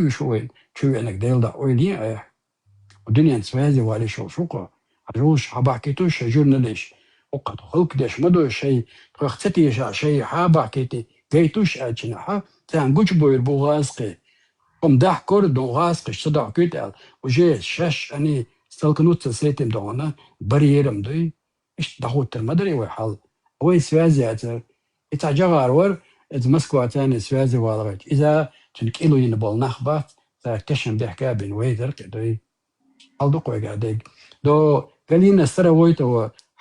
شوي شو انك ديل دا ويلي ودنيا سوازي والي شوقه عروش حباكيتوش جورناليش وقت خلق داش مدو شيء تختتي شيء حباكيتي جيتوش اجنحه تانجوش بوير بوغاسقي قم داح كور دون غاسقي صدع كيتال وجي شاش اني سلكنوت سيتم دونا بريرم دوي ايش دخوت المدري وحال وي سوازي اتر اتاجغار ور از مسكو تاني سوازي والغج اذا تنكيلو ينبال نخبات تكشن بيحكا بين ويدر كدوي aldo koyga deg do galina stara woito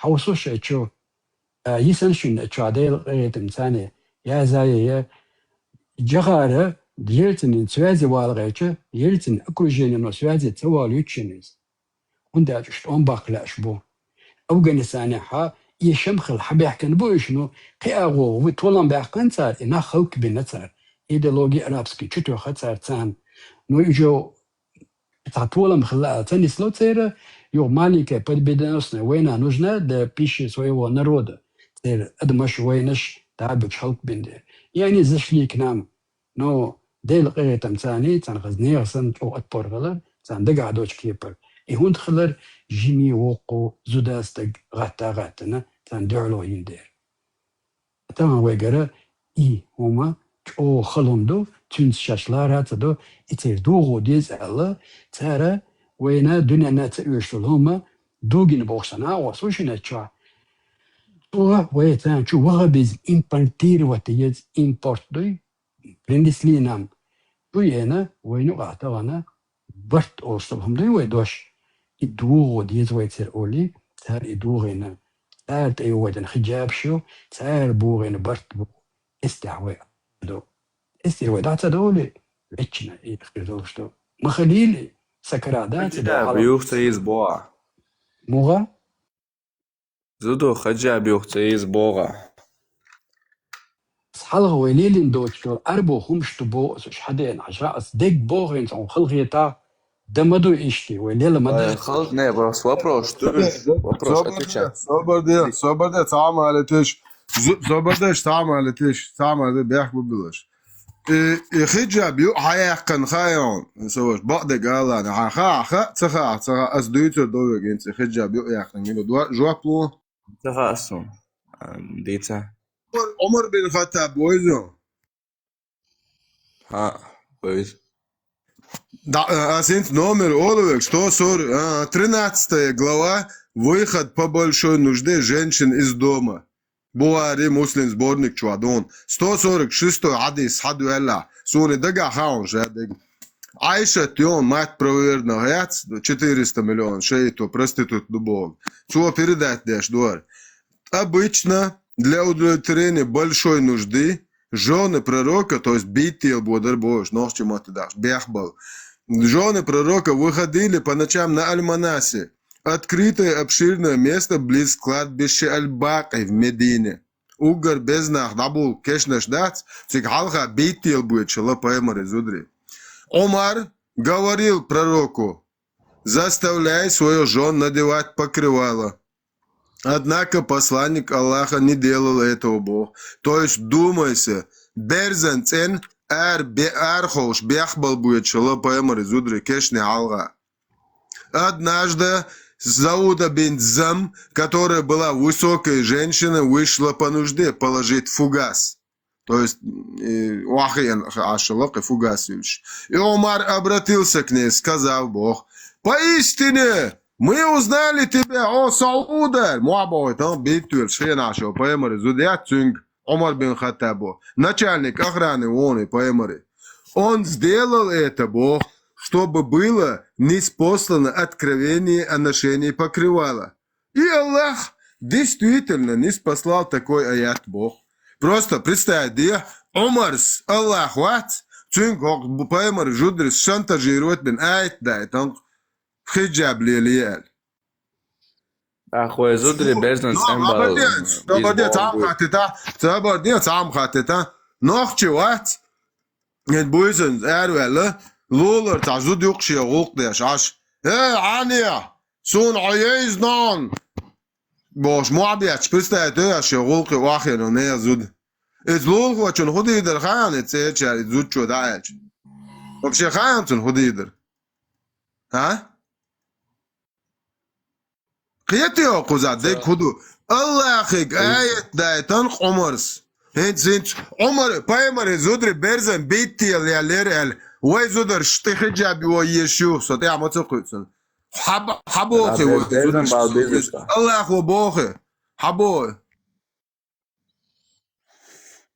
hauso shecho yisan shun chadel etem sane ya zaye ya jagara diyeltin swazi walgeche yeltin akrujeni no swazi tsawal yuchiniz unda just on baklash bo afghanistan ha يشمخ الحبيح كان بو شنو قياغو وطولن باقن صار انا خلق بنصر ايديولوجي ارابسكي تشتو خاصر تسان نو يجو طولم خلاها تاني слоцера يو маленькая победоносная война нужна для пищи своего народа. Адмаш войнаш تعبك حلق بنده. يعني زشلي к нам. Но ديل قيتم ثاني تان غزنير سن او اتبور غلر تان دقع دوش كيبر. هون خلر جيمي وقو زوداستق غاتنا تان دعلو يندير. تمام ويقرا هما او خلومدو تونس شاشلار هاتدو اتير دوغو ديز الا تارا وينا دنيا نات يشتل هما دوغين بوخسنا وسوشنا تشا ويتان شو وغبز امبالتير واتيز امبورت دوي برندس لينام وينا وينو غاتوانا برت اوصلهم دوي ويدوش دوغو ديز ويتر اولي تار ادوغينا تار تيوادن حجاب شو تار بوغين برت بو استعواء دو استعواء دولي ويتشنا يخيرو شتو مخليلي سكرادات بيوخت يزبوع موغا زودو خجع بيوخت يزبوع صحالغ ويليلين دوتشو أربو خمشتو بو سوش حدين عشرة أصدق بوغين سون خلغيتا دمدو إشتي ويليلا مدى خلط не просто вопрос отвечай صبر تعال مالتش صبر تعال مالتش تعال مالتش بيحكوا ببلاش خجع بيو حيقن خايون سوش بعد قال انا خا تخا اس دويتر دو جنس خجع بيو يقن مينو دو جوابلو تخا اسون ديتا عمر بن الخطاب ويزو ها كويس Да, сент номер Оловек, 13 глава, выход по большой нужде женщин из дома. Буари, муслим сборник Чуадон. 146 хадис, хаду элла. Суни дага хаун жадыг. Айша Тион, мать правоверного яц, 400 миллионов, шейту, проститут дубов. Чего передать дашь, дуар? Обычно для удовлетворения большой нужды жены пророка, то есть битил бодар бож, нож чему ты дашь, бехбал. Жены пророка выходили по ночам на Аль-Манасе, открытое обширное место близ кладбища Аль-Бакай в Медине. Угар без нах дабул кешнаш дац, цик халха битил будет, шала поймар из удри. Омар говорил пророку, заставляй свою жену надевать покрывало. Однако посланник Аллаха не делал этого, Бог. То есть, думайся, берзан цен архош бехбал будет, шала поймар из удри, кешни алга. Однажды Зауда бин Зам, которая была высокой женщиной, вышла по нужде положить фугас. То есть, фугас. И Омар обратился к ней, сказал Бог, поистине, мы узнали тебя, о Сауда. Муабой, там битвер, шея нашего, поэмори, зудят цинг, Омар бин Хаттабо, начальник охраны ООН, поэмори. Он сделал это, Бог, чтобы было ниспослано откровение о ношении покрывала. И Аллах действительно ниспослал такой аят, Бог. Просто представь, где Омарс, Аллах, ват, цинг, поэмори, жудрис, шантажирует бин аят, да, там, хиджаб лилияль. أخوي زودري بيزنس إمبال. Забордец амхатета. Нохчи ват. Нет буйзен эрвеле. Лулер тазуд юкши гук деш аш. Ания. Сун عيز نان. باش معبيت представь ты аш гук вахер не зуд. Ez lul хочен худи дер хан эцечер зуд чудач. Вообще خايمتن هديدر ها قيتي يا قزاد ديك هدو الله أخيك آية دايتان قمرس هنت عمر بايمر زودر برزن بيتي اللي علير وي زودر شتيخ جابي ويشوف صوتي عم تقولسن حبوخي Berzan balbezi šta. الله أخو بوخي حبوه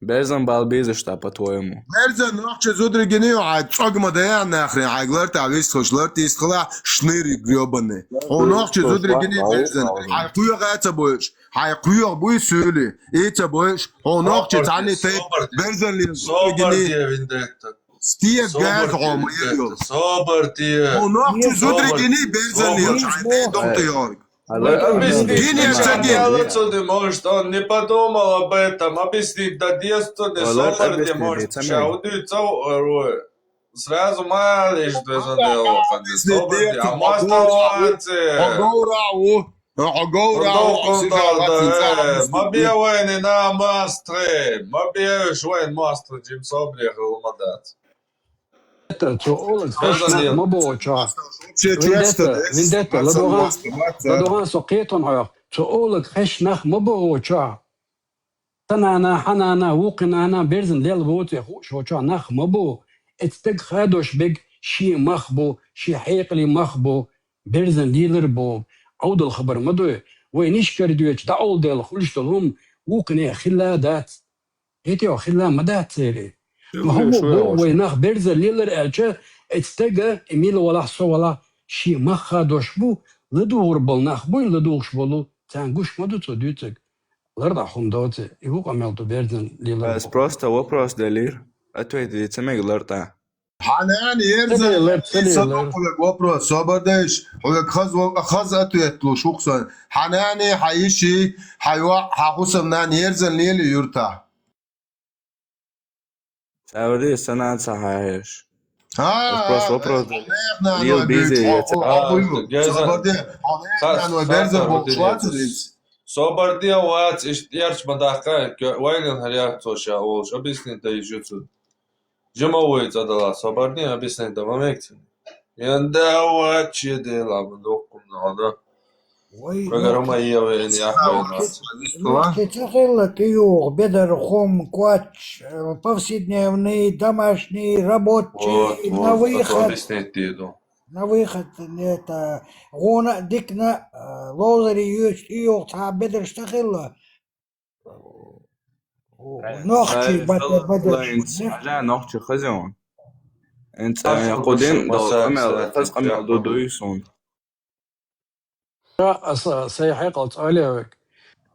Berzan balbezi šta по-твоему? Берзен нахче зудри гению а цогма да я нахрен а гларт а весь хошларт искла шныри грёбаный. Он нахче зудри гению берзен. А куя гаца боиш. А куя бой söyle. Эта боиш. Он нахче тани тейт берзен ли зудри гению. Стия газ рома yiyor. Sabır diye. Он нахче зудри гению берзен ли. Ай дом yorg. Объясни, Сергей. ты можешь, что он не подумал об этом. Объясни, да детство, да собор, ты можешь. Сразу малыш, ты заделал. А маставанцы. Мабия войны на мастре. Мабия швейн мастре, Джим Собрих, Ламадат. تو اول خشنا ما بوچا Vendetta. فينديتا لدوغان سقيتون هيا تو اول خشنا ما بوچا تنانا حنانا وقنانا بيرزن ليل بوتي شوچا نخ ما بو اتستق خادوش بيج شي مخبو شي حيقلي مخبو بيرزن ليلر بو عود الخبر مدو وينيش كردوش دا اول ديل خلشتلهم وقني خلا دات هيتي خلا مدات سيري ما هو بو ويناخ بيرزا ليلر الجا اتستجا اميل ولا حصو ولا شي مخا دوش بو لدور بالناخ بو لدوش بولو تانجوش مدو تو ديوتك لردا خندوتي يهو قملتو بيرزن ليلر Bas просто вопрос Delir. Ответь, цемег ларта. حنان يرزق صدق وبرو صبردش ولك خز اتويتلو شوقسن حناني حيشي حقوسم نان يرزن ليلي يرتا Saudi sanat sahayış. ها Вопрос, вопрос. احنا Lil Busy. Собор делать, ярч мадаха, войнен харяк тоша, олш, объясни, да и жицу. Жемовой задала, собор не объясни, да мамекти. Янда вачи дела, мдокум надо. Программа Евы не охватит. Цехила киюх, бедер, хом, квач, повседневный, домашний, рабочий, на выход. Объяснить иду. На выход это гона дикна лозери юх та бедер штахила. نوختي لا نوختي خزون. انت قدين ضل قمع ضدو يسون. سيحي قلت عليك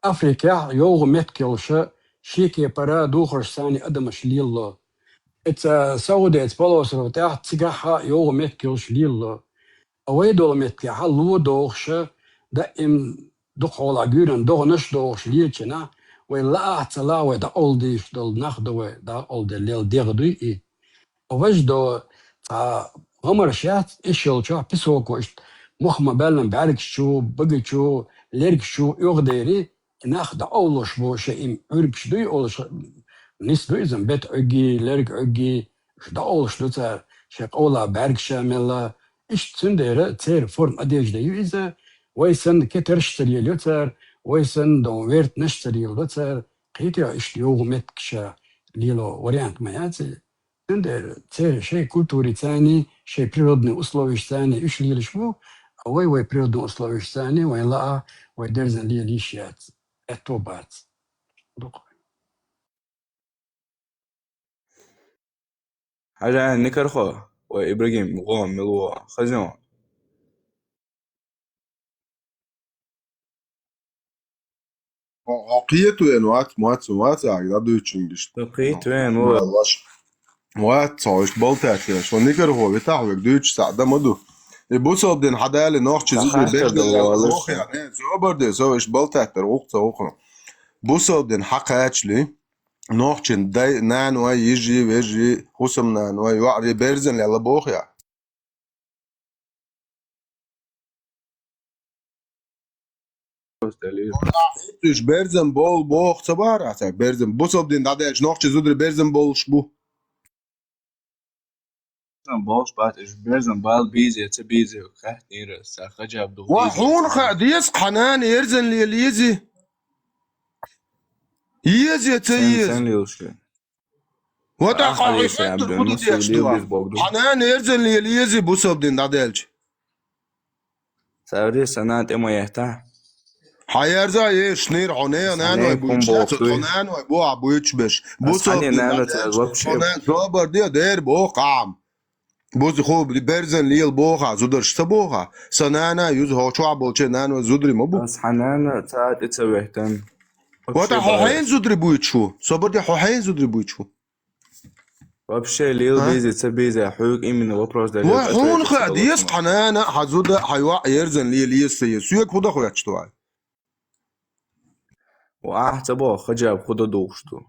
أفريقيا يوغ متكلشة شيكي برا دوخر ثاني أدمش ليلو ات سعودي ات بلوس روتاح تسجحها يوغ متكلش ليلو أويدول متكلها لو دوخشة دائم دخول عجورن دوغنش دوغش ليلشنا ولا أحتلا ودا أولديش دول ناخدو دا أولد ليل ديغدوي ووجدو تا غمر شات إيشيل شو بيسوكوشت مخما بالن بعرك شو بقي شو ليرك شو يغديري ناخد أولش بو شيء عربش دوي أولش نيس دوي زنبت عقي ليرك عقي شدا أولش دو تار شيق أولا بعرك شاملا إيش تسندير تير فورم أديج ديو إذا ويسن كترشتري ليوتر ويسن دون ويرت نشتري ليوتر قيتي إيش يوغ متكشا ليلو وريانك مياتي تسندير تير شيء كولتوري تاني شيء природный условия تاني إيش ليلش بو وي природные условия ثاني وين لا ويدرزن لي ليشيات اتوبات حاجة نكرخو وإبراهيم غوم ملوا خزون. عقيته موات عقدادو يتشنجشت بقيت وين هو موات صوش بلتات شو نكرخو بتاعه دوتش ساعده مدو بوصل دين حدالي نوختي زوجي بيش يعني زوبر دي زوش بلتاتر وقت وقت بوصل دين حقاتشلي نوختي داي نان واي يجي ويجي حسم نان واي وعري بيرزن يلا بوخ يا تش بيرزن بول بوخ صبار عساك بيرزن بوصل دين داداش نوختي زودري بيرزن بول شبو باش بعد إيش بيرزن بال بيزي تبيزي وخات نيرس خجاب دو وحون خاديس قنان يرزن ليليزي يزي تيز سن ليوشي وتقع حديث يا عبد النص وليو بيز بوغدو قنان يرزن ليليزي بوصب دين دادلج ساوري سنات إمو يهتا حيرزا يشنير عنيا نانو يكون بوچات بوقتوي. قنان وبو عبويتش بش بوصب أسحني دين نانو دادلج تلوب شيب قنان صابر دي دير بو قام بوز خوب برزن ليل بوخا زودرش تبوخا سنانا يوز هوچو عبولچه نانو زودري مبو بس حنان تاعت إتسويهتن وتا حوحين زودري بويتشو صبر دي حوحين زودري بويتشو وبشي ليو ها؟ بيزي تبيزي حوق إيمن وبروز دليل وحون خاديس قنانا حزودا حيوا يرزن ليليس سيك خدا خويتشتو وأحتبو خجاب خدا دوشتو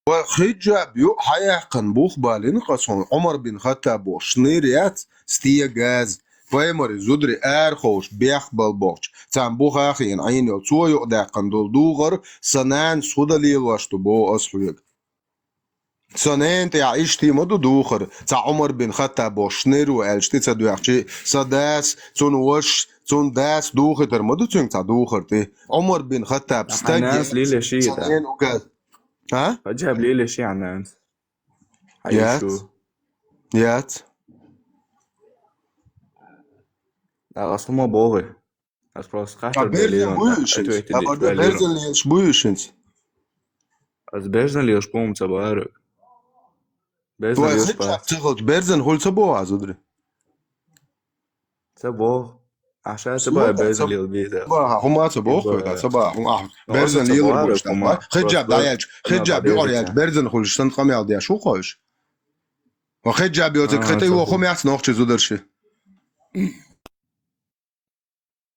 وخجاب يو حيقن بوخ بالين قصون عمر بن خطاب شنيريات ستيا غاز فايمر زودري خوش بيخ بالبوش تام بوخ اخين عين يو تو يو داقن دول دوغر سنان سودا ليلواشتو بو اسحويق سنين تعيش تي مدو دوخر تا عمر بن خطاب شنير والشتي تدوخشي سداس تون وش تون داس دوخر تر مدو تون تا دوخر تي عمر بن خطاب حنان ليلة شي سنين وكاز ها خجاب ليلة شي عنان يات حيشو يات لا أصلا بوغي أسبروس خاطر بيرزن دليل بويشنز أتويت aber دي der Börsen liest بويشنز أز بيرزن ليوش بوم تبارك بيرزن du ليوش hast با تاخد بيرزن هول تبو عزودري تبوغ عشان تبا بيرزن ليو بيزا هم تبو خويا تبا هم بيرزن ليل بوش خجاب دايج خجاب يوريج بيرزن هول شتن قام يدي شو خوش وخجاب يوتك خطي وخم يحس نوخ زودرشي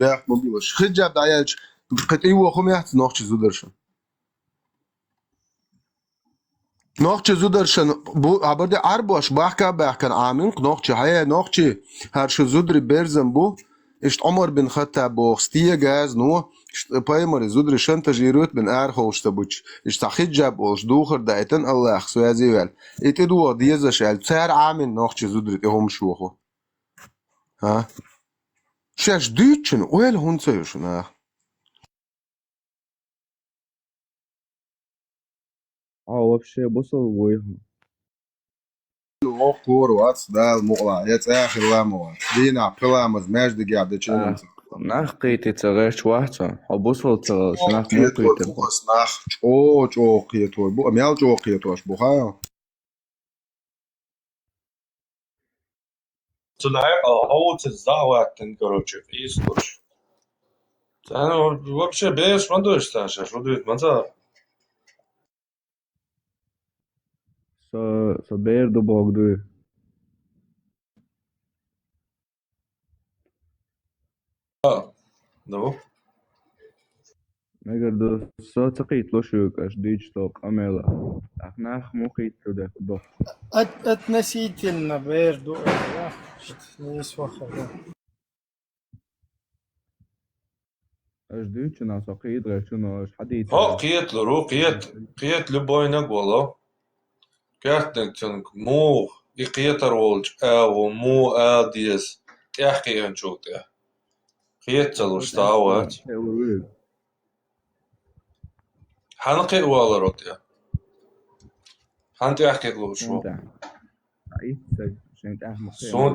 يا مبيوش خجاب دايج خطي وخم يحس نوخ زودرشي نوخچه زودرشن بو ابرده ارباش باخکا باخکن آمین نوخچه های نوخچه هر شو زودری برزن بو اشت عمر بن خطاب بوستیه گاز نو اشت پایمر زودری شنت جیروت بن خوشته بوچ اشت حجاب اوش دوخر دایتن الله سوازی ول ایت دو دیزش ال تر آمین نوخچه زودری هم شو خو ها شش دیچن اول هونڅه شنه вообще بصل ويها وقور واتس دال مقلا يت اخر لامو دينا قلامز ماجد قاعد تشين نخقيتي تغيش واحدة وبصل تغيش نخ موقيتي نخ او قيتو بو ميال جو قيتو بو ها Тулай аут заваттен, короче, истуш. Оно вообще без мандуешь, Саша, что дует маза. Så ber du bak du. Да. Negar du så تقيت لوشوك اش ديج توق اميلا اخناخ موقيت ده ده اتنسيت لنا بيردو نيس وخر اش ديج انا سقيت غير شنو اش حديث ها قيت له رو قيت لبوينك والله كاتنك تنك مو قيت رولج او مو اديس تحكي انشو تح قيت له شتاوات حنقي ولا روتيا حنتي احكي له شو عيد عشان تعرف صوت.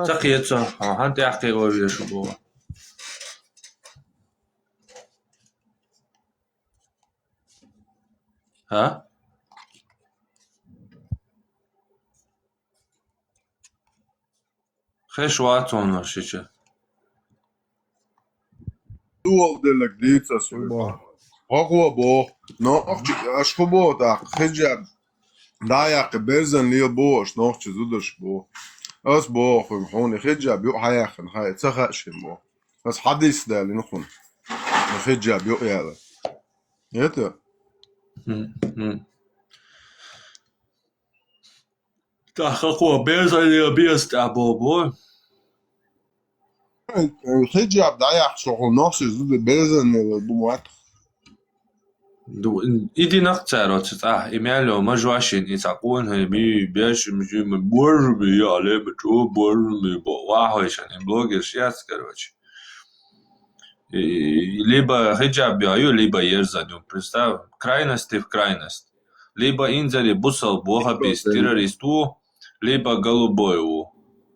تقيت حنتي احكي له شو بو ها خيش واتون شيء دول دلك ديتس هو بو نوخ اشكو بو دا خجاب دايق بيرزن لي بوش نوخ زودش بو اس بو هون خجاب يو حياخن هاي تخش بو بس حديث ده اللي نخون خجاب يو يلا يتا تحققوا بيرزا بيست ابو خجاب دايق شغل نوخ زود بيرزن بو إيدي نقطة إيميلو ما جواشين يتعقون هاي بيش مجي من بوربي عليه بتو بوربي واحد عشان بلوغ شيء كروش либо хиджаб бяю, либо ерзаню. Представь, крайности в крайность. Либо инзали бусал бога без террористу, либо голубою.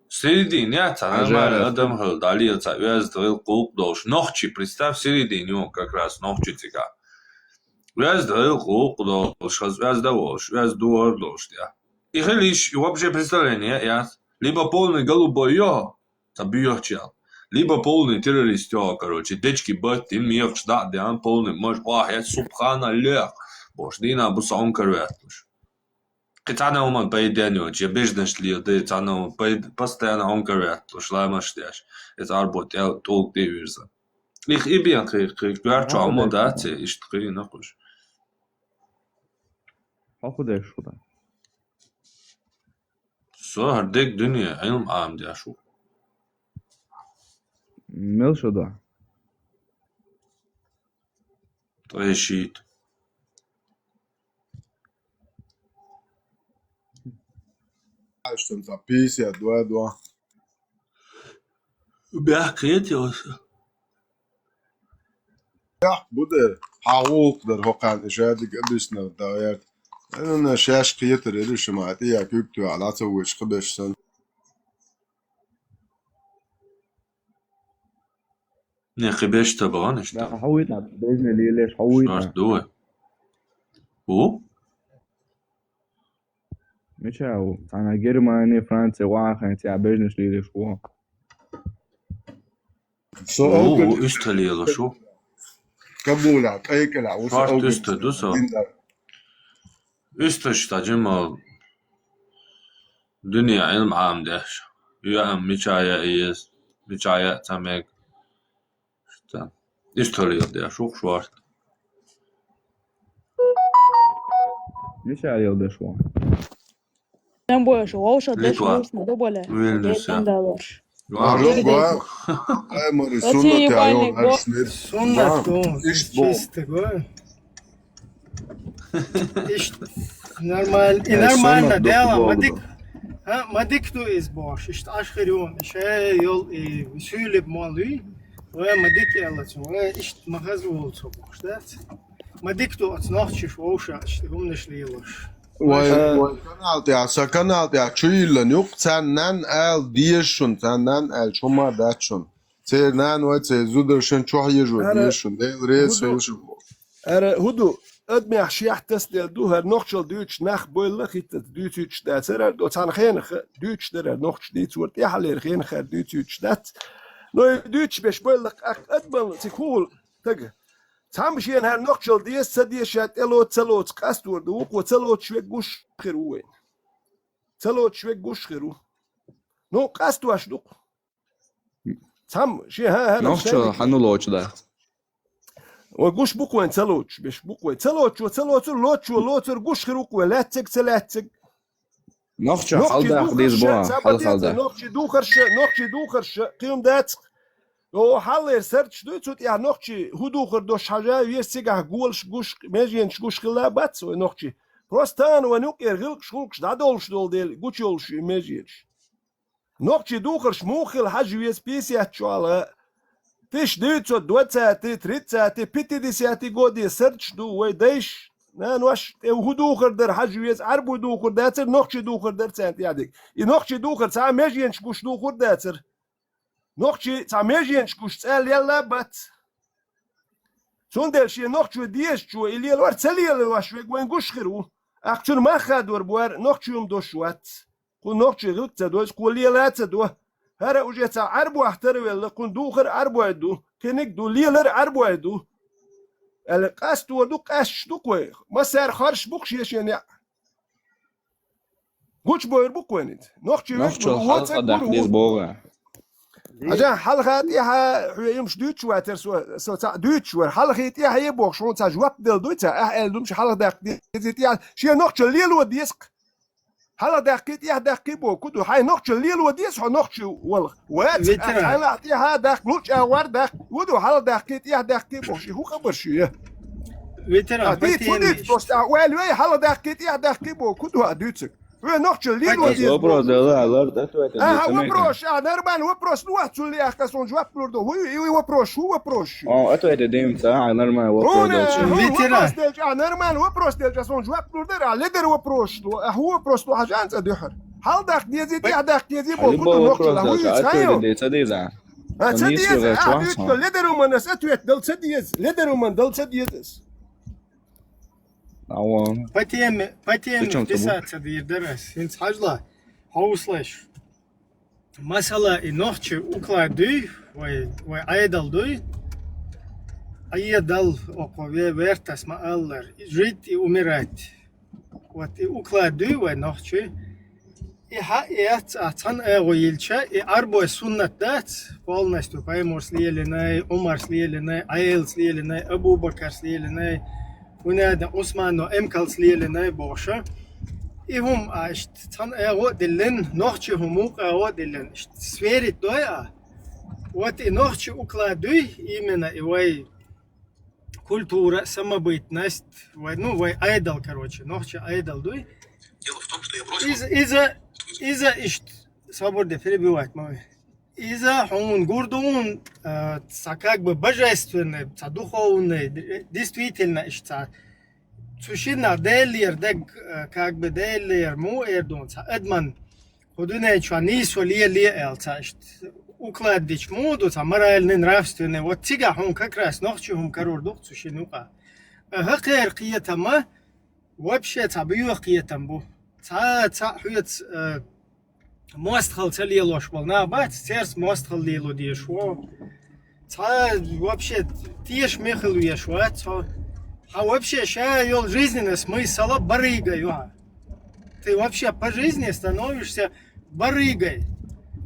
Середине нормально адам хал дали вяз двел кук долж. Ночи, представь, середине как раз ночи тика. Вяз двел кук долж, вяз довож, вяз дуор долж. И лишь вообще представление, либо полный голубою, забьёт чел. Либо полный террорист, короче, дечки бат, им миях ждать, да он полный, может, я субхана лех, бош, дина бусаун корвертуш. Китана уман поеденю, че бежнеш ли, да тана постоянно он корвертуш, лаймаштеш, это арбот, я толк девирза. Их и bien кверчу, а уман дате, иш ткри нахуш. Хахудеш худа. Со, хардек dünya, ilm am diaшу. Мел шуда. Трешит. Stimmt, 52. بحكيت يا وسا. Ja, bude حقوق در حقوق إشادك أبسنا الدعوات. أنا شاش قيتر إليش معتيا كيبتو على توش قبش سن. نخي بيش تبغانش لا تا. حويتنا بإذن الله ليش حويتنا. شرط دوه. هو؟ مش هو أنا جرماني فرنسا واحد تاع بيزنس ليش هو. هو استلي يلا شو؟ قبولات أي كلا شرط استدوسا. استشتا جمال دنيا علم عام دهش. يا أم ميشايا إيز ميشايا تامك. استلي يلا شو شرط. مش عليه ده شو. Тем больше, лошадь Литва. дешевле, да более. Вильнюсе. Дальше. أي مرة Оце سنة їбальник, تعيون бо- أرسنال. Суннат, إيش بو. чисто, нормально дело, мадик tu izboş, işte aşkırıyorum, şey yol söyleyip malıyı, ve madik yalatıyor, ve işte mağaz olsa boş, da. Madik tu atnaçış, oşa, işte umneşliyorlar. kanal ya çuylan yok senden el diyişun senden el çoma daçun. Senden ve zuderşun çoğyıcı diyişun. Değil reis söyleşun. هدو ادمي شيح تسلي دوهر نوخشل دوتش نخ بويل خيت دوتش دات سر دو تان خين دوتش در نوخش ديت ورت يا حلير خين خ دوتش دات نو دوتش باش بويل اك ادمل تكول تج تام شين هر نوخشل ديس سدي شات الو تلوت قاستور دو و تلوت شوي غوش خيرو وين تلوت شوي غوش خيرو نو قاستو اش دو تام شي ها نوخشو حنولوش ده. وجوش بوكوين تلوتش باش بوكوين تلوتش وتلوتر لوتر جوش خروق ولا تلاتك نوخشو حلدا ديز بوا حل حلدا. نوخشي دوخرش قيوم دات او حلر سرتش دوت يا نوخشي هدوخر دوش حاجه يسيغا جولش جوش ماجينش جوش خلابات نوخشي بروستان ونوك يرغلق شغلش دادولش دول ديل جوتشولش ماجينش نوخشي دوخرش موخل حاجه يس بيسيات شوالا Тиш 920, 30, 50 годи сърчду ويديش نوش هدوخر در حجويز عربو دوخر داتر نوخشي دوخر در سانت يادك نوخشي دوخر تا ميجينش كوش دوخر داتر نوخشي تا ميجينش كوش تسال يلا بات سوندل شي نوخشي ديش شو اللي الور تسالي الواش وين كوش خيرو اختر ما خادور بوار نوخشيوم دوشوات كون نوخشي غلق تدوش كل يلا تدو هر وجهت عربو احتروا ولا كون دوخر عربو ادو كنك دو ليلر عربو ادو القاست ودو قاش دو كوي ما سار خارش بوكش يعني قوش بوير بوكوينت نوخشو حلقة ده ديز بوا. عشان حلقة يها يمش دوتش واتر سو تاع دوتش ور حلقة يها يبوك شلون تاع جواب دل دوتش دومش حلقة ده ديز يا شي نوخشو ليل وديسق هلا دقيت يا دقيق بو كدو هاي نوخش الليل وديس نوخش والله وات هلا يا دق لوش اور دق ودو هلا دقيت يا دقيق بو شي هو خبر شي ветеран, Dit voor dit, dus wel wij halve dag kit ja dag kibo kudu adutsik. We nog je lido Tas вопрос дала, ответь. вопрос, нормально вопрос, ну отсюда я касон жвап лордо. Вы вопрос, вопрос. ответь дым, да, нормально вопрос. ветеран. نورمال вопрос делать, касон жвап лордо, а лидер вопрос, هو вопрос لو حاجة أنت دحر. هل داك ديزي داك ديزي بو كل نقطة هو يتخيل. ديزا. سديز لدر ومن أتويت دل سديز لدر ومن دل سديز. Tamam. Patiem desat dir deras. Hins hajla hauslash. Masala inochche ukladu vai aydaldu. Aydal oqove vertas ma aller. Jit umirat. Вот уклadu vai nochche. Et atan egoilcha arbo sunnatdat полностью паймор слиеленай Умар слиеленай Айл слиеленай Абу Бакр слиеленай ونادى عثمان وامكال слиеленай боша и хум ашт тан эго дилен нохче хумук эго дилен сверит доя вот и нохче укладу именно и вай культура самобытность вай ну вай айдал короче нохче айдал дуй. Дело в том, что я бросил إذا إشت صبر ده перебивать мой. إذا هم гордон как бы божественное, духовное, действительно إشت сущина делер дег как бы делер му эрдон адман ходуне чани солие элца إشт укладдич моду моральный нравственный вот тига هم как раз ночью هم карор дух сущинука. هقير قيتما вообще табию قيتم бу. Та хуец мостхал целилош был на бать серс мостхал лило дешо. Та вообще тиш мехал ешо. А вообще ща ёл жизненный смысл барыгой. Ты вообще по жизни становишься барыгой.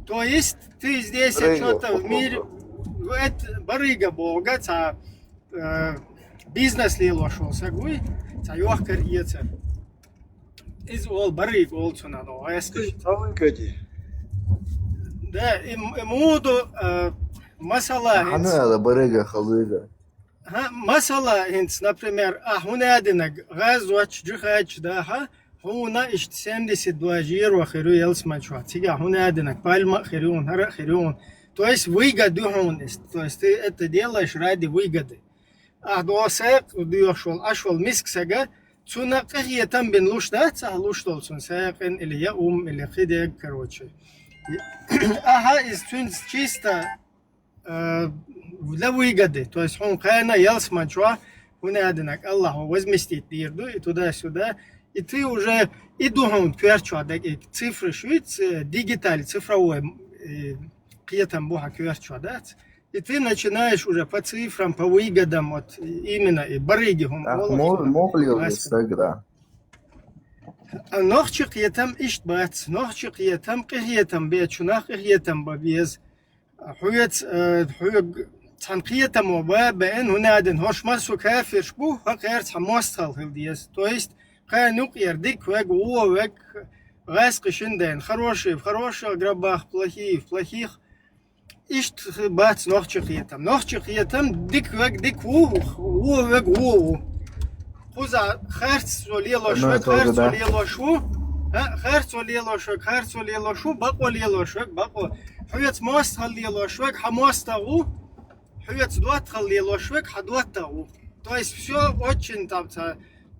То есть ты здесь что-то в мире барыга бога, та бизнес лилошо сагуй, та ёхкар ецер. Is all барыг олцсон аа айскаш тавын кэди да моду масала хана барыга халыга масала инс например хунадинаг газвач джихач да хуна ишт 72 жир ва хиру елсмачва тига хунадинаг пальма хирун хара хирун то есть выгоду хунест то есть ты это делаешь ради выгоды досек дуйшол ашол мисксага Цуна кахиятам бен лушдат, луштолсон саякин или я или хидег, короче. Ага, из цунс чисто для выгоды. То есть он кайна елсмачва, унадинак Аллаху возместит дирду и туда-сюда. И ты уже и думаешь, кверчу, цифры швиц, дигиталь, цифровой, киятам буха кверчу, да? И ты начинаешь уже по цифрам, по выгодам, вот именно и барыги. Мог ли он тогда? Нохчик я там ишт бац, нохчик я там кахиятам бечунах кахиятам бабиез. Хуец хуек цанкиятам оба бен хунаден хошмасу кафир шбу хакерц хамостал хилдиез. То есть кайнук ярдик вег уовег гайск шинден. Хорошие в хороших гробах, плохие в плохих. Ишт бац нохчик я там дик вег дик уовег уову. Хуза харц солилошвек, харц солилошу, харц солилошвек, харц солилошу, бако лилошвек, бако. Хуец мостхал лилошвек, хамостагу, хуец дуатхал лилошвек, хадуатагу. То есть все очень там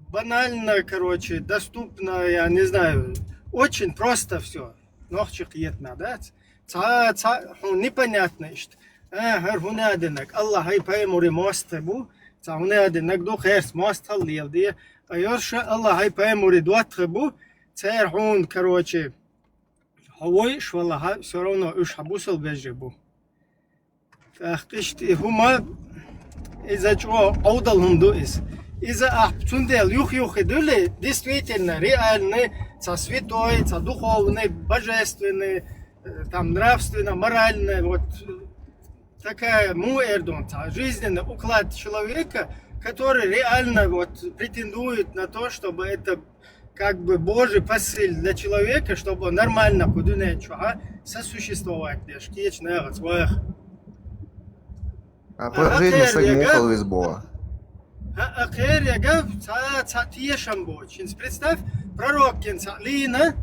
банально, короче, доступно, я не знаю, очень просто все. Нохчик етна, да? Непонятно, что. Хунадинак, Аллах хай паймури мостабу. هنا نقدو خير ماست هاللي يلدي أيرشا الله هاي باموري دوات خبو تيرحون كروتشي هوايش والله ها سرونا إيش حبوسل بيجيبو فأخشت هما إذا جو عودلهم دوئس إذا أحبتون ديل يوخ دولي действительно реальны святой, духовный, божественный, там нравственно, моральный, вот такая муэрдон, жизненный уклад человека, который реально вот претендует на то, чтобы это как бы Божий посыл для человека, чтобы нормально сосуществовать. А по жизни сагмухал из Бога. Ахер я гав, тиешам бочин. Представь, пророк Лина,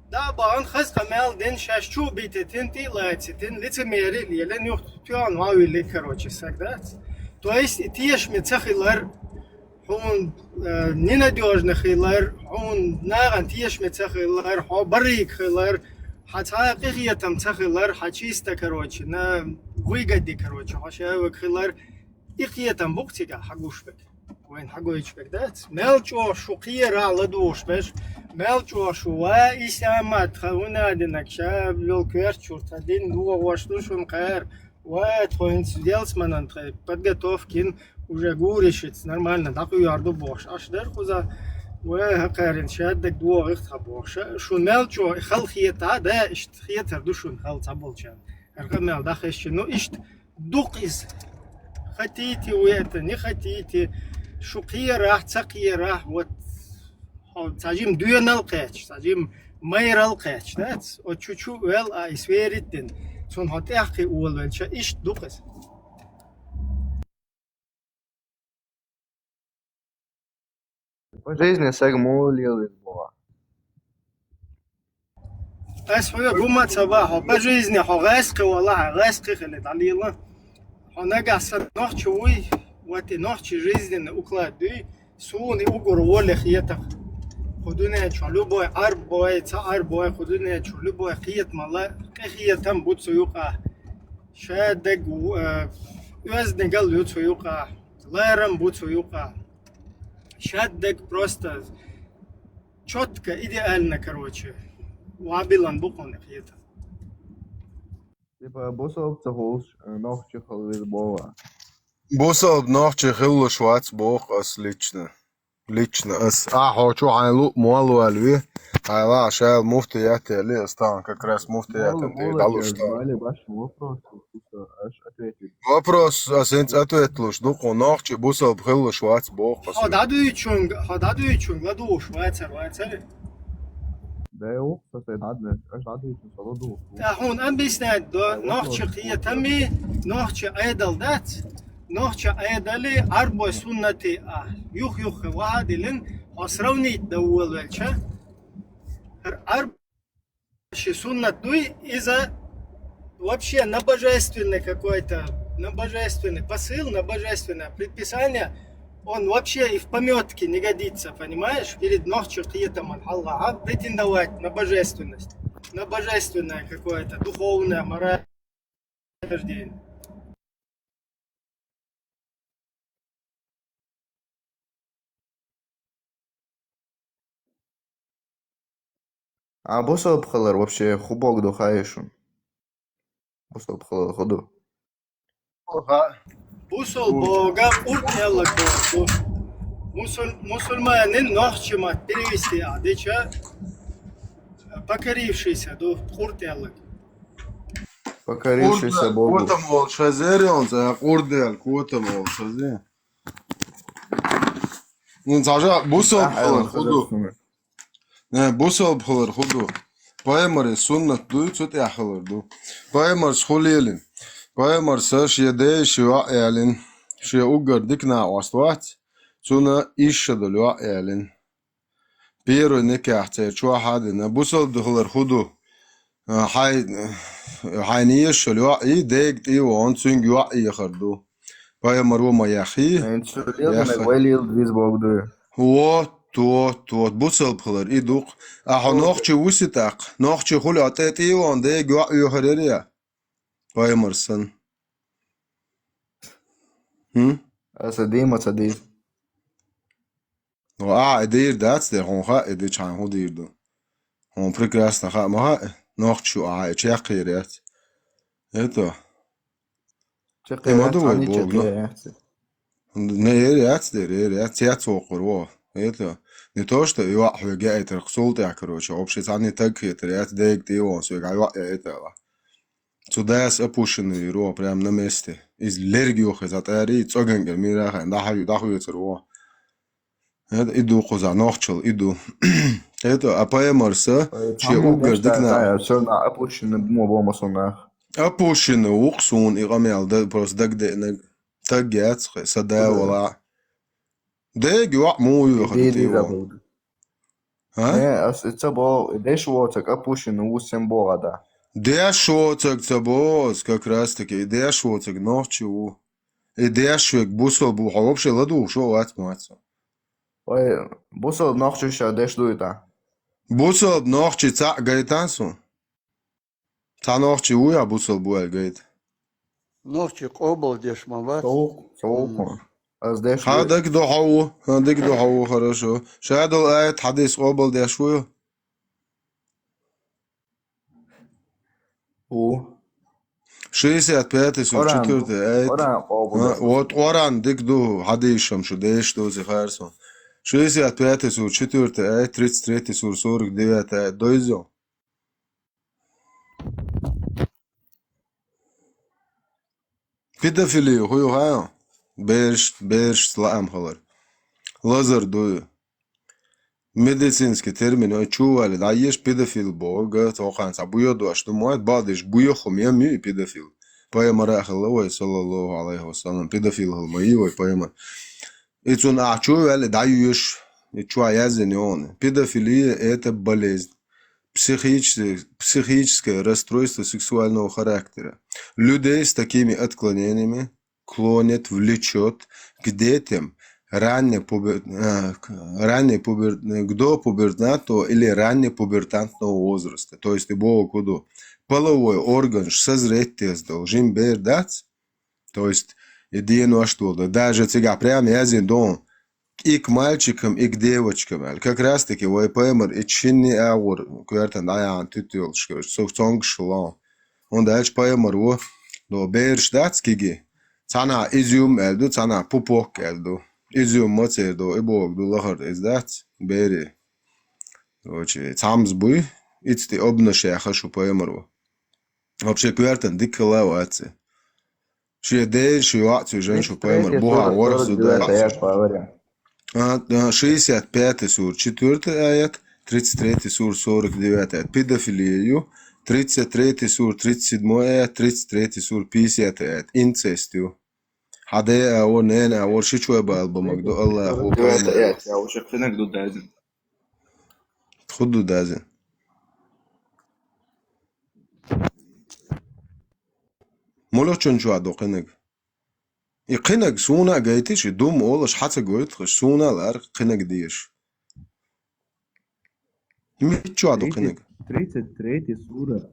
да, он хас камел ден шашчу битетин ти лайтин, лицемерие, лелен юхтуан вавили, короче, сагдат. То есть тиеш мецахилар, он ненадежный хилар, он наган тиеш мецахилар, барик хилар, حتى قيتم تخلر حشيستا كروتش نا ويقدي كروتش حشاوك خلر إقيتم بوقتك حقوش بك وين حقوش بك دات مالجو شو قيرا لدوش بش مالجو شو وإسامات خونا دينك شاب لو كيرت شورتا دين دو واشتوشون قير وتخوين سديلس منان تخي подготовкин уже гуришец нормально такой ярду бош аш дер куза وهقارن شادك دو غيخت خبوش شو مالجو خلخيتا دا اشت خيتر دوشون خل تابولشان ارقمال داخش شنو اشت دوقيز خطيتي ويتا ني خطيتي شو قيرا تقيرا وت تاجيم دوينال قيتش تاجيم مايرال قيتش دات او чуть-чуть вел а исверитден сон хотяхи улвелча ишт дуқиз По жизни сагмулил из Бога. أسفل قمة صباح بجيزني حغاسك والله غاسك خلت علي الله هنجا سنوح شوي واتي نوح جيزني أكلا دي سوني أقر ولا خيتك خدوني شلو بوي عرب بوي تعرب بوي خدوني شلو بوي خيت مالا خيتم بود سيوقة شادق وزن قال يوت سيوقة لارم بود سيوقة شادق просто четко идеально короче وعبيلان بقون خيتها Типа, босов цахолш, нах чихал из Бога. بوصل بناخش خلو شواتس بوخ أس ليتشنا أس хочу عيلو موالو ألوي عيلا عشان مفتياتي اللي استان كراس مفتياتي دالو штан. Задали ваши вопросы, аж ответили. Вопрос أسنت أتوتلوش دوق وناخش بوصل بخلو شواتس بوخ أس هدادوي چون لدو شواتر Да и опса се дадне, аж дадујќу со лоду. هون ام بيسند دو نوخش قيتمي نوخش ايدل دات نوخش ايدلي اربو سنتي يخ وهادلن اسروني دول велча ارب سنت дуй из-за вообще на божественный какой-то на божественный посыл, на божественное предписание он вообще и в пометке не годится, понимаешь? Перед ночью қиетом Аллаха претендовать на божественность, на божественное какое-то духовное, моральное рождение. А босо бхалар вообще хубок духаешун. Босо бхалар ходу. Бусол Бога уртелок Богу. Мусульманин нохчимат перевести адыча покорившийся до уртелок. Покорившийся Богу. كوتم أول شزيري أنت قردل كوتم أول شزيري نتاجا بوصل بخلر خدو نه بوصل بخلر خدو بايمر سنة دو تut يخلر دو بايمر سخوليلين بايمر ساش يدي شواء يالين شيء أوجر ديكنا واسطوات سنة إيش دلوا يالين بيرو نكاحته شو حادنا بوصل بخلر خدو حينية شلوا إيه ديك إيه وانسون جوا إيه خردو بايمر وما يخي Энт шулил мэгвэлил двиз Богду. вот بوصل بخلر إيه دوق نوخش وسطاق نوخش خل عطيت إيه وان ده جوا إيه خريريا بايمر سن Асадима садив. إدير داتس ده هون خا إدي كان هو دير دو هون прекрасно خا ما نوخش إيش قيرات это Чекерат, думаю, ани Бог, чекерат. реакция цокор, это не то, что его хвегает рексулты, короче, общий они так это дейк его, все это. Сюда с опущенный ро прям на месте. Из лергиох из атари цогенгер мираха, дахаю церво. Это иду коза нохчел, иду. Это апаемарса, че угар дикна. Все на опущенный мобома сонах. Опущенный уксун и рамел, да просто дагде так гец, сада вала. Det gjorde mor jo, har du Det det der var. bogdu. Ha? Ne, it's about det швоцак, а пушин усем богада. Det шоцак цабос, как раз таки, det шоцак ночью. И det швек бусол буха, вообще ладу, шо атматься. Ой, бусал нахчуша деш дуйта. Бусол ночи ца гайтансу. Та ночи уя бусол буэл гайт. Ночи обалдешь, мабат. Соук. Аз деш дуйта. هذيك دو حو хорошо. شادو آيت حديث قبل ده شوية. У. 65 سور چطور آيت. Оран قابل. Вот Оран дик до حديث شو ديش دو زخارسون. 65 سور چطور آيت 33 سور 49 آيت دويزو. Pedofili huyu haya. Берш слам халар. Лазар до медицинский термин чували, да ешь педофил бога, то ханса буя до что мой бадиш буя хумя ми педофил. Поема рахаллаху саллаллаху алейхи вассалам педофил хал мои поема. И цун чували, да ешь и чуа язен педофилия это болезнь. Психическое расстройство сексуального характера. Людей с такими отклонениями клонит, влечет к детям до пубертатного или раннепубертатного возраста. То есть любого куда. Половой орган созреть должен быть, то есть едино что даже сега прям язен дом и к мальчикам, и к девочкам. Как раз таки вайпаймер и чинни аур, квертан аян тютюлшка, сохтонг шло. Он дальше паймер во до берштатскиги. Цана изюм элду, цана пупок элду. Изюм моцерду, и бог ду лахар издат, бери. Короче, цамсбуй, ицти обнашеха шу паймер. Вообще квертан диккала ватси. Ши дей, ши ватси женшу паймер. Буха ворс дуда. 65 сур 4 аят, 33 сур 49 аят. Педофилию, 33 сур 37 аят, 33 сур 50 аят. Инцестию. Хаде о нена о шичуе балбомак до Аллаху паймер. Я уже клинок дудазин. Худу дазин. Молох чон чуа до қинак. И қинак суна гайтиш, дум олаш хата гойтхаш, суна лар қинак диш. Мит чуа до қинак. 33 сура.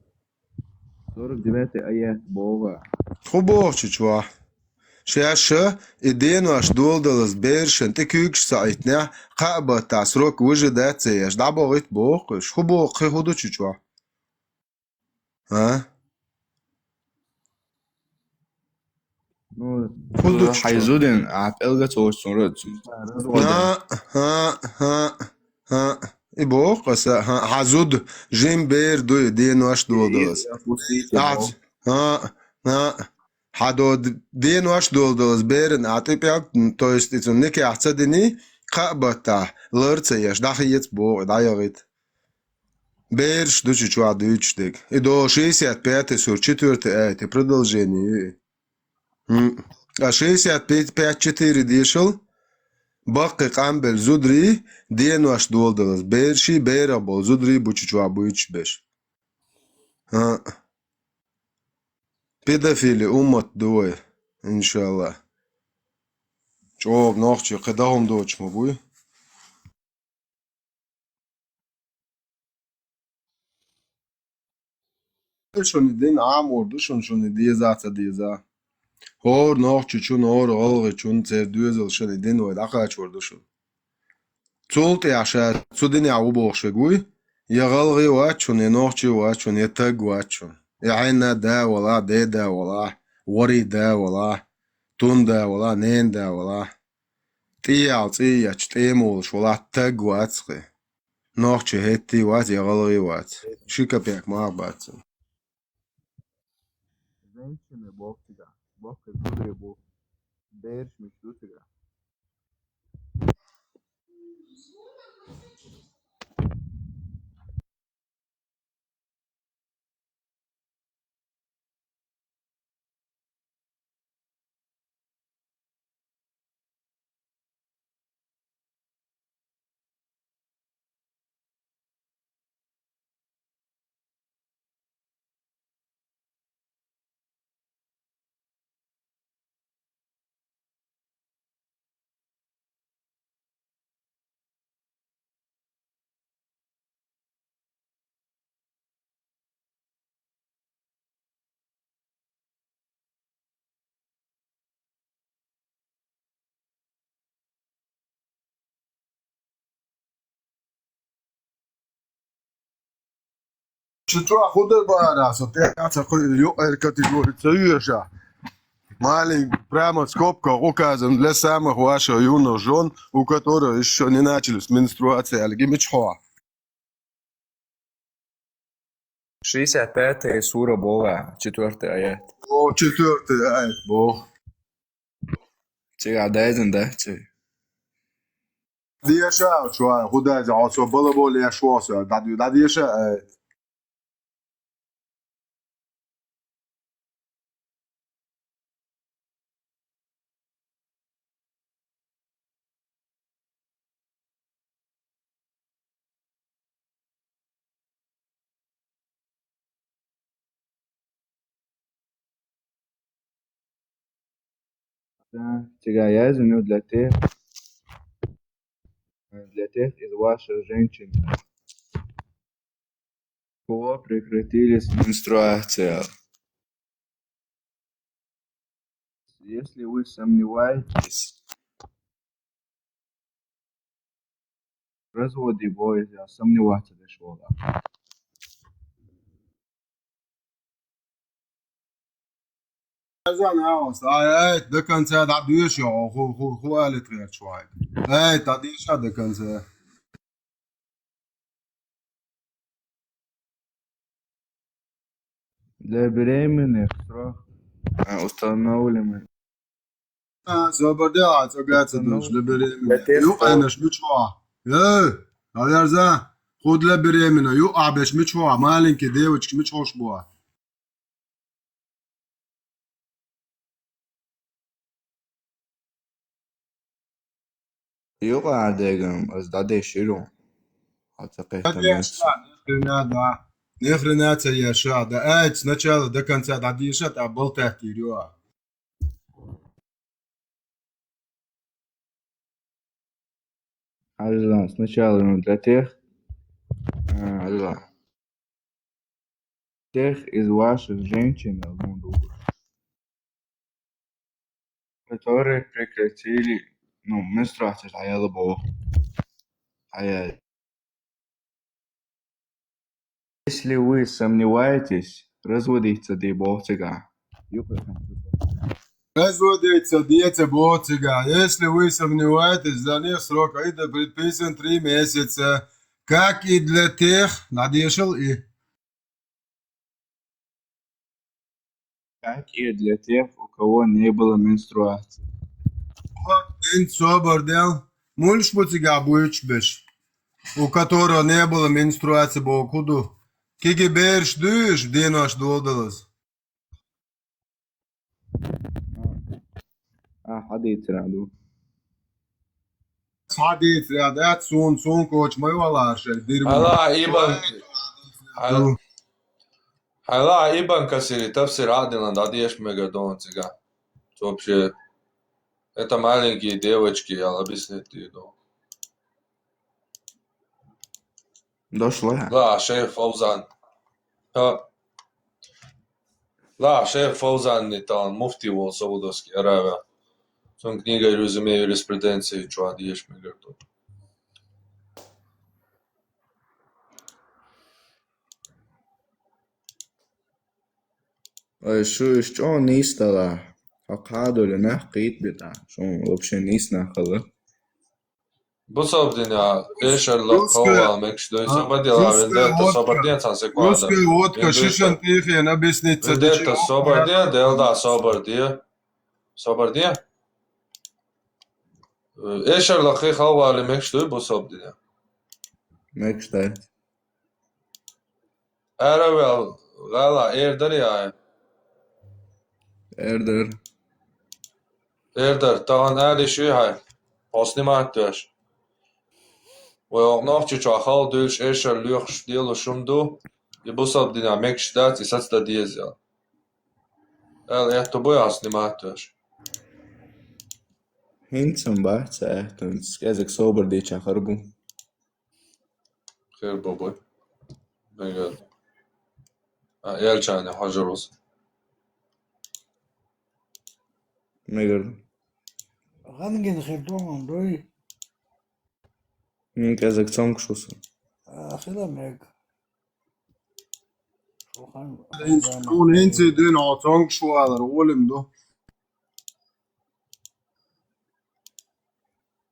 49 аят Бога. Хубох чуа. Шаша идену аш долдалас бершен те кюкш сайтня қаба тасрок выжидать яш дабогит бохш. Хубох худу чуа. А? Ну, Худу Хайзудин апелга цоочсон род. ها и бог قصا حزود جيم بير دو دين واش دولدلس ها حدود دين واش دولدلس بيرن اتيبيا то есть это неки ахцадини قبتا лерце яш дахиец бог даягит берш дучи чуа дучдик и до 65 сур 4 аят продолжение а 65-4 дишел باقي قنبل زودري دين واش دولدلس بيرشي بيرابل زودري بوچچوا بوچ بش ها بيدافيلي امت دوي ان شاء الله جواب ناخچي قداهم دوچ مو بوي شون دين عامور دوشون شون ديزا هور ناخچي چون هور алгы чун цердүзел шон дин ой акач вордушун цулт яша цудин яу бохшгуй ягалгы вачун нохчи вачун етаг вачун яйна да вала де да вала вори да вала тун да вала нен да вала тиял тияч темул шола таг вацхы нохчи хетти вац ягалгы вац шикапяк мабац женщины Бог тебя. Бог из мудрый Бог. Берш мечту тебя. Что ходил барас, ты категоризуешь. Маленький, прямо скобка указан для самых ваших юных жен, у которых еще не начались менструации, алгимичхоа. 65 сура Бога, 4 аят. О, 4 аят, Бог. Чига дайзен, да? Диеша, что, куда за отцо было более швоса, да диеша аят. Да, Чига яйзен для тех из ваших женщин, у кого прекратились менструации. Если вы сомневаетесь в разводе, бойтесь сомневаться до швода. Аят до конца да диеша, ху алит غير شوية. Аят да диеша до конца. Для беременных срок установленный. Сободя, цогаться душ, для беременна. Ю, айнаш мичва. Аверза, худ для беременна. Ю, абеш мичва. Маленькие девочки, мичва шбуа. يقعد أصدادي شيرو أعتقد Да. Ни хрена це є ша. Да, аят сначала до конца да диеша, а был тахтирюа. сначала для тех из ваших женщин, которые прекратили менструацию, если вы сомневаетесь, разводиться до Бога. Разводится дети боцига. Если вы сомневаетесь, для них срок это предписан 3 месяца. Как и для тех, надешил и... Как и для тех, у кого не было менструации. Ин собор дел, мульш боцига буич беш. У которого не было менструации бокуду. Киги берш душ, день ваш долдалась. حديث رادو Смотрите, рядят сун коч мой валаши. Hala Ибн Касири, tafsir Адина, да дешь мегадон цыга. Вообще, это маленькие девочки, я объяснить иду. дошло я. لا شيخ فوزان لا شيخ فوزان نتان مفتي و Саудовской Аравии. Son книга резюме юриспруденции, что дешь мегадон. Что нистала? فقعدوا لنحقيت بتاع شو вообще نيسنا خلا. Бусабдиня, Эшерла Хова, Мекшдой, Сободила, Вендетто, Собордин, Сансеквада. Русская водка, шишан тихий, объяснится. Вендетто, Собордин, Делда, Собордин. Собордин? Эшерла Хова, Мекшдой, Бусабдиня. Мекштай. Аравел, Гала, Эрдария. Эрдар, Тан Али Шуйхай. Поснимать тоже. ويغناف تشاخال دوش إيشر ليخش ديلو شمدو يبصب دينا ميكش دات يساتس دا ديزيال يحتبوي عصنماتوش هنتم بحث احتنس كازك صوبر دي خربو خير بابوي بجد يالشاني حجروس ميجر غنجن خيرتون دوي كازك تسمك شوسو خلا ميك Toen hinter den Autongeschwader, Olem do.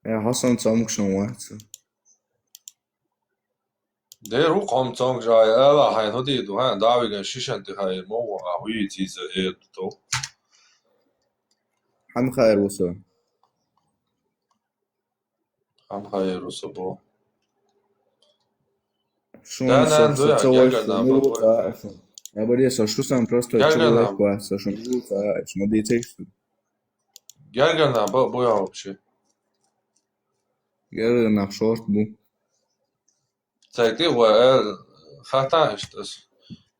Ja, Hassan Samkson watsa. Det är kom tång jag alla har hade det då han David shishan det har må hui tiz är då. Han khair wasa. Han har ju så bra. Шо Да, да, он да, я гадаю. Я говорю, что сам просто Я человек гадаю. васа, что смотрите, что Gergana boya вообще. я на шорт был. Zeigt dir wo хата ist.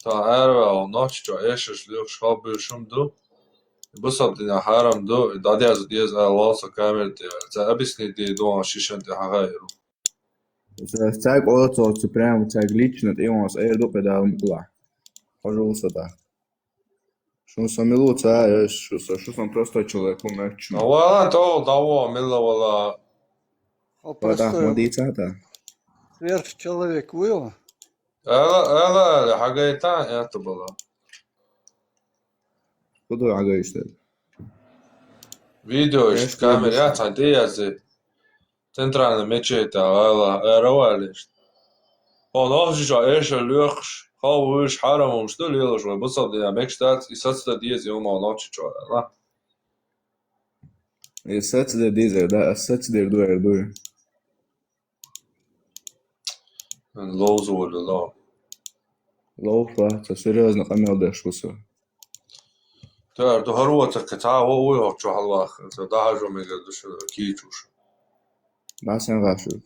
Da er noch jo es luk schwab schon do. Busab din haram do da diaz diaz Allah камер те. За объясни ты до шишан те хагайру. Zeig also zu prям, zeig лично, и он с до педал мгла. Пожалуйста, да. Что сам лучше, что сам просто человек умеет. Вала то daво миловала. Да, смотрите, да. Сверхчеловек был. Ela хагайта это было. Куда агаешь ты? Видео из камеры, я цадиязи. Центральная мечеть, ela ровалиш. Он офжа эш люхш. Хауш харамом что лилош, бусал дия мекштат и сацта диез юма ночи чора. И сацда дизер, да, сацдер дуэр. Лоузу ло. Лоуфа, это серьезно камел дэшвуса. Тör du haruatar kata o yok şu halvaq. Daha jomiga duş kiçuş. Басен гашу.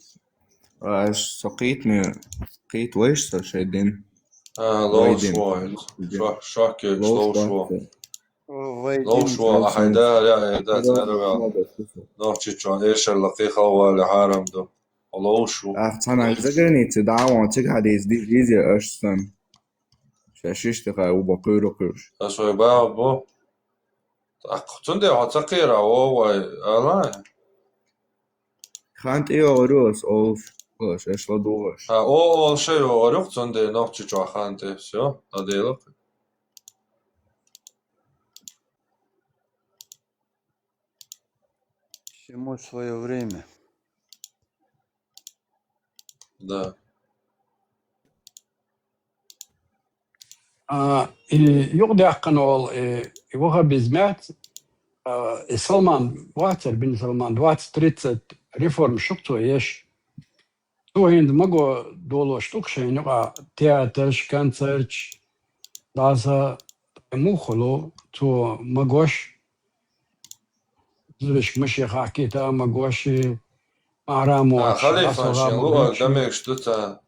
Сокит قيت ويش شايدين. Low швой. Шак low швой. Low швой hayda ya da tsarwa. Ночи чон эшер лaqиqa wal haram do. Low швой. أنا زجرني تدعوا تجهديز دي جيزي أشتن. شاشيش تقع وبقيرو قرش. Asoi ba bo. Tunde hatakira o way ala. خانت إيه أوروس أوف باش إيش لدوش. O şey o yok tunde nokçu çahante. Все, надelo. Всему свое время. Да. يقضي قنول وها بزمات سلمان واتر بن سلمان 20-30 реформ шукту еш. То инд могу доло штукше нюка театр, концерт, даза мухоло, то могош зриш мыши хакита могоши арамо. Халифа шенлу демек что та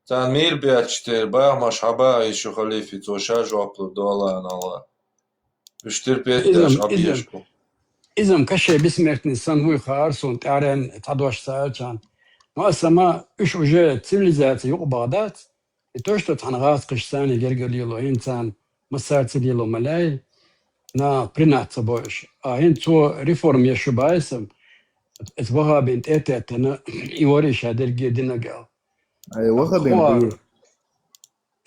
Tan mir biaçtır bayağı maşhaba işu halifi toşa joplu dolan Allah. Üçtür petler abiyşku. إذا كشي بسمرتني سنوي خارسون تعرن تدوش ساعتان ما سما إيش وجه تسيفليزاتي يق بغداد توشت تنغاس قشتاني جرجليلو إنسان مسارت ليلو ملاي نا برينات سبوش إن تو ريفورم يشو بايسم اتبغى بنت أتنا يوريش هذا الجدنا قال أي وها بين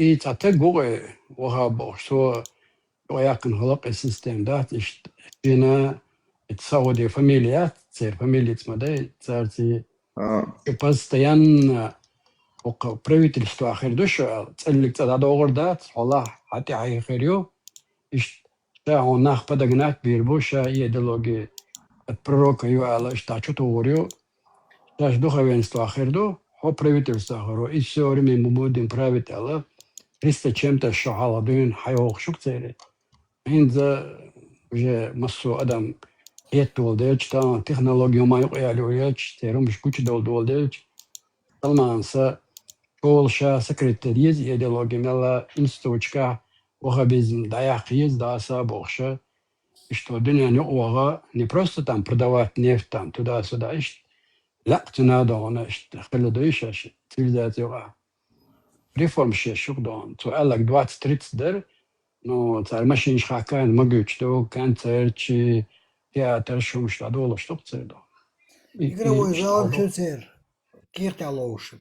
إيه تعتقوا وها بوشو وياكن خلق السيستم دات إشتنا تساودي فاميليات تصير فاميليا مدى تصير постоянно правительство آخر دوشو تسألك تدادو غردات والله حتى حيخيريو إيش تاعو ناخ بدقنات بيربوشا يدلوغي البروكا يوالا إيش تاعشو توريو تاعش دو خوينستو آخر دو هو правительство آخرو إيش سوري من مبودين правителя 300 чем-то шахала дуин حيوخ شو كتيري هنزا уже массу адам يتول ديش تا تكنولوجيا ما يقيالو يلش تيرو مش كوش دول ديش طالما شولشا سكرتاريز идеология мела институтчика вахабизм даяхиз даса бохша что дуня не уага не просто там продавать нефть там туда-сюда لا تنادون خلدويش цивилизация реформ شوك دون سؤال لك 20-30 در но царь машин шхакан могут что концерт театр шо мش дадоло что цедо Игровой зал Чуцер. Кирталоуш.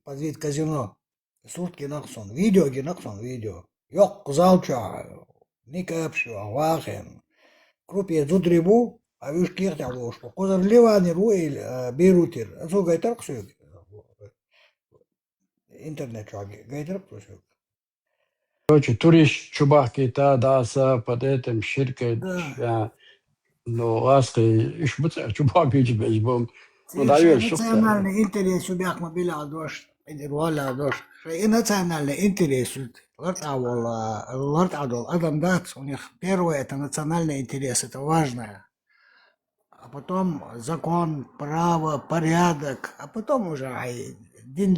Под вид казино. صورتي نقصن فيديو نقصن فيديو يق زالشا نيكابشو واخن كروبي زودريبو أبيش كير تعلوش قدر ليواني روي بيروتير أسو قايترق سوق إنترنت شو قايترق سوق Короче, туриш чубахки та даса под этим ширкой, но ласки иш буца чубахки чбеш бом. Ну даю шукса. национальный интерес убях мобиля дош идервала дош шей национальный интерес лорд адол адам дат у них первое это национальный интерес, это важно, а потом закон, право, порядок, а потом уже дин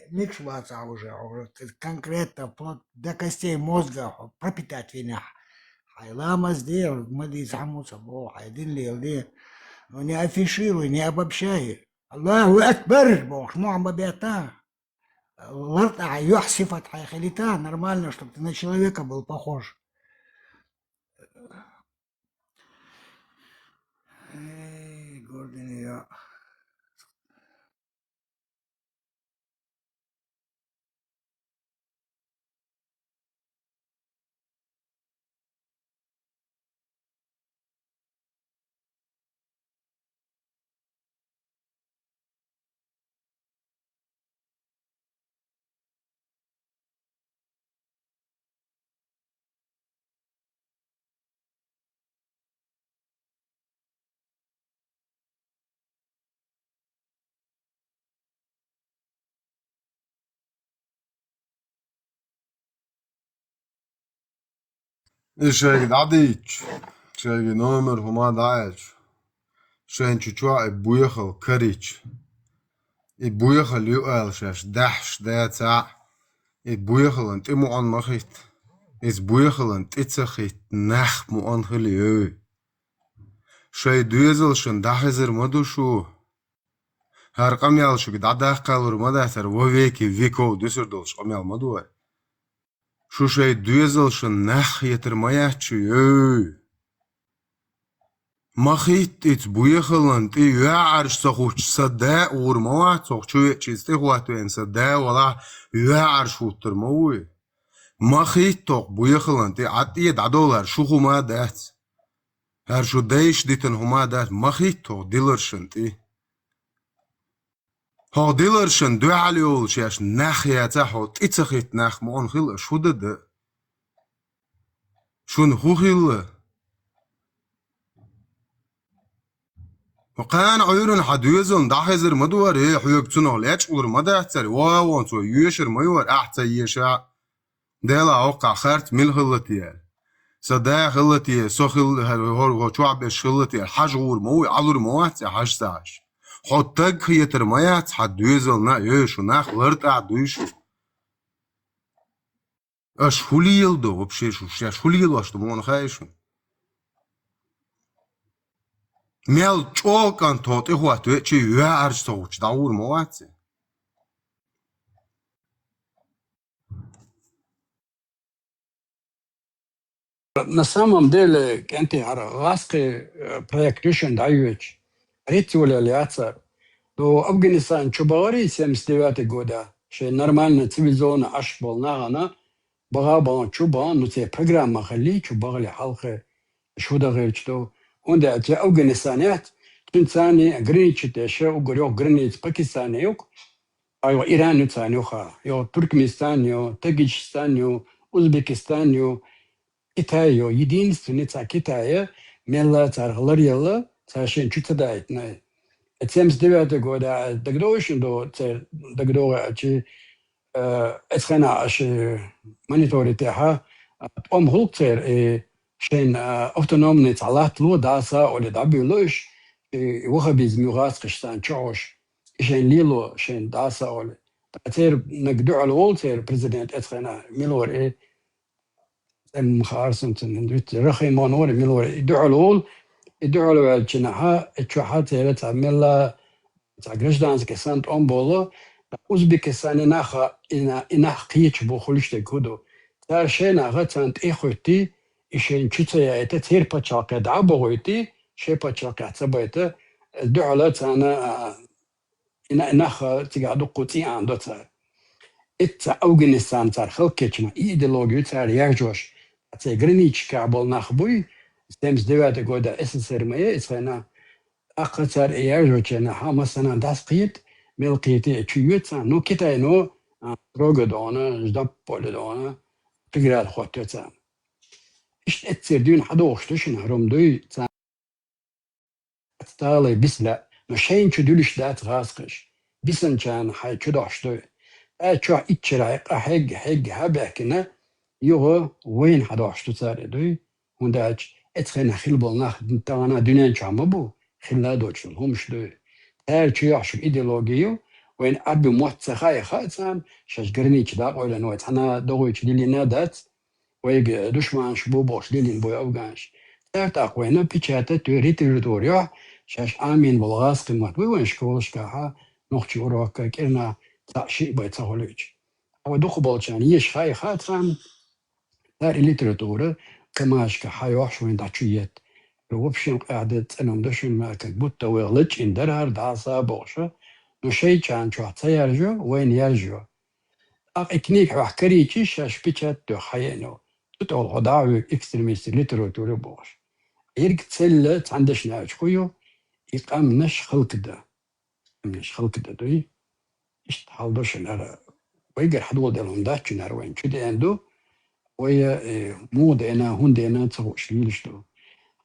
миксоваться уже конкретно вплоть до костей мозга пропитать вина. Лама сделал, мы дизамуса бо, один лилди, но не афишируй, не обобщай. Аллаху Акбар, бог, ну амбабиата. Ларта юхсифат хайхалита, нормально, чтобы ты на человека был похож. Эй, гордый я. Шеги дадич, шеги номер хума дач. Шен чучуа буехал карич. И буехал юэл шеш дахш даца. И буехал ант иму ан махит. Is буехал тицахит нах му ан хлиö. Шей дуезелшен дахезер мадушу. Har qamyal shug dadah qalur madatar waveki viko düserdolsh qamyal maduwa. Shu shay duezelshен nach yetermayachü. Machit it buyekhland I yaarsh sachuch sada urmawat sochchu chiste huatu en sada wala yaarsh hutter mawi. Machit tok buyekhland I ati dadolar shuhuma dat. Har shu deish diten huma dat machit tok dilershen ti. Ha dilershen dualiol shash nachyata hot itzachit nach mon khil shudde. Shun hukhil وقان عيون حدوزن دحزر مدور حيبتنا لاتش ور مدحتر وانتو يشر ميور احتى يشع دلا اوقع خرت مل خلتيال صدا خلتي سخل هو شعب شلتي حجور مو علور موات حج ساش حطك يتر ميات حدوزن نا يشو ناخ ورت عدوشو اش خليل دو بشيشو شاش خليل واش مون خايشو Mel chokan tot I huatu chi yaar soch daur moatse. На самом деле, кенти аргаски проектишен даюч. Ритуля ляца. До Афганистан чубари 79 года. Ше нормально цивилизованно аш болнагана. Багабан чубан, но це программа хали чубагли халхе. Шуда герчто. Und der Afghanistan Tunzani Grinichite Sha Ugoryo Grinich Pakistan yok. Ayo Iran Nutsani yo Turkmenistan yo Tagikistan yo Uzbekistan yo Kitay yo единственный ца Китая мелла царгалар яла цашен чутадает на 79 года дагдоишн до ца дагдога чи эсхана аш мониторитеха холцер شين أوتونومني تعلات لو داسا ولا دابيلوش وخا بيزميغاس قشتان تشوش شين ليلو شين داسا ولا تير نقدو على والتير بريزيدنت اتخنا ميلور مخارسن تندوت رخي مانور ميلور يدعو على وول يدعو على الجناحة اتشوحات تير تعمل تاقرشدانز كسانت أمبولو أوزبكستان إناخ قيتش بوخلشت كودو تار شين أغتانت إخوتي إشين شتى تثير بتشاقة دعبويتي شيء بتشاقة سبيته الدعالات أنا إن نخ تقعدوا قطي عنده تار اتسا أوغنستان صار خلقتنا إيديولوجيا صار يرجوش أتسا غرينيش كابل نخبوي ستيمس دوات قودا إسسر مايا إسخينا أقصر يرجوشنا حامسنا داس قيت ملقيتي تشيوتسا نو كتاي نو روغ دونا جدب بول دونا تقرال خوتوتسا إشت اتسر دون حدوشتوشن هروم دوي تالي بسلا مشين شدولش دات غاسقش بسن كان حي شدوشتو أشوا إتشرايق حق هبكنا يوغو وين حدوشتو صار دوي ونداش اتخنا خلبل ناخ تانا دنيا شامبو خلا دوتشل همش دوي ترچياش إيديولوجيو وين أبي موتسخاي خاتم شجرنيش دا ولا نوت أنا دوغيش لينا دات ويج دشمن شبو باش ليلين بوي أوغانش ترتاق وينا بيشاتا توري تريتوريا شاش آمين بالغاز قيمات وين شكولش كاها نوختي وراك كيرنا تاشي باي تاوليش أو دوخ بالشان يش خاي خاتم دار الليتراتورة كماش كحيوش وين داتشيت وبشين قاعدة أنهم دشون ما كبوت ويغلج إن درهر دعصا بوشة نشي كان شو يرجو وين يرجو إكنيك وحكريتي شاش بيتشات دو خيانو تتول غداوي إكستريميست ليتراتورة بوش يرك تسلة عندش ناج خويو يقام نش خلق ده منش خلق ده دوي اشتحال دوشن على ويقر حدول دلهم داتشن وين شو دي عندو ويا مو دينا هون دينا تسوش ليلش دو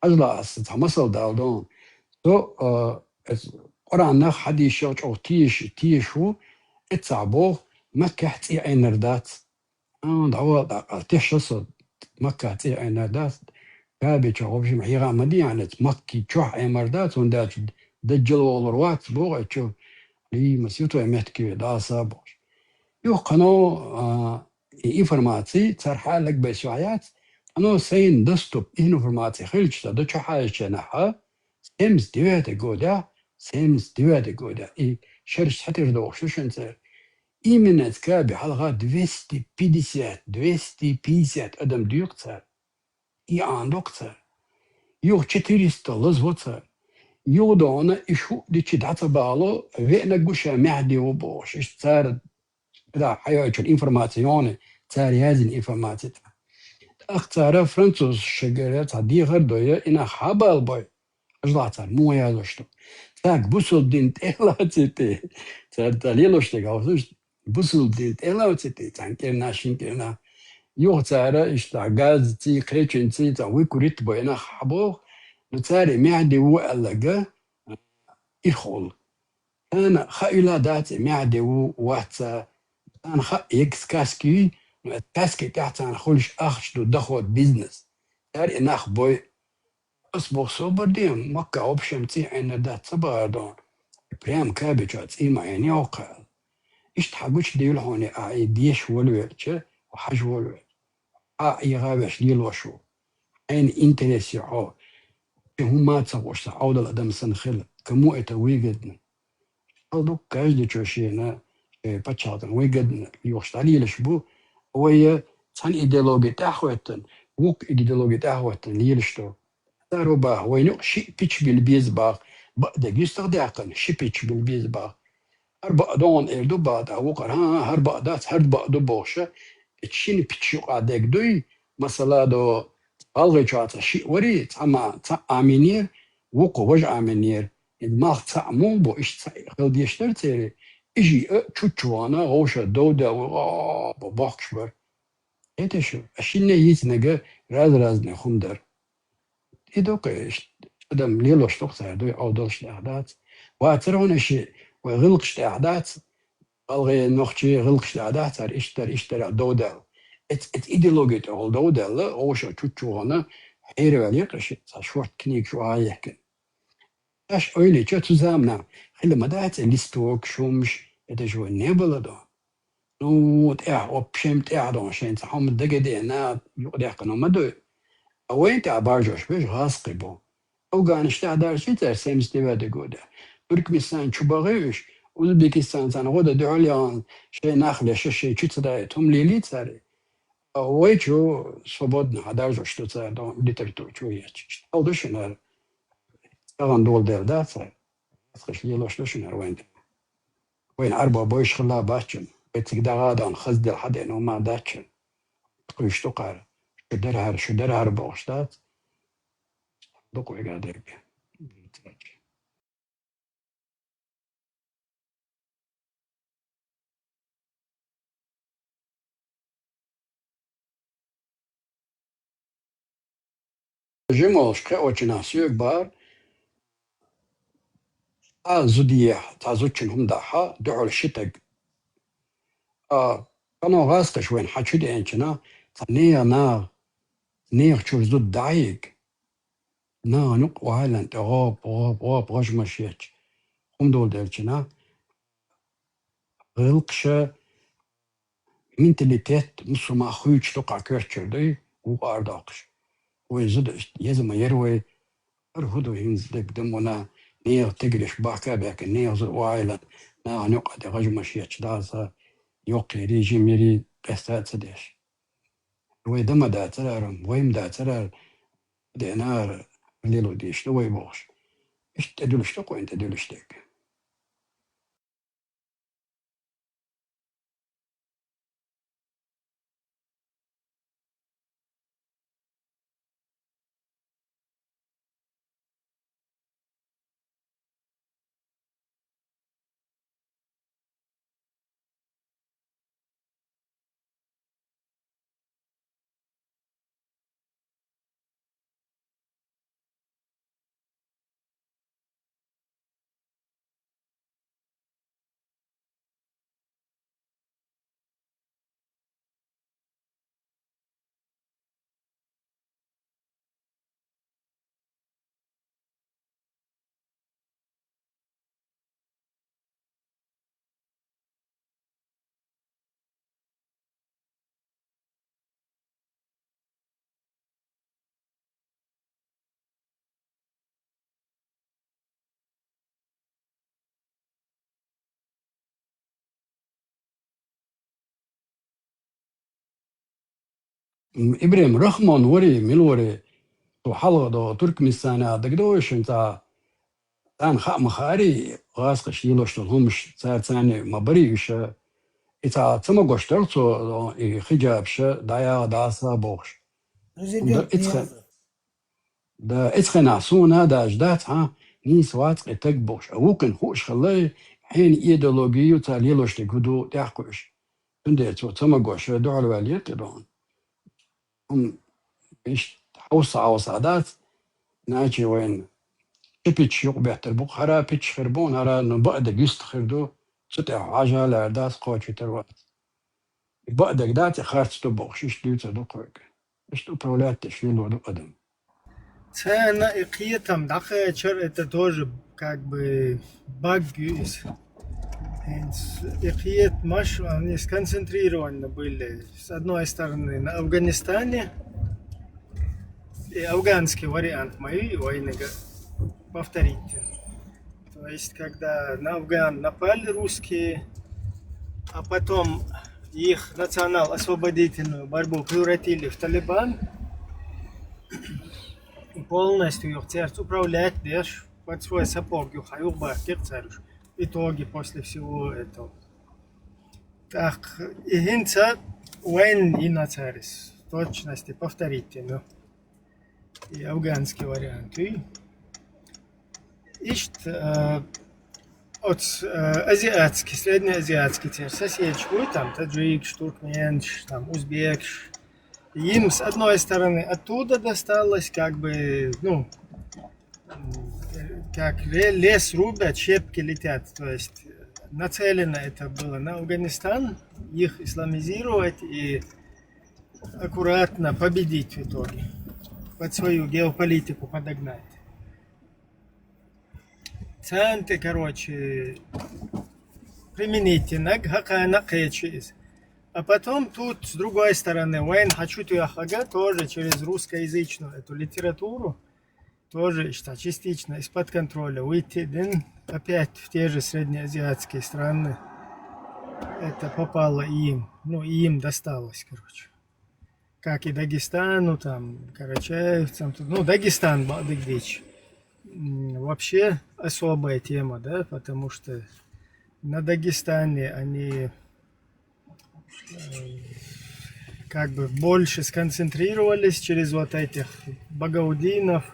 أجلا أستعمصل دالدون تو قرآن حدي شوش أو تيشو اتسعبوه مكة حتي عين ردات دعوة تيشصد مكة حتي عين ردات كابي شغوبش محيغا مدينة مكي تشوح عين مردات وندات دجل والروات بوغ تشوف لي مسيوتو يمتكي داسا بوش يو قنو إنفرماتي ترحال لك بسوعيات أنا سين دستوب إنفرماتي خلش دا شو حاجة جناحة سيمس ديوات جودا شرش حتى ردوخ شو شنسر إيمنت كابي حلقة 250 أدم ديوكتر عندوكتر يو 400 لزوتر يو دونا إشو دي تشدعتا بالو وينا قوشا معدي وبوش إش تار دا حيوة الإنفرماتيون تار هذه الإنفرماتي اختار فرنسوس شجرات عدي غردوية إنا حبال باي أجلاتر مو يالوشتو تاك بوصل دين تيلاتيتي تار تاليلوشتي غاوتوش بوصل دين تيلاتيتي تانكيرنا شينكيرنا يو تارا إشتا غاز تي قريتشن تي تا ويكوريت باي إنا حبوغ نتاري معدي وألقا إخول أنا خايلا داتي معدي وواتا أنا إكس كاسكي كاسكي تحت أنا خلش أخش دو دخوت بيزنس تاري ناخ بوي أصبح صوبر ديم مكة أوبشن تي عين دات صبر دون بريم كابجات إيما يعني أوقع إيش تحقوش ديول هوني آي ديش ولويرتش وحاج ولوير آي غابش ديل وشو عين إنتريسي عو هما تصوش عودة الأدم سنخل كمو إتويقدنا أردوك كاش دي تشوشينا باتشاتن ويقدنا يوش علي لشبو ويا تان إيديولوجي تاخوتن وك إيديولوجي تاخوتن ليلشتو دارو باه وينو شي بيتش بالبيز باغ بقدا جيستر داقن شي بيتش بالبيز باغ أربع دون إردو بعد أوقر هربع دات هربع دو بوشة تشين بيتشو قادك دوي مثلا دو ألغي جاتا شي وري تاما آمينير وقو وج آمينير الماغ تعمو بو إش خلد يشتر تيري إجي تشوشوانا غوشة دودا بباقش بر إيتشو أشينا يتنقى راز نخوم در إدوك إش أدم ليلوش تقطع دوي أو دولش الأعداد واترون شيء وغلقش الأعداد ألغي نوختي غلقش الأعداد تر إشتر دودا ات إيديولوجيت أول دودا لا غوشة تشوشوانا حيري وليقش شورت كنيك شو هايكن اش öyle تزامنا خلي ما دات ليستوك شومش اتجو النبل دو نو تاع وبشم تاع دون شين تاعهم دقدي انا يقدر قنو مدو وين تاع بارجوش بيش غاسقبو او غانش تاع دار شي تاع سيمس تي بده غودا تركمستان شبغيش أوزبكستان سان غودا دعليان شي نخله شي تشتايتهم ليلي تاري ويچو свободно دارجو что تاع دون ليتراتور شويه او دوشنا طبعا دول دردات خش ليلوش دوشنا وين أربع بويش خلا باشم بتقدر هذا خزد الحد إنه ما داتش قيش تقار شو درها بوشتات دقوا قاعدك جمعش كأوش ناسيو بار زوديح تعزوتشن هم داحا دعوا الشتق كانوا غاسقش وين حتشو دي انشنا تنيا نيغ شو زود دعيق نقوى هايلاند غوب غش مشيتش هم دول دلشنا غلقشة منتاليتيت مصر ما خويتش تقع كرتشر دي وقارداقش ويزد يزم يروي هدو ينزلك دمونا نيغ تقرش باكا باك نيغ زد وايلاند نقعد غش مشيتش دازا يوقي ريجي ميري قستات سديش ويدما داترار ويم داترار دينار ليلو ديش لو يبوش ايش تدلشتك وين تدلشتك إبراهيم رخمون وري ملوري وحلقة دو تركمستان دقدوش انت تان خا مخاري غاسق شيلوش همش صار ثاني مبريش إتا تما قشترتو خجابش دايا داسا بوش دا اتخنا سونا دا جدات ها نيس واتق تقبوش اوكن خوش خلي حين ايديولوجيو تاليلوش تقدو تحكوش تنديتو تما قش دعوا الواليات دون هم إيش حوص عادات ناجي وين بيتش يقبح البوق هرا بيتش خربون هرا نبقى جيست خردو ستع حاجة لعدات قوتي تروات بقى دات خارج تبوق شيش ديوتا دقوك إيش تو برولات تشيل ودو قدم Цена и там дахачер это тоже как бы баг есть. И маш они сконцентрированы были с одной стороны на Афганистане, и афганский вариант моей войны повторить. То есть когда на Афган напали русские, а потом их национал-освободительную борьбу превратили в Талибан, и полностью их царь управлять держь под свой сапог, в итоге после всего этого. Так, и гинца войн и на царис, в точности повторите, ну, и афганский вариант. И от азиатский, среднеазиатский царь, соседчик, там таджик, туркменш, там узбек. Им с одной стороны оттуда досталось, как бы, ну, как лес рубят, щепки летят. То есть нацелено это было на Афганистан, их исламизировать и аккуратно победить в итоге, под свою геополитику подогнать. Центы, короче, применительно к хаканакечис. А потом тут, с другой стороны, Уэйн Хачутуяхага тоже через русскоязычную эту литературу, тоже частично из-под контроля выйти, опять в те же среднеазиатские страны. Это попало им, ну и им досталось, короче. Как и Дагестану, там, карачаевцам, ну, Дагестан, Багдыгдич. Вообще особая тема, да, потому что на Дагестане они как бы больше сконцентрировались через вот этих багаудинов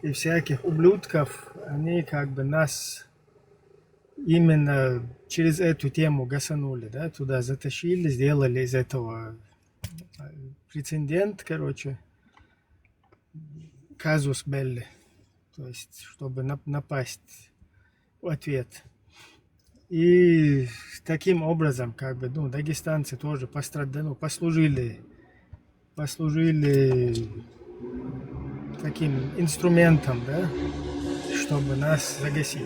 и всяких ублюдков. Они как бы нас именно через эту тему гасанули, да, туда затащили, сделали из этого прецедент, короче, казус белли, то есть, чтобы напасть в ответ. И таким образом, как бы, ну, дагестанцы тоже послужили таким инструментом, да, чтобы нас загасить.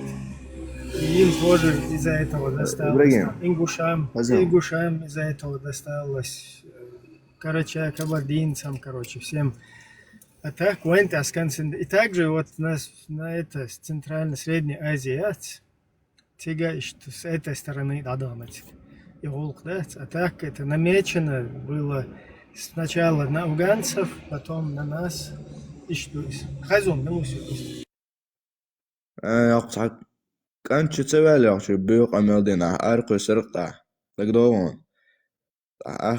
И им тоже из-за этого досталось, ингушам из-за этого досталось, Карача, кабардинцам, короче, всем. А так, и также вот нас на это Центрально-Средней Азии, что с этой стороны дадамать и волк, да, а так это намечено было сначала на афганцев, потом на нас, и что хазум, да, Kanske цевäljaksi byyqameldina ärqysirqta. Tagdoon.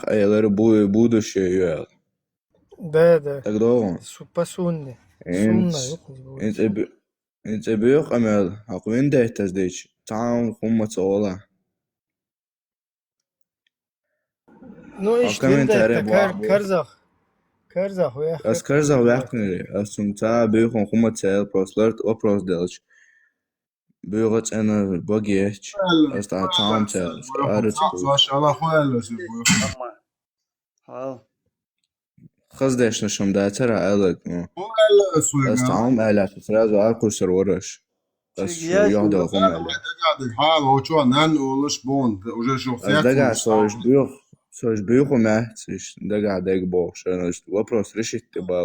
Eller будущее юэл. Да. Tagdoon. По сунне. Инт бyyqamel aqwindehtas dich. Taam khummatsola. Ну и что это Карзах, As Karzach werkneri. As tumta byyqon khummatsel proslert oprosdelch. بيغت أنا بقيتش أستع تامتل خزدش نشم داتر علق أستعم على تراز وأركو سرورش بس يهدى قوم على دقع سوش بيخو مهتش دقع دق بوش أنا وبروس رشت تبا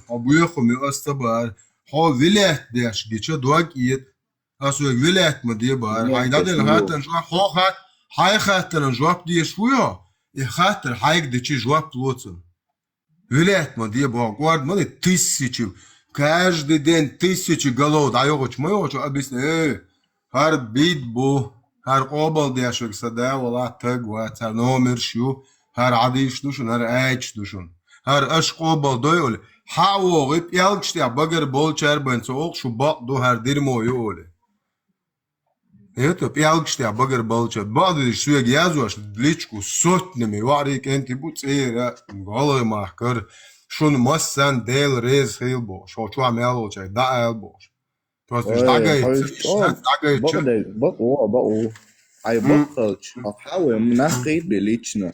وبيخو ميقستبار هو ولايت داش جيتشا دوغيت اسو ولايت مديبار هايدا دل هاتن شو هات هاي خاطر جواب دي شويا خاطر هايك دچي جواب лоцен ولايت مديبار гвард мали тысячи каждый день тысячи голов даёгоч моёч объясни хар бит бу хар قابل داشك صدا ولا تغوات номер شو هر عديش دوشن هر ايش دوشن هر اش قابل دويل حاوغ يالكشتي بغر بول چربن سوق شو با دو هر ديرمو يولي это يالكشتي بغر بول چر بعد شو يازوش ليچكو сотнями варик энти буцера голой махкар шун массан дел рез хилбо шо чуа мелочай да элбо просто дагай بقو أي بقلش أحاول منخيط بليچنا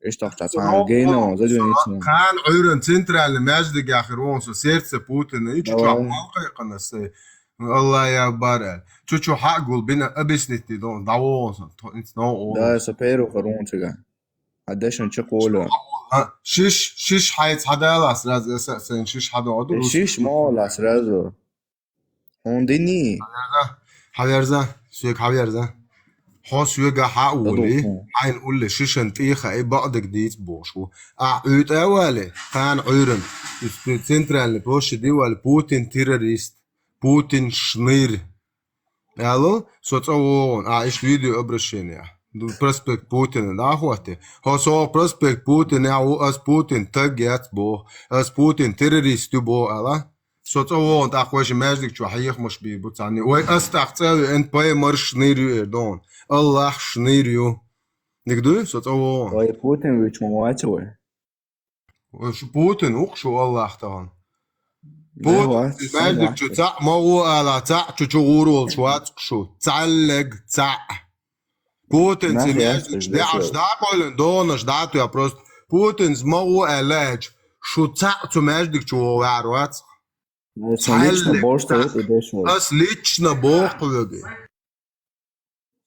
إيش تحتاج جينا زادونيتنا كان عيرن центральный مجد آخرون سو سيرت بوتين يجوا موقع قناص الله يا بارل شو حقول بينا أبسنتي دون دعوة انت نو ده سبيرو قرون تجا عدشان تقوله شش حيت حدا لاس راز اساسا شش حدا عدو شش ما لاس رازو هونديني حويرزا سويك حويرزا حاس يجا حقولي حين قول شيشن تيخا اي بعد جديد بوشو اعيد اولي كان عيرن سنترال بوش دي وال بوتين تيروريست بوتين شنير الو соцовон ايش فيديو обращения проспект Путина да хвате хосо проспект Путина ас Путин тагят бо ас Путин террорист бо ала соцовон да хваш маждик чу хаих мش би буцани ой астахцел эн пай марш нирю дон الله شنيريو نقدر صوتوا واي بوتين ويش مواتوي وش بوتين وقشو الله اختان بوتين مالك شو تاع ما هو على تاع تشغورو شوات شو تعلق تاع بوتين سمعت داعش داقول دونش داتو يا بروست بوتين ما هو علاج شو تاع تماجدك شو وعروات أصليتشنا بوقلقي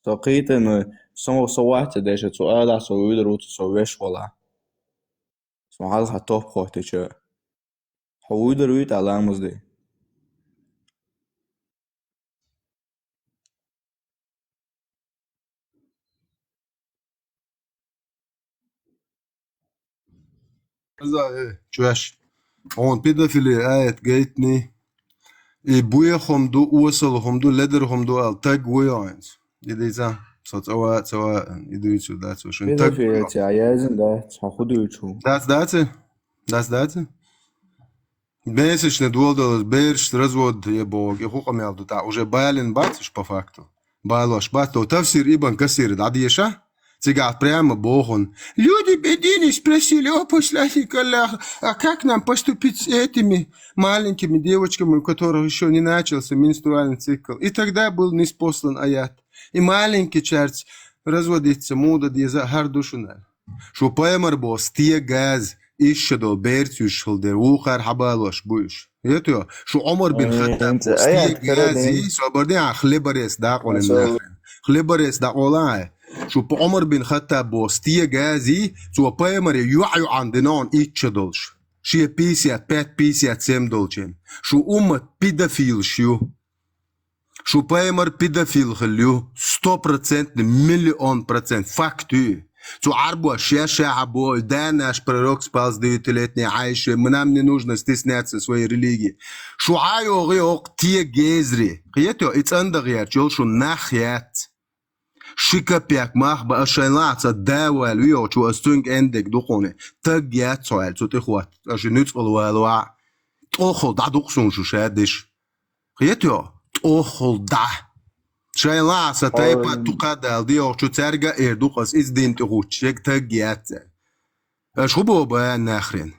تقيت إنه سوات ديش سؤال سويد روت سويش ولا سؤال حتى بخوتي شو حويد رويت على مزدي شوش هون بيدافيلي آية جيتني بويا خمدو وصل خمدو لدر خمدو التاج وياينز دي ذا صوت يدوي سودا شو انت بيدافيلتي عيازن ده تاخدوا شو داس Месячный доллар берешь развод ебог и хука мелду та уже байлен бациш по факту байлош бато тавсир ибн касир дадиша цигат прямо богон люди бедини спросили о посланника а как нам поступить с этими маленькими девочками у которых еще не начался менструальный цикл и тогда был ниспослан аят и маленький черт разводится муда деза хардушунал шо паймар бос тия газ إيشدو بيرتوش هالدر وخر حبالوش بوش يتو شو عمر بن خطاب غازي صبرني على خلبريس داق ولا ناخر خلبريس داق ولا شو عمر بن خطاب بوستي غازي سو بايمر يوعيو عندنا إيشدولش شي بيسيات بات بيسيات سيم دولشين شو بيدافيل شو بايمر بيدافيل خليو 100% مليون % فاكتو Цу арбу шеша або да наш пророк спал с 9-летней Айшей. Нам не нужно стесняться своей религии. Шу айо геок тие гезри. Хието ицандагия чол шу нахят. Шикапяк мах ба ашайлаца давал вио чу астунг эндек духоне. Тагят соэл цу тихуат. Аши нюцкол валуа. Тохол да духсун шу шадиш. Хието тохол да. شايلاعسة تايبا تقادل دي أو شو ترجع إردوقس إز دين تغوش يك تجيات شو بو بيان ناخرين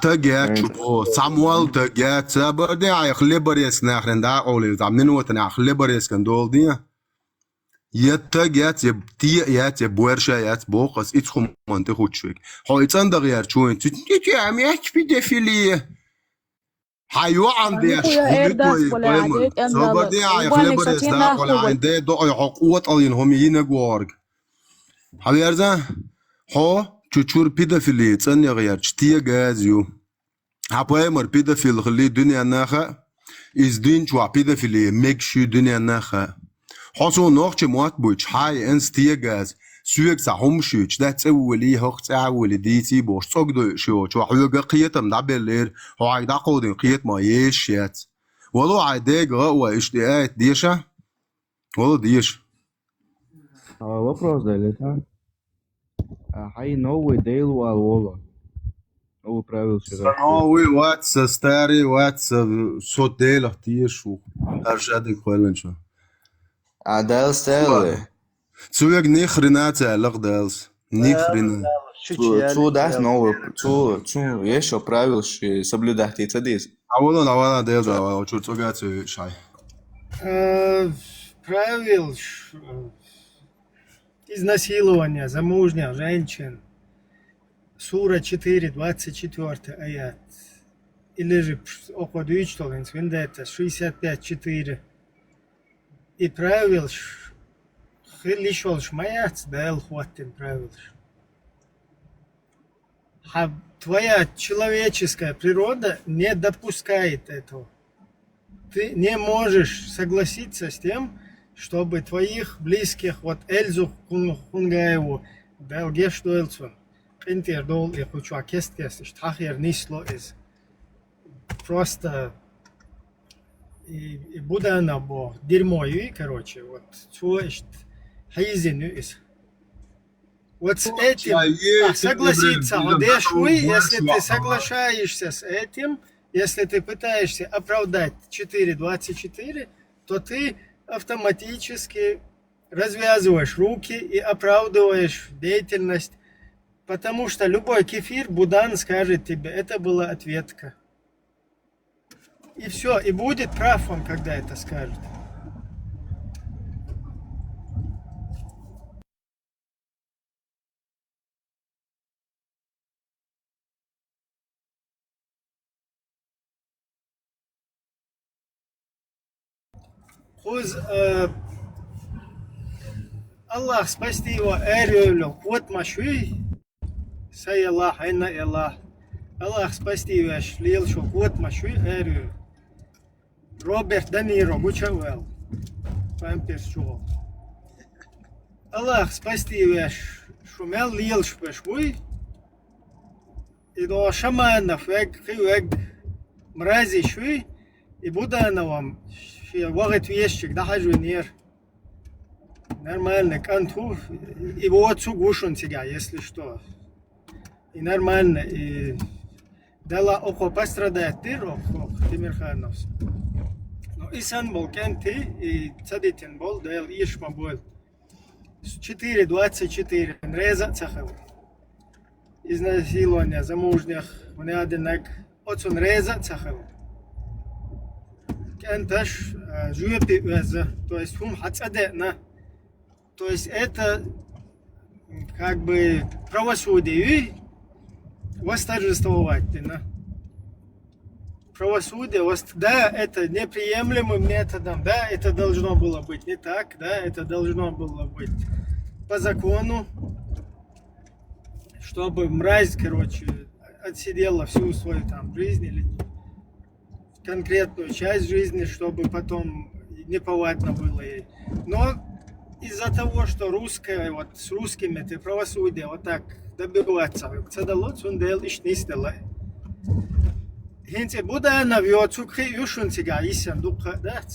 تجيات شو بو ساموال تجيات سابردي عيخ ليبريس ناخرين دا أولي زعمنين وطن عيخ ليبريس كان دول دي يتجيات يبتيات يبورشايات بوقس إتخم منتخوش يك هو يتصندق يارشوين تتنيتي عميات بيدفليه حيو عندي شغلتوي بايمر صبردي يا خلبريس دا ولا عندي دو قوة طالين هم ينغورغ حبيرزا هو تشور بيدافيلي تصني غير تشتي غازيو بايمر بيدافيل خلي دنيا ناخا از دين شو بيدافيلي ميك شو دنيا ناخا حسو نوخش موات بوش هاي انس تي غاز سويك ساهم شوش دا تسولي هوخ تسولي ديتي بوش تصقدو شو حيوغا قيتم دابلير هو عيدا قودين قيت ما يشيات ولو عيداق غاوة اشتياقات ديشا ولو ديش Вопрос далее, Хай новый дейл Уолла. Новый правил вчера. новый ватса старый ватса сот дейлах тиешу аршадик хуэлэн шо عدال ستيلي Цуяг ни хрена цялых дэлс. Ни хрена. Цу дас новый, цу еще правил соблюдать эти дис. Авала дэлс, авала чу цуга цу шай. Правил изнасилования замужних женщин. Сура 4, 24 аят. Или же около Дюйчтолен, свиндета 65-4. И правил лишь шмаяц, да хватит правил. Твоя человеческая природа не допускает этого. Ты не можешь согласиться с тем, чтобы твоих близких, вот Эльзу Хунгаеву, Белгештуэлцу, Интердол и Хучуа Кесткес, Штахер Нисло из просто и Будана бо дерьмо и, короче, вот чуешь хайзин из. Вот с этим согласиться, если ты соглашаешься с этим, если ты пытаешься оправдать 4.24, то ты автоматически развязываешь руки и оправдываешь деятельность, потому что любой кефир, Будан скажет тебе, это была ответка. И все, и будет прав он, когда это скажет. Аллах спасти его эрюлю, вот машуй, сай Аллах, айна Аллах. Аллах спасти его шлил, что вот машуй эрюлю. Роберт Даниро, Гучавел, памперс чугол. Аллах спасти его шумел лил шпешуй, и до шаманов, эк мрази шуй, и Будана вам вагат вещик, да хажу нер. Нормально, канту. Его отцу гушун тебя, если что. И нормально. И дала око пострадает ты, Тимирхановс. Но исан был кенты, и цадитин был, дал ишма был. 4:24. Реза цахал. Изнасилование замужних, внеаденек. Отцун реза цахал. Кенташ жуепи веза. То есть хум хацадена. То есть это как бы правосудие восторжествовать, да? Правосудие, да, это неприемлемым методом, да, это должно было быть не так, да, это должно было быть по закону, чтобы мразь, короче, отсидела всю свою там жизнь или конкретную часть жизни, чтобы потом неповадно было ей. Но из-за того, что русское, вот с русскими ты правосудие вот так добиваться, цадалот сундел ишнистела. Хинте буда навьет сукхи юшун сега исян духа дат.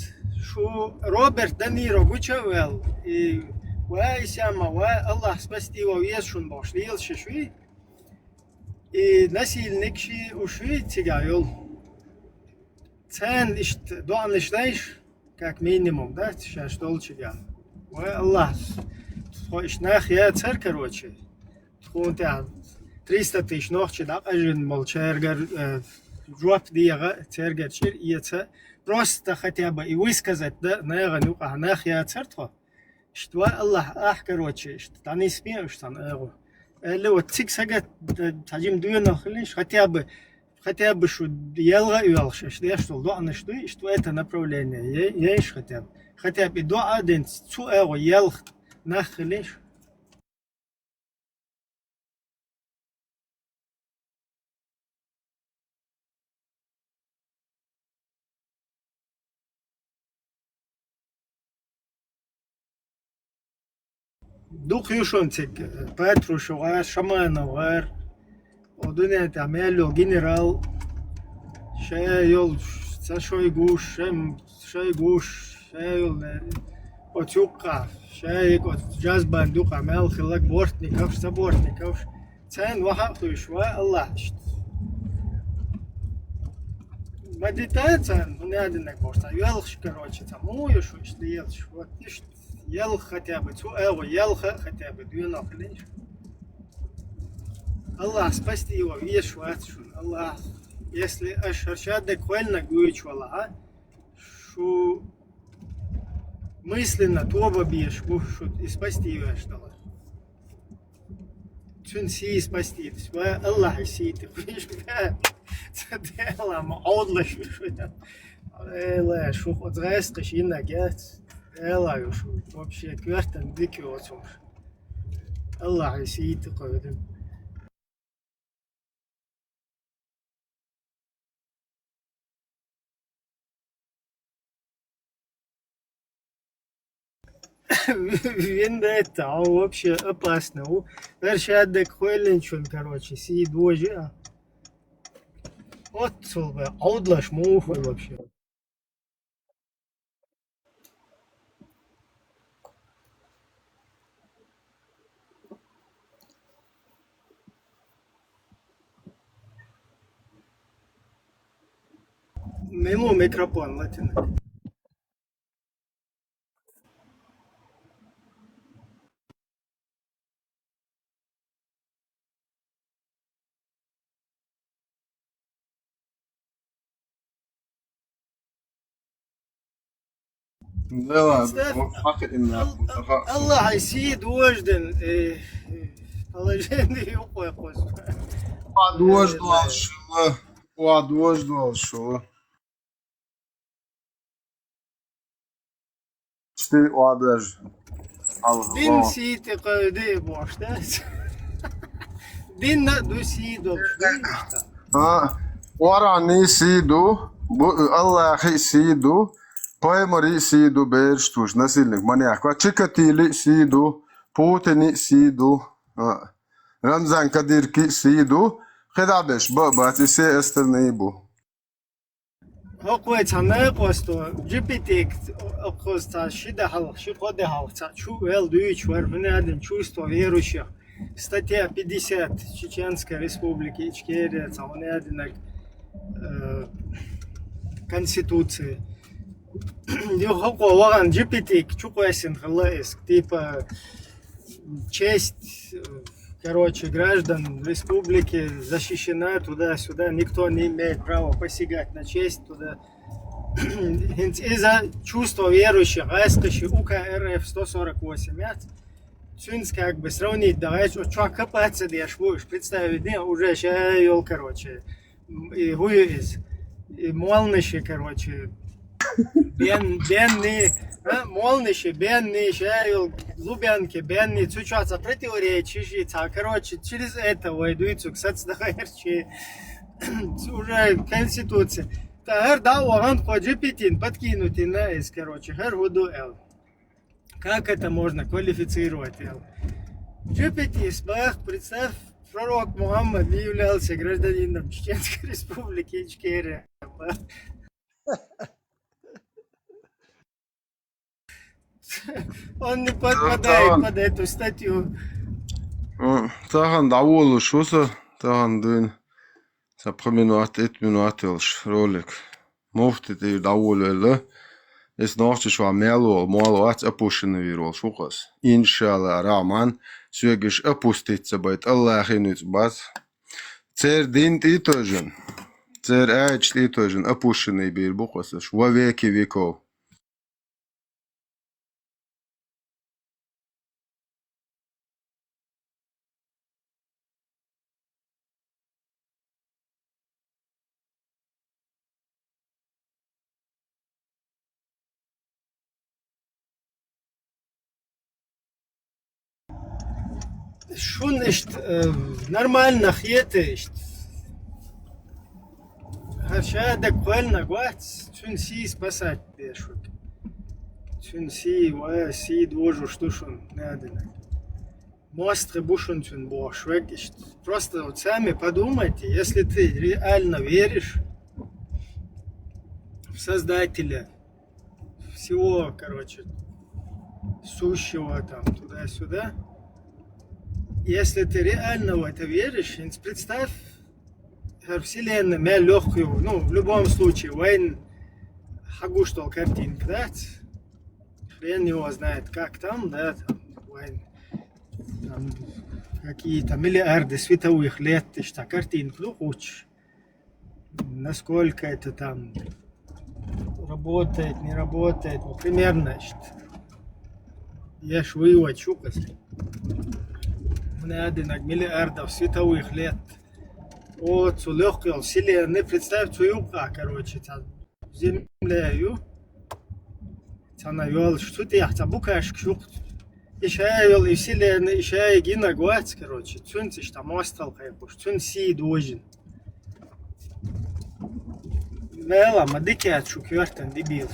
Шу Роберт Де Ниро гучавел и ва исяма ва Аллах спасти его вешун бош лил шишви и насильник ши ушви сега юл. Цен ишт дуан лишнайш как минимум, да, сейчас толчига. Аллах, нах я царь, короче, он 300 тысяч ночи, да, один мол, чергер, жоп диага, чергер, чир, яйца, просто хотя бы и высказать, да, наверное, ну, нах я царь, что Аллах, короче, что там не смеешь, там, или вот цик сагат, тажим дуйно, хотя бы что елга юалш, что я что, да, что это направление, есть хотя бы до один цу елг нахлиш. Дух юшонцик, Петрушевар, Шамановар, одуня тамело генерал, шейл, Шойгуш, Шойгуш, шейл, Отюка, шейк, джаз-бандук, амел, хилак, бортников, собортников, цен вахатушва, Аллах. Медитация, не один не просто, елш, короче, там, уешь, что елш, вот, ел хотя бы, ел хотя бы, двинул лишь. Аллах, спасти его, видишь, Аллах, если ашаршадек хвально гуичвала, что мысленно тоба бьешь, и спасти его, что ли. Чун си спасти, Аллах и си, ты видишь, это дело, маудло, что это. Элла, что от рестиш инна гет, Элла, что вообще квертен дикий отцом. Аллах и си, ты ковиден. Вендетта, он вообще опасно. Вершадек хуйленчун, короче, си двое. Вот, солбе, аудлаш мухой вообще. Мимо микрофон, латинок. Да, Аллах يسيد وجدن положение يقوي Одвождувал шо. Ты одвож. دين سيت قيدي بوشتاس دين ندو سيدو Orani sidu, Allahi sidu, Poemori sidu berštuš, nasilnik, manijak. Čikatili sidu, Putini sidu, Ramzan Kadirki sidu, Hedabeš, baba, ti se ester ne ibu. هو تانا قوستو جبتك قوستا شده حلق شي قد حلق شو эл дуич вар мне чувство верующих. Статья 50 Чеченской Республики Ичкерия, цаунядинак Конституции. Ваган джипитик чукуэсин халаиск, типа честь, короче, граждан республики защищена туда-сюда, никто не имеет права посягать на честь туда. Из-за чувства верующих, АСКШ УК РФ 148, Сюнс как бы сравнить, давай, что копаться дешь, будешь представить, не, уже ща, короче, и гуюис, и молныши, короче, бенни, молныши, бенни, ща, лубянки, бенни, цучаться противоречащие, короче, через это войдут, кстати, давай, уже Конституция. Тагар да, ваган ходжипитин, подкинутый на из, короче, хер худу эл. Как это можно квалифицировать? Джипитис, представь, пророк Мухаммад не являлся гражданином Чеченской Республики Ичкерия. Он не подпадает под эту статью. Тахан даволу шуса, тахан дын. Сапхаминуат, этминуателш ролик. Муфти ты даволу эле. Es nācis šā mēlo ats apušana vīrol šukas. Inšālā rāman, suegiš apustica, bet Allahinus bat. Cer dint itožan, cer ēčt itožan apušana vīr bukas, va vieki vikov. Schon ist нормально хетешт. Хашада квальна гвац, чун си спасать бешут. Чун си, ва си двожу штушун надо. Мост бушун чун бошвек. Просто вот сами подумайте, если ты реально веришь в Создателя всего, короче, сущего там туда-сюда. Если ты реально в это веришь, представь Вселенную легкую, ну, в любом случае, войн хагу что картинка, да? Хрен его знает, как там, да, там, войн, там, какие-то миллиарды световых лет, ты что, картинку, ну, хочешь. Насколько это там работает, не работает, ну, примерно, я ж вывод чукас. Одинак миллиардов световых лет от легкой вселенной. Представь свою, короче, землю. Навел, что ты яхта букаш кшук. Еще и вселенная, еще и гинагуац, короче. Цунциш там остал кайпуш, цунси дожин. Вела, мадикят шуквертен дебил.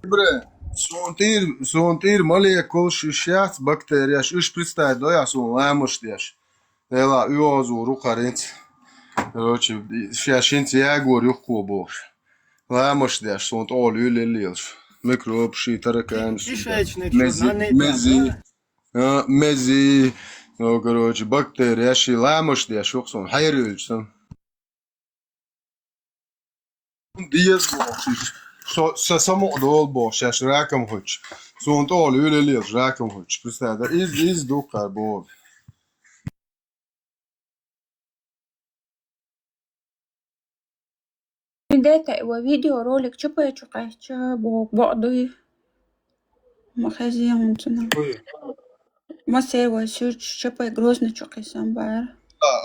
Бре. Сонтир молекул шишят бактерияш уж представить, да, я сон лаймуштяш. Ела уозу рукаринц. Короче, сейчас я говорю кобош. Лаймуштяш сонт ол юлелилш. Микроб ши таракан. Мези. Ну, короче, бактерияш лаймуштяш сон хайрюльсон. Диез боксиш. Само дол бош, я раком хоч. Сон то лю раком хоч. Представь, да из дукар бо. Дата его видео ролик чупа чукача бо бодуй махазиям цена. Масер was чупа грозно чукайсан бар.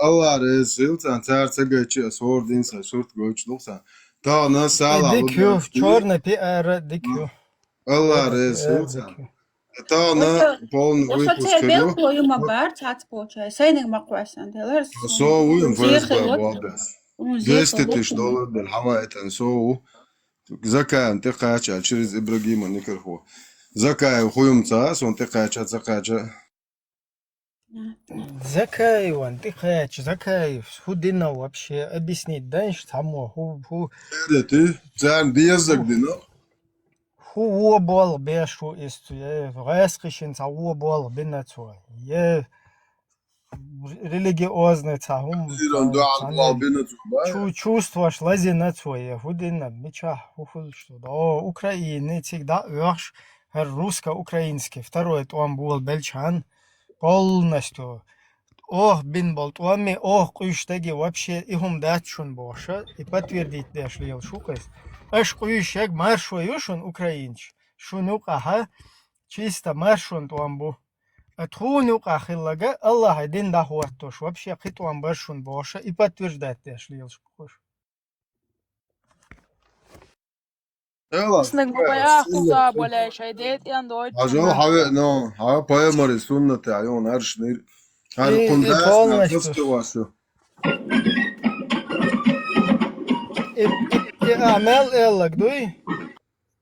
Allah rezil sen terse geçiyor sordun sen sort göçlüksen. Ta na sala. Дикю, черный PR, дикю. Allah rezil sen. Ta na полный выпуск. Что тебе было ему бар, цац получается. Сайныг маквасан делар. So уйм фэсбэ бобас. $200 بالحواء تنسوه زكاة انتقاش через إبراهيم نكرهو زكاة خويم تاس وانتقاش زكاة Закаеван, ты хач, Закаев, худина вообще, объяснить, да, само, ده تي زان ديزك دي نو هو بول بيشو است غاسقشن هو بول بيناتو يه религиозный цахум ديران دو على الله بينا تبا чувствовать лази на твое худина меча ухул что да Украины всегда ешь русско-украинский второй он был бельчан полностью ох бин бол туами ох куйштаги вообще ихум датшун боша и подтвердить дашлил шукас аш куйшек маршуюшун украинч шунук аха чисто маршун туамбу Атхунук ахилага Аллах один дахуаттош вообще хитуам баршун боша и подтверждать дашлил шукаш يلا Snag baya khuza bola shaydet yan doit. عجل حاجة نو حاجة باي مري سنة تعيون هرش نير هر إيه قنداس полностью. نفسك واسو И амел эллак дуй.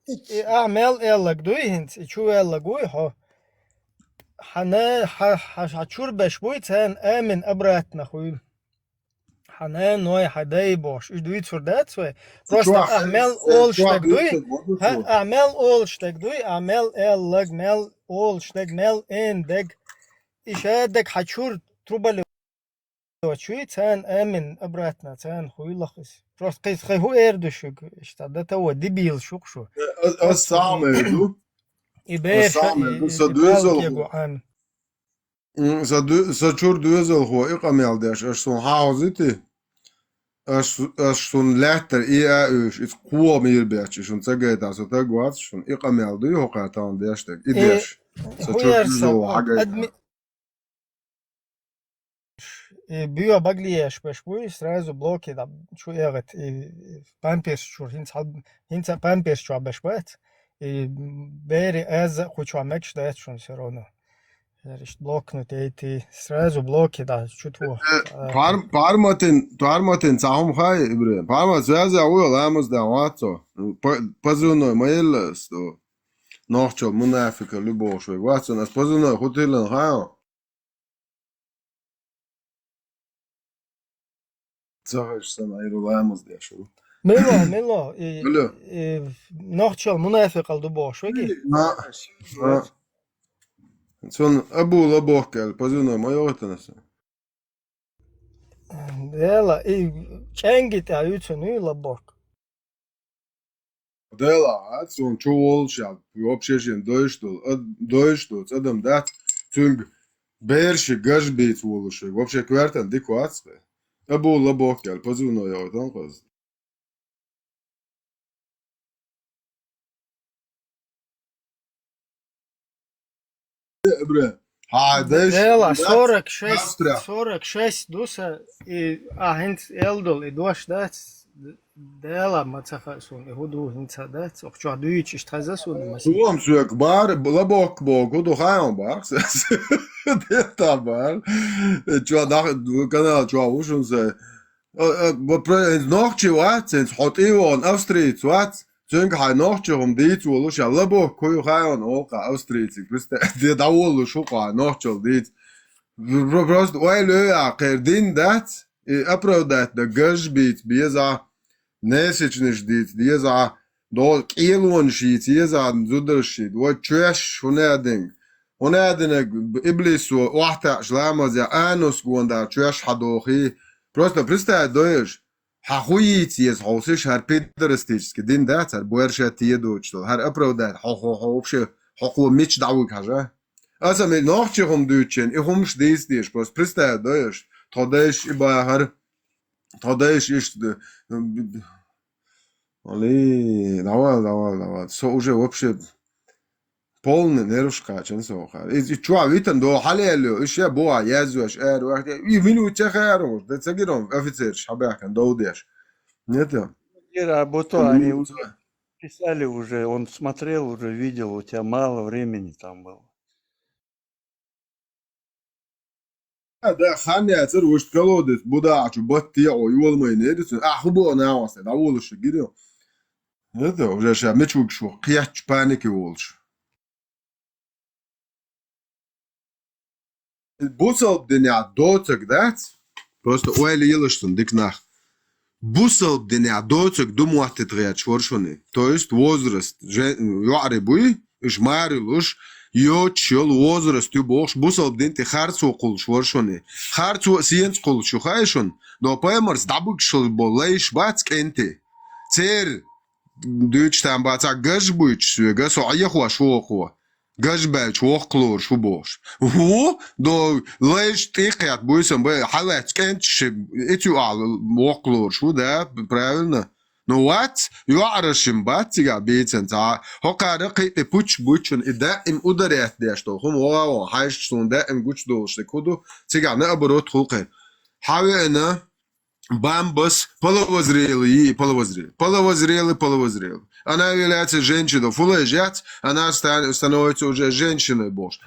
И амел эллак дуй хинц. И чу эллак дуй хо. Хана хачур бешбуй цен амин обратно хуй. Хана ной хадай бош. И дуй цурдат свой. Просто амел олштаг дуй. Амел олштаг дуй. Амел эллак мел олштаг мел эндег. إشادك حتشور تروبا لوتشوي تان آمن أبراتنا تان خوي لخص просто قيس خي هو إردشك إشتاد تو دبيل شوك شو السامة دو إباش سدوزل سچور دوزل هو إقامل داش أشون حاوزتي أشون لاتر إيه أوش إت قوة مير بيتش شون تجيت عسو تجوات شون إقامل دو هو قاتان داش تك إداش سچور دوزل حاجة بيو باغليش بشوي сразу блоки да чу ягат памперс чур хинца памперс чу бешват и бери аз хочу мекш да чун все равно Ришт блокнут эти сразу блоки да чутво Парматин цахум хай ибре парма связа уйл амус да вато пазуно маилс то нохчо мунафика любовь вато нас пазуно хотелен хай Цагаш сана ируламыз да шо. Мело нохчо мунафик алду бош веги Сон абу лабокал пазуно майотанас. Дела и ченгит аютсуну лабок Дела сон чуол шал вообще дойшту адам да цунг берши гашбейт волуше вообще квартан дикуацке Абу лабокал пазуно яотан қаз Бре Дела 46 дуса и хинц элдол и дош дат Дела мацахасун и худу хинца дат охчо дуич штазасун маси Туам суек бар лабок богу до хаям бакс Дета бар чуа да канал чуа ушун се нохчи ватс хотивон австриец ватс Цунг хай нохчи дит волуш лабок кой хаям ока австриец просто да волуш ока нохчи дит просто ойлö qerdin dat aprodat da gashbit bieza nesechnish dit dieza do qilon shit dieza zudershit wa chesh hunading iblis wahta shlama za anus gonda chesh hadohi просто представь доешь хахуит есть хосиш har пидерстический din dat har boersha tiedo что har aprodat вообще хохо меч давук хажа Also mit nachchum duchen, ich stehst dir, was представь, даешь. Тадеш и бахар. Тадеш ist давай. Со уже вообще полный нервшкачен сохар. И чуа витан до халелю, еще боа язуш, и минут чехару, да цагиром офицер шабахан доудеш. Нет. Работу они писали уже, он смотрел, уже видел, у тебя мало времени там было. ده خانه اثر وش كلودت بوداع بطي او يول ما ينيدس اخبو انا واسه دا ولش جيرو هذا وجا شا متشوك شو قياش بانيك ولش Бусал дня доцик, да? Просто уэли елыштун, дикнах. Бусал дня доцик думуахты трият шворшуны. То есть возраст, юари буй, ишмари луш, йочил возраст, ты богш, бусал день ты харцу кул шворшуны. Харцу сиенц кул шухайшун, но поэмарс дабук шел болейш бац кенты. Цер, дүйч там баца гаш буйч, гасо аяхуа шуохуа. Гашбач вохклор шубош. Во до леш тикят буйсам бе халат кенч эту ал вохклор шу да правильно. Но what? Юарашим батига бейтен та. Хокара ките пуч бучун ида им ударят да что. Хум ва хайш сон да им гуч долш куду. Тига на оборот хулке. Хавена бамбас половозрелый. Она является женщиной, фулежат, она становится уже женщиной бож.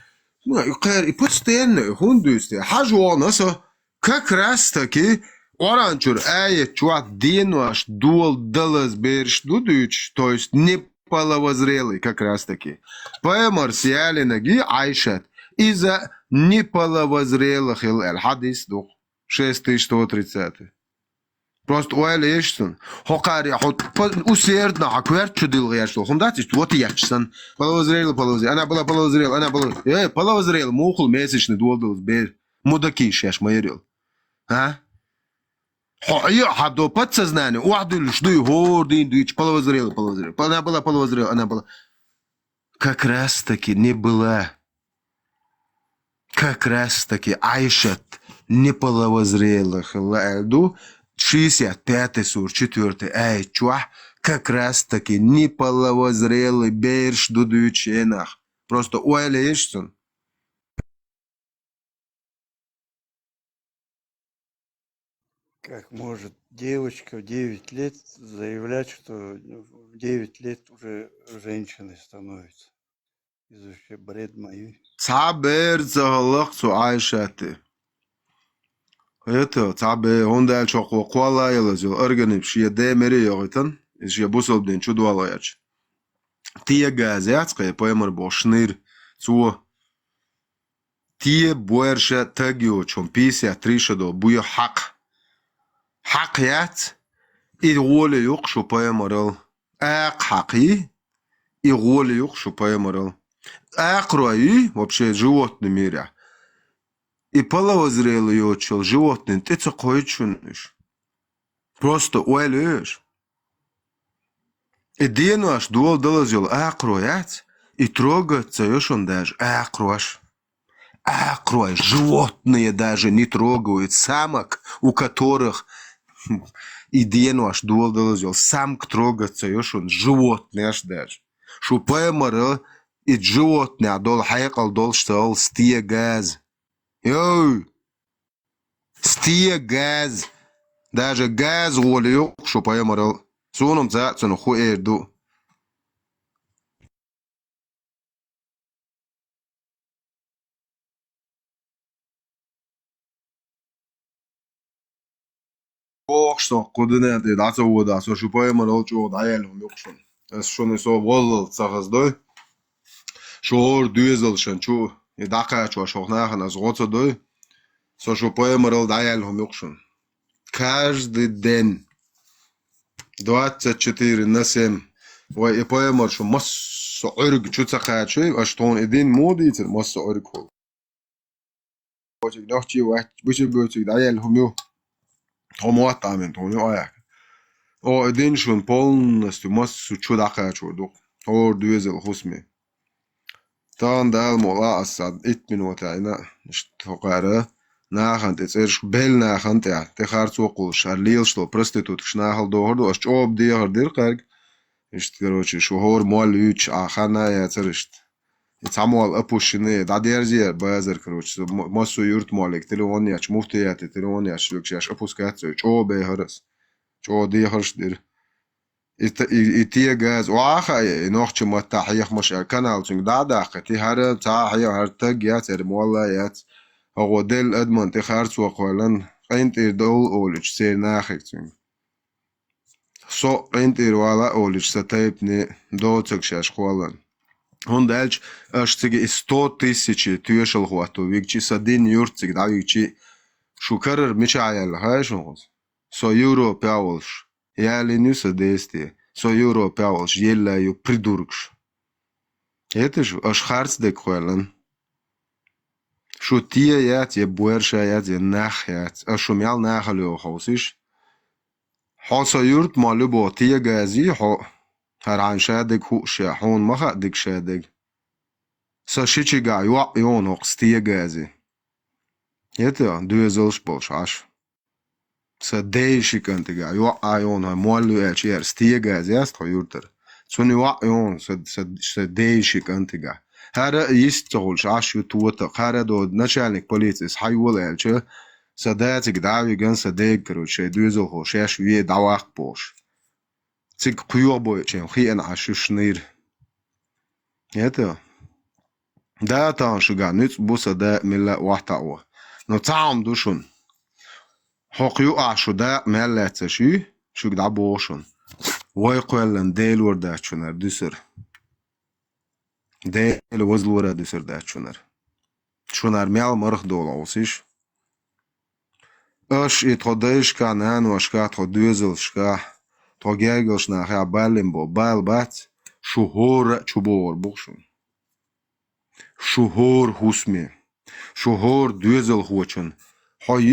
Ну, и постоянно, хундуйте, хажуанаса, как раз таки, оранчур, чуат денуаш, дуал далас берш, дудуч, то есть не половозрелый, как раз таки. Поэмар сияли ноги айшат, из-за неполовозрелых хадис дух, 6130. Просто уэли ешсон. Хокари, усердно, хаквер чудил ешсон. Хундатич, вот ешсон. Половозрел. Она была половозрел. Половозрел, мухул месячный дуалдал сбер. Мудаки шеш майрил. А? Хабдо подсознание. Уахдил, жду, гордин, дыч, половозрел. Она была половозрел. Как раз таки не была. Как раз таки Айшат не половозрелых. Лайду. 65 сур, 4. Чуа, как раз таки неполовозрелый берш дудуюченах. Просто уэли ешсон. Как может девочка в 9 лет заявлять, что в 9 лет уже женщиной становится? Это вообще бред мой. Цабер загалах цу Айшаты. Это цабе хондал чоко квала елазил органип шия демери йогитан из я бусал ден чудвалаяч. Тие газяцкая поэмар бошнир цу тие буерша тагио чом 53 до буя хак. Хак ят и голе юк шо поэмарал. Ак хаки и голе юк шо поэмарал. Ак рои вообще животный миря. И половозрелый очел, животный, ты цокой чунишь. Просто уэлешь. И дену аж дуал долазил, акроять, и трогаться ешь он даже, акрош. Акрош, животные даже не трогают, самок, у которых и дену аж дуал долазил, самк трогаться ешь он, животные аж даже. Шупая мара, и животные, а дол хайкал дол штал, стия газ. Йоу! Стия газ. Даже газ волю, что поемарал. Суном цацану хуэрду. Ох, что куда ты даться вода, что поемарал, что даяльным юкшун. Это что не со волл цахаздой. Шор дюзелшен, что и дака, что шохнаха нас гоцадой. Что поемарал даяльным юкшун. Каждый день 24/7 и поемар, что масса орг чуцахачи, а что он один модит, масса орг хол. Ночи бычи даяльным ю. Томуатамент, он аяк. О, один шун полностью массу чудахачу дух. Ор дюзел хусми. Тан дал мола асад 1 минута ина штокара. Нахант эцерш бел нахант я. Те харцуқул шарлил что проститут шнахал дохорду аш чоб дигар дирқаг. Ишт короче шухор мол үч ахана я цершт. Самуал опущенные да дерзия базар короче массу юрт молик телефон яч муфтият телефон яч лукшаш опускаться чоб бехарас. Чоб дигарш дир. И те газ واخا نوخش متاحيخ مش канал цунг да ти хара цахя хартаг я цер мола яц هودل ادمن تخارس وقالن قينت دول اولج سير ناخكتين سو قينت ولا اولج ستايبني دوتك شاش قالن Он дальше аж цеги 100 тысяч тюшел хвату, викчи садин юрцик, да викчи шукарер мечаял, хаешон. 100 евро пяволш. Я ленюся дести. 100 евро пяволш, елаю придуркш. Это же аж харц дек хуэлэн. Шо тия ят, я буэрша ят, я нах ят. Аж шумял нахалю хаусиш. Ха 100 юрт малю бо тия гази, ха هرعن شادق هو شاحون مخا دق شادق ساشيشي قا يوق يون وقستية غازي يتا دوزلش بولش عاش سديشي كنت قا يوق يون هاي مولو اتشير ستية غازي است خيورتر سون يوق يون سديشي كنت قا هذا يستغلش عاش يتوتق هذا دو نشالك بوليتس حيول اتشي سداتك دعوي جن سديق كروشي دوزل هو شاش ويه دعواق بوش цик куйор бойчен хиен ашушнир это да там шуга нüt буса да милла вахтау но цаам душун хокю ашу да меллetse шуг да бошун вой көлен дейлор да чунар дүсер дейл возлора дүсер да чунар мел морх долосиш аш и тходеш канан вашка тходюзелшка Тогергош на хабалимбо балбат шухор чубор бушун шухор хусми шухор дүзел хочун хай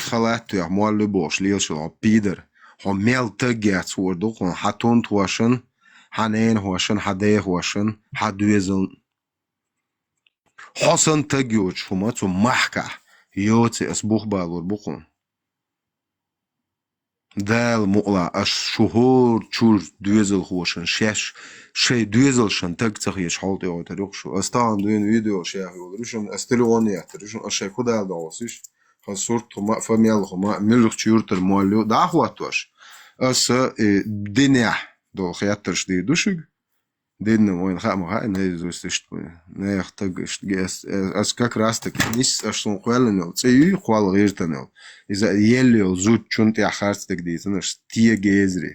халат я мал бош лишо пидер ха мел тагят сордо хон хатон туашын ханен хошын хаде хошын хадүзел хасан тагют шума цу махка йоци асбух балор бухун دال مقلا اش شهور چور دوزل خوشن شي دوزلشن تقتخيش حالتي او تريقشو استان دوين فيديو شيخ يولرشن استلوني يحترشن اشي خدا داوسيش خصورت ما فميال خما ملخ چورتر مالو دا خواتوش اس دنيا دو خياترش دي دوشگ دين وين خام ها не зустишт не яхтагш гес as как раз таки нис ашон хвалнел цей хвал гертанел из елел зут чунт я харстек дизнаш тие гезри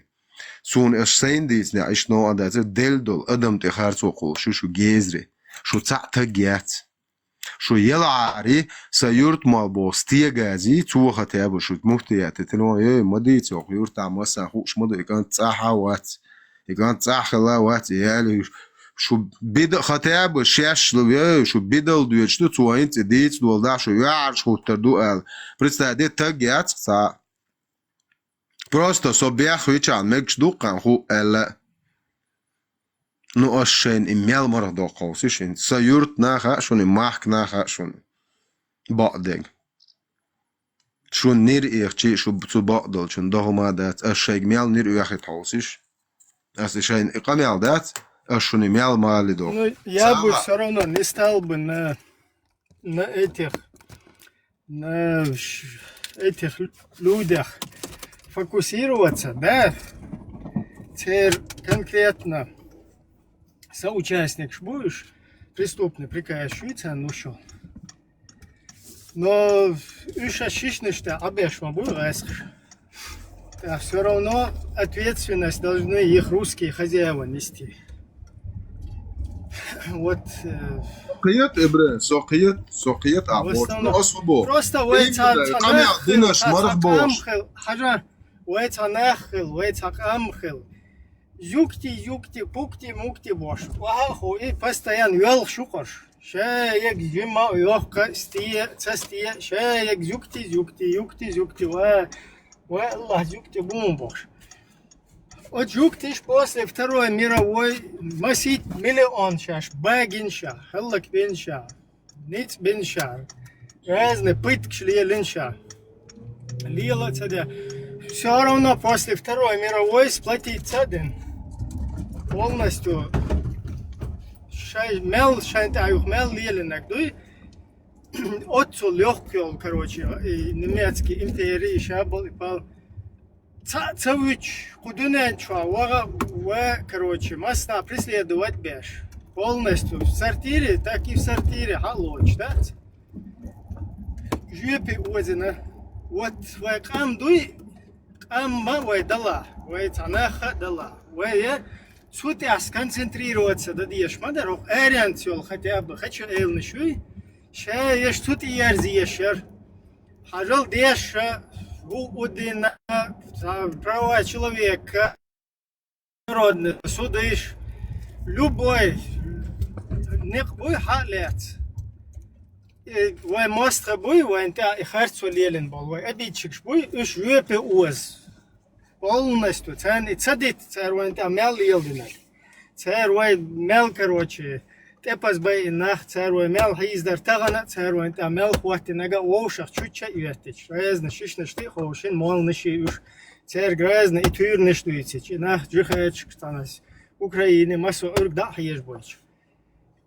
сун аш сейн дис не аш но ада делдол адам те харцо кол шу гезри шу цата гят шу елари саюрт малбо стие гази цу хата бо шу мухтият тено модит цо юрт амаса хуш модо кан цахават يقان تاخلا وات يالي شو بيد خطاب شاش لو شو بيدل دويش تو توينت ديت دول دا شو يعرش خو تردو ال представляет тагят са просто собях вичан мекш дукан ху эл ну ашен имел мор до қосишин саюрт наха шуни мах наха шун бадаг шу нир ихчи шу бу бадал шун дохмадат ашег мел нир яхит қосиш Если шайн экамял, да? А что не мял мали до. Ну, я бы все равно не стал бы на этих людях фокусироваться, да? Теперь конкретно соучастник будешь, преступный, прикаящийся, ну что. Но еще шишнешься, обещал бы, а все равно ответственность должны их русские хозяева нести. Вот. Сокият, эбре, сокият, а вот особо. Просто юкти, пукти, мукти бош. Ваху и постоянно вел шукаш. Шеек зима легко стие, цастие, шеек юкти, Аллах зюкти бомбош. От зюктиш после Второй мировой масить миллион шаш, багинша, халлак бенша, ниц бенша, разные пытки шли ленша. Лила цадя. Все равно после Второй мировой сплотить цаден. Полностью мел шантаюх мел лиленак дуй. Отцу легкий, короче, и немецкий империи шабал и пал. Цавич кудуненчва, короче, масса преследовать беш. Полностью в сортире, так и в сортире халоч, да? Жюпи озина. Вот вай кам дуй, кам ма вай дала, вай цанаха дала. Вай сути сконцентрироваться да деш мадарох эрянцол хотя бы хочу элнишуй ше еш сути ерзиешер хажал деш бу удина права человека народный судыш любой некбой халет وای ماست بوی و انت اخرت سولیلن بال وای ابیچش بوی اش یوپ اوز полностью цен цадит цер و انت مال یلدنال цер وای مال короче тепас бай нах цер وای مال هیز در تغنا цер و انت مال وقت نگا ووشخ чуча یاتش رازن شش نشتی خوشن مال نشی اش цер грязна и тюр нештуйте нах джихач станас Украины масу ург да хеш бойч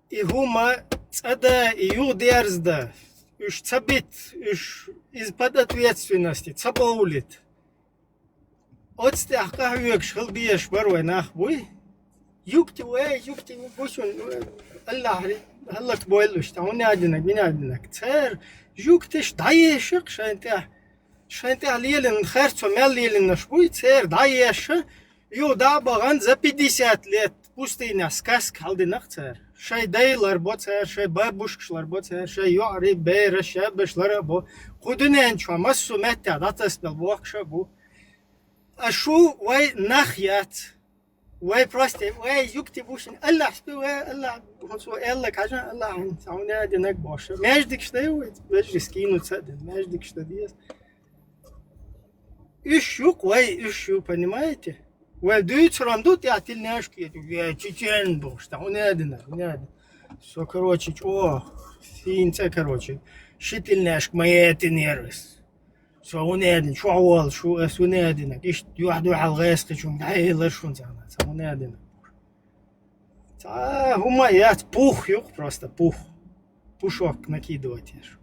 и хума цада и юдерзда уж цабит уж из-под ответственности цабаулит от стяха юк шхлбиеш барой нахбуй юкти бушун Аллах Аллах бойлуш тауни адинак бинадинак цер юктиш даешик шанта лилин харцо меллилин нашбуй цер даеш ю да баган за 50 лет пустыня сказка алдинак цер شای دیلر باته شای بابوشکشلر باته شای یاری بیر شای بشلر با خودنین چون مسو مت عادت است بالواقش بو اشو وای نخیات وای پرسته وای یکتی بوشن الله سبی وای الله خصو الله کجا الله سعونه دینک باشه مجدیکش دیوید وای ریسکینو صد مجدیکش دیست اشوق وای اشو понимаете Вайдуют рандут и отельняшки, я чечен был, что он один, все короче, о, финце короче, шительняшк мои эти нервис, что он один, что он, что он один, ищ юахду алгайски, что он лишун тяна, он один. Та гумаят пух, юг просто пух, пушок накидывать ешь.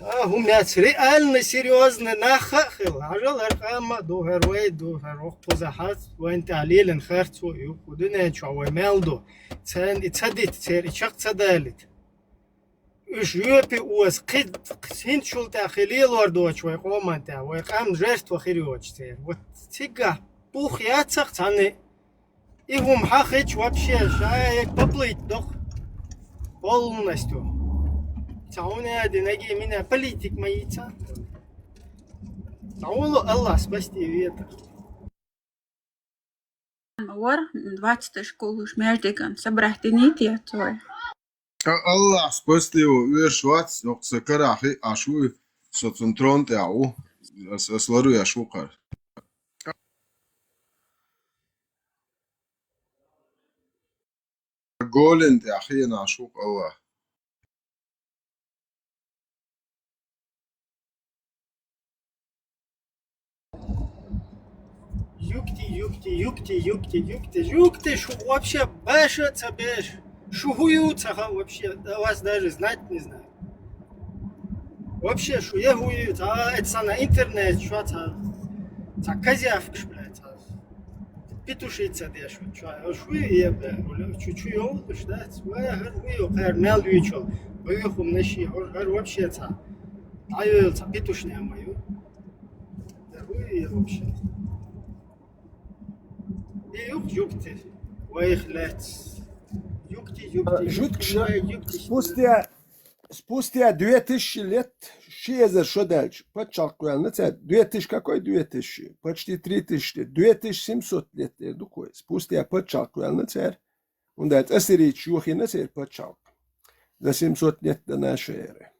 Гумяц реально серьезно нахахил, ажал архама до герох позахат, вант алилен харцу и кудине чавай мелдо, цен и цадит, цер и чак цадалит. Уж юпи уаз кид синчул тахилил вардоч, вай команта, вай кам жертва хириоч цер. Вот тига пух яцах цаны. И гум хахич вообще шаек поплыть дох полностью. Сауне одинаги меня политик моится. Саулу Аллах спасти ветер. Мор 20 школу шмеждикан собрахти нити той. Allah spasti его вешвац, но цакарахи ашу соцентрон теау, слару яшукар. Голен теахи нашук Allah. Юкти, что вообще бешится беш, шугуются вообще, да вас даже знать не знаю. Вообще, что я гуют, а это на интернет, что это, козявка, блядь, петушица дешь, что я, блядь, чуть-чуть олдыш, да, я говорю, мел вичел, выехал на щи, вообще это, а я петушня мою, да вы вообще. Юкти, спустя 2000 лет, Шезер что дальше? Подчеркиваю, 2000 какой 2000? Почти 3000 лет, 2700 лет, спустя подчеркиваю, он дает осирич юхи подчеркиваю, за 700 лет до нашей эры.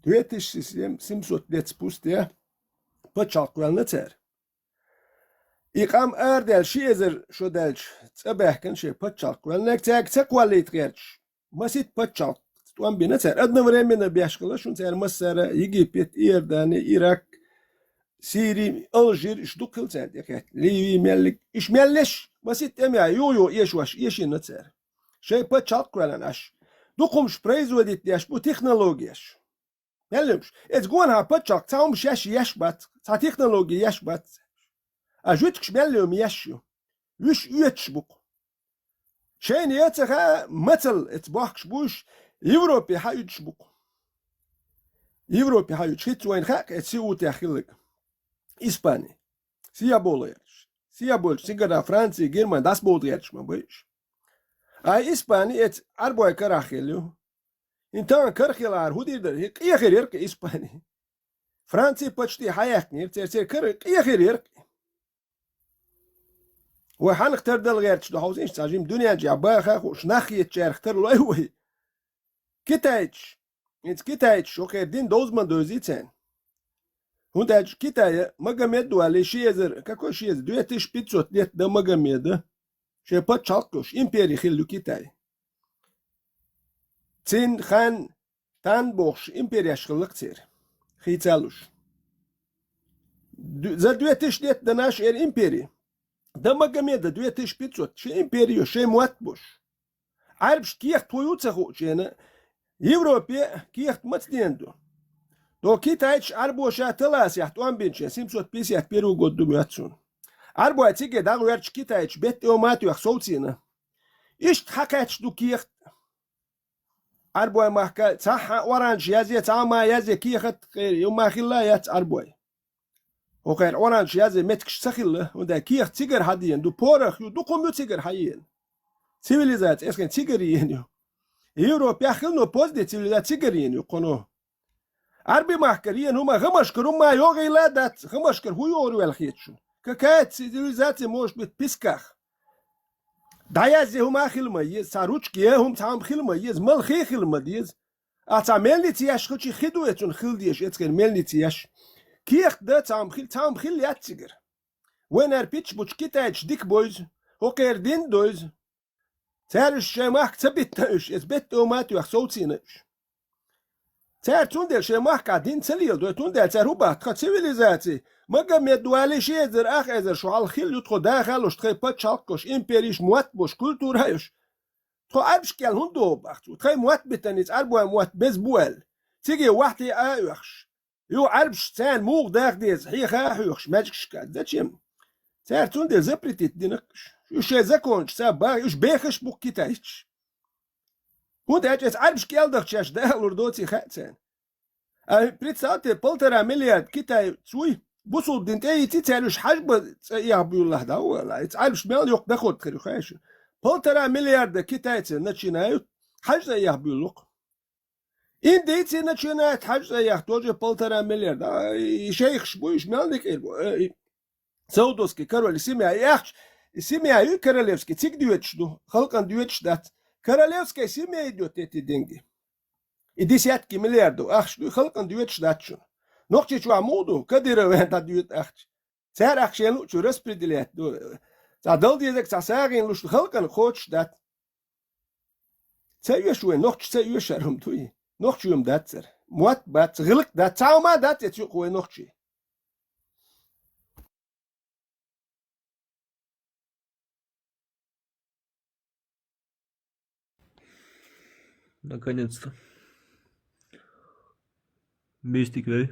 2700 лет спустя подчеркиваю, İqam erdel şizer şu delç tsabahkan şey patçak velnek tek kvalit gerç masit patçak tuan bina ser adna vremena biashkala şun ser masara Yigipet İrdani Irak Siri Aljer işdukil ser yakat Livi mellik işmelleş masit emya yo yeşwaş yeşin ser şey patçak velen aş dukumş производит yaş bu teknolojiyaş Mellemş et gwan ha patçak taumş yaşbat ta teknoloji yaşbat أجوتكش مليوم يشيو وش يتشبك شين يتخا مثل اتباحكش بوش يوروبي حيتشبك يوروبي حيتشيت وين خاك اتسيو تاخيلك إسباني سيا بوليرش Все больше. Сигара Франция, Германия, das будет редко, больше. А Испания, это арбой карахелю. Então, карахелар, худидер, кияхерерк Испания. Франция почти хаякнир, терсер кияхерерк. وحنختار ده الغير تشدو حوزين تساجيم دنيا جابا خاخوش ناخية شارختار لايوه كتايتش انت كتايتش شو خير دين دوزمان دوزيتين هون تاج كتاية مقاميد دوالي شيزر كاكو شيزر دويتش بيتسوت ليت ده مقاميد شي بات شالكوش امبيري خلو كتاية تين خان تان بوش امبيري اشخلق تير خيتالوش за 2000 лет до нашей эры империи до Магомеда 2500 ще империю, ще муатбуш. Арбш киехт твоюца хочена, Европе киехт мацненду. То китайч арбоша талас яхт уамбинче 751 год думятсун. Арбо атиге дагуерч китайч бет омату ях соуцина. Ишт хакач ду киехт. Арбо махка цаха оранж язе цама язе киехт юмахилла яц арбой. وغير أورانج يازي متكش سخيل وندا كيخ تيجر هادين دو بورخ يو دو قوميو تيجر هايين سيفيليزات اسكن تيجرين يو يوروبيا خلنو بوز دي سيفيليزات تيجرين يو قنو عربي محكرين هما غمشكر هما يوغي لادات غمشكر هو يورو الخيتشو كاكات سيفيليزات موش بتبسكخ دايازي هما خلما يز ساروچكي هم تام خلما يز ملخي خلما ديز اتا ملني تياش خوشي خدو اتون خل ديش اتكن ملني تياش كيخ ده تام خيل ياتسجر وين اربيتش بوش كيتايتش ديك بويز هوكير دين دويز تارش شماخ تبتنش اسبت اوماتو يخصوتينش تار توندل شماخ قاعدين تليل دو توندل تروبات قد سيفيليزاتي مقام دوالي شيزر اخ ازر شو على الخيل يدخل داخل وش تخي باتشالكوش امبيريش موات بوش كولتور هايش تخو عربش كيال هندو بختو تخي موات بتنيت عربوا موات بزبوال تيجي واحدي ايوخش يو عربش تان موغ داخ ديز هي خاحوخش ماجكش كاد داتشم تار توندل زبريتيت دينكش يو شي زاكونش سابا يوش بيخش بوك كيتايتش هو داتش عربش كيال دخشاش داخل وردوتي خاتسان بريتساتي بلترا مليارد كيتاي تسوي بوصل دينتاي تيتالوش حجب يابيو الله دا ولا عربش مال يوق داخل تخيرو خاش بلترا مليارد كيتاي ناتشينايو حاجه يابيو لوق إن ديتي ناتشينات حاجه يحتوج بلترا مليارد شيخ شبويش مالك سودوسكي كارولي سيميا ياخش سيميا يو كاراليفسكي تيك ديوتش دو خلقان ديوتش دات كاراليفسكي سيميا يدوت تي دينجي ديسياتكي ملياردو اخش دو خلقان ديوتش داتشو نوختي شو عمودو كدير وين تا ديوت اخش سار اخشيلو شو ريسبريديلات دو تا دل ديزك تا ساغين لوش خلقان خوتش دات تسيو شو نوختش تسيو شرم توي نوختش يوم داتسر موات بات غلق دات تاوما دات يتشو قوي نوختشي Наконец-то. Мистик, да?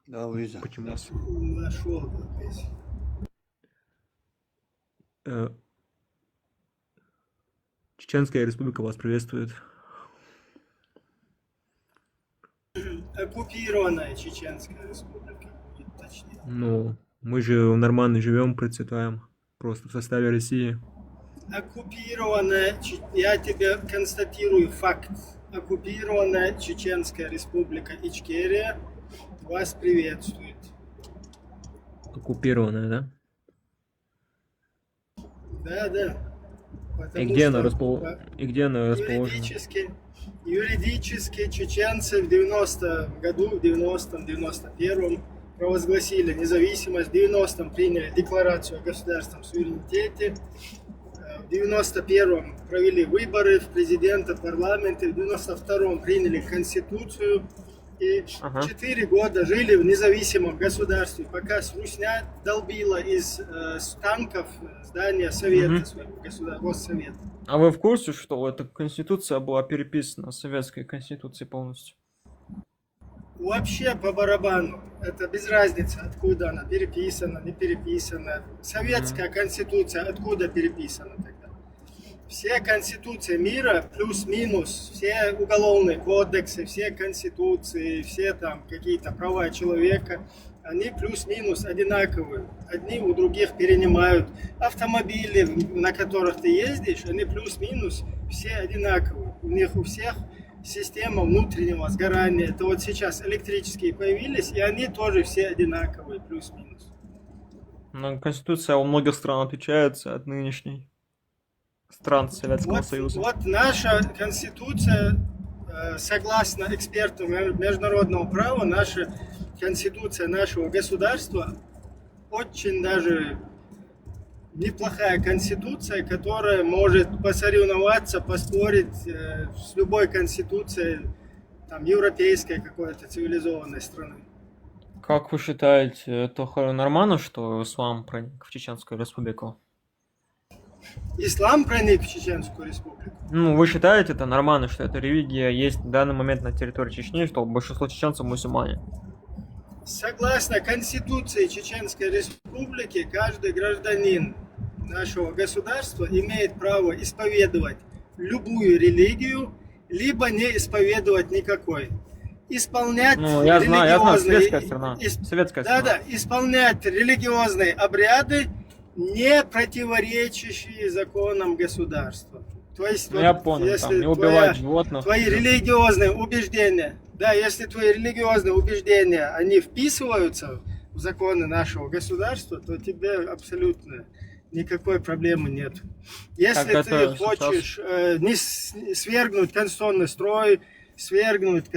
Да, Луиза. Почему? Нашел здесь. Чеченская республика вас приветствует. Оккупированная Чеченская республика, будет точнее. Ну, мы же нормально живем, процветаем. Просто в составе России. Оккупированная, я тебе констатирую факт. Оккупированная Чеченская республика Ичкерия вас приветствует. Оккупированная, да? Да, да. И где она расположена? Юридически чеченцы в 90-м году, в 90-м, 91-м провозгласили независимость, в 90-м приняли декларацию о государственном суверенитете, в 91-м провели выборы в президента, в парламенты, в 92-м приняли конституцию и 4 года жили в независимом государстве, пока Русня долбила из танков здания Совета, своего Госсовета. А вы в курсе, что эта конституция была переписана советской конституцией полностью? Вообще по барабану. Это без разницы, откуда она переписана, не переписана. Советская конституция откуда переписана тогда? Все конституции мира, плюс-минус, все уголовные кодексы, все конституции, все там какие-то права человека, они плюс-минус одинаковые. Одни у других перенимают. Автомобили, на которых ты ездишь, они плюс-минус все одинаковые. У них у всех система внутреннего сгорания. Это вот сейчас электрические появились, и они тоже все одинаковые, плюс-минус. Но Конституция у многих стран отличается от нынешней стран Советского Союза. Вот наша Конституция, согласно экспертам международного права, наша Конституция нашего государства очень даже неплохая Конституция, которая может посоревноваться, поспорить с любой Конституцией там, европейской какой-то цивилизованной страны. Как вы считаете, это нормально, что ислам проник в Чеченскую республику? Ислам проник в Чеченскую республику? Ну, вы считаете это нормально, что эта религия есть в данный момент на территории Чечни, что большинство чеченцев мусульмане? Согласно Конституции Чеченской республики, каждый гражданин нашего государства имеет право исповедовать любую религию, либо не исповедовать никакой. Исполнять я знаю, советская страна. Советская страна. Да, исполнять религиозные обряды, не противоречащие законам государства. То есть, я понял, если там, не убивать животных. Твои религиозные убеждения, да, если твои религиозные убеждения, они вписываются в законы нашего государства, то тебе абсолютно никакой проблемы нет. Если ты хочешь не свергнуть конституционный строй, свергнуть,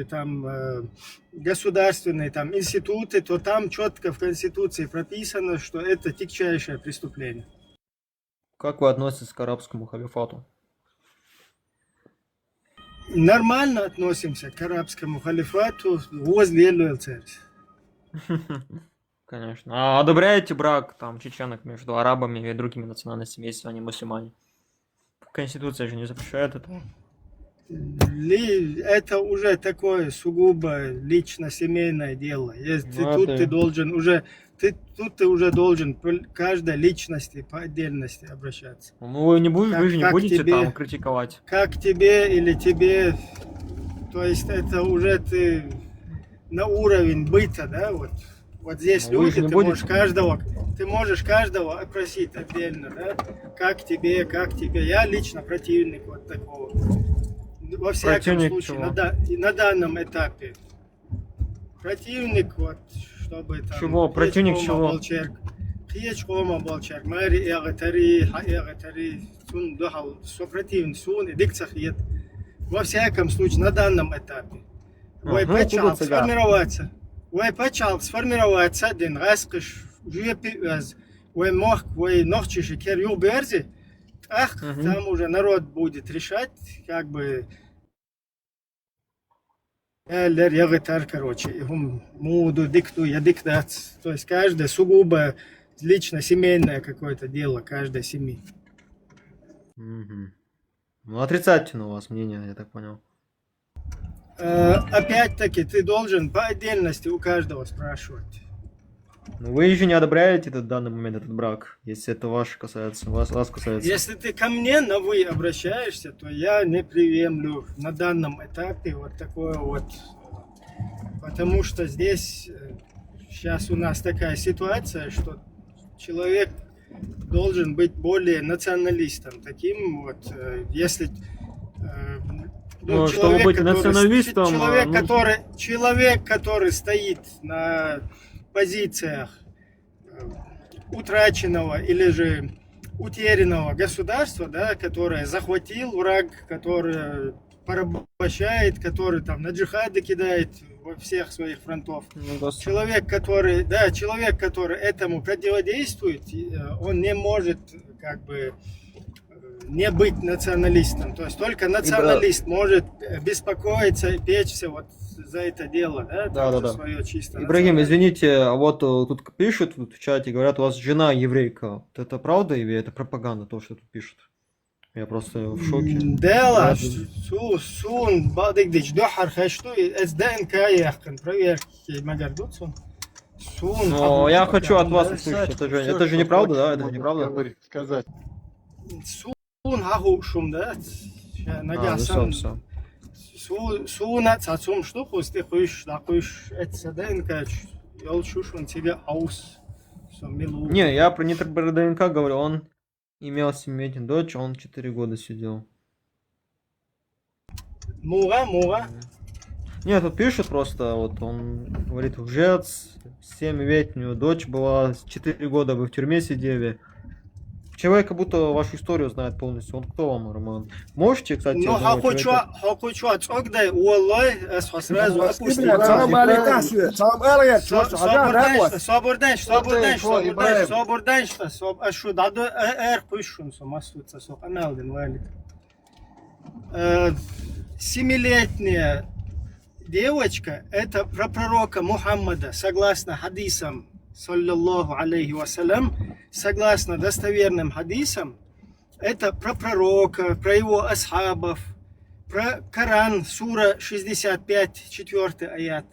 там, государственные там, институты, то там четко в Конституции прописано, что это тягчайшее преступление. Как вы относитесь к арабскому халифату? Нормально относимся к арабскому халифату возле ЛЦР. Конечно. А одобряете брак там чеченок между арабами и другими национальностями, если они мусульмане? Конституция же не запрещает это. Это уже такое сугубо лично-семейное дело. Ты уже должен к каждой личности по отдельности обращаться. Ну вы же не будете там критиковать. Как тебе или тебе, то есть это уже ты на уровень быта, да, вот здесь люди, ты можешь каждого опросить отдельно, да, как тебе, я лично противник вот такого. Во всяком случае, на данном этапе. Противник, вот, чтобы там... Чего? Противник чего? Во всяком случае, на данном этапе. Сформироваться, den раскыш, там уже народ будет решать, как бы, короче, то есть каждое сугубо лично семейное какое-то дело каждой семьи. Ну, отрицательное у вас мнение, я так понял. Опять-таки, ты должен по отдельности у каждого спрашивать. Ну, вы еще не одобряете в данный момент этот брак, если это вас касается. Если ты ко мне на «вы» обращаешься, то я не приемлю на данном этапе вот такое вот. Потому что здесь сейчас у нас такая ситуация, что человек должен быть более националистом. Таким вот, если... чтобы быть националистом... Человек, который стоит на позициях утраченного или же утерянного государства, да, которое захватил враг, который порабощает, который там на джихады кидает во всех своих фронтов. Человек, который этому противодействует, он не может как бы не быть националистом. То есть только националист может беспокоиться и печься вот за это дело, да? Да. Свое чисто. Ибрагим, извините, а вот тут пишут в чате, говорят, у вас жена еврейка. Вот это правда или это пропаганда, то, что тут пишут? Я просто в шоке. Дело, сун, бадыгдич, дохар, хэшту, СДНК, яхкан, проверки, магардуцун. Но я хочу от вас услышать, это же неправда, да? Это же неправда? Сказать. Сун, хахушум, да? Нагасан. Суна цацум штуку, ты хочешь, это СДНК, Йол шушун тебе аус. Милу. Не, я про ДНК говорю, он имел 7-летнюю дочь, он 4 года сидел. Мура. Нет, тут пишет просто, вот он говорит, лжец, 7-летнюю дочь была, 4 года вы в тюрьме сидели. Человек как будто вашу историю знает полностью. Он кто вам, Роман? Можете, кстати, Ну, одного человека... хакучу ацогдай, уаллай, сразу опустим. سلام عليك أسوي سلام عليك Соборданш, ашу даду пышун, мастуца, сок аналден валит. 7-летняя девочка, это про пророка Мухаммада, согласно хадисам, саллаллаху алейхи вассалям, согласно достоверным хадисам, это про пророка, про его асхабов, про Коран, сура 65, 4 аят.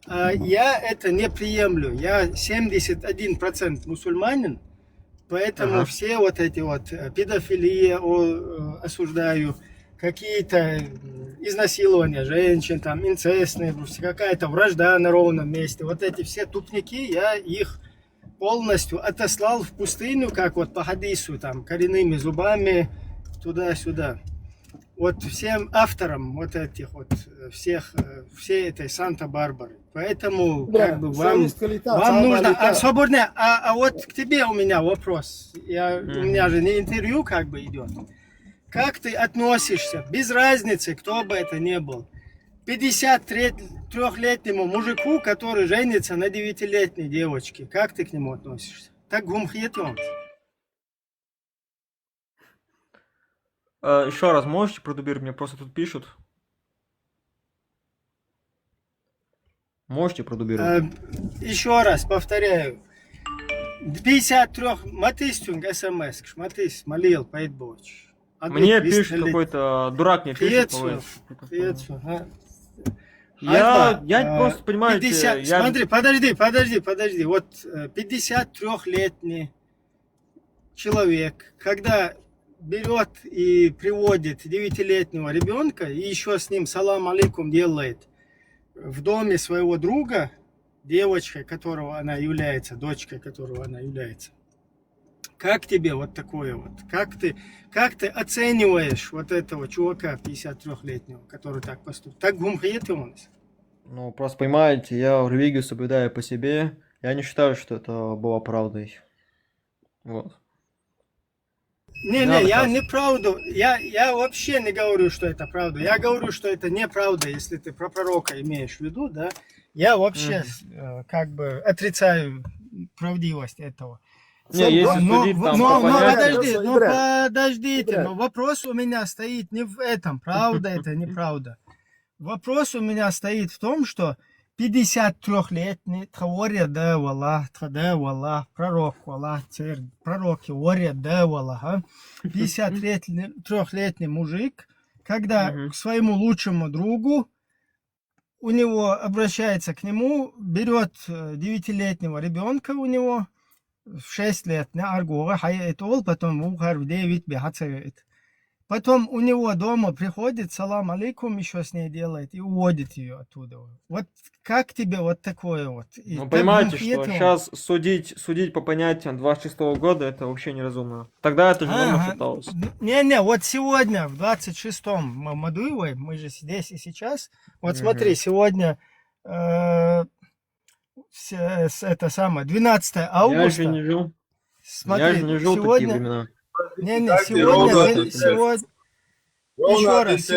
Я это не приемлю. Я 71% мусульманин, поэтому все вот эти вот педофилии осуждаю, какие-то изнасилования женщин, там, инцестные, какая-то вражда на ровном месте. Вот эти все тупники, я их полностью отослал в пустыню, как вот по хадису, там, коренными зубами, туда-сюда. Вот всем авторам вот этих вот всей этой Санта-Барбары. Поэтому как бы вам нужно... Свободно. А вот к тебе у меня вопрос. У меня же не интервью как бы идет. Как ты относишься, без разницы, кто бы это ни был, 53-летнему мужику, который женится на 9-летней девочке? Как ты к нему относишься? Так гумхетон. Еще раз можете продублировать? Мне просто тут пишут. Можете продублировать? Еще раз повторяю. 53 матистюнг смс, матис молил, поэтбоч. Мне пишет какой-то дурак, мне пишет. Я просто понимаю, 50, смотри, подожди. Вот 53-летний человек, когда берет и приводит 9-летнего ребенка и еще с ним салам алейкум делает в доме своего друга, девочкой, которого она является, дочкой которого она является. Как тебе вот такое вот? Как ты оцениваешь вот этого чувака 53-летнего, который так поступил? Так гумхает он? Ну, просто понимаете, я религию соблюдаю по себе. Я не считаю, что это было правдой. Вот. Не, я не правду. Я вообще не говорю, что это правда. Я говорю, что это неправда, если ты про пророка имеешь в виду, да? Я вообще как бы отрицаю правдивость этого. Подождите, но вопрос у меня стоит не в этом, правда это, неправда. Вопрос у меня стоит в том, что 53-летний Тавория да Аллах, пророк Аллах, пророк Тавория да Аллах, 53-летний мужик, когда к своему лучшему другу, у него обращается к нему, берет 9-летнего ребенка у него, в 6 лет, потом в 9 бегает. Потом у него дома приходит, салам алейкум, еще с ней делает и уводит ее оттуда. Вот как тебе вот такое вот? Ну, понимаете, что сейчас судить по понятиям 26-го года, это вообще неразумно. Тогда это же давно считалось. Не, вот сегодня, в 26-м Мадуевой, мы же здесь и сейчас, вот смотри, сегодня... это самое, 12 августа. Я же не жил. Смотри, я же не жил сегодня... такие времена. Сегодня... Еще раз.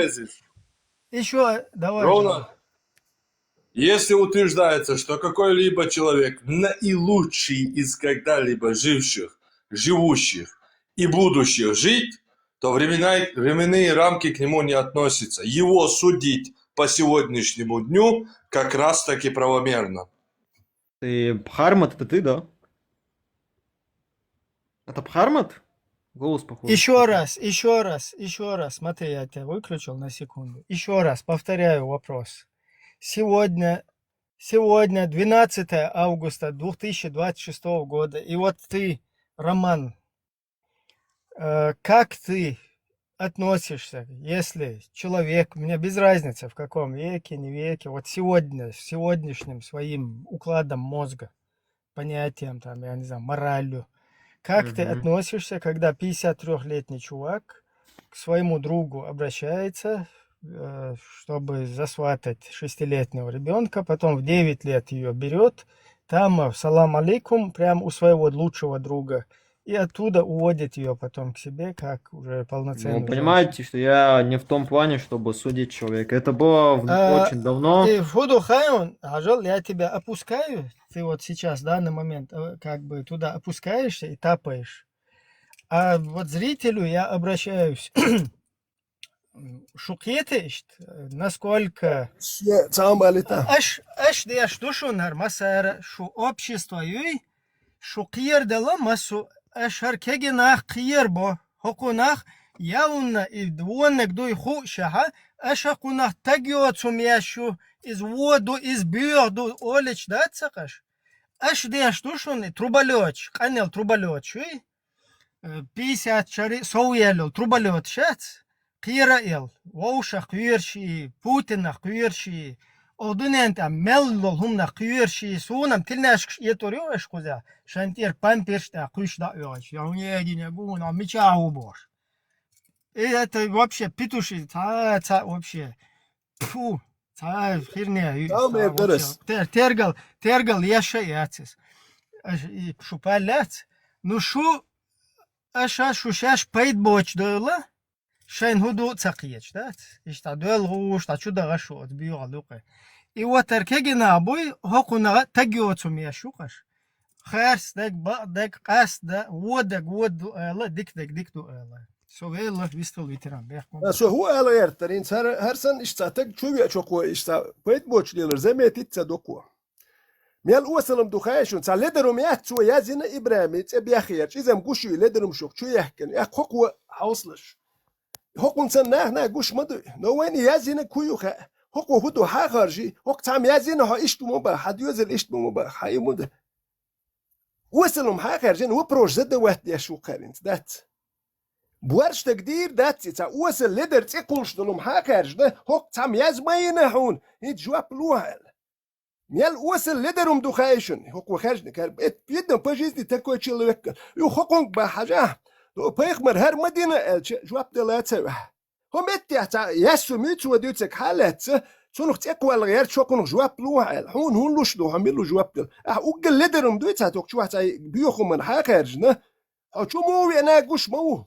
Еще, давай. Ровно. Если утверждается, что какой-либо человек наилучший из когда-либо живущих и будущих жить, то временные рамки к нему не относятся. Его судить по сегодняшнему дню как раз таки правомерно. Ты Бхармат, это ты, да? Это Бхармат? Голос похож. Еще раз. Смотри, я тебя выключил на секунду. Еще раз повторяю вопрос. Сегодня 12 августа 2026 года. И вот ты, Роман, как ты относишься, если человек, мне без разницы в каком веке, не веке, вот сегодня, с сегодняшним своим укладом мозга, понятием, там, я не знаю, моралью, как ты относишься, когда 53-летний чувак к своему другу обращается, чтобы засватать 6-летнего ребенка, потом в 9 лет ее берет, там салам алейкум, прям у своего лучшего друга, и оттуда уводит ее потом к себе, как уже полноценную Ну, понимаете, что я не в том плане, чтобы судить человека. Это было очень давно. И Фуду Хайон, Ажал, я тебя опускаю, ты вот сейчас, в данный момент, как бы туда опускаешься и тапаешь. А вот зрителю я обращаюсь. Шукеты, насколько... Аш де что шунар масара, шу общество юй, шу кир дала масу, аш харкегинах кир бо, хокунах, яунна и двонек дуй ху шаха, аш хокунах тагиот сумяшу, из воду, из бюрду, олеч дацакаш. Аш де что шуны, трубалёч, канел трубалёч, юй, 50 шари, соуелил, трубалёч шац, قيرة إل ووشة قيرشي بوتين قيرشي أردنين تام ملل هم قيرشي سونم تلناش يتوريو إيش كذا شانتير بامبيرش تا قيش دا ياش يعني يجي نقول نعم ميشاو باش إيه это вообще петуши та вообще фу та херня тергал яша яцис и шупалят ну шу аша шушаш пейт боч дола شاين هدوء تقيج دات يشتعدول غوش تشودا غشو تبيو غلوقه إيوه تركيجنا أبوي هقونا تجيو تسميه شوقش خيرس دك با دك قاس دا ودك ود لا ديك دو لا سو الله بيستول ويتران بيحكم سو هو ألا يرترين هر سن اشتاتك شو شوكو اشتا بيت بوش ليلر زي ما تتصدقوا ميال وصلم دخايشون سال لدرم يحتسو يازين إبراهيم تبيخيرش إذا مقوشي لدرم شوك شو يحكن يحقوا حوصلش حقوق سنه نه گوش مدو نوین یازین کویوخه حقوق هدو ها خارجی حق تام یازین ها اشتمو با حدیوزل اشتمو با حی مده وصلهم ها خارجین و پروژه ده وقت یشو کارینت دات بورش تقدیر دات تا وصل لدر تقولش دلهم ها خارج ده حق تام یاز ماینه هون هیچ جواب لوهل میال وصل لدرم دو خایشون حقوق خارج نکر بیدم پاجیزی تکو چلوک یو حقوق با حاجه دو پیغمبر هر مدینه جواب دلته هم اتیا یسو میتو دیوتک حالت چون تقوى الغير شو كون جواب لوه هون لوش دو هم لو جواب دل اوغل لدرم دويتا توك شو حتى بيوخو من حاجرنا او شو مو انا غوش مو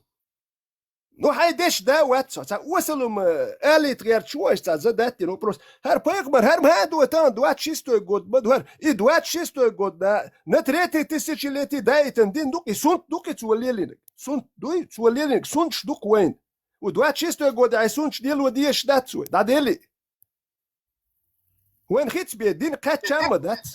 نو حيدش دا وات تا وصلهم اليت غير شو استا زدت نو بروس هر پیغمبر هر ما دو تان دوات شيستو گود بدور اي دوات شيستو گود دا نتريتي تسيچليتي دايتن دين دوك سونت دوك توليلين سونت دوي توليلين سونت دوك وين ودوات شيستو گود اي سونت ديل وديش داتسو دا ديلي وين خيتس بيدين قات شامدات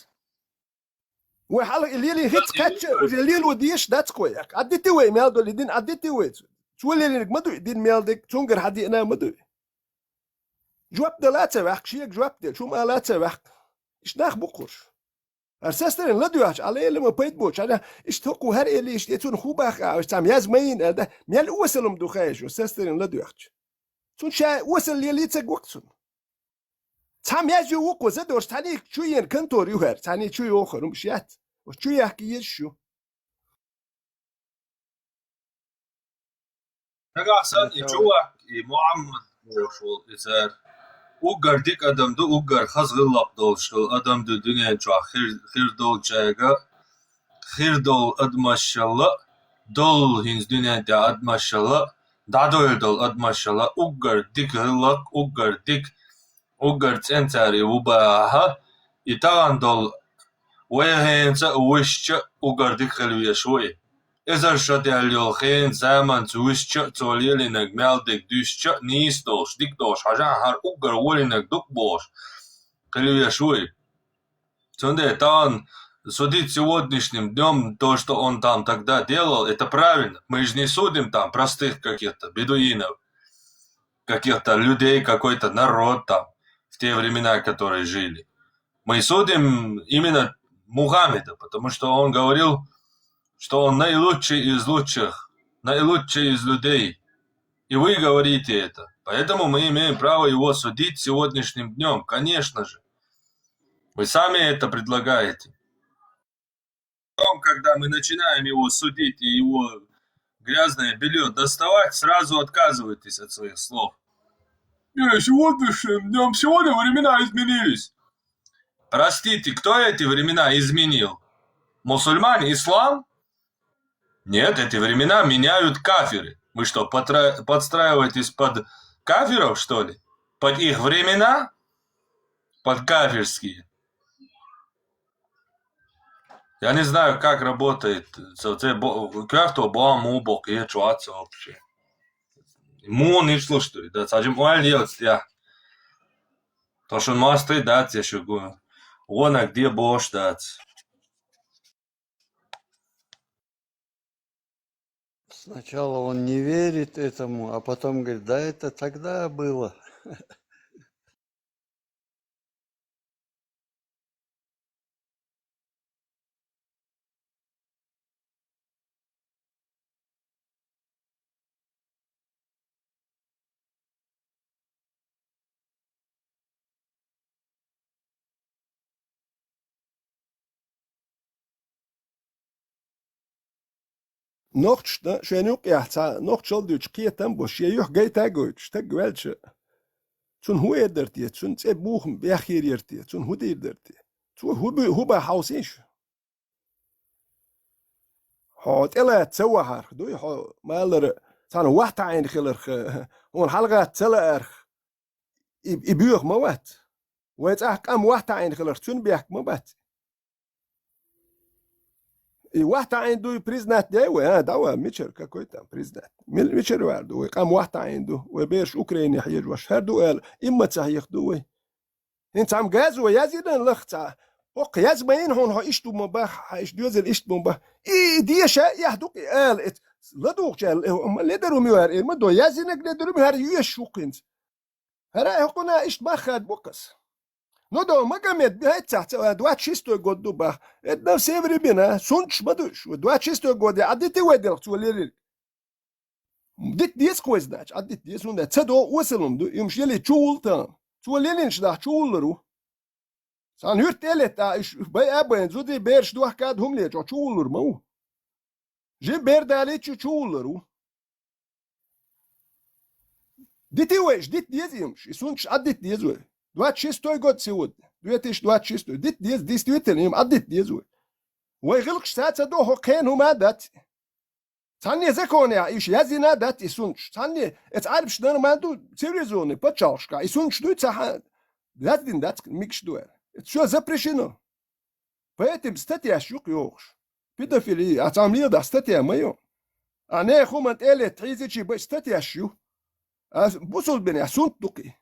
وحال الليلي خيتس كاتش الليل وديش داتس كويك عديتي وي مالدو اللي دين عديتي وي تولي مدو دين مالدك تونجر حدي انا مدو جواب دلاته وقت شيك جواب دل شو مالاته وقت ايش ناخ بقرش ارسسترين لا دوش على لما بيت بوش انا اشتقوا هر اللي اشتيتون خوباخ او تام يازمين هذا مال وصلهم دوخايش ارسسترين لا دوش تون شا وصل لي تقوقتون تام يازو وقو زدوش تاني شوين كنتور يوهر تاني شو يوخر مشيات وشو يحكي يشو نقصان يجوا محمد وشول إزار وقر ديك أدم دو وقر خز غلط دول شول أدم دو دنيا جوا خير دول جايجا خير دول أدمش الله دول هنز دنيا دا أدمش الله دادول دول أدمش الله وقر ديك غلط وقر ديك وقر تنتاري وباها يتغن دول ويهينزا وشش وقر ديك خلوية شوي إذا شدي اليوخين زمان تويش توليلينك مالدك دوش نيستوش ديكتوش عشان هر أقر ولينك دكبوش قليل شوي تونده тан судить сегодняшним днем то, что он там тогда делал, это правильно. Мы же не судим там простых каких-то бедуинов, каких-то людей, какой-то народ там в те времена, которые жили. Мы судим именно Мухаммеда, потому что он говорил, что он наилучший из лучших, наилучший из людей. И вы говорите это. Поэтому мы имеем право его судить сегодняшним днем, конечно же. Вы сами это предлагаете. Потом, когда мы начинаем его судить и его грязное белье доставать, сразу отказываетесь от своих слов. Сегодняшним днем сегодня времена изменились. Простите, кто эти времена изменил? Мусульмане, ислам? Нет, эти времена меняют кафиры. Вы что, подстраиваетесь под кафиров, что ли? Под их времена? Под кафирские? Я не знаю, как работает. Как-то бог и чуаться вообще. Му не слушай, да, сажем делать я. То, что он может дать, я шагу. Вон, а где Бог дать? Сначала он не верит этому, а потом говорит, да это тогда было. Noch, ne, schön auch, ja, noch schon durch Kietem, wo sie auch geht, steg welche. Zum Hu dort jetzt, zum Buchen, wer hier jetzt, zum Hu dort. Zum Hu bei Haus ist. Hat سوى دوي مالر سان واحد عين خلر هون حلقة تلا يبيوخ موات ويتأح كم واحد عين خلر تون بيحك موات واحد عين دوي بريزنات داوي داوي ميتشر كاكويتا بريزنات ميتشر واردو كم واحد عين دو وبيرش أوكرانيا حيج وش هردو قال إما تسهيخ دوي انت عم جازو يازيدن لختا وق يزمين هون ها إشتو مباح إيش دوزل إشت مباح دي شيء يهدوك قال لدوق جال هم لدرو ميوار ما دو يزينك لدرو ميوار يشوقين هرا هقنا إشت ما خد بقص نو ما قامت بهاي تحت دوات شيستو قد دوبا ادنا سيفري بينا سونش بدوش دوات شيستو قد عديتي ودي تولي ديت ديس كويس داش عديت ديس وندا تدو وصلهم دو يمشي لي تشول تام تولي لينش دا تشولرو سان hört elet da ich bei aben so die ber durch kad humle jo chuler mo je ber da le chuler dit weis dit diezim sun adit diezu دوات شيستو god سود دوات شيستو dit dies tweeten im adit diezu ويغلق شتات دو هو كان هما دات ثاني زكون يا ايش يزينا دات يسون ثاني اتعرف شنو ما دو سيريزوني بتشالشكا يسون شنو تاع دات دين دات ميكش دوار Все запрещено. Поэтому статья щук йогш. Педофилия, а там лида статья мою. А не хумант эле тризичи бы статья щу. А бусул бене сунт дуки.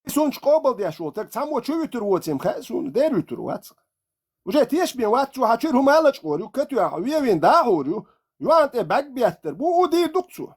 Сун шкобал дя шул, так само чуютер вотим хасун, дерютер вац. Уже теш бен вац хачер хумалач горю, катю а вин да горю. Юант e bag better. Bu udi duksu.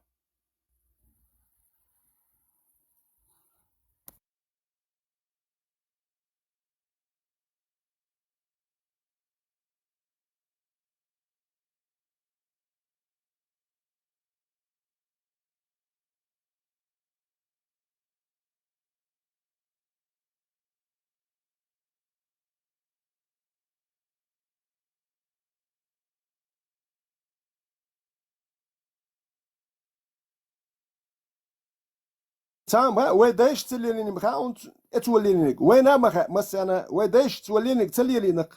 Sam ودايش تسليني مخا und اتولينك وين مخا مثلا ودايش تولينك تسلينك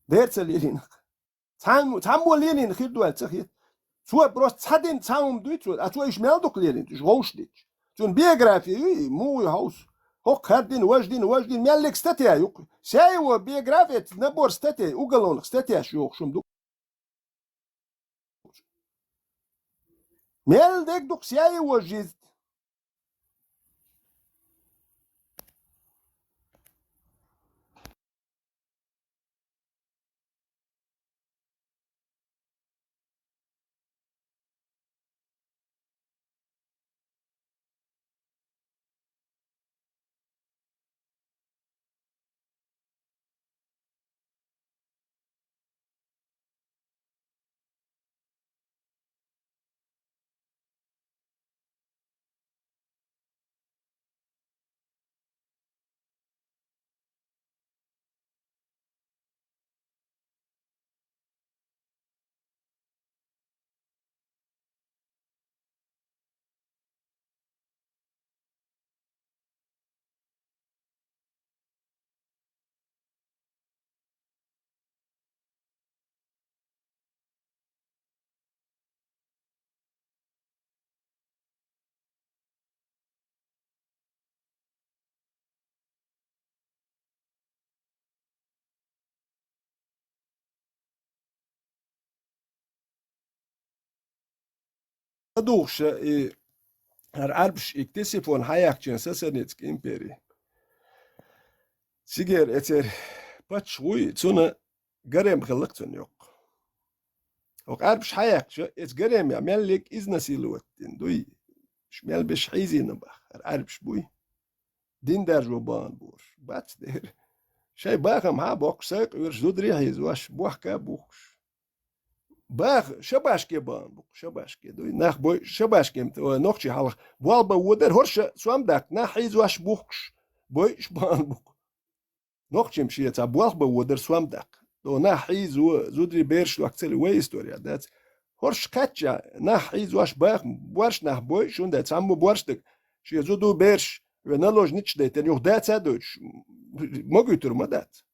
دير تسلينك sam ولينك خير دوال تخيت سو بروس تsadin sam دويت اتو ايش مالدوك لينك جوشديك تون بيوغرافي مو هاوس هوك هردين واجدين مالك ستاتيا يوك شاي بيوغرافي نبور ستاتيا уголовных ستاتيا شوك شمدو مالك دوك شاي وجيز دوغش هر عربش اكتسفون حياك جن سسنتك إمبري سيجر اتر باتشوي تسونا قريم خلقتن يوق وق عربش حياك جو ات قريم يعمل لك إذن سيلوت دوي شمال بش حيزي نبخ هر عربش بوي دين در جوبان بور بات دير شي باغم ها بوك ساق ورش دودري حيز واش بوحكا بوخش باغ شباشكي بان بوك شباشكي دوي ناخ بوي شباشكي نوخشي حلق بوالبا ودر هرش سوام داك ناخ حيز واش بوخش بوي شبان بوك نوخشي مشي تا بوالبا ودر سوام داك دو ناخ حيز زودري بيرش وقتلي وي استوريا دات هرش كاتشا ناخ حيز واش باغ بورش ناخ بوي شون دات سامو بورشتك شي زودو بيرش ونالوج نيتش ديتن يوخ دات سادوش موجودر ما دات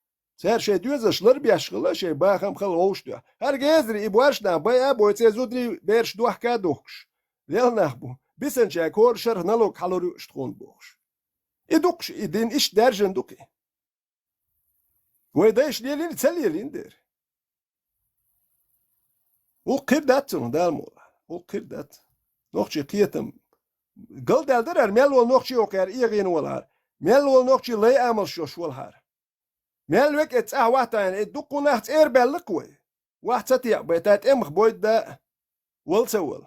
her şey diyorlar bir aşkla şey bakam khal oluştu. Her gezri ibuarşna baya boyce zudri berş duhka duhş. Lelnah bu. Bisen şey korşar nalok kalori ştron boş. Edukş idin iş derjen duki. Ve de iş lelin selyelindir. O qirdatın dalmola. O qirdat. Noqçi qiyatam. Qal daldir mel ol noqçi okar iğin olar. Mel ol noqçi lay amal shosh walhar. مالك اتساه واحد يعني الدق نحت بالقوي واحد ستيع بيتات امخ بويد دا والسول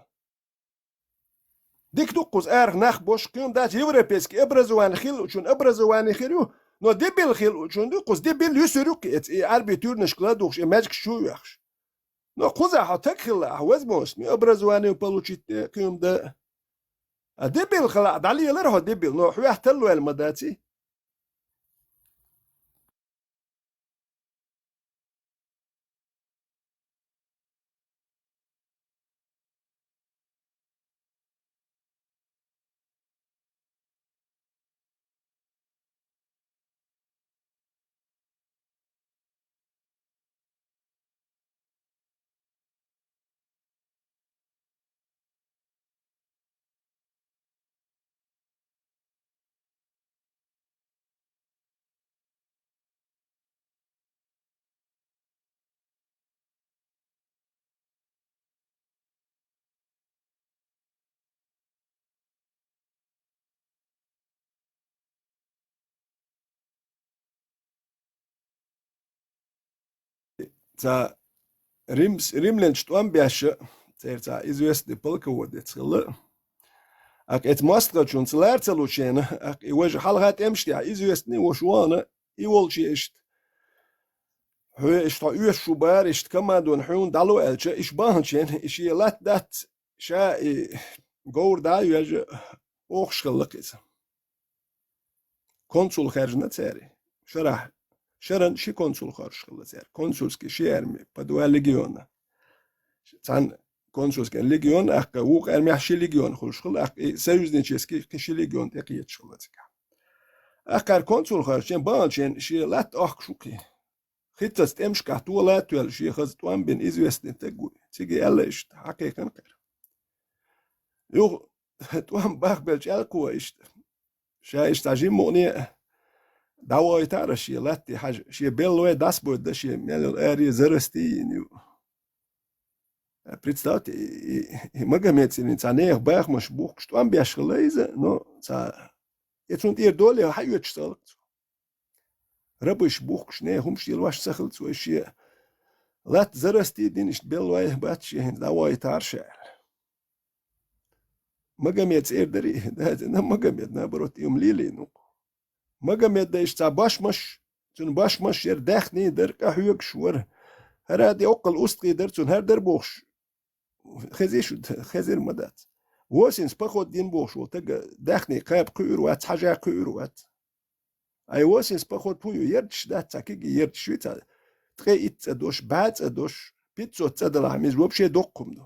ديك دقوز ارخ ناخ بوش كيوم دات يوريبيسك ابرزوان خيل وشون ابرزوان خيرو نو ديبل خيل وشون دقوز ديبل يسروك ات عربي تور نشكلا دوخش ماجك شو يخش نو قوزا حتك خلا هوز موس مي ابرزوان وبلوشيت كيوم دا ديبل خلا دالي لره ديبل نو حو يحتلوا المداتي تا ريملن شتوان بياش تا izvesti polkovодец ла ак эт мастгачун сларцелучен ак ивож халгат эмшти известный вошуана иволчишт هو اشتا يوش شوبار اشت كما دون حون دالو الچ اش باهنچن اش يلات دات شا گور دا يج اوخشلق konsul خرجنا تاري شرح شرن شي konsul خرجنا تاري konsulski شيرمي بدو ليجيون تان konsulski ليجيون اق وق ارمحشي ليجيون خلشخل اق سيوزنيچسكي كشي ليجيون تقيت شغلتك اقر konsul خرجن باهنچن شي لات اخ شوكي خطست امشكه طولات ولا شي خزتوان بين известный تقول تيجي الاش حقيقه كر يو توان باخبلش الكو ايش شايش تاجي موني دواي تاع شي لاتي حاجه شي بيلوي داس بود شي مال اري زرستي نيو представьте магамецин цанех бах маш бух что ам бяшлейзе но ца ецунт ир доле хайуч салк ربش بوخش نه هم شيل واش سخل سو شي لات زرستي دينش بلوي باتشي هند دواي تارشل مغاميت اردري ده مغاميت نبروت يوم ليلي نو مغاميت ده اشتا باشمش تون باشمش ير دخني در كهيك شور هرادي اوقل استقي در تون هر در بوخش خزيش خزير مدات وسين سبخود دين بوخش وتق دخني قاب قير وات حاجه قير وات ايوسين سبخود بويو يرتش ده تاكي يرتش ويتا تقيت دوش بعد دوش بيتزو تصدر ميز وبشي دوقكم دو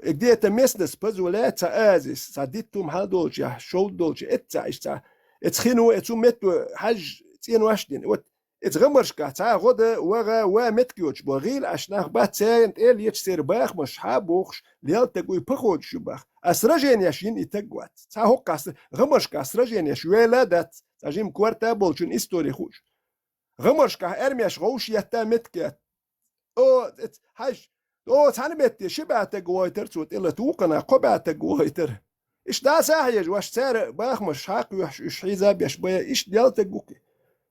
اجديت مسنس بز ولا تازس صديتهم هادولج يا شول دولج اتع اشتا اتخينو اتو متو حج تين واشدين وت اتغمرش كاتا غدا وغا ومتكيوش بغيل اشناخ بات ساينت ال يتسير باخ مش حابوخش ليال تقوي بخود شباخ اسرجين ياشين يتقوات تا هوقاس غمرش كاسرجين ياش ولا دات تاجيم كوارتا بولشن استوري خوش غمرش كا ارمياش غوش يتا متكات او حج او ثاني بيتي شبعت جويتر صوت إلا توقنا قبعت جويتر إيش دا ساحيج واش سار باخ مش حاق وش حيزا بيش بيا إيش ديالت جوكي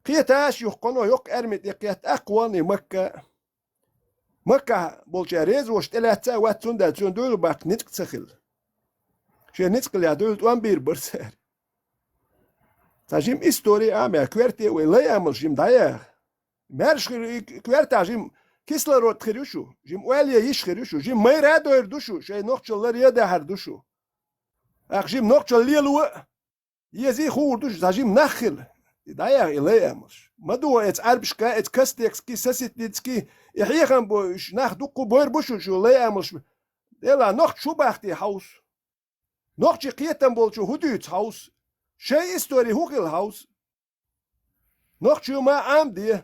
قيتاش يقنو يق أرمت يقيت أقواني مكة بولشاريز وش تلاتة واتسون دا تسون دول باك نتك تسخل شيء نتك اللي دول توان بير برسار تاجيم إستوري عامة كويرتي ولا يعمل جيم دايا مارش كويرتا جيم كيسلا رو تخريوشو جيم واليا يشخريوشو جيم ميرادو يردوشو شيء نقشل لريادا هردوشو أخجيم نقشل ليلو يزي خوردوش تاجيم نخل دايا إلا يعمل مدو ات عربشكا ات كاستيكس كي ساسيتنيتسكي يحيخن بوش ناخدوكو بوير بوشو شو لا يعمل ديلا نقش شو باختي هاوس نقش قيتن بولشو هدوت هاوس شيء استوري هوغل هاوس نقش ما عام دي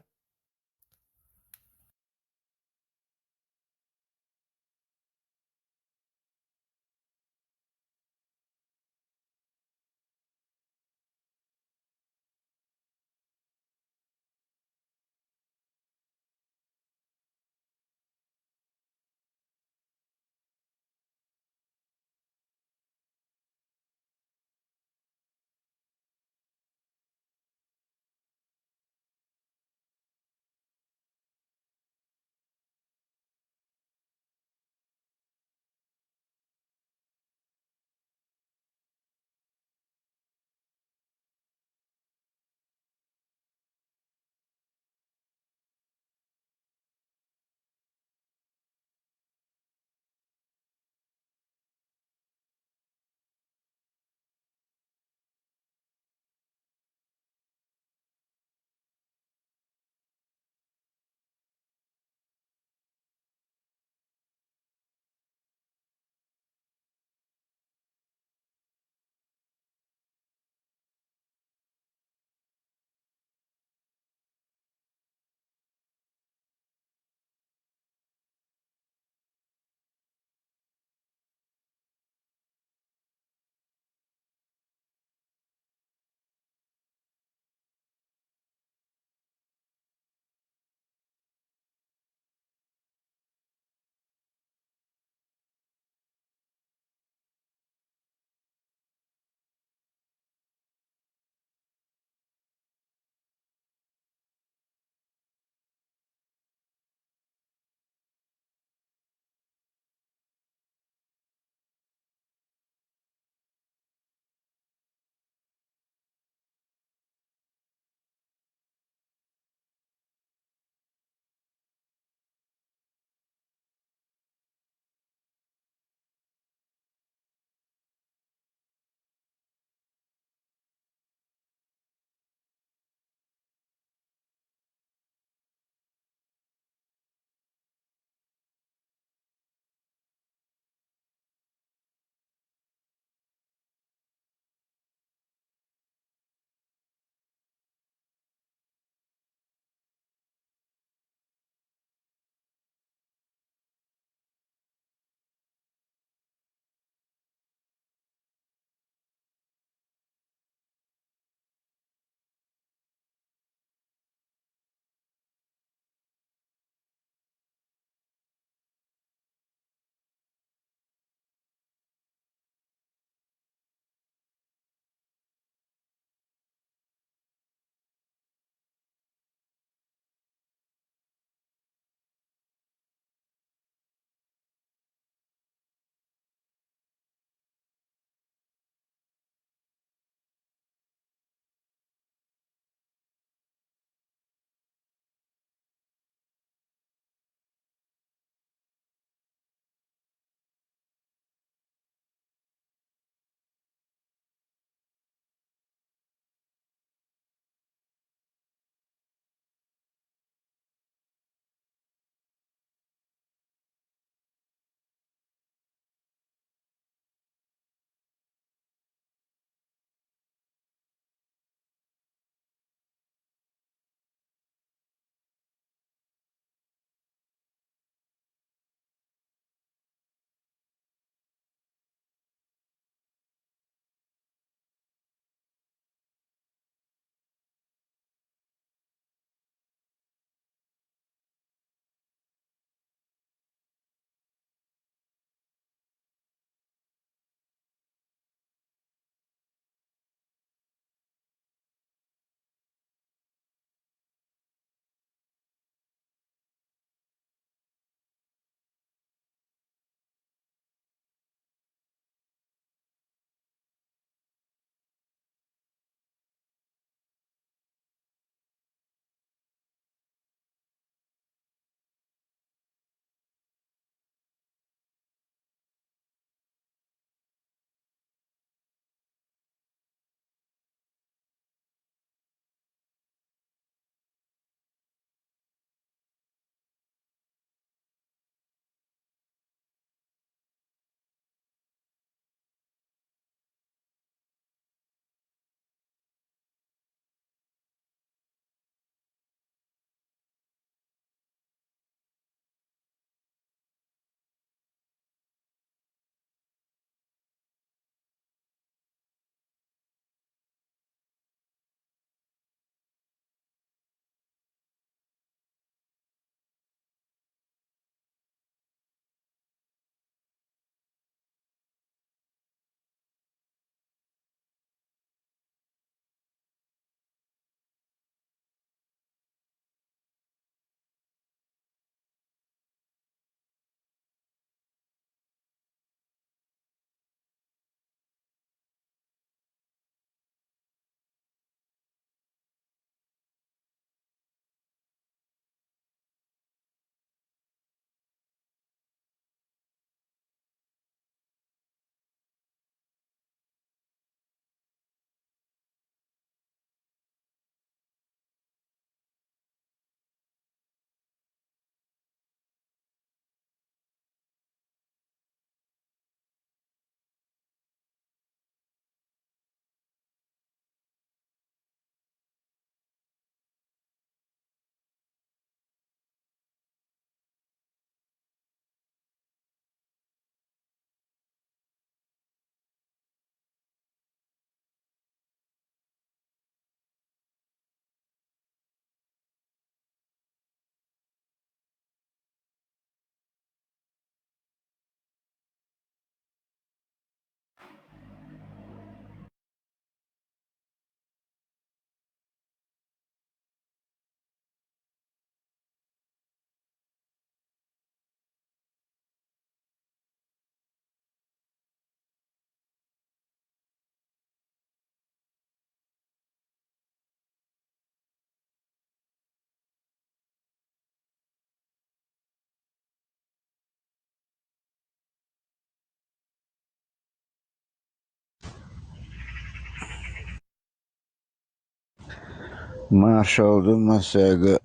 Marshall Massaga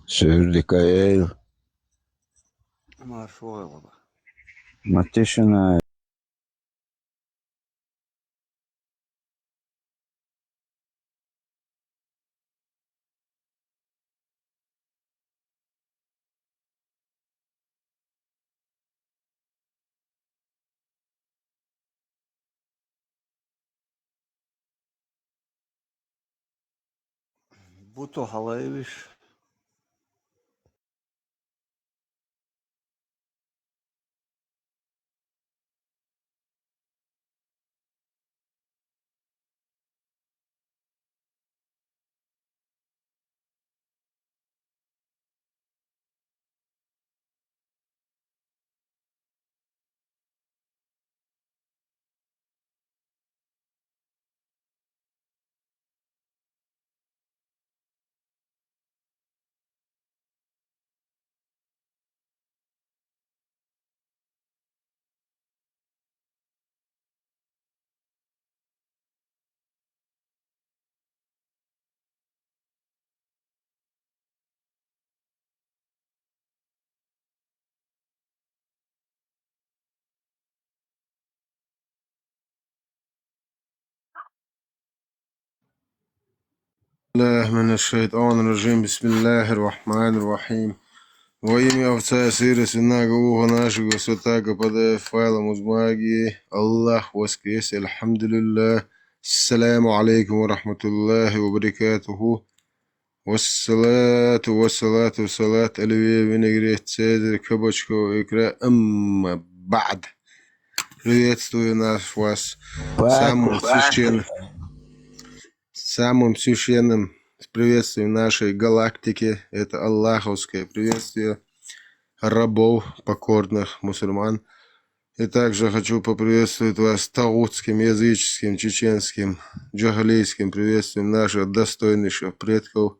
Surdikael Маршойлова. Matishina Буто Халаевич. الله من الشيطان الرجيم بسم الله الرحمن الرحيم. Во имя Отца и Сына и Святаго Духа нашего, святаго подай файлом узмаги, Аллах воскрес, альхамдулилlah, ассаламу алейкум ва рахматуллахи ва баракатуху, вассалату вассалату вассалат, оливье, винегрет, цезарь, кабачков, икра, бад. Приветствую вас самым священным приветствием нашей галактики. Это аллаховское приветствие рабов, покорных мусульман. И также хочу поприветствовать вас таутским, языческим, чеченским, джахалийским приветствием наших достойнейших предков,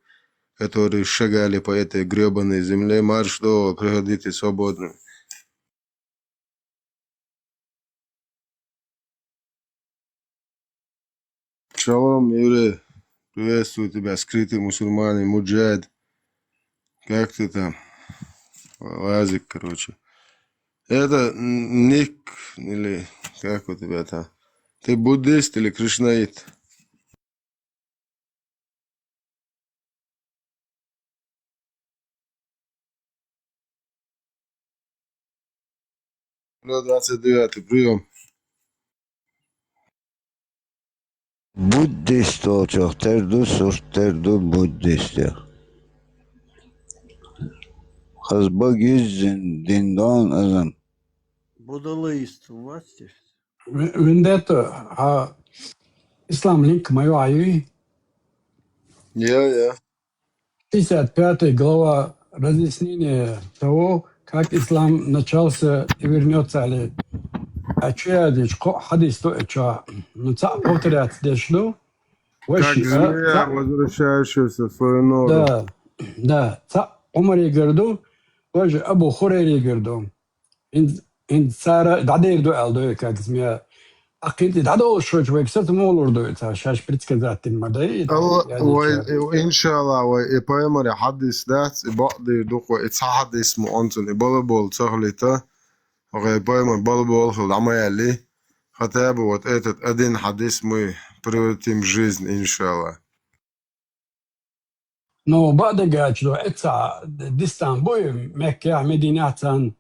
которые шагали по этой гребаной земле. Марш до, приходите свободными. Шалом, еврей. Приветствую тебя, скрытый мусульманин, муджахид. Как ты там? Лазик, короче. Это ник, или как у тебя там? Ты буддист или кришнаит? Ну, 29-й, прием. Buddhist olacak. Terdu Buddhist. Hazba yüzün dindan azam. Будалаист у вас здесь? Vendetta, Islam Link, мою аюи. Я. 55 глава разъяснение того, как ислам начался и вернется ли. А че хадис то че? Ну повторять дешло. Как змея, возвращающаяся в свою нору. Да. Умари герду, важе Абу Хурайри герду. İnsara daderdu aldı как змея. Akıllı daha da oluşuyor çünkü kısa mı olurdu? Şaş предсказатель мадей. إن شاء الله وإبراهيم حدث ذات بعض دقوا إتحدث مؤنتن إبالبول تغلطة وإبراهيم بالبول خلعمالي хотя бы вот этот один хадис мы превратим в жизнь, иншаллах. Но بعد قاعد إتسع دستان بوي مكة مدينة تان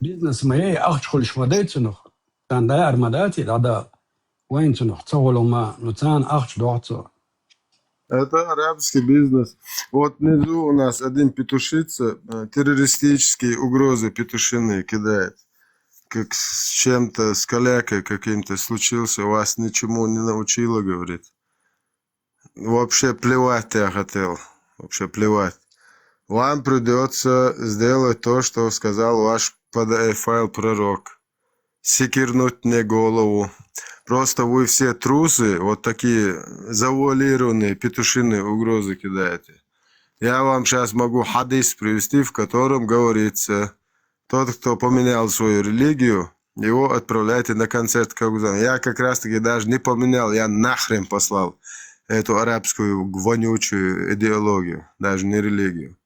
بيزنس ما أخشل شمدت نخ تان ده أرماداتي ده وين تنخ تصولوا ما نتان أخش دوحته. Это арабский бизнес. Вот внизу у нас один петушица террористические угрозы петушиные кидает. Как с чем-то, с калякой каким-то случился, вас ничему не научила, говорит. Вообще плевать я хотел. Вообще плевать. Вам придется сделать то, что сказал ваш PDF-файл пророк. Секирнуть мне голову. Просто вы все трусы, вот такие завуалированные петушиные угрозы кидаете. Я вам сейчас могу хадис привести, в котором говорится, тот, кто поменял свою религию, его отправляйте на концерт Кагузана. Я как раз таки даже не поменял, я нахрен послал. эту арабскую вонючую идеологию, даже не религию.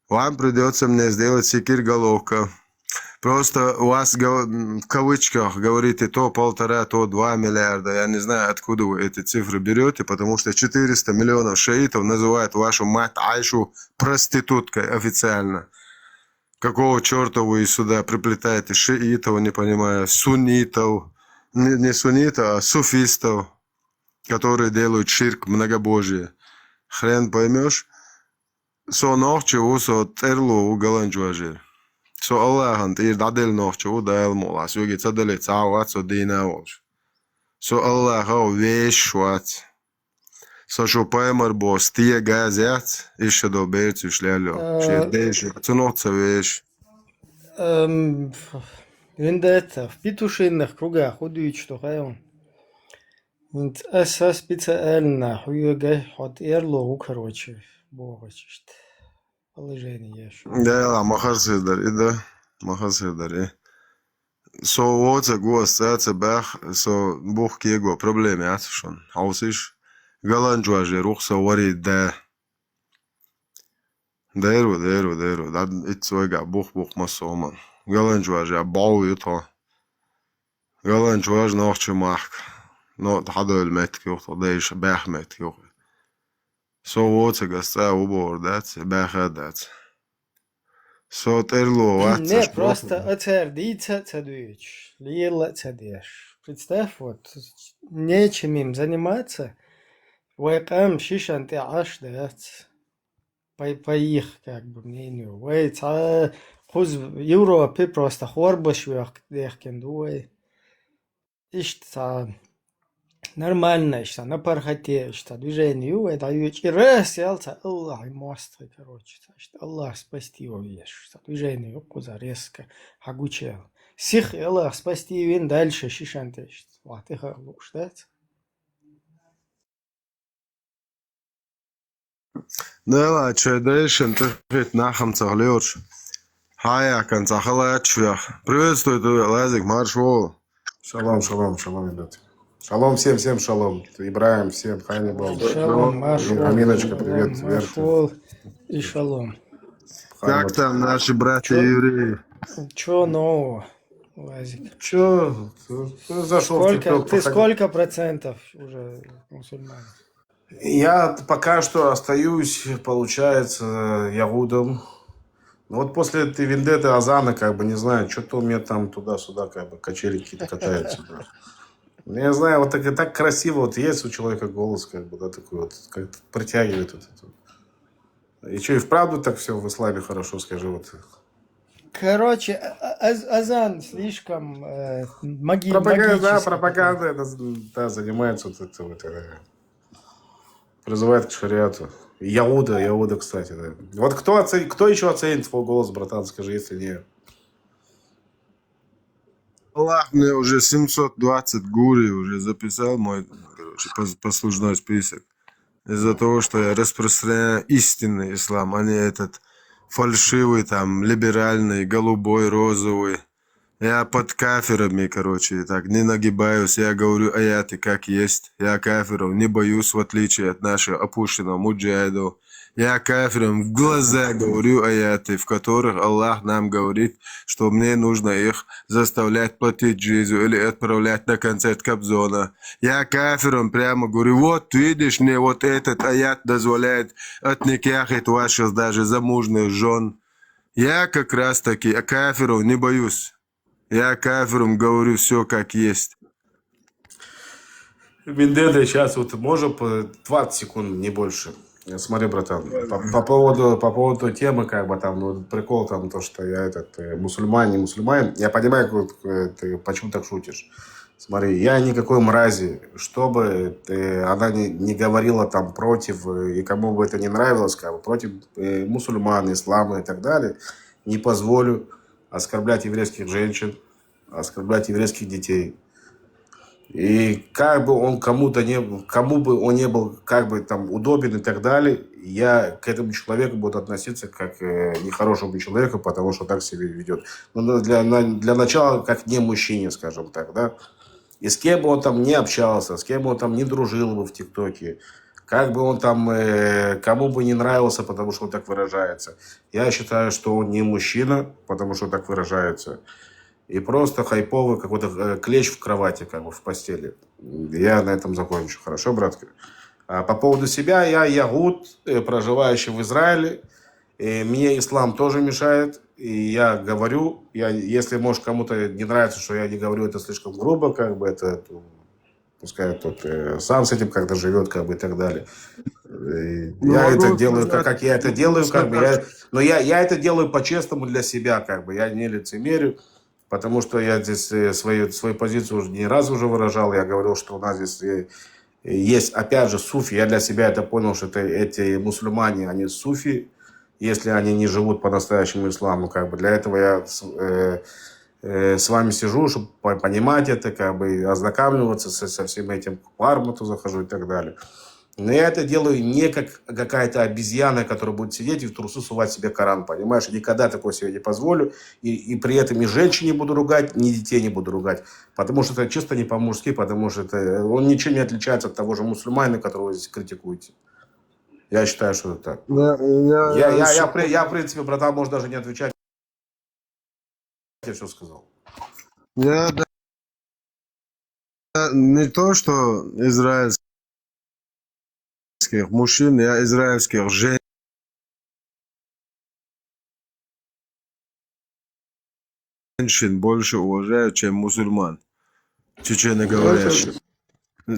Вам придется мне сделать секир-головка. Просто у вас в кавычках говорите то 1,5, то 2 миллиарда. Я не знаю, откуда вы эти цифры берете, потому что 400 миллионов шиитов называют вашу мать Айшу проституткой официально. Какого черта вы сюда приплетаете шиитов, не понимаю, суннитов, не суннитов, а суфистов, которые делают ширк, многобожие. Хрен поймешь. Со ночи со терлу галанджуажир. Со Аллахант ir dadel nochu dalmolas, jogi tsadele tsawat so dinavosh. So Allah veshwat. So sho paimar bo stie gazet, ishe do betu shlelo. Shedeš, цунотца веш. Вендетта, в петушиных кругах удует, что хайон. Винт эсэ специально хуйга хот эрло короче, богачишь. Положение еще. Да, махарсидар, да, махарсидар. So woze gos etse bach, so buch kiego probleme hat schon. Ausisch. Galanjuaje ruchsa wari da. Deru. Dad itzoiga buch masoman. Galanjuaje bau yuto. Galanjuaje noch mach. No hadol met kyocht, deish bach met kyocht. So woze gasta ubor dat, bach dat. So терло, Не, просто отсердиться цедуешь, лила цедешь. Представь, вот, нечем им заниматься. Вайкам шишан ты аш дать. По их, как бы, мнению. Вай, хуз Европе просто хорбаш вяк дехкен дуай. Ишта нормально, ишта на пархате, ишта движению, это и раз, ялца, Аллах, и мастер, короче, ишта Аллах спасти его, видишь, ишта движению, куза резко, хагучел. Сих Аллах спасти вин дальше, шишанте, ишта, вот, их оглуш, да? Да, чайдейшен, ты хоть нахам цаглёш. Хая, концахала чвях. Приветствую тебя, Лазик, маршвол. Шалом, ребята. Шалом всем шалом. Ибраим, всем, Хайни Бог. Шалом, маршвол. Аминочка, привет, маршвол и шалом. Как там наши братья-евреи? Чё нового, Лазик? Чё? Зашел в ТикТок. Ты сколько процентов уже мусульман? Я пока что остаюсь, получается, ягудом. Но вот после этой вендетты Азана, как бы, не знаю, что-то у меня там туда-сюда, как бы, качели какие-то катаются. Да. Я знаю, вот так красиво, вот есть у человека голос, как бы, да, такой вот, как-то притягивает вот это. И что, и вправду так все в исламе хорошо, скажи, вот. Короче, Азан слишком Пропаганда, пропаганда, да, занимается вот это вот. Призывает к шариату. Яуда, кстати, да. Вот кто еще оценит твой голос, братан, скажи, если не... Аллах мне уже 720 гури уже записал мой, короче, послужной список. Из-за того, что я распространяю истинный ислам, а не этот фальшивый, там, либеральный, голубой, розовый. Я под кафирами, короче, так, не нагибаюсь, я говорю аяты как есть. Я кафиров не боюсь, в отличие от нашего опущенного муджахидов. Я кафирам в глаза говорю аяты, в которых Аллах нам говорит, что мне нужно их заставлять платить джизу или отправлять на концерт Кобзона. Я кафирам прямо говорю, вот видишь, мне вот этот аят дозволяет отникяхать ваших даже замужних жен. Я как раз таки кафиров не боюсь. Я кафирам говорю все как есть. Вендетта сейчас вот можно по 20 секунд, не больше. Смотри, братан, по поводу темы, как бы там, ну, прикол там, то, что я мусульман, не мусульман, я понимаю, ты почему так шутишь. Смотри, я никакой мрази, чтобы она не говорила там против, и кому бы это не нравилось, как бы, против мусульман, ислама и так далее, не позволю оскорблять еврейских женщин, оскорблять еврейских детей. И как бы он кому бы он не был как бы там удобен и так далее, я к этому человеку буду относиться как к нехорошему человеку, потому что так себя ведет. Но для начала как не мужчине, скажем так, да. И с кем бы он там не общался, с кем бы он там не дружил бы в ТикТоке, Как бы он там, кому бы не нравился, потому что он так выражается. Я считаю, что он не мужчина, потому что он так выражается. И просто хайповый какой-то клещ в кровати, как бы в постели. Я на этом закончу. Хорошо, братка? А по поводу себя, я ягуд, проживающий в Израиле. И мне ислам тоже мешает. И я говорю, если, может, кому-то не нравится, что я не говорю это слишком грубо, как бы это... Пускай тот сам с этим как-то живет, как бы, и так далее. Я это делаю, как я это делаю, как бы, но я это делаю по-честному для себя, как бы, я не лицемерю, потому что я здесь свою позицию уже не раз уже выражал, я говорил, что у нас здесь есть, опять же, суфи, я для себя это понял, что эти мусульмане, они суфи, если они не живут по-настоящему исламу, как бы, для этого я... с вами сижу, чтобы понимать это, как бы ознакомливаться со всем этим, к Армату захожу и так далее. Но я это делаю не как какая-то обезьяна, которая будет сидеть и в трусу сувать себе Коран, понимаешь? Никогда такого себе не позволю. И при этом и женщин не буду ругать, ни детей не буду ругать. Потому что это чисто не по-мужски, потому что он ничем не отличается от того же мусульманина, которого вы здесь критикуете. Я считаю, что это так. Я в принципе, братан, может даже не отвечать. Я все сказал. Я не то, что израильских мужчин, я израильских женщин больше уважаю, чем мусульман, чеченоговорящих.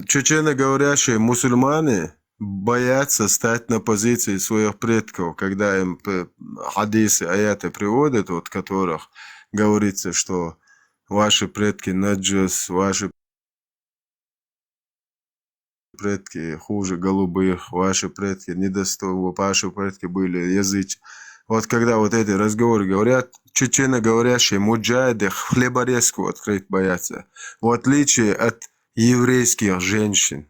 Чеченоговорящие мусульмане боятся стать на позиции своих предков, когда им хадисы, аяты приводят, от которых говорится, что ваши предки наджас, ваши предки хуже голубых, ваши предки недостойны, ваши предки были язычи. Вот когда вот эти разговоры говорят, чеченоговорящие муджахиды хлеборезку открыть боятся, в отличие от еврейских женщин.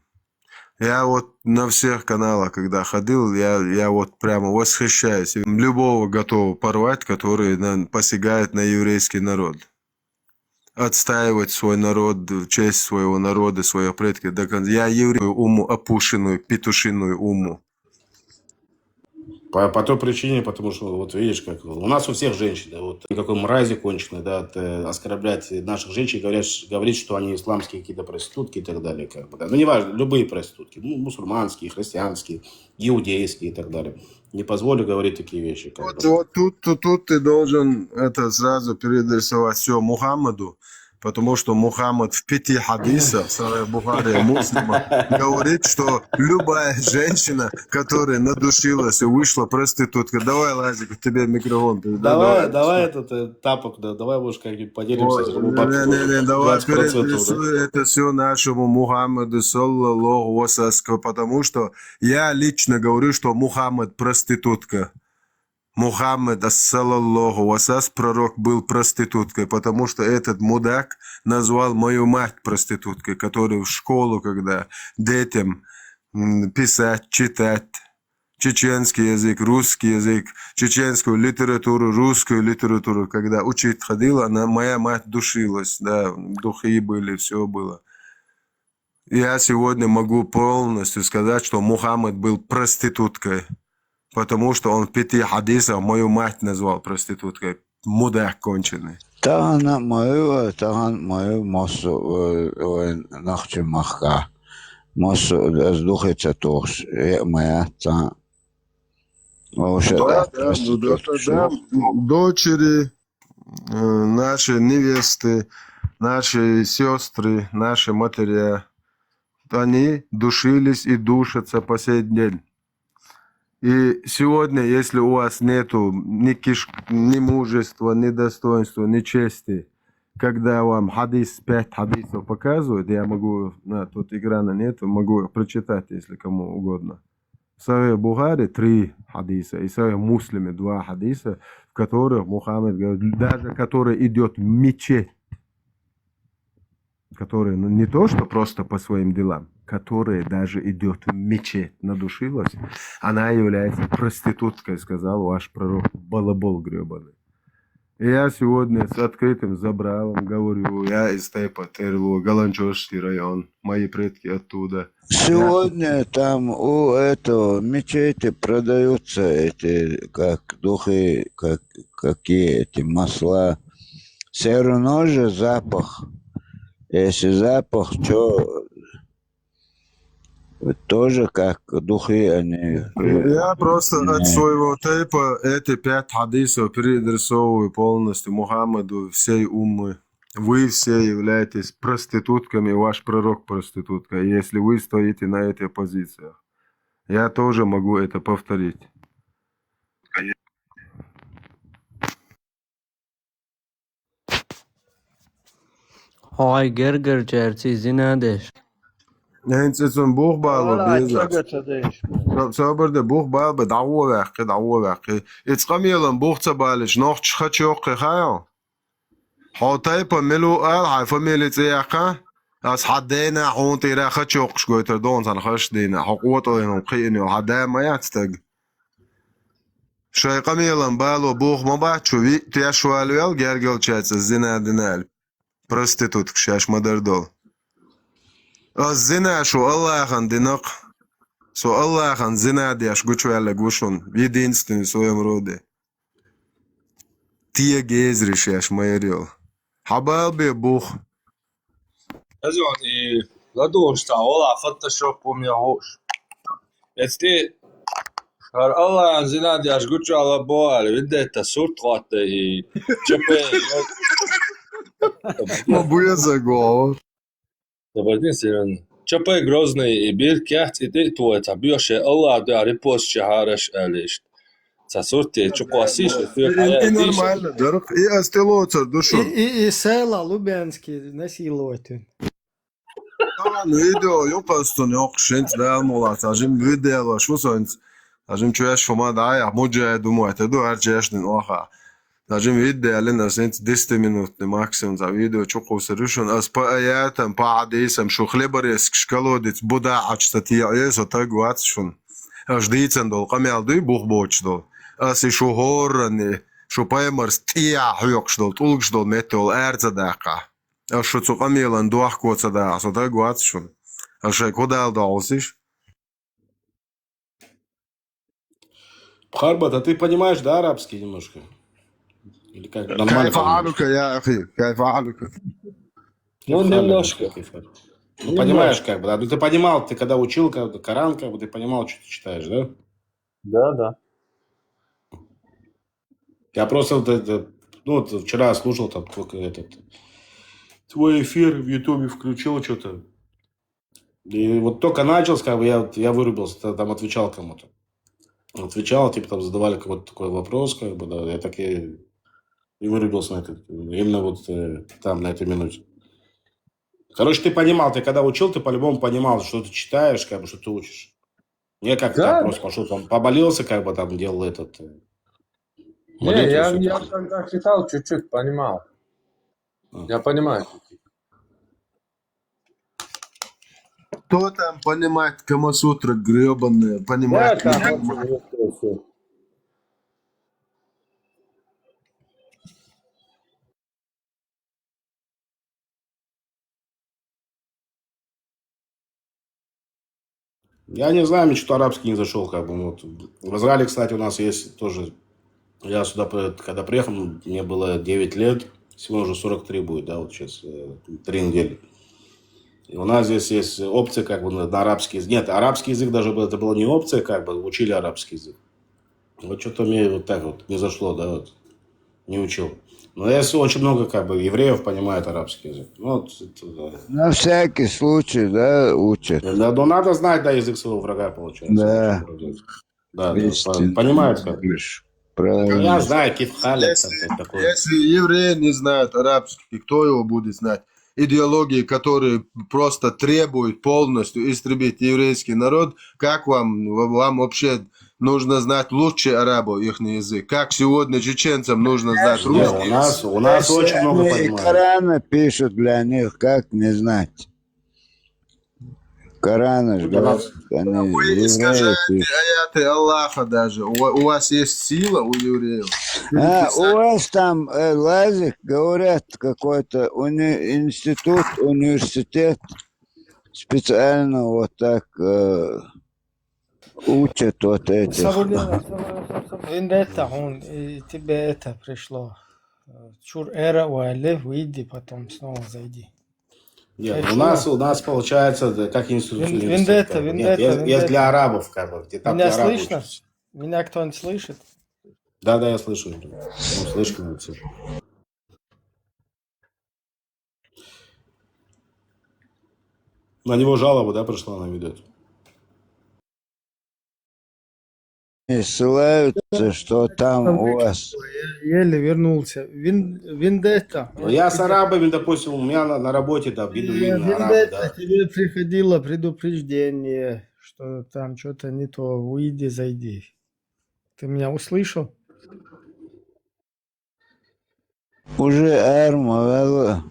Я вот на всех каналах, когда ходил, я вот прямо восхищаюсь. Любого готов порвать, который посягает на еврейский народ. Отстаивать свой народ, честь своего народа, своих предков. Я еврею уму, опущенную, петушиную уму. По той причине, потому что, вот видишь, как у нас у всех женщин, да, вот никакой мрази конченый, да, оскорблять наших женщин, говорить, что они исламские какие-то проститутки и так далее, как бы, да. Ну, неважно, любые проститутки, мусульманские, христианские, иудейские и так далее. Не позволю говорить такие вещи. Вот тут ты должен это сразу переадресовать все Мухаммаду, потому что Мухаммад в 5 хадисах, в Бухари Муслима, говорит, что любая женщина, которая надушилась и вышла проституткой, давай, Лазик, тебе микрофон. Давай этот тапок, да, давай, может, как-нибудь поделимся. Не, давай переадресуй это все нашему Мухаммаду, саллаллаху вассалям, потому что я лично говорю, что Мухаммад проститутка. Мухаммад, ассалаллаху вассалям, пророк, был проституткой, потому что этот мудак назвал мою мать проституткой, которая в школу, когда детям писать, читать, чеченский язык, русский язык, чеченскую литературу, русскую литературу, когда учить ходила, моя мать душилась, да, духи были, все было. Я сегодня могу полностью сказать, что Мухаммад был проституткой. Потому что он в 5 хадисах мою мать назвал проституткой. Мудак конченый. Таган мою массу нахче маха. Массу сдухается тохш. Моя та. Дочери, наши невесты, наши сестры, наши матери, они душились и душатся по сей день. И сегодня, если у вас нету ни мужества, ни достоинства, ни чести, когда вам 5 хадисов показывают, я могу, тут экрана нет, могу прочитать, если кому угодно. В Сахих Бухари 3 хадиса, и в Сахих Муслиме 2 хадиса, в которых Мухаммад говорит, даже который идет в мечеть, который не то, что просто по своим делам, которая даже идет в мечеть, надушилась, она является проституткой, сказал ваш пророк, балабол гребаный. Я сегодня с открытым забралом говорю, я из Тайпа, Терлу, Галанчошский район, мои предки оттуда. Сегодня там у этого мечети продаются эти, как духи, какие эти масла. Все равно же запах. Если запах, что тоже как духи они. Я просто от своего Тайпа эти 5 хадисов переадресовываю полностью Мухаммаду всей уммы. Вы все являетесь проститутками, ваш пророк проститутка, если вы стоите на этих позициях. Я тоже могу это повторить. Hay gerçi zinadeş. Ensin buğbalı bizler. Sabırda buğbalı dağu vakı. İtqamiyalın buğça balış nox çıxaç yok xayo. Hataypa melu al hayfa militiyaqa. As haddena honti raxaç yok şgoytar donsan xaşdina. Haqwatayın qiyni hadama yatstag. Şayqamiyalın balu buğma bahçu vi tiyaşvaluyal gergelçatsa zinadinal. Проститутка шаш мадардол. Зина шо Аллахан динок. Со Аллахан зина дяш гучвала гушон. Единственный в своем роде. Тия гезри шаш майорел. Хабалби бух. Also, ladurš tā olā Photoshopum jau hoš. Pēc tie, ar Allaan zinādījās gučāla boāli, vidēta surtklāte i čepē. Мабуя за голову. Dabardien siran. Čepē groznai i bir kjahts i to ta bioše Allah da ripos shaharash alisht. Ta surtie čukwasiš i И нормально, дорог. И остелоцар душу. И села Лубянский насиловать. Nu video yopastun yok şent vermola. Tajim video şu sens. Tajim çöş şoma da ya moja du muhtedu her çeşnin oha. Tajim video lena sent 10 minut maksimum za video çok osarışın as pa ayatam pa adisam şu khlebares şkalodit buda açtati ayso tagwat şun. Ждицен дол камел ды бух бочдол. As şu horni şu paymars tiya hüyokşdol tulgşdol metol erzaдаqa. Что цукамилан дуахкоца да, а сота гуацшун. А что куда алдалсиш? Харбат, а ты понимаешь, да, арабский немножко? Или как? Нормально كيف حالك يا أخي؟ كيف حالك؟ Ну, немножко. Ну, понимаешь, как бы, да? Ну, ты понимал, ты когда учил Коран, как бы, ты понимал, что ты читаешь, да? Да. Я просто ну, вчера слушал там твой эфир в Ютубе включил что-то. И вот только начался, как бы я вырубился, там отвечал кому-то. Отвечал, типа там задавали какой-то такой вопрос, как бы, да, я так и вырубился на это, именно вот там, на этой минуте. Короче, ты понимал, ты когда учил, ты по-любому понимал, что ты читаешь, как бы, что ты учишь. Не как Да. там просто пошел, там поболелся, как бы там делал этот... Не, я когда читал, чуть-чуть понимал. Я понимаю. Кто там понимает Камасутра гребаные, понимает? Да, не там понимает? всё. Я не знаю, мне что-то арабский не зашел, как бы, вот. В Израиле, кстати, у нас есть тоже... Я сюда, когда приехал, мне было 9 лет, сегодня уже 43 будет, да, вот сейчас 3 недели. И у нас здесь есть опция, как бы, на арабский язык. Нет, арабский язык даже это была не опция, как бы, учили арабский язык. Вот что-то мне вот так вот не зашло, да, вот, не учил. Но если очень много, как бы, евреев понимает арабский язык. Ну, вот, это, да. На всякий случай, да, учат. Да, но надо знать, да, язык своего врага, получается. Да. Да, понимают, как бы. Правильно. Я знаю, кифхалик, там такое. Если евреи не знают арабский, кто его будет знать? Идеологии, которые просто требуют полностью истребить еврейский народ, как вам вообще нужно знать лучше арабу их язык? Как сегодня чеченцам нужно знать русский? У нас очень много И понимают. Корана пишут для них, как не знать. Корана же говорят, они Вы евреи искажаете пишут. аяты Аллаха даже. У вас есть сила, у евреев. у вас там, Лазик, говорят, какой-то институт, университет специально вот так учат вот этих. Это он, тебе это пришло. Чур эра уайле, выйди, потом снова зайди. Нет, у нас получается, как институт университет. Нет, есть для арабов, как бы, где там Меня для арабов слышно? учатся. Меня кто-нибудь слышит? Да, я слышу. Ну, слышно все. На него жалоба, да, пришла на видео? И ссылаются, что там у вас. Я еле вернулся. Вендетта. Ну, я с арабами, допустим, у меня на работе, да, бедуины, арабы, Вендетта, да. тебе приходило предупреждение, что там что-то не то. Выйди, зайди. Ты меня услышал? Уже арма,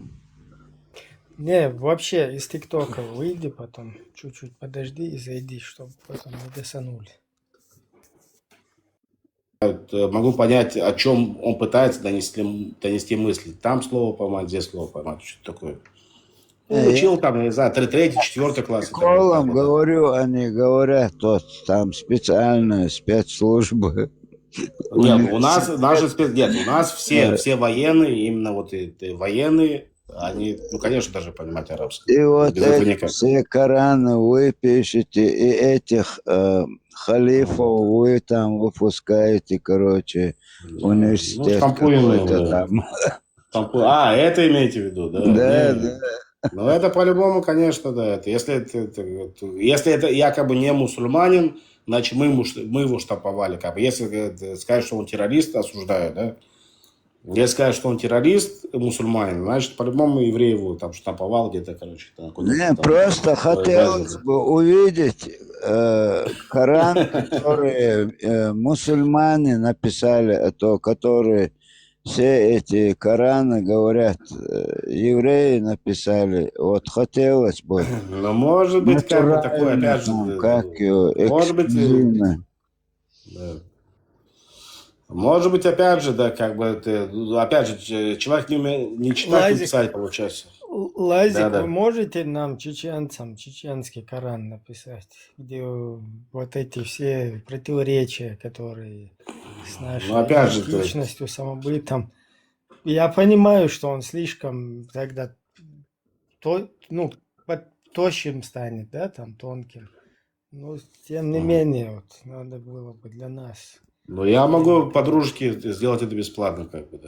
Не, вообще из ТикТока выйди, потом чуть-чуть подожди и зайди, чтобы потом не досанули. Могу понять, о чем он пытается донести мысли. Там слово поймать, здесь слово поймать. Что такое? Ну, учил там, я не знаю, 3-4 класс. школам говорю, они говорят, вот там специальные спецслужбы. Нет, у нас все военные, именно вот военные, они, ну, конечно, даже понимать арабский. И вот Без этого эти никак. все Кораны вы пишете, и этих халифов вы там выпускаете, короче, университет штампуемые, какой-то да. там. Это имеете в виду, да? Да, Не. да. Ну, это по-любому, конечно, да. Если это якобы не мусульманин, значит, мы его штамповали. Как бы. Если сказать, что он террорист, осуждаю, да? Если сказать, что он террорист, мусульманин, значит, по-любому еврей его там штамповал где-то, короче. Не, просто хотелось бы увидеть Коран, который мусульмане написали, а то которые все эти Кораны, говорят, евреи написали. Вот хотелось бы. Но может быть, как бы такое, опять же, может быть, да. Может быть, опять же, да, как бы, опять же, человек не читать, не писать, получается. Лазик, вы можете нам, чеченцам, чеченский Коран написать, где вот эти все противоречия, которые с нашей опять же, идентичностью, самобытом. Я понимаю, что он слишком тогда тощим станет, да, там, тонким. Но, тем не менее, вот, надо было бы для нас. Ну, я могу по-дружески сделать это бесплатно, как бы,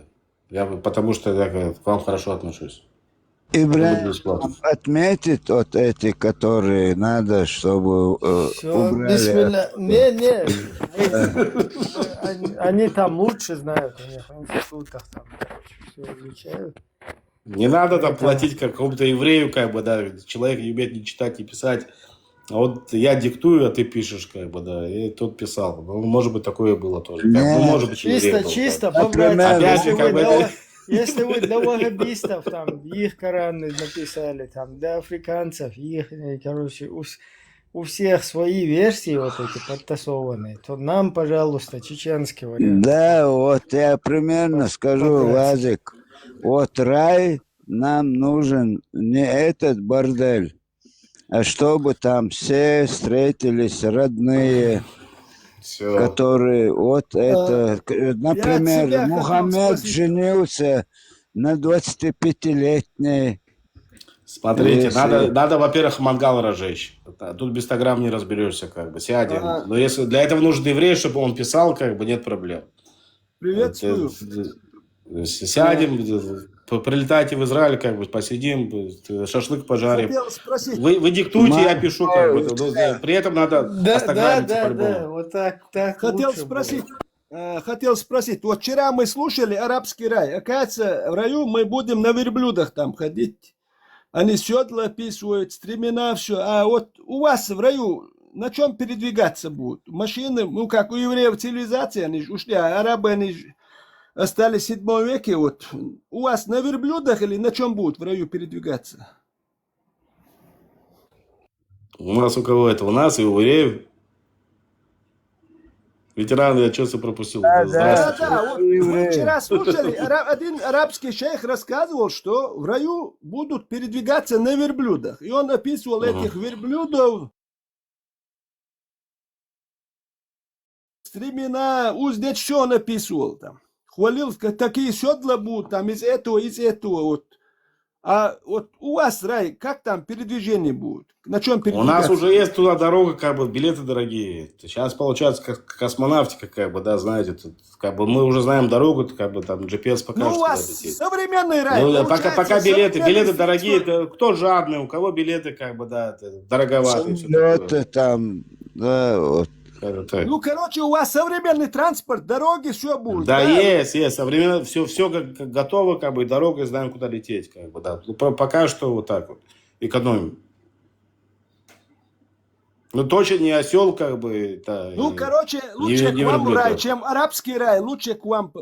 да. Потому что я к вам хорошо отношусь. Ибрахим отметит вот эти, которые надо, чтобы убрали. Они там лучше знают, у них в институтах там все изучают. Не надо там платить какому-то еврею, как бы, да, человек не умеет ни читать, ни писать. А вот я диктую, а ты пишешь, как бы, да, и тот писал. Ну, может быть, такое было тоже. Ну, может быть, чисто по-братски. Если вы для ваххабистов, там, их Кораны написали, там, для африканцев, их, короче, у всех свои версии вот эти подтасованные, то нам, пожалуйста, чеченский вариант. Да, вот я примерно скажу, Лазик, вот рай нам нужен не этот бордель, а чтобы там все встретились родные, все. Которые вот это, например, Мухаммед женился на 25-летней. Смотрите, надо, во-первых, мангал разжечь. Тут без 100 грамм не разберешься, как бы, сядем. Но если для этого нужен еврей, чтобы он писал, как бы, нет проблем. Приветствую. Сядем, прилетайте в Израиль, как бы, посидим, шашлык пожарим. Вы диктуйте, я пишу, как бы. При этом надо Да, вот так Хотел спросить, вот вчера мы слушали арабский рай. Оказывается, в раю мы будем на верблюдах там ходить. Они седла описывают, стремена, все. А вот у вас в раю на чем передвигаться будут? Машины, ну как у евреев цивилизация, они же ушли, а арабы, они же остались в 7 веке. Вот. У вас на верблюдах или на чем будут в раю передвигаться? У нас у кого это? У нас и у евреев. Ветеран, я что-то пропустил. Да, Здравствуйте. вот мы вчера слушали, один арабский шейх рассказывал, что в раю будут передвигаться на верблюдах. И он описывал этих верблюдов, стремена, уздечь, все он описывал там. Хвалил, такие седла будут там из этого. Вот. А вот у вас, рай, как там передвижение будет? На чем У передвигаться? нас уже есть туда дорога, как бы билеты дорогие. Сейчас получается как космонавтика, как бы, да, знаете, тут, как бы мы уже знаем дорогу, как бы там GPS покажет, Ну, у куда вас лететь. современный рай. Ну, получается, пока билеты современный дорогие, это кто жадный, у кого билеты, как бы, да, дороговатые. всё Самолеты такое. там, да, вот. Так. Ну, короче, у вас современный транспорт, дороги, все будет. Да, есть, современно, все как готово, как бы, и дорога, и знаем, куда лететь, как бы, да. Ну, пока что вот так вот, экономим. Ну, точно не осел, как бы, да. Ну, короче, лучше не к вам верблюд, рай, да. чем арабский рай. Лучше к вам,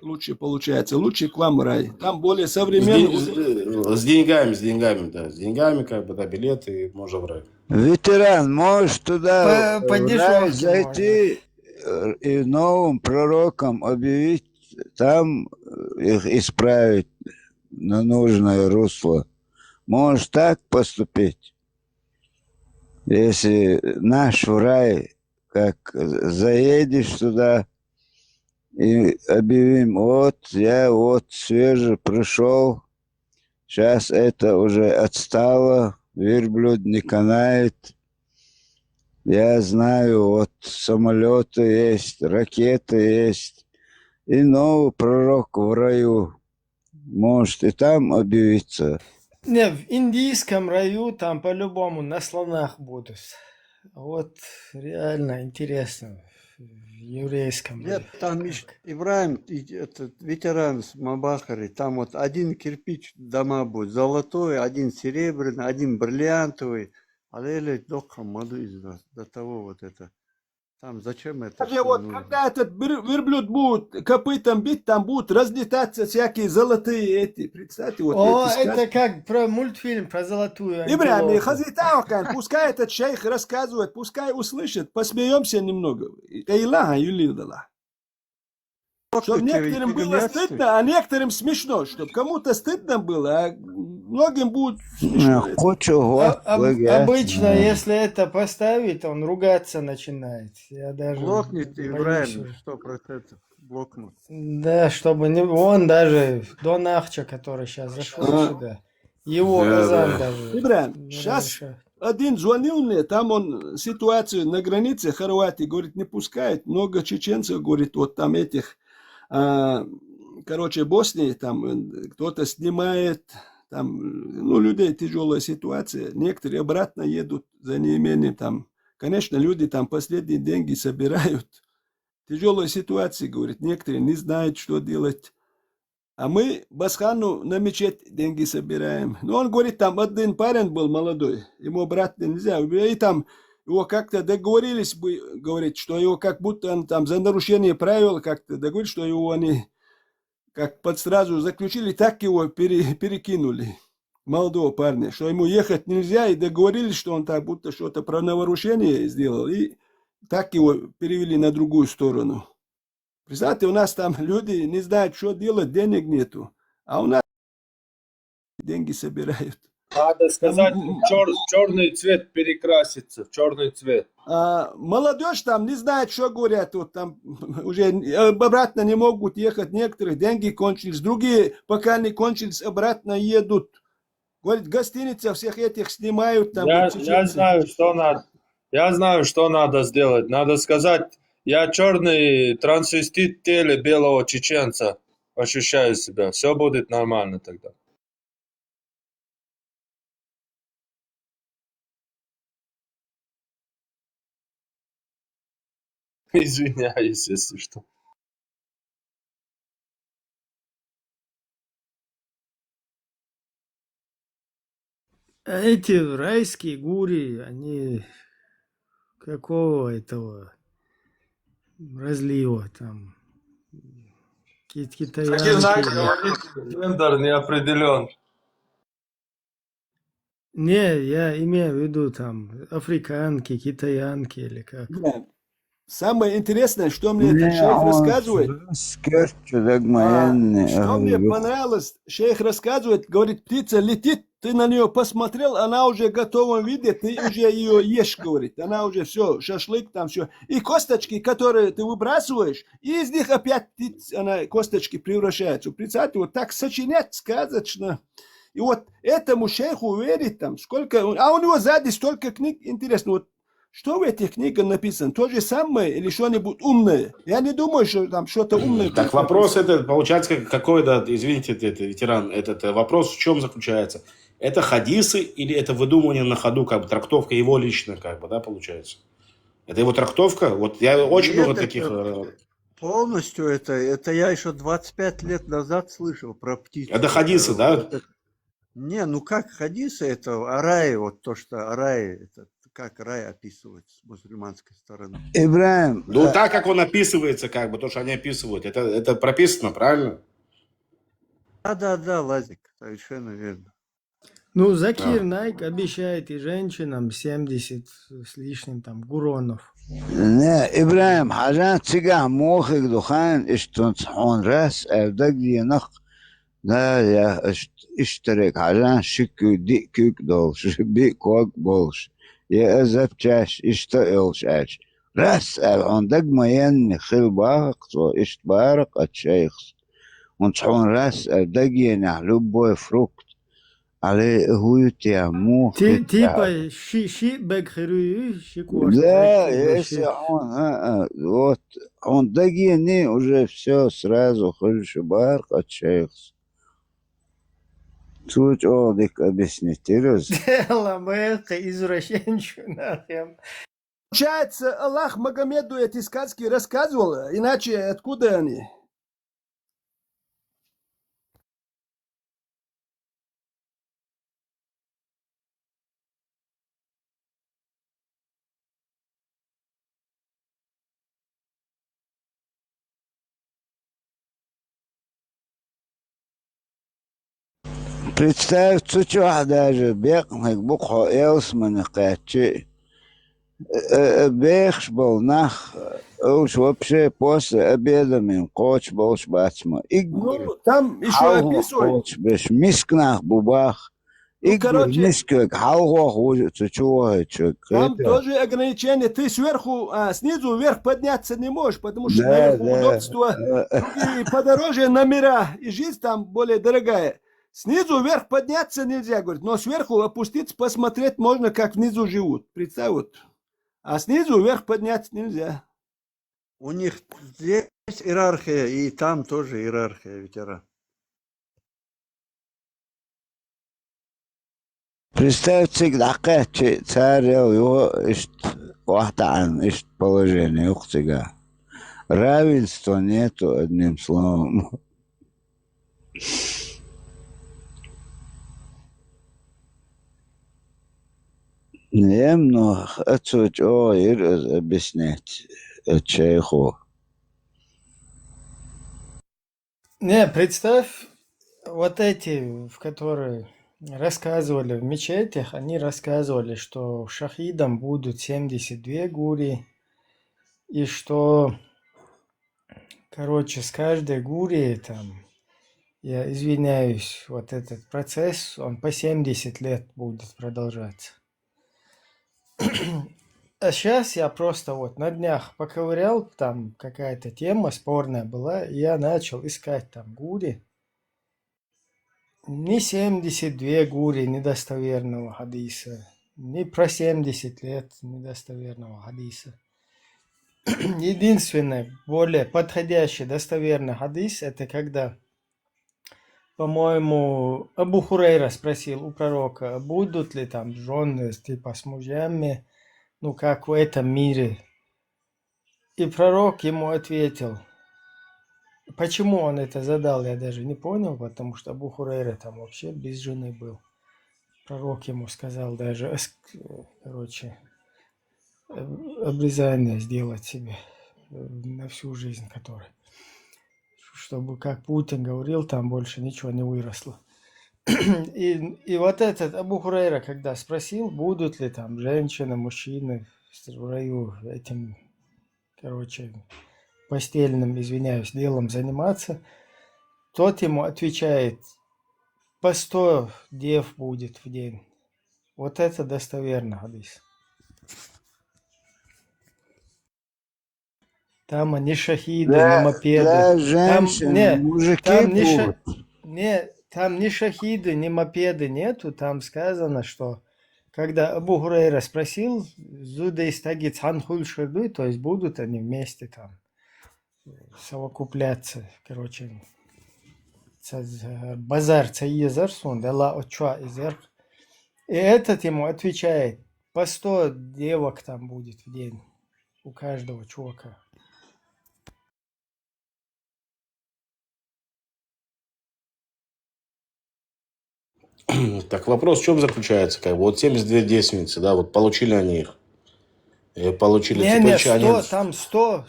лучше получается, лучше к вам рай. Там более современный. С деньгами, да. С деньгами, как бы, да, билеты, и можно в рай. Ветеран, можешь туда По в рай дешевке зайти и новым пророкам объявить, там их исправить на нужное русло. Можешь так поступить? Если наш в рай, как заедешь туда и объявим, вот я вот свеже пришел, сейчас это уже отстало, верблюд не канает. Я знаю, вот самолеты есть, ракеты есть, и новый пророк в раю. Может и там объявиться. Не, в индийском раю там по-любому на слонах будут. Вот реально интересно. В еврейском раю. Нет, там Ибраим, этот ветеран с Мабахары, там вот один кирпич дома будет золотой, один серебряный, один бриллиантовый. А до того вот это. Там зачем это? Даже вот когда этот верблюд будет копытом бить, там будут разлетаться всякие золотые эти. Представьте, вот О, эти это как про мультфильм про золотую Ибрахим, антилопу. хазитаукан, пускай этот шейх рассказывает, пускай услышит, посмеемся немного. Илаха юлидала. Чтобы некоторым было стыдно, а некоторым смешно. Чтобы кому-то стыдно было, а многим будет смешно. Обычно, если это поставить, он ругаться начинает. Я даже Блокнет боюсь Ибраим, уже. 100% блокнут. Да, чтобы не... Он даже до Нахча, который сейчас зашел сюда, его Газан даже. Ибрахим, не сейчас разрешает. один звонил мне, там он ситуацию на границе Хорватии, говорит, не пускает. Много чеченцев, говорит, вот там этих, короче, Боснии, там кто-то снимает, там, ну, людей тяжелая ситуация. Некоторые обратно едут за неимением там. Конечно, люди там последние деньги собирают. Тяжелая ситуация, говорит, некоторые не знают, что делать. А мы Басхану на мечеть деньги собираем. Но он говорит, там один парень был молодой, ему брать нельзя. И там его как-то договорились, говорит, что его как будто он там за нарушение правил как-то договорились, что его они как под сразу заключили, так его перекинули. Молодого парня, что ему ехать нельзя, и договорились, что он так будто что-то про нарушение сделал, и так его перевели на другую сторону. Представьте, у нас там люди не знают, что делать, денег нету, а у нас деньги собирают. Надо сказать, черный цвет перекрасится, в черный цвет. Молодежь там не знает, что говорят, вот там уже обратно не могут ехать, некоторые деньги кончились, другие пока не кончились, обратно едут. Говорит, гостиница всех этих снимают. Там, Я знаю, что надо. Я знаю, что надо сделать. Надо сказать, я черный трансвестит в теле белого чеченца. Ощущаю себя. Все будет нормально тогда. Извиняюсь, если что. А эти райские гури, они какого этого разлива там? Китаянки. Какие знаки говорить, гендер не определен. Не, я имею в виду там африканки, китаянки или как. Да. самое интересное, что мне этот шейх рассказывает, что мне понравилось, шейх рассказывает, говорит, птица летит, ты на нее посмотрел, она уже в готовом виде, ты уже ее ешь, говорит, она уже все, шашлык там все. И косточки, которые ты выбрасываешь, и из них опять она, косточки превращаются. Представьте, вот так сочинять сказочно. И вот этому шейху верить там, сколько, а у него сзади столько книг, интересно, вот что в этих книгах написано? То же самое или что-нибудь умное? Я не думаю, что там что-то умное. Так вопрос это, получается, какой, да, извините, это, ветеран, этот вопрос в чем заключается? Это хадисы или это выдумывание на ходу, как бы трактовка его лично, как бы, да, получается? Это его трактовка? Вот я очень много таких... Полностью это я еще 25 лет назад слышал про птицу. Это хадисы, да? Не, ну как хадисы, это арай, вот то, что арай, это как рай описывается с мусульманской стороны. Ибраим. Ну, так, как он описывается, как бы, то, что они описывают, это прописано, правильно? Да, Лазик, совершенно верно. Ну, Закир Найк обещает и женщинам 70 с лишним там гуронов. Не, Ибраим, حاجات تيجا موخك دخان اشتنصحون راس ابدك دينخ لا يا اشترك حاجات شكو دي كوك دولش بي كوك بولش يا ازب تاش اشتقلش اش راس عندك ما ين خل باق تو اشتبارق الشيخ ونصحون راس ابدك ينحلو بوي فروكت عليه هو تيامو Типа ши бекхерю, шикуаш. Да, если вот он догини уже все сразу хочешь бар отчаялся. Тут Олик объяснить, Ламеха извращенщина. Получается, Аллах Магомеду эти сказки рассказывал, иначе откуда они? Представь, что даже бегнак бухо элсман качи. Бегш был нах, уж вообще после обеда мен коч болш бачма. Ну, там еще описывают. Беш мискнах бубах. короче, мискек халго хуже, чего там тоже ограничение. Ты сверху, снизу вверх подняться не можешь, потому что наверху удобство, другие подороже номера, и жизнь там более дорогая. Снизу вверх подняться нельзя, говорит, но сверху опуститься, посмотреть можно, как внизу живут. Представь, вот. А снизу вверх подняться нельзя. У них здесь иерархия, и там тоже иерархия, ветеран. Представьте, дакачи царел его вахтан ишт положение ухтига. Равенства нету, одним словом. Немного отсюда объяснять шейху. Не, представь, вот эти, в которые рассказывали в мечетях, они рассказывали, что шахидам будут 72 гури, и что, короче, с каждой гури там, я извиняюсь, вот этот процесс, он по 70 лет будет продолжаться. А сейчас я просто вот на днях поковырял, там какая-то тема спорная была, и я начал искать там гури. Ни 72 гури недостоверного хадиса, ни про 70 лет недостоверного хадиса. Единственный более подходящий достоверный хадис, это когда, по-моему, Абу Хурейра спросил у пророка, будут ли там жены типа с мужьями, ну как в этом мире. И пророк ему ответил. Почему он это задал, я даже не понял, потому что Абу Хурейра там вообще без жены был. Пророк ему сказал даже, короче, обрезание сделать себе на всю жизнь, который, чтобы, как Путин говорил, там больше ничего не выросло. И вот этот Абу Хурейра, когда спросил, будут ли там женщины, мужчины в раю этим короче, постельным, извиняюсь, делом заниматься, тот ему отвечает, по 100 дев будет в день. Вот это достоверно, хадис. Там не шахиды, не мопеды. Для женщин мужики будут. Там ни шахиды, ни мопеды нету. Там сказано, что когда Абу Хурайра спросил, зудейстагит ханхуль шердуй, то есть будут они вместе там совокупляться, короче, базар цаизар сон, дала оча изер. И этот ему отвечает, по 100 девок там будет в день у каждого чувака. Так вопрос в чем заключается? Как бы, вот 72 девственницы, да, вот получили они их. И получили Не, теперь 100, они... там 100,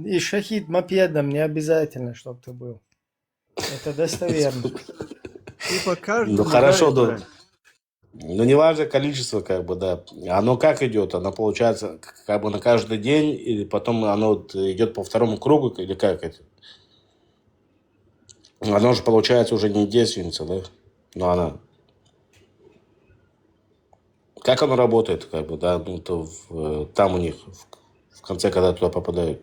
и шахид мопедом не обязательно, чтобы ты был. Это достоверно. Типа каждый. Ну хорошо, да. Ну не важно количество, как бы, да. Оно как идет? Оно получается как бы на каждый день, и потом оно вот идет по второму кругу, или как это? Оно же получается уже не девственница, да? Но она... Как оно работает, как бы, да? Ну, то там у них, в конце, когда туда попадают.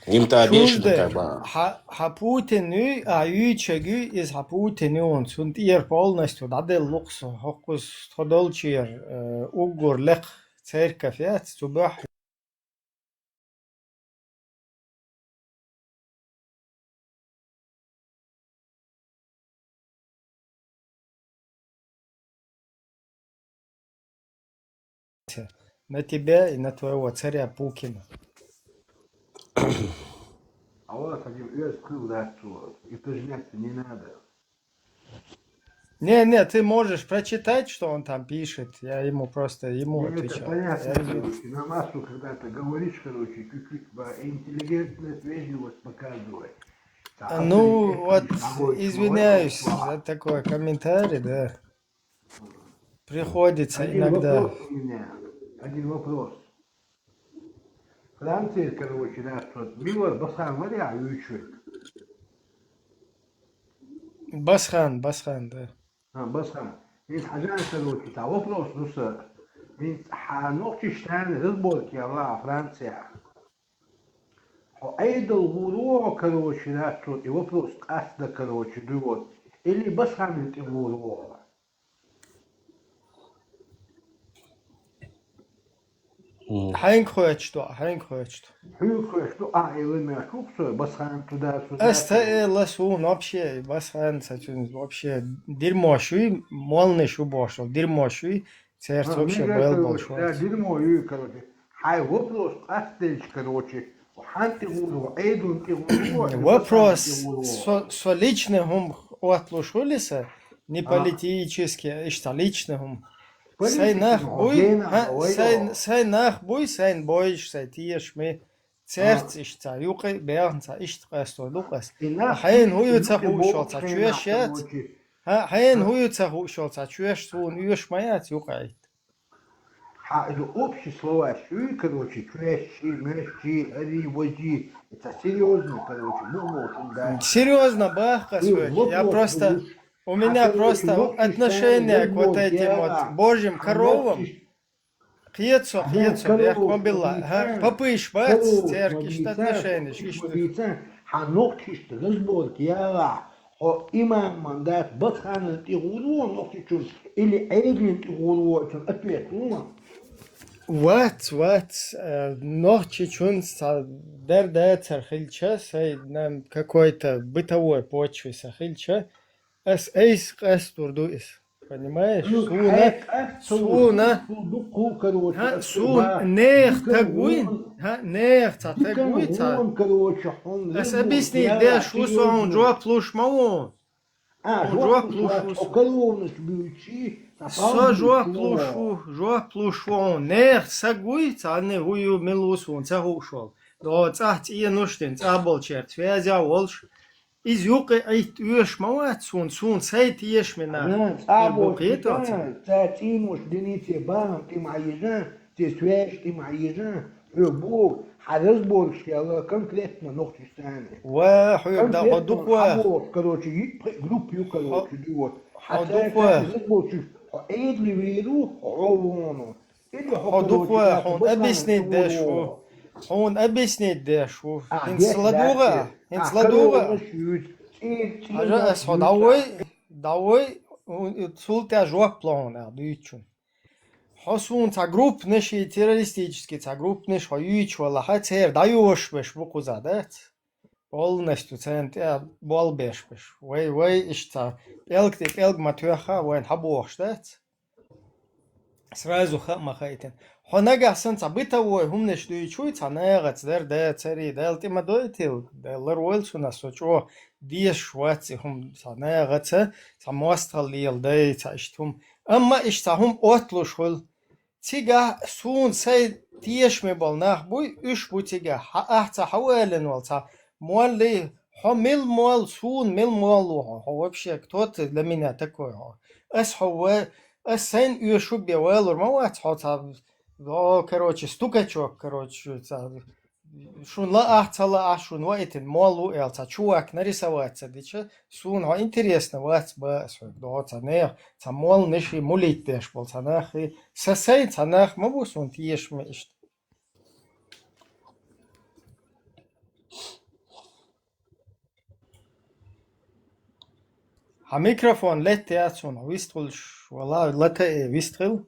Им-то обещано, как бы... Хапутенü, аютчагü из хапутенюн. Sunt ihr полностью дадел лукс, хокус ходолчир, угур лек церковь, я цубах. На тебя и на твоего царя Пукина. А вот один открыл, да, что это женяться не надо. Не, ты можешь прочитать, что он там пишет. Я ему Это отвечаю. понятно, короче, на массу, когда ты говоришь, короче, чуть-чуть интеллигентность, вежливость показывай. Ну, вот, извиняюсь за такой комментарий, да. Приходится иногда. Вопрос у меня, один вопрос. Франция, короче, да, что Милор Басан Мария учит. Басхан, да. Басан. Ведь хажан, короче, а вопрос, ну, сэр. Ведь ханохчиш тан разборки, Аллах, Франция. Айдал гуру, короче, да, что и вопрос каста, короче, вот. Или Басан это гуру. Хайн хоечто. Что, или шуксо, Басан туда-сюда. Ласун вообще, Басхан, вообще, дерьмошуй, молный шубошел, дерьмошуй, сердце вообще был большой. Да, дерьмо, короче. Хай вопрос кастельч, короче. Вопрос со личным отлушилися, не политически, и что личным. Сайн буй, сайн бойш, сайн тиеш ми. Церц ишта, юқи бернца, ишт қасто луқас. Хайн хуюца хушоца, чуеш яц? Хайн хуюца хушоца, чуеш сун юш маяц, юқайт. Это общие слова, короче, чуэщи, мэщи, ари, вози. Это серьезно, короче, да. Серьезно, бахка, я просто... У меня просто отношение к вот этим вот божьим коровам. Хьецо, я кобила. Попыш, бац, церкви, что отношение, что? Ханохтиш, разборки, я имам мандат, батхан, тигуру, нохтичун, или эйглин, тигуру, ответ, Вот, нохтичун, да, цархильча, нам какой-то бытовой почве сахильча. Эйс кастурдуис, понимаешь? Суна, нех тагуй, Ас объясни, да, шусу он джуа плуш маун. Джуа плушу он, нех сагуй, цане гую милусун, цагушол. Да, цахт и нуштин, цабол черт, связя волш. Из юга айт юш мават сун сайт еш мена. Або это. Та тимуш дините бам, ты маежа, связь ты моя, Бог, разбор сделал конкретно ночью. واحد ده حدوق واحد короче, группу, короче, вот. حدوق واحد عيد لي ويرو عوانو. حدوق واحد هون أبسني داشو هون أبسني داشو هنس لدوغا حاجة أسحو داوي سولتي أجواك بلان أدويتشون حسون تا جروب نشي террористический تا جروب نش هايويتش ولا حتى دايوش بش بقو زادت بول نشتو تانت بول بش وي إشتا بيلك ما توخا وين حبوش دات сразу махайтен хонага сенца битавой хумнеш дуйчуй цанегат дер цери делти мадойтил делервелсу насочо диеш шваци хум цанегат самостралил дей цаштум amma иштахум отлушхул تيجا سون سي تيش مبال نخ بوي اش بو تيجا احتا حوالن والتا مول لي حمل مول سون مل مول هو بشي كتوت لمينا تكوي هو اس هو اسين اشو بيوالور ما وات حتا короче стукачок короче شون لا احتا لا شون وقتن مولو التا чувак нарисоваться дича сун ها интересно ват бас до цанех цамол неши мулитеш бол цанах сасай цанах мабусун тиеш мешт ها ميكروفون لت ياتسون ويسترل والله لت ويسترل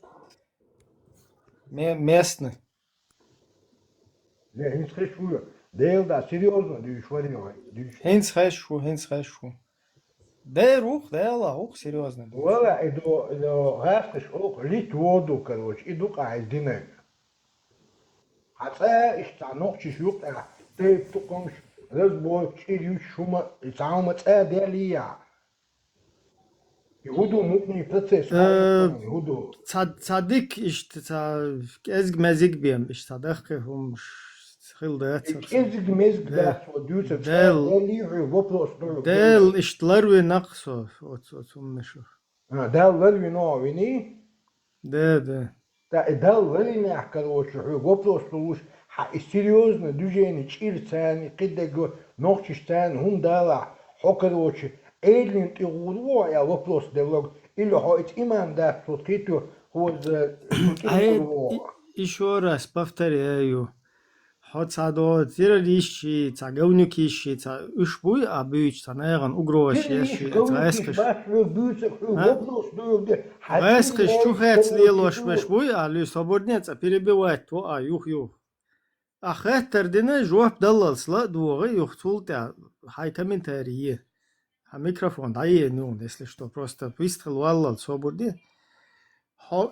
местный Hens geschoen. Deel dat serieus, dus wat je Hens geschoen. Daar ook serieus. Voilà, ik doe rest ook licht woorden, короче, ik doe geen dingen. Хотя, ik sta nog te zoeken, de toekomst, dat wordt serieus schoenen, ik zou met delia. يهودو ممكن процесс. يهودو. صدق ازق مزيق بيم صدقهم خلدات. ازق مزيق ده ودوس دل اشتلروا نقصه وتمشوا. دل ولي نوعيني. ده. دل ولي نحكي وبروس серьезно движение чирцани кидего ногчистан хундала хокерочи элин тигуру я вопрос девлог или хоить иман да соткиту хоз еще раз повторяю Хотсадо террористи, говнюкищи, ушбуй, а бюч, наверное, угрозищи, вескаш. Вескаш, чухец лилош вешбуй, а лю свободнец, а перебивать то, а юх. А хеттер дина жуап далласла двора юх цултя, хай комментарии. А микрофон, да если что, просто выстрел валлал свободне.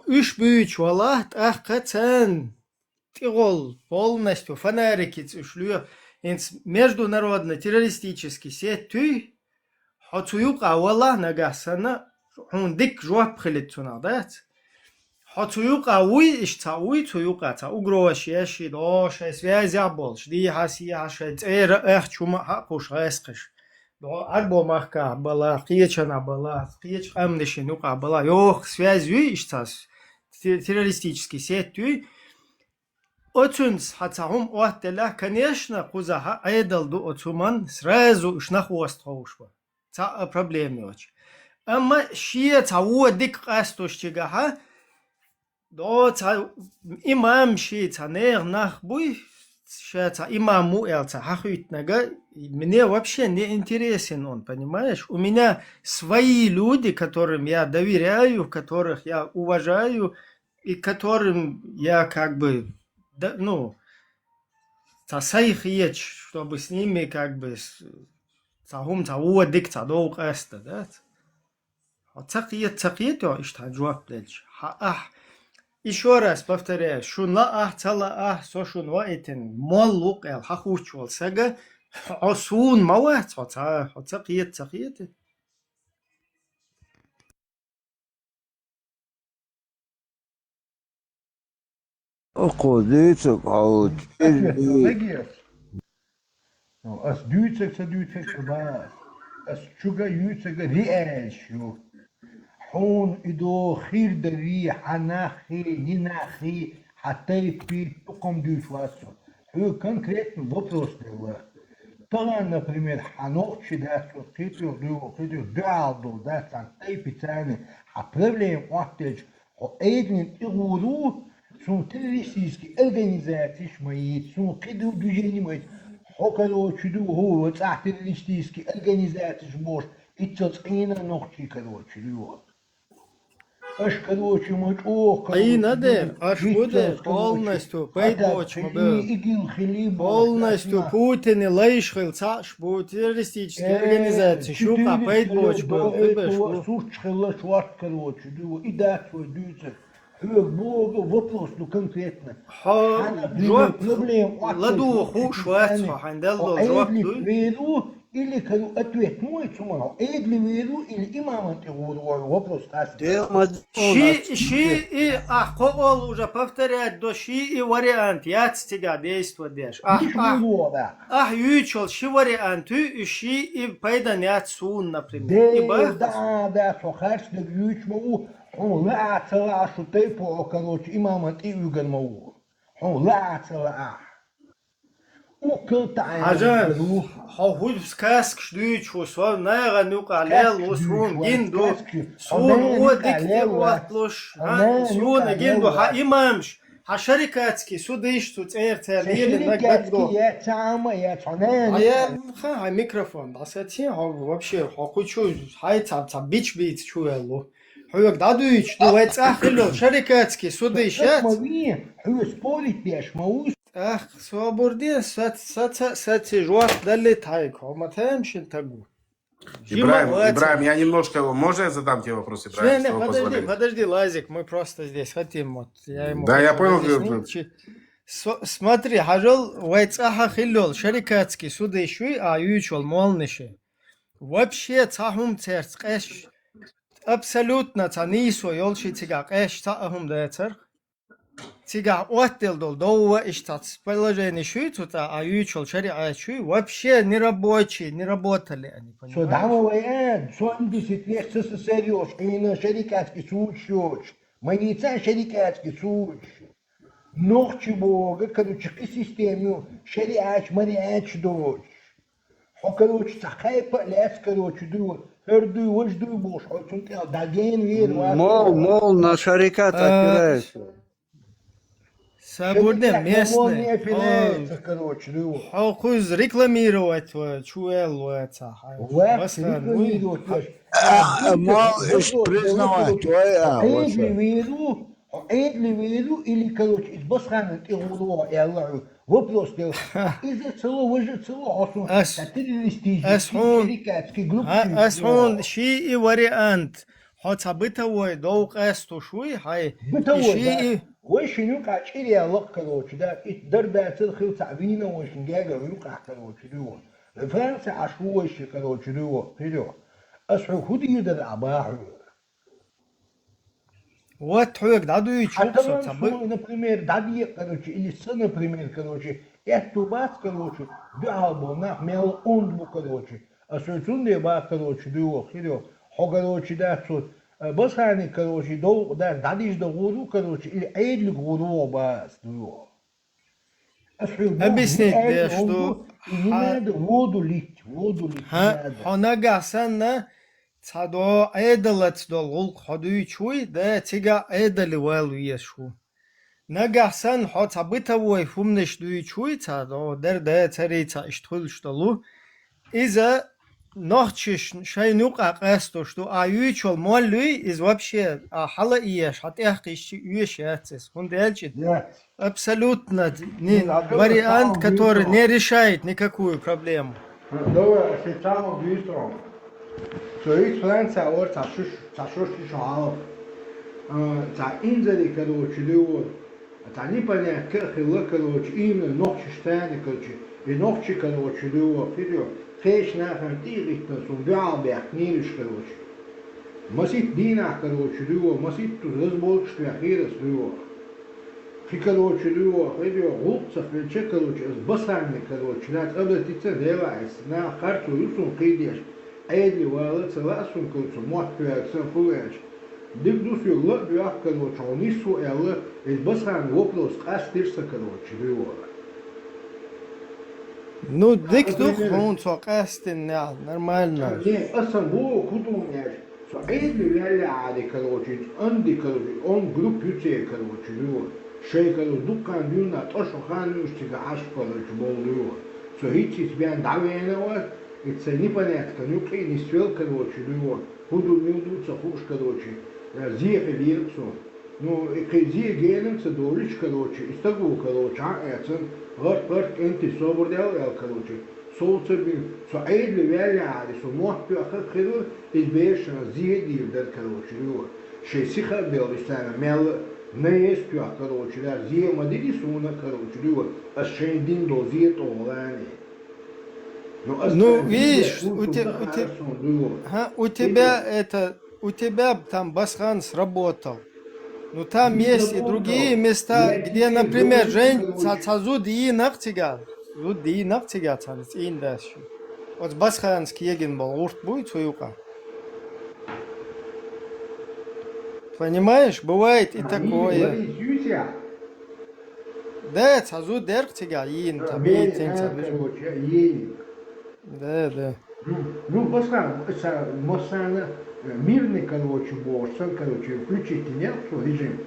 Ушбуч, валат, ах, кацан. Тирол полностью фонарики шлю инс международно террористический сеть хацуюк авала нагасана он дик жуап хилитсуна дат хацуюк ауи ишцауи цуюка ца угрошеши доша связя болж ди хасия шет чума хакуш эскиш до альбо махка бала киечана бала киеч амнешинука бала ёх связью ишцас террористический сеть Отунс хацахум оттела, конечно, кузаха айдалду отуман сразу шнахуастхаушва. Ца проблемы очень. Amma şiye tavu dik qastoştigaha do ta imam şi taner nach buy шата имаму элца хахуитнага мне вообще не интересен он, понимаешь? У меня свои люди, которым я доверяю, которых я уважаю и которым я как бы тасайх еч, чтобы с ними как бы цахум цауа дик цадоук эста, да? Цакиет, я иштаджуак дельч. Еще раз повторяю, шунла цала сошун ваитен моллук эл хахучвал сага осун мауат цакиет. Оходится, а As duitsek ba as chuga yutsek ri'ashu حون إدو خير دري حناخي نناخي حتى تقوم дюйфлацию. Конкретно вопрос делаю. Тогда, например, ханокчи, да, что хитрил, дуалду, да, там, тайпицаны, а проблем оттеч, о эднин и гуру, сум террористические организации шмаит, сум киду движение мать, о короче, дугу, террористические организации шмош, и цоцина ногчи, короче, вот. Аж, короче, мать, И надо, аж будет полностью, пейдбочма был. Полностью Путин и Лейшхил, цаш, будет террористические организации, шука, пейдбоч был, выбешь. Сушчхила шварт, короче, и да, свой дюйцер. Бога, вопрос, ну конкретно. Проблем, ладу, хушвацу, хандел, жопт, или ответ мой цумал, эдли веру или имамант вопрос Ши и ахол уже повторять до ши и вариант, я тебя действовать дешь. Ючел, ши вариант, и ши и пайданят сун, например. Да, сохаршный юч могу, он лаца шутай по, короче, имамант и угар могу. Он лаца Ажан, хауд сказк штуч, сва найга нука лел, сун гинду, сун одик теплош, сун гинду ха имамш, ха шарикатский судыш тут эртелили нагадо. Я микрофон, да сати, вообще, хочу, хай цап бич чуело. Хуйк дадуич, ну вайцахило, шарикатский судыш. Спорить беш, маус. Ах, свободен, сати жуат дали тайко, матаем шентагу. Ибраим, я немножко, можно я задам тебе вопрос, Ибраим? Подожди, Лазик, мы просто здесь хотим, вот, я ему... Да, я понял. Смотри, хажал, вайцаха хиллол, шарикатский судейшуй, а ючол молниши. Вообще, цахум церц, эш, абсолютно цанисо, ёлши цигак, эш, цахум да церц. Тига отдел до штатс положение шуйцута, а ючел шариа шуй вообще не рабочие, не работали они, понимаешь? Что дамовая, 70 лет СССР, именно шарикатский суд, маница шарикатский суд. Ногчи бога, короче, к системе шариач, мариач дочь. О, короче, цахай полез, короче, дуй. Херду, вожду бош, он тел, даген вер. Мол, на шарикат опирается. Свободен местный. Короче, хуй рекламировать, чуэл, это. Можешь признавать, Эдли веру или, короче, из басхана ты гуло, и Аллаху. Вопрос делал. Из-за целого, выше целого, террористический, Асхун, ши и вариант. Хотя бытовой, долг эсту шуй, хай. Бытовой, ويشن يقع شيء الله كروش ده الدرب تدخل تعبينه ويشن جاجا ويقع كروش دوا فرنسا عشوش كروش دوا كده أصحى خدي يدر عباحه Вот хуек даду и чупсо цабы. Например, дади короч или сын, например, короч, эту бас короч, биалбо на мел ондбу короч, а сойцунде ба короч дуо, хидо, хогороч да сот. Басхани, короче, да, дадиш до году, короче, или эйдли году бас, дуо. Объяснить, что... Не надо воду лить. Хонагасана, цадо эйдалец до лулк ходуй чуй, да, тига эйдали вэлу ешу. Нагасан, хоца бытовой фумнеш дуй чуй, цадо, да, царица, иштхул шталу, из-за нохчиш шайнук акэсто, что аютчол моллюй из вообще хала иеш, хатяхкиш юешяцис. Он дальше абсолютно вариант, который не решает никакую проблему. Давай, сейчас быстро. So ich Franza or цашуш шаал. За инзали, короче, лево. Это непонятно, как хила, короче, именно нохчи штаны, короче, и нохчи, короче, лево, вперед. Феш нахер тирихта сум биалбях нириш, короче. Масит дина, короче, лево, масит тут разболчство ахирас, лево. Фи, короче, лево, вперед, губца, фельче, короче, с басами, короче, над обратиться девайс, на харту юсум кидеш. Эдли вала целасум, короче, мот пиаксен фулэч. Дик дусюгла бюах, короче, он ису элла, из басхан вопрос кастирса, короче, виора. Ну, дик дух, он цокастин, да, нормально. Не, асамбо, кудум, я Эдли вяляли, короче, анди, короче, он групп ютей, короче, виора. Шей, короче, дуккан дюна, тошу хану, штига аш, короче, бол виора. Хитис бян давенова, это непонятно, нюки не свел, короче, виора. Худу милдуца, хуш, короче, зиехи вирцу. Ну, зие генемца долич, короче, из того, короче, эцен, гарт энти собордел, короче, солнце бил, со эдли вяляли, со мохпи ахахиру, из бешена зие дивдер, короче, виора. Шей сиха бел, истана, мел, не есть пья, короче, да, зие мадиди суна, короче, виора, а шей дин до зие толани. Ну, видишь, у тебя там Басхан сработал. Ну, там есть и другие места, где, например, зуд и нахтигал, вот Басханский еген был, урт будет суюка. Понимаешь, бывает и такое. Да, зуд дерхтигал, ин, там, да. Ну, Басхан, это Мосана, мирный, короче, борсан, короче, включите, нет, что режим?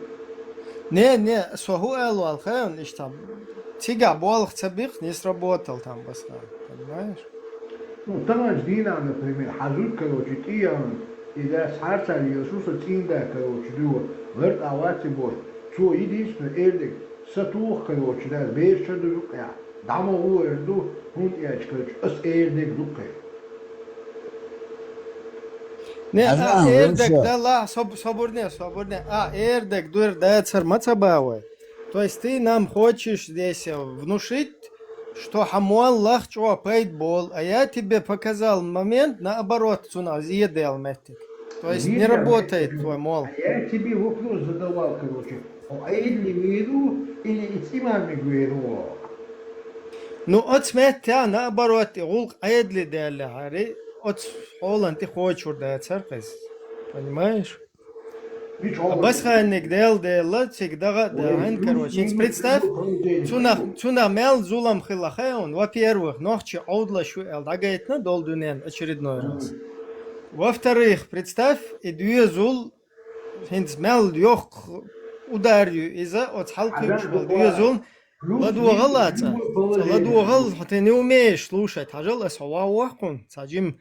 Не, согу элу алхайон, иш там, тига, болх цабих не сработал там Басхан, понимаешь? Ну, там Дина, например, Хазуд, короче, Тиян, и да, Сарца, Иисуса Цинда, короче, дуа, верт авати бор, цо единственный эрдик, сатух, короче, да, бейша дука, дама уэрду, хунт яч, короче, ас эрдик дука. Ne, erdek, да, ла, соборне. Erdek, дуэр, да, цар мацабауэ. То есть ты нам хочешь здесь внушить, что хамуан лахчо пейтбол, а я тебе показал момент, наоборот, цуна, зъедел метик. То есть не работает твой мол. Я тебе вопрос задавал, короче, о эдли веру или итимами веру? Ну, от сметя, наоборот, гулк эдли дели, хари, от Холланд ты хочешь, да, церковь, понимаешь? Басханник дел, всегда, да, короче, представь, цуна мел зулам хилахаун, во-первых, ночи аудлашу элдагает на долдунен очередной раз. Во-вторых, представь, и две зул, хинц мел йох ударью из-за от халки, две зул, ладугалаца, ладугал, ты не умеешь слушать, хажал эсова уахкун, саджим,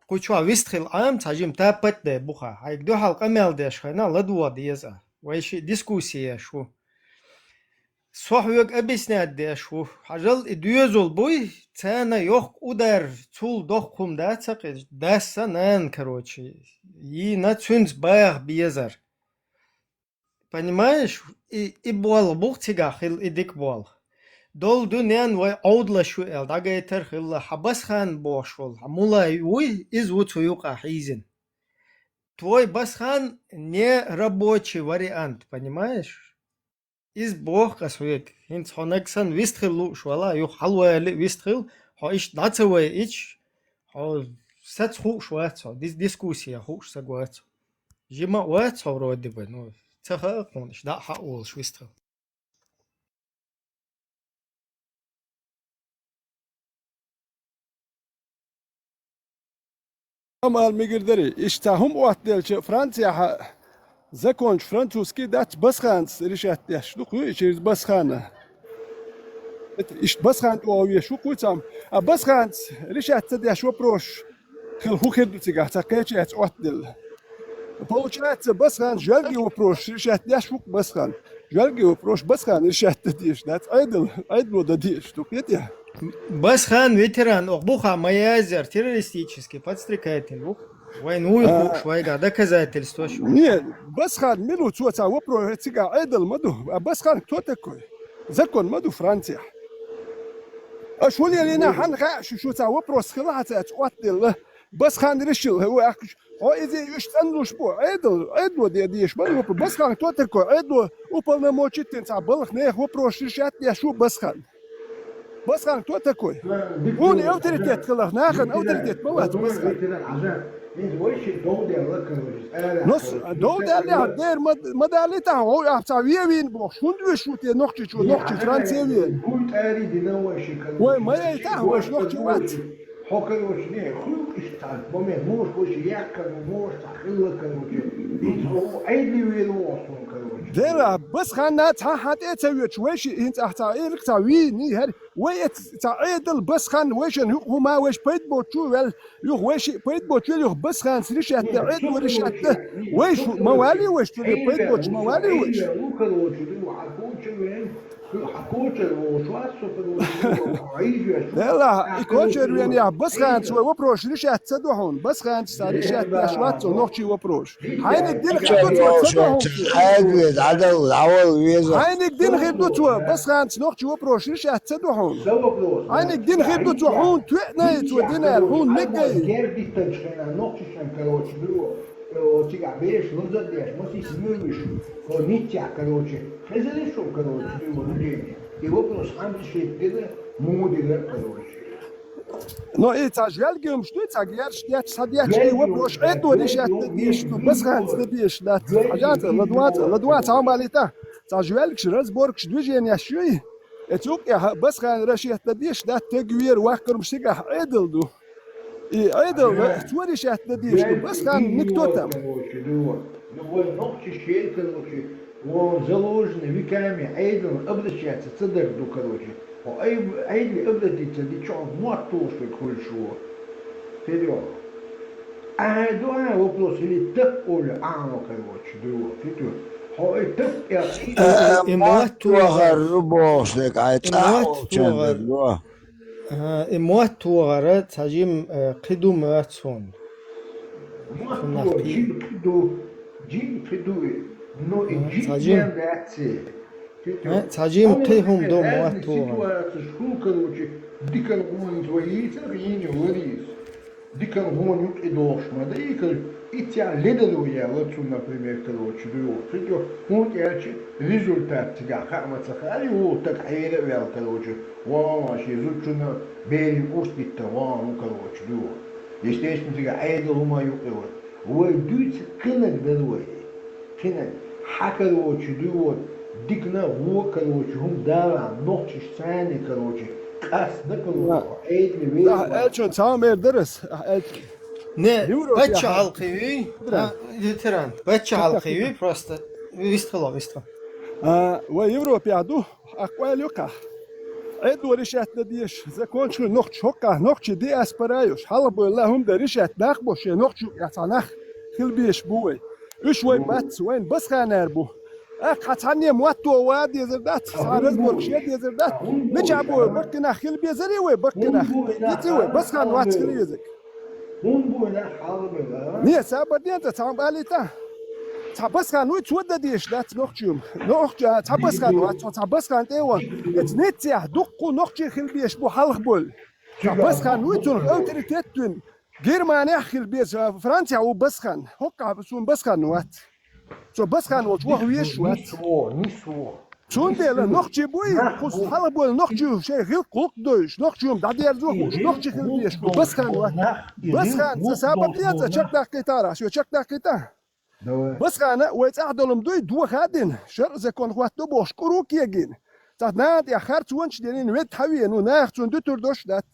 кучва вистхил ам, саджим тапет де буха, а их духал камел деш, хана ладуа диеза, вайши дискуссия шу. Сохвек объяснять дешу, хажал и две зул бой, цена йох удар, цул дохкум дацак, даса нан, короче, и на цунц баях биезар. Понимаешь? И бол бухтига хил и дик бол. Дол дунян вай аудлашу эл дагайтер хилла Хабасхан бошвол. Мулай уй из вуцуюка хизин. Твой Басхан не рабочий вариант, понимаешь? Из бог касует. Хинц хонексан вистхил швала ю халвали вистхил. Хо иш дацевай ич. Хо сац хуш вацо. Дискуссия хуш сагвацо. Жима вацо вроде бы, ну. Цаха, конш, да, хаул, швистхил. Amal migirderi, işte hum uatdelçe Fransa zakonç Francuski dat baskhans rishat yaş luku içeriz baskhana. İşte baskhant o yaşu kutsam. A baskhans rishat yaş вопрос. Ху хедутига такеч эц уатдел. Получается басхан жалги вопрос решать яш басхан. Жалги вопрос басхан решать диш. That's айдл да диш. Тут это Басхан ветеран, буха Маязер, террористический, подстрекатель, войну швайга, доказательства. Нет, Басхан, минут, вопрос, цига, айдл маду, а Басхан кто такой? Закон маду Франция. А что ли лина ханха, что вопрос, хилата, отдел, Басхан решил, о, иди, штанлуш по, айдл, дедиш, маду, Басхан кто такой? Айдл, уполномочительный, балах, не вопрос решать, я шу Басхан. Басхан кто такой? Он авторитет, нахрен авторитет, молодец, Басхан. نص دو دالي دير مداليتا هو يحتى وين بوش شو شو تي نقطة شو نقطة فرنسي وين وين ما يتا واش نقطة وات حكى وشني خلق اشتغل بمن موش وش يأكل وموش تخلق كروجي هو عيدي وين وصل كروجي دير بس خلنا تحت تسوي شويش انت احتى لك تاويني هر ويت تعيدل بس خان ويش هو ما ويش بيت بوتشو ويل يخ ويش بيت بوتشو يخ بس خان سريش تعيد وريش ويش موالي ويش بيت بوتش موالي ويش لا يكوشر وين يا بس خان سوى وبروش ريش تصدقون بس خان سريش اشوات نوختي وبروش هاي ندير تصدقون هاي ندير غير دوتوا بس خان نوختي وبروش ريش تصدقون هاي ندير غير دوتوا تونا تودينا هون نجي تيجي بيش نزديش ما تسمعوش ونيتيا كروتشي خزلي شو كروتشي بيقولوا يوبرو سامبل شيء كده مودي غير كروتشي نو ايه تاجيال جيم شتو تاجيال شتيات صديات يوبروش ادو ديشات ديش بس خانز ديش لا حاجات لدوات عماليتا تاجيال كشرز بورك شدوجين يا شوي اتوك بس خان رشيت ديش لا تغوير واكر مشيغا عدلدو ايضا توريش احتديش بس كان نكتوتم هو نقطة شيء كروشي وزلوجنا وكامي ايضا ابدا شيء تصدق دو كروشي واي ايضا ابدا دي تدي شو موتوش في كل شو فيديو اهدو هو بلوس اللي تقول اعمل كروشي دو فيديو هو تق موتوغ الربوش لك عيطاو اموات توغرة تجيم قدو مواتسون جيب قدو نو جيب تجيم قيهم دو موات توغرة ديكال هون زويت غيني وريس ديكال هون يقدوش ما ديكال итя ледалуя лучше например короче до фидео вот я че результат тебя хамаца хали вот так хайра вел короче ва ши зучуна бери успита ва ну короче до естественно тебя айдал мою вот ой дуть кынак дадой кынак ха короче до дикна во короче хум дара ночи сани короче кас да короче айдли вел элчон тамер درس Не, бача алқиви, ветеран, бача алқиви просто вистрело. ويوروبي عدو أقوال يوكا عدو ريشات نديش زكونش نقش هكا نقش دي أسبرايوش حلبو اللهم دا ريشات ناخبوش نقش يعطاناخ خلبيش بوي وشوي بات وين بس خانربو حتعني مواتو وادي زردات سارز بوركشيت زردات مجابو بركنا خلبي زريوي بركنا يتيوي بس خان وات خليزك نية سابر نية تعباليتا تعبس خان ويت ودا ديش دات نوختيوم نوختيا تعبس خان وات تعبس خان تيوان اتنيتيا دقو نوختي خلبيش بو حلق بول تعبس خان ويت اوتوريتيتون جيرمانيا خلبيش فرنسا وبس خان هوكا بسون بس خان وات سو بس خان وات ويش وات شوندل نوختي بوي خص حلق بول نوختيو شي غير قلق دوش نوختيوم دادير زوخوش نوختي خلبيش بس خان وات بس خان سابر نية شك دقيقة شو شك دقيقة بس خانة ويتعدلهم دو خادين شر زكون خواتو بوش كروك يجين تناد يا خارت وانش دينين ويت حوينو ناختون دو تردوش دات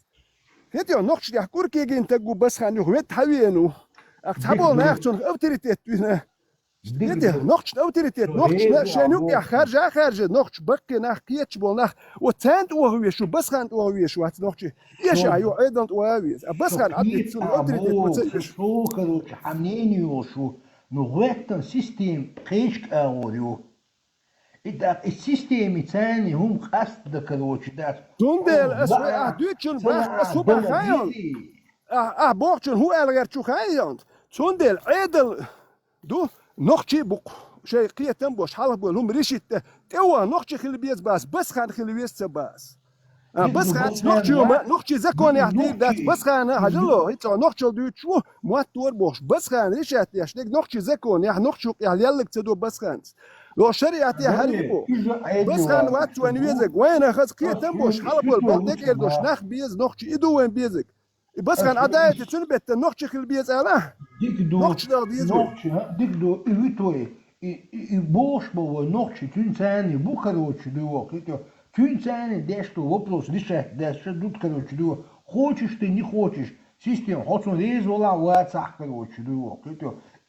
هيتيو نوختش دي كورك يجين تقو بس خانو ويت حوينو اكتبول ناختون اوتوريتيت وينا هيتيو نوختش اوتوريتيت نوختش شانوك يا خارج نوختش بقي ناخ كيتش بول ناخ وتاند وهو شو بس خان وهو شو هات نوختش يش ايو ايضا وهاوي بس خان عدي تسون اوتوريتيت وتسيش شو كانوا حمنيني وشو نغويتن سيستم قيشك اوريو إذا السيستم الثاني هم قصد كروتش دات توندل اسوي دوتشن باخ سوبر خايون بوختشن هو الغيرتشو خايون توندل عدل دو نوختشي بوق شي قيتن بوش حلق بولهم ريشيت توا نوختشي خلبيز بس خان خلبيز باس بس خان نوختشي زكون يحدي دات بس خان هجلو هيتو نوختشو دوتشو مواتور بوش بس خان ريشات يشنك نوختشي زكون يح نوختشو يحليلك تدو بس خان لو شريعتي هريبو بس خان وات وين بيزك وين اخذ قيتن بوش حلق بول بلدك يردوش ناخ بيز نوختشي ادو وين بيزك بس خان عدايتي تنبت نوختشي خلبيز انا Ногче дал без Дикду и витое, и бош было ногче, тюнцани, бу, короче, дыво, тюнцани, дешто, вопрос, решать, дешто, тут, короче, дыво, хочешь ты, не хочешь, система, хоть он резвола, вацах, короче, дыво,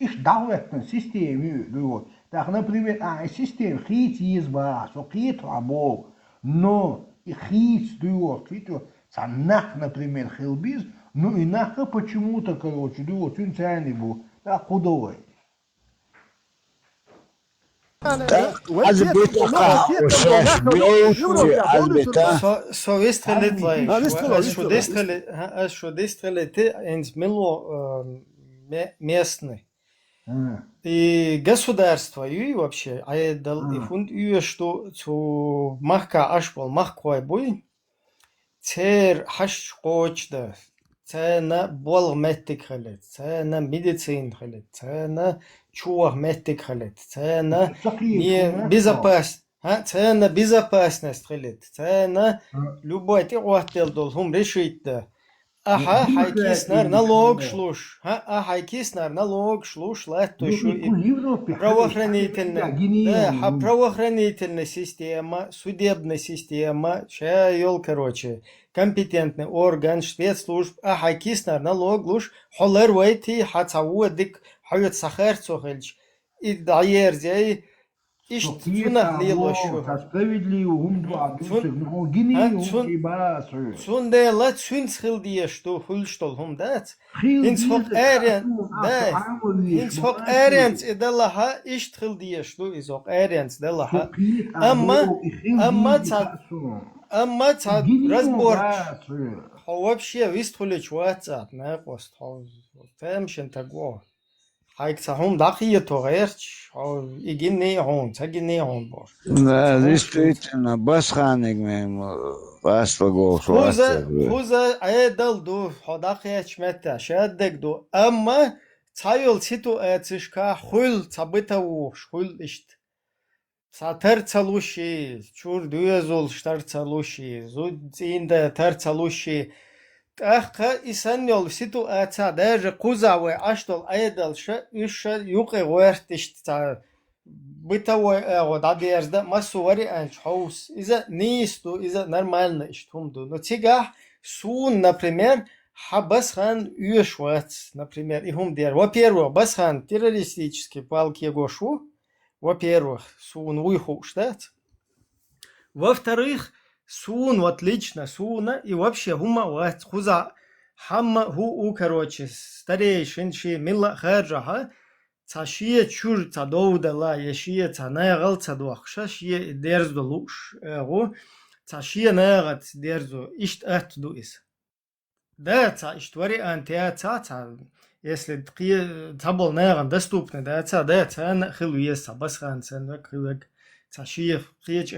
иш давлетна системе, дыво, так, например, система, хит изба, со хит рабов, но и хит, дыво, цанах, например, хилбиз, ну и нахуй почему-то, короче, дыво, тюнцани был, так, худой. Что ты мило местный. И государство, и вообще, и фунд, и что zu махка ашпол, махкой бой, цер хаш хочда, цена бол метик халет, цена медицин халет, цена чуах метик халет, цена цена безопасность халет, цена любой ты отдел должен решить да. Ага, хайкиснар налог шлуш, хайкиснар налог шлуш, лето еще правоохранительная система, судебная система, чайол, короче, компетентный орган, спецслужб, хайкиснар налог луш, холер войти, хацауадик, хают сахар цохельч, и даер зей, ишь цунах лилошу. Цунде ла цунсхил дие, что хулштол хум дат. Инсхок эренц идалаха иштхил дие, что изок эренц далаха. Амма цад разбор. Вообще вистхуле чуацат, не пост. Темшен таго. Хайкса хум дахие тоерч, игине хун, цагине хун бор. Да, действительно, басханик мем паствагол. Хуза айдал ду ходахияч мета, шаддек ду. Амма цайол ситуацишка хул цабытау, хул ишт. Сатер цалуши, чур дуязол штар цалуши, зудзинда тер цалуши. Ахка исаньол ситуация даже кузавы аштол айдалша иша юқы уэртишта бытовой вот одежда массовый анч хаус иза нисту иза нормально иштумду но тига сун например хабасхан юшват например ихум дер во-первых басхан террористические палки гошу во-первых сун уйху штат во-вторых сун отлично суна и вообще хума вот хуза хамма ху короче старейшин ши милла хаджаха цашие чур цадоудала ешие цанагал цадуахша шие дерздулуш го цашие нагат дерзу ишт атду is да ца иштвари антеаца если табол наган доступны да ца на хилуеса басхан цен кривек цашиев речь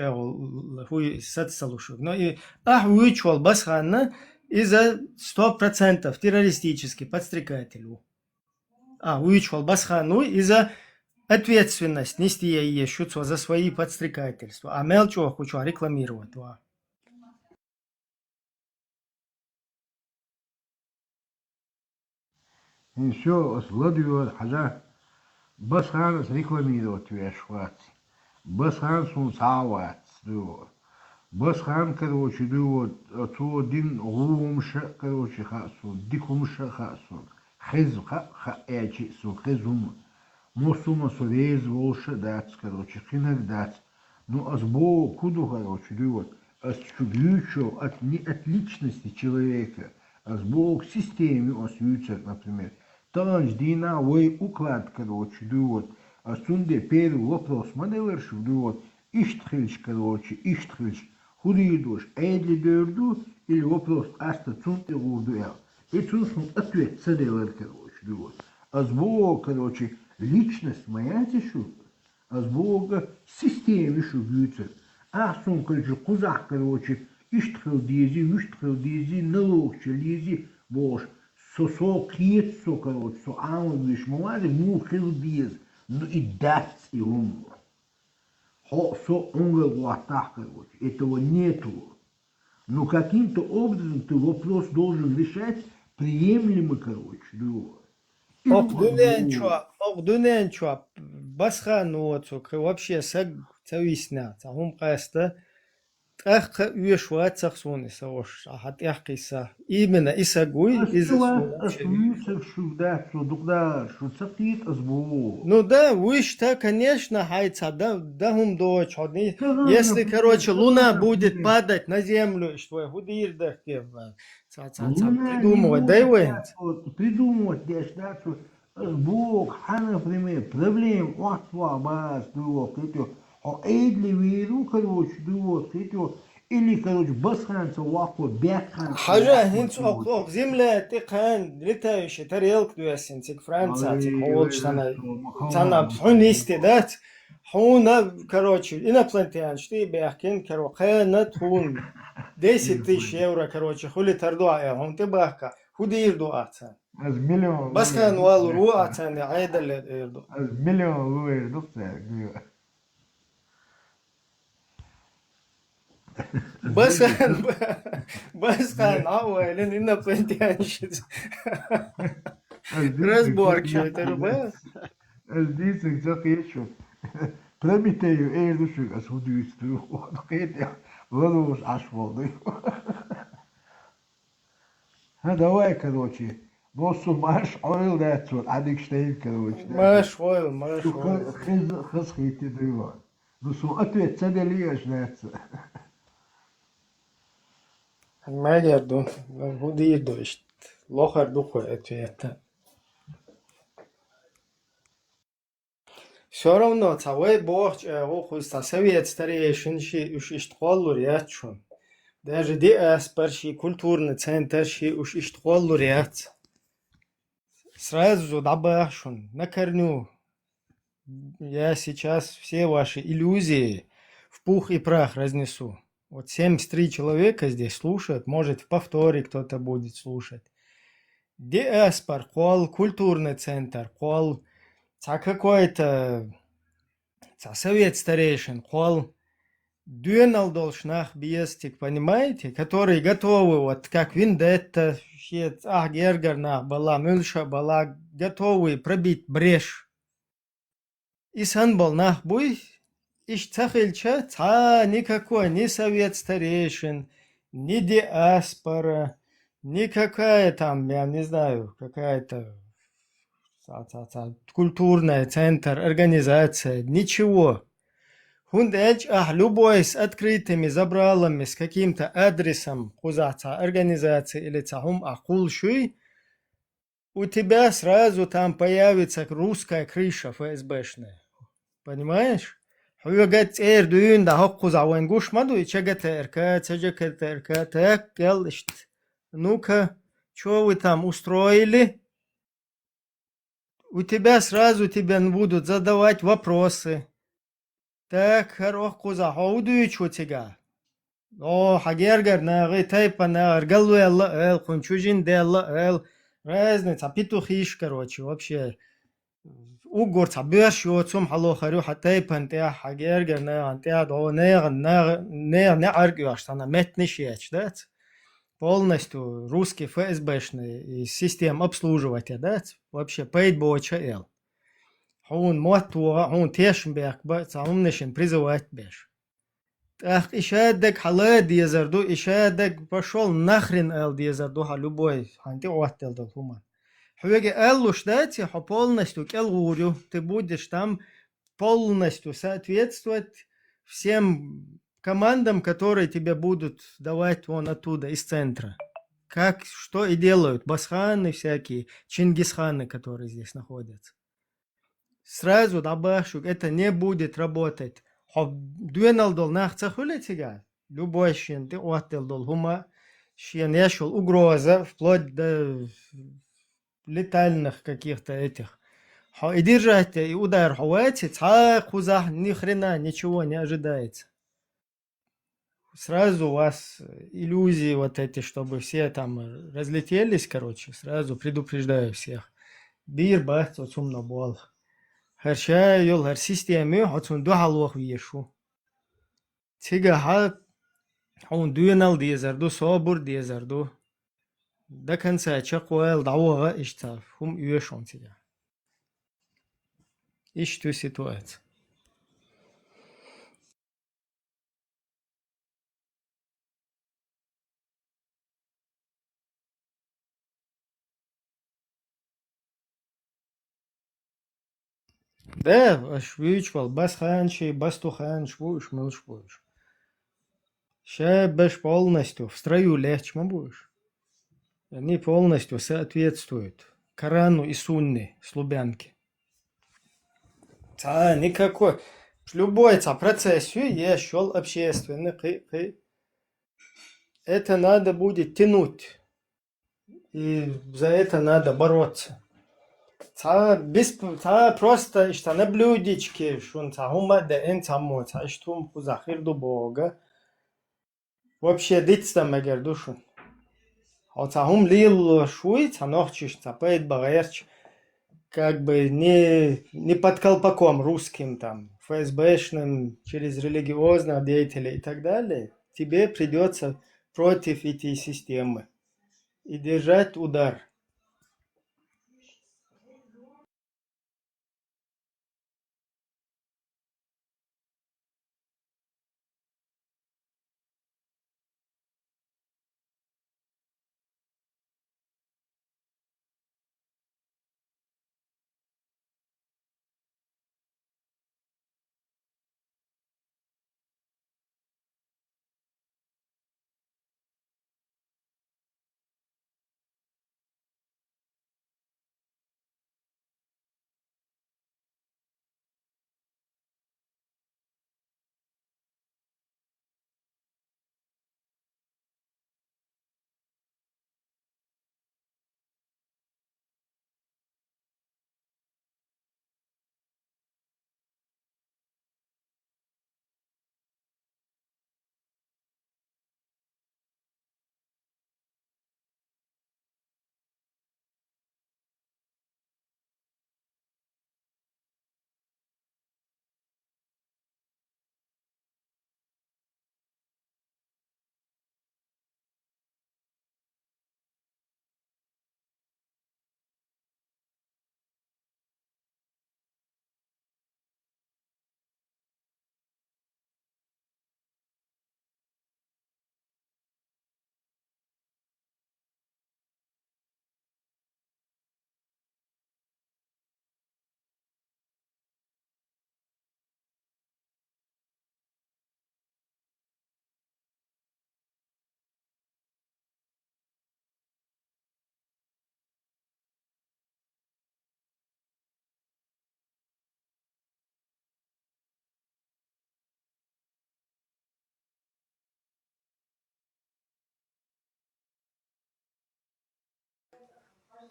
хуй сацалушук. Но и уичвал басханна из-за 100% террористический подстрекателю. Уичвал басхану из-за ответственность нести ей шутство за свои подстрекательства. А мелчо хочу рекламировать. Еще сладую хаза басхан рекламировать вешвать. Басхан сун сават, дуо. Басхан, короче, дуо, то один гумша, короче, хасун, дикумша хасун. Хез ха эчи сун хезум. Мосума совез волша дац, короче, хинак дац. Ну азбо куду, короче, дуо, от чугючо, от личности человека, азбо к системе освючат, например. Танж дина вой уклад, короче, дуо. Сунде первый вопрос мадевершу дуот иштхильш, короче, иштхильш, худидуш, эдли дерду, или вопрос аста цунте гурдуэл. И цунсун ответ цадевер, короче, дуот. Азбо, короче, личность моя тишу, азбога системе шубьются. Сун, короче, кузах, короче, иштхил диези, налог, челези, бош, сосо, кьетсо, короче, со амлвиш, мамаде, мухил диез. Ну и дать и умер. Со умер, короче, этого нету. Но каким-то образом ты вопрос должен решать приемлемо, короче, Оqdunên çuap basxa noçuk вообще sag tawisna tahum qasta taq üyeşwatsaq soni savoş hat yaqisa imena isagui iz Асуюцев шуда, что дукда, что цапит азбу. Ну да, выш-то, конечно, хайца, да хум дочь. Если, короче, луна будет падать на землю, что худир да придумывать, да и Придумывать, я считаю, что Бог, например, проблем отва бас, дуо, критё, а эдли веру, короче, дуо, критё, или, короче, басханца, ваку, бякханца. حاجة هنت أوك زملة تقان لتايش تريلك دواسين تك فرنسا تك هولش تنا حونيستي دات حونا كروتشي إنا بلانتيان شتي بيحكين كرو خانت هون 10,000 евро короче хули тардуа هون تباكا هودي يردو أحسن Az milyon. بس كان والو رو أحسن عيدا اللي يردو Az milyon رو يردو diyor. بس كان أولين إنا بلانتيان شت разборки это бас Az değilsin çok iyi şu. Pramiteyu erduşuk az hudüstü. Qeyt ya. Valoş aş oldu. هذا هو короче. بصوا ماش oil that's what adik штейн короче. ماش oil. Хыз хейти дыва. Бусу ответ цаделияш that's. ما يردو هو دي يردو إشت لوخر دوخو أتويتا все равно цавой бог хуйста совет старейшин ши уж иштхоллур ячун даже диаспор ши культурный центр ши уж иштхоллур яц сразу добавшун на корню я сейчас все ваши иллюзии в пух и прах разнесу. Вот 73 человека здесь слушают, может в повторе кто-то будет слушать. Диаспор, кол, культурный центр, кол, какой-то совет старейшин, кол, дюнал должнах бьестик, понимаете, которые готовы, вот как Виндетта, Гергернах была, Мюльша была, готовы пробить брешь. И санбал нах буй, ищ цахильча, никакой, ни совет старейшин, ни диаспора, никакая там, я не знаю, какая-то культурная центр, организация, ничего. Хундельч, любой с открытыми забралами, с каким-то адресом, кузаца организации или цахум ахулшуй, у тебя сразу там появится русская крыша ФСБшная. Понимаешь? Хуйгат эрдуин да хокку завен гуш маду и чагата эрка, чагата эрка, так, ялышт. Ну-ка, что вы там устроили? У тебя сразу тебя будут задавать вопросы. Так, хокку захаудуй, что тебя? О, хагергар на гитайпа на аргалу элла эл, хунчужин делла эл. Разница, петухиш, короче, вообще. Угорца бешо цум хало харю хатей пантя хагергер на антя до не аргюаш тана метнишеч, да? Полностью русский ФСБшный систем обслуживать, да? Вообще пейтбоча эл. Он мотуа, он тешнберг, бацаумнешен призывать беш. Ах, ишадек халад дезерду, ишадек пошел нахрен эл дезерду любой, анти оттел до хума. Хуяги эллуш дати, полностью келгурю, ты будешь там полностью соответствовать всем командам, которые тебе будут давать вон оттуда, из центра. Как, что и делают басханы всякие, чингисханы, которые здесь находятся. Сразу добавшу, это не будет работать. Дуэнал дол нахцахули тебя, любой щен, ты оттел дол хума, щен яшел угроза, вплоть до летальных каких-то этих. И держать, и удар хватит, хузах ни хрена, ничего не ожидается. Сразу у вас иллюзии вот эти, чтобы все там разлетелись, короче, сразу предупреждаю всех. Бир бахт, вот сумно бол. Харша йол хар системе, вот сум духалох виешу. Тига ха, он дуэнал дезерду, собур дезерду. до конца чакуэл давога ишта хум юешон тебя. Ищу ситуацию. Да, аш вичвал, бас ханчи, бас ту ханч, будешь, мылш будешь. Ща беш полностью в строю легче будешь. Они полностью соответствуют Корану и Сунне с Лубянки. Никакой. Любой процесс есть шел общественный. Это надо будет тянуть. И за это надо бороться. Просто что на блюдечке, что хума да энтамот, что хузахир до Бога. Вообще дитста магер душу. А хум лил шуит, а нохчиш цапает багерч, как бы не под колпаком русским там, ФСБшным, через религиозных деятелей и так далее. Тебе придется против этой системы и держать удар.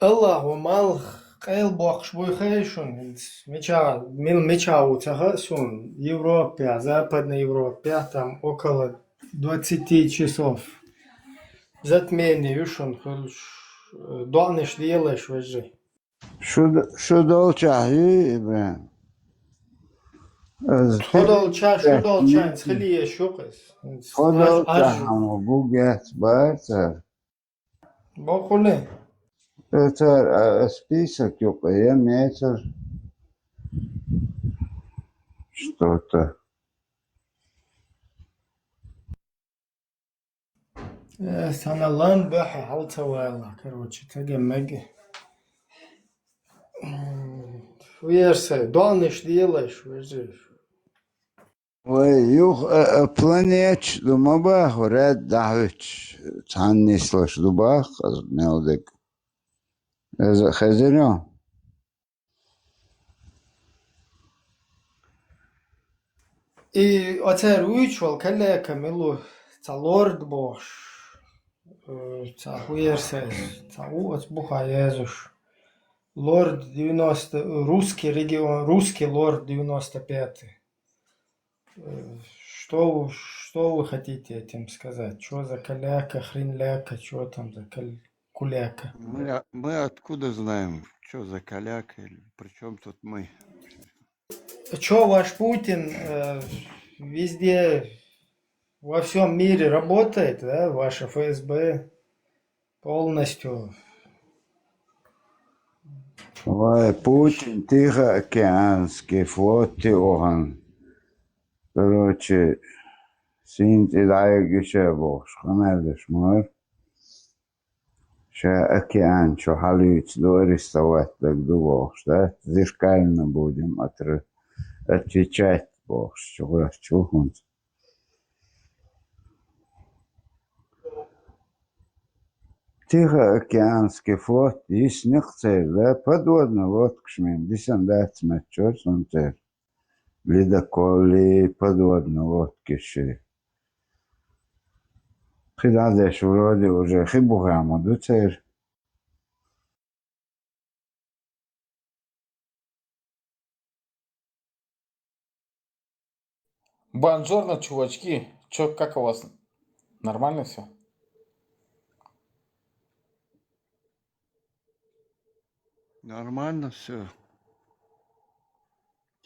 Аллаху мал қайл бақш бойхайшун меча утахасун Европе, Западной Европе, там около 20 часов. Затмение юшун донеш делаешь вожи. شو долчахи, Ибрахим? Шудолча, схлие шукас. Шудолчахаму бугет бартер. Бахуле. Это список я метр что-то. Саналан бахи халтавайла, короче, тагамаги. Версия, донеш делаешь вожи. ويوخ بلانيتش دمباخ ورد دعوتش تعني سلاش دباخ نودك خزينو И оце руючвал калека милу ца лорд бош. Ца хуерсе, ца уоц буха Езуш. Лорд 90, русский регион, русский лорд 95. Что вы хотите этим сказать? Что за каляка, хренляка, что там за куляка? Мы откуда знаем, что за каляка, или при чем тут мы? Что ваш Путин везде, во всем мире работает, да, ваше ФСБ? полностью. Vai Путин Тихоокеанский флот Тиохан. Короче, синт и дайгише бош. Ханадыш мор. Ша океан, что халюц до арестовать так думал, да? Зеркально будем отвечать, бог, что раз чухун. Тихоокеанский флот, есть цель, да? Подводная лодка, шмем, десантат, мачор, он цель. Ледоколы, подводные лодки, ши. Хидадеш вроде уже хибугаму, да цель. Бонжорно, чувачки. Чё, как у вас? Нормально все? Нормально все.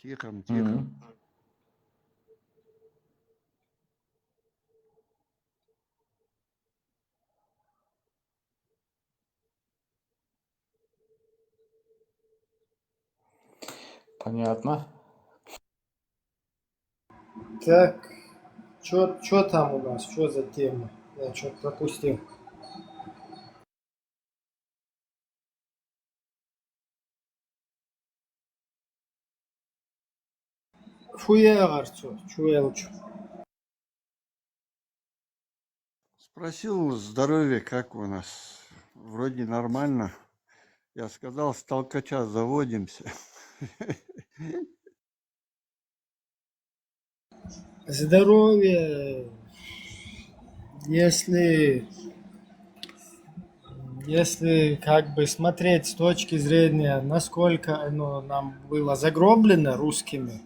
Тихо. Понятно. Так, чё там у нас? Что за тема? Я что-то пропустил. Фуярцу, чуэлчу. Спросил здоровье, как у нас. Вроде нормально. Я сказал, с толкача заводимся. Здоровье, если как бы смотреть с точки зрения, насколько оно нам было загроблено русскими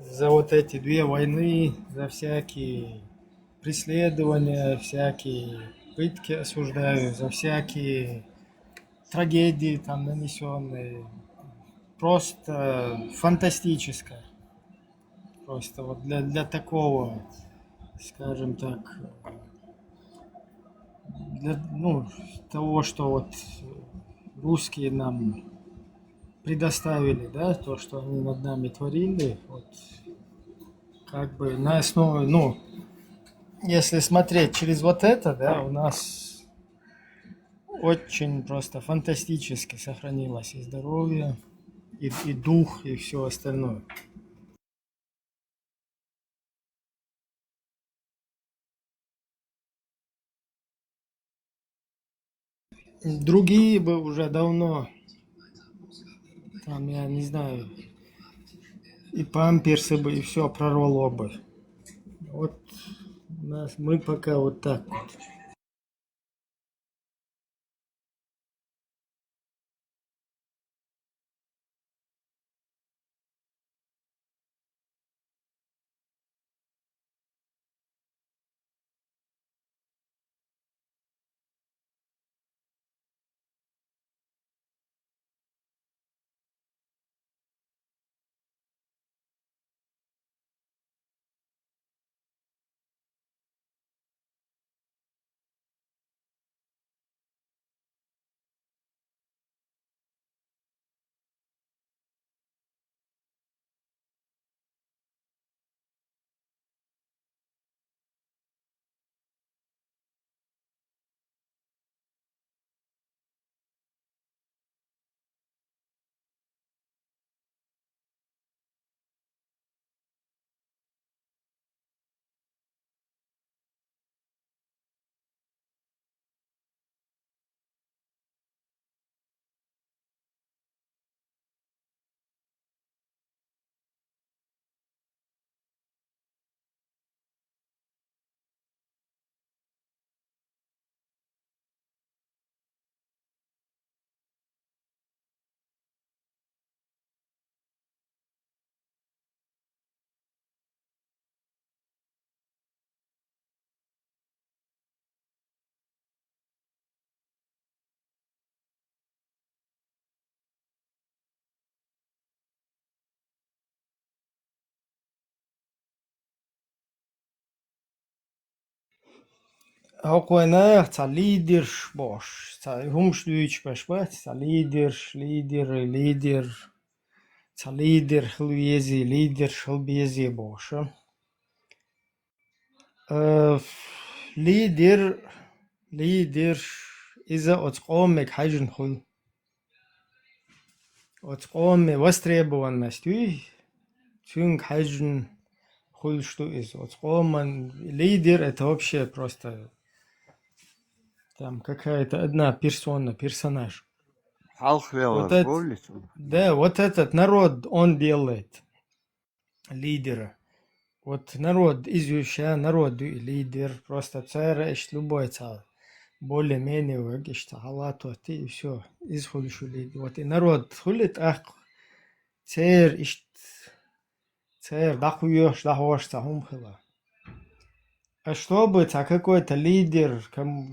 за вот эти 2 войны, за всякие преследования, всякие пытки осуждаю, за всякие трагедии там нанесенные. Просто фантастическое. Просто вот для такого, скажем так, для того, что вот русские нам предоставили, да, то, что они над нами творили, вот, как бы на основе, если смотреть через вот это, да, у нас очень просто фантастически сохранилось и здоровье, и дух, и все остальное. Другие бы уже давно, там, я не знаю, и памперсы бы, и все прорвало бы. Вот мы пока вот так вот. هاقوينا تا ليدر باش تا همش دويش باش تا ليدر تا ليدر خلويزي ليدر خلبيزي باش ليدر إذا أتقومك حاجن خل أتقوم وستريبوان مستوي تونك حاجن خل что из أتقوم лидер это вообще просто там какая-то одна персонаж. Вот да, вот этот народ он делает лидера. Вот народ изучая народ лидер просто царь ищет любой царь. более-менее вегишта халату и все изходишь лидер. Вот и народ хулит царь ищет царь дахуешь хумхила. А чтобы какой-то лидер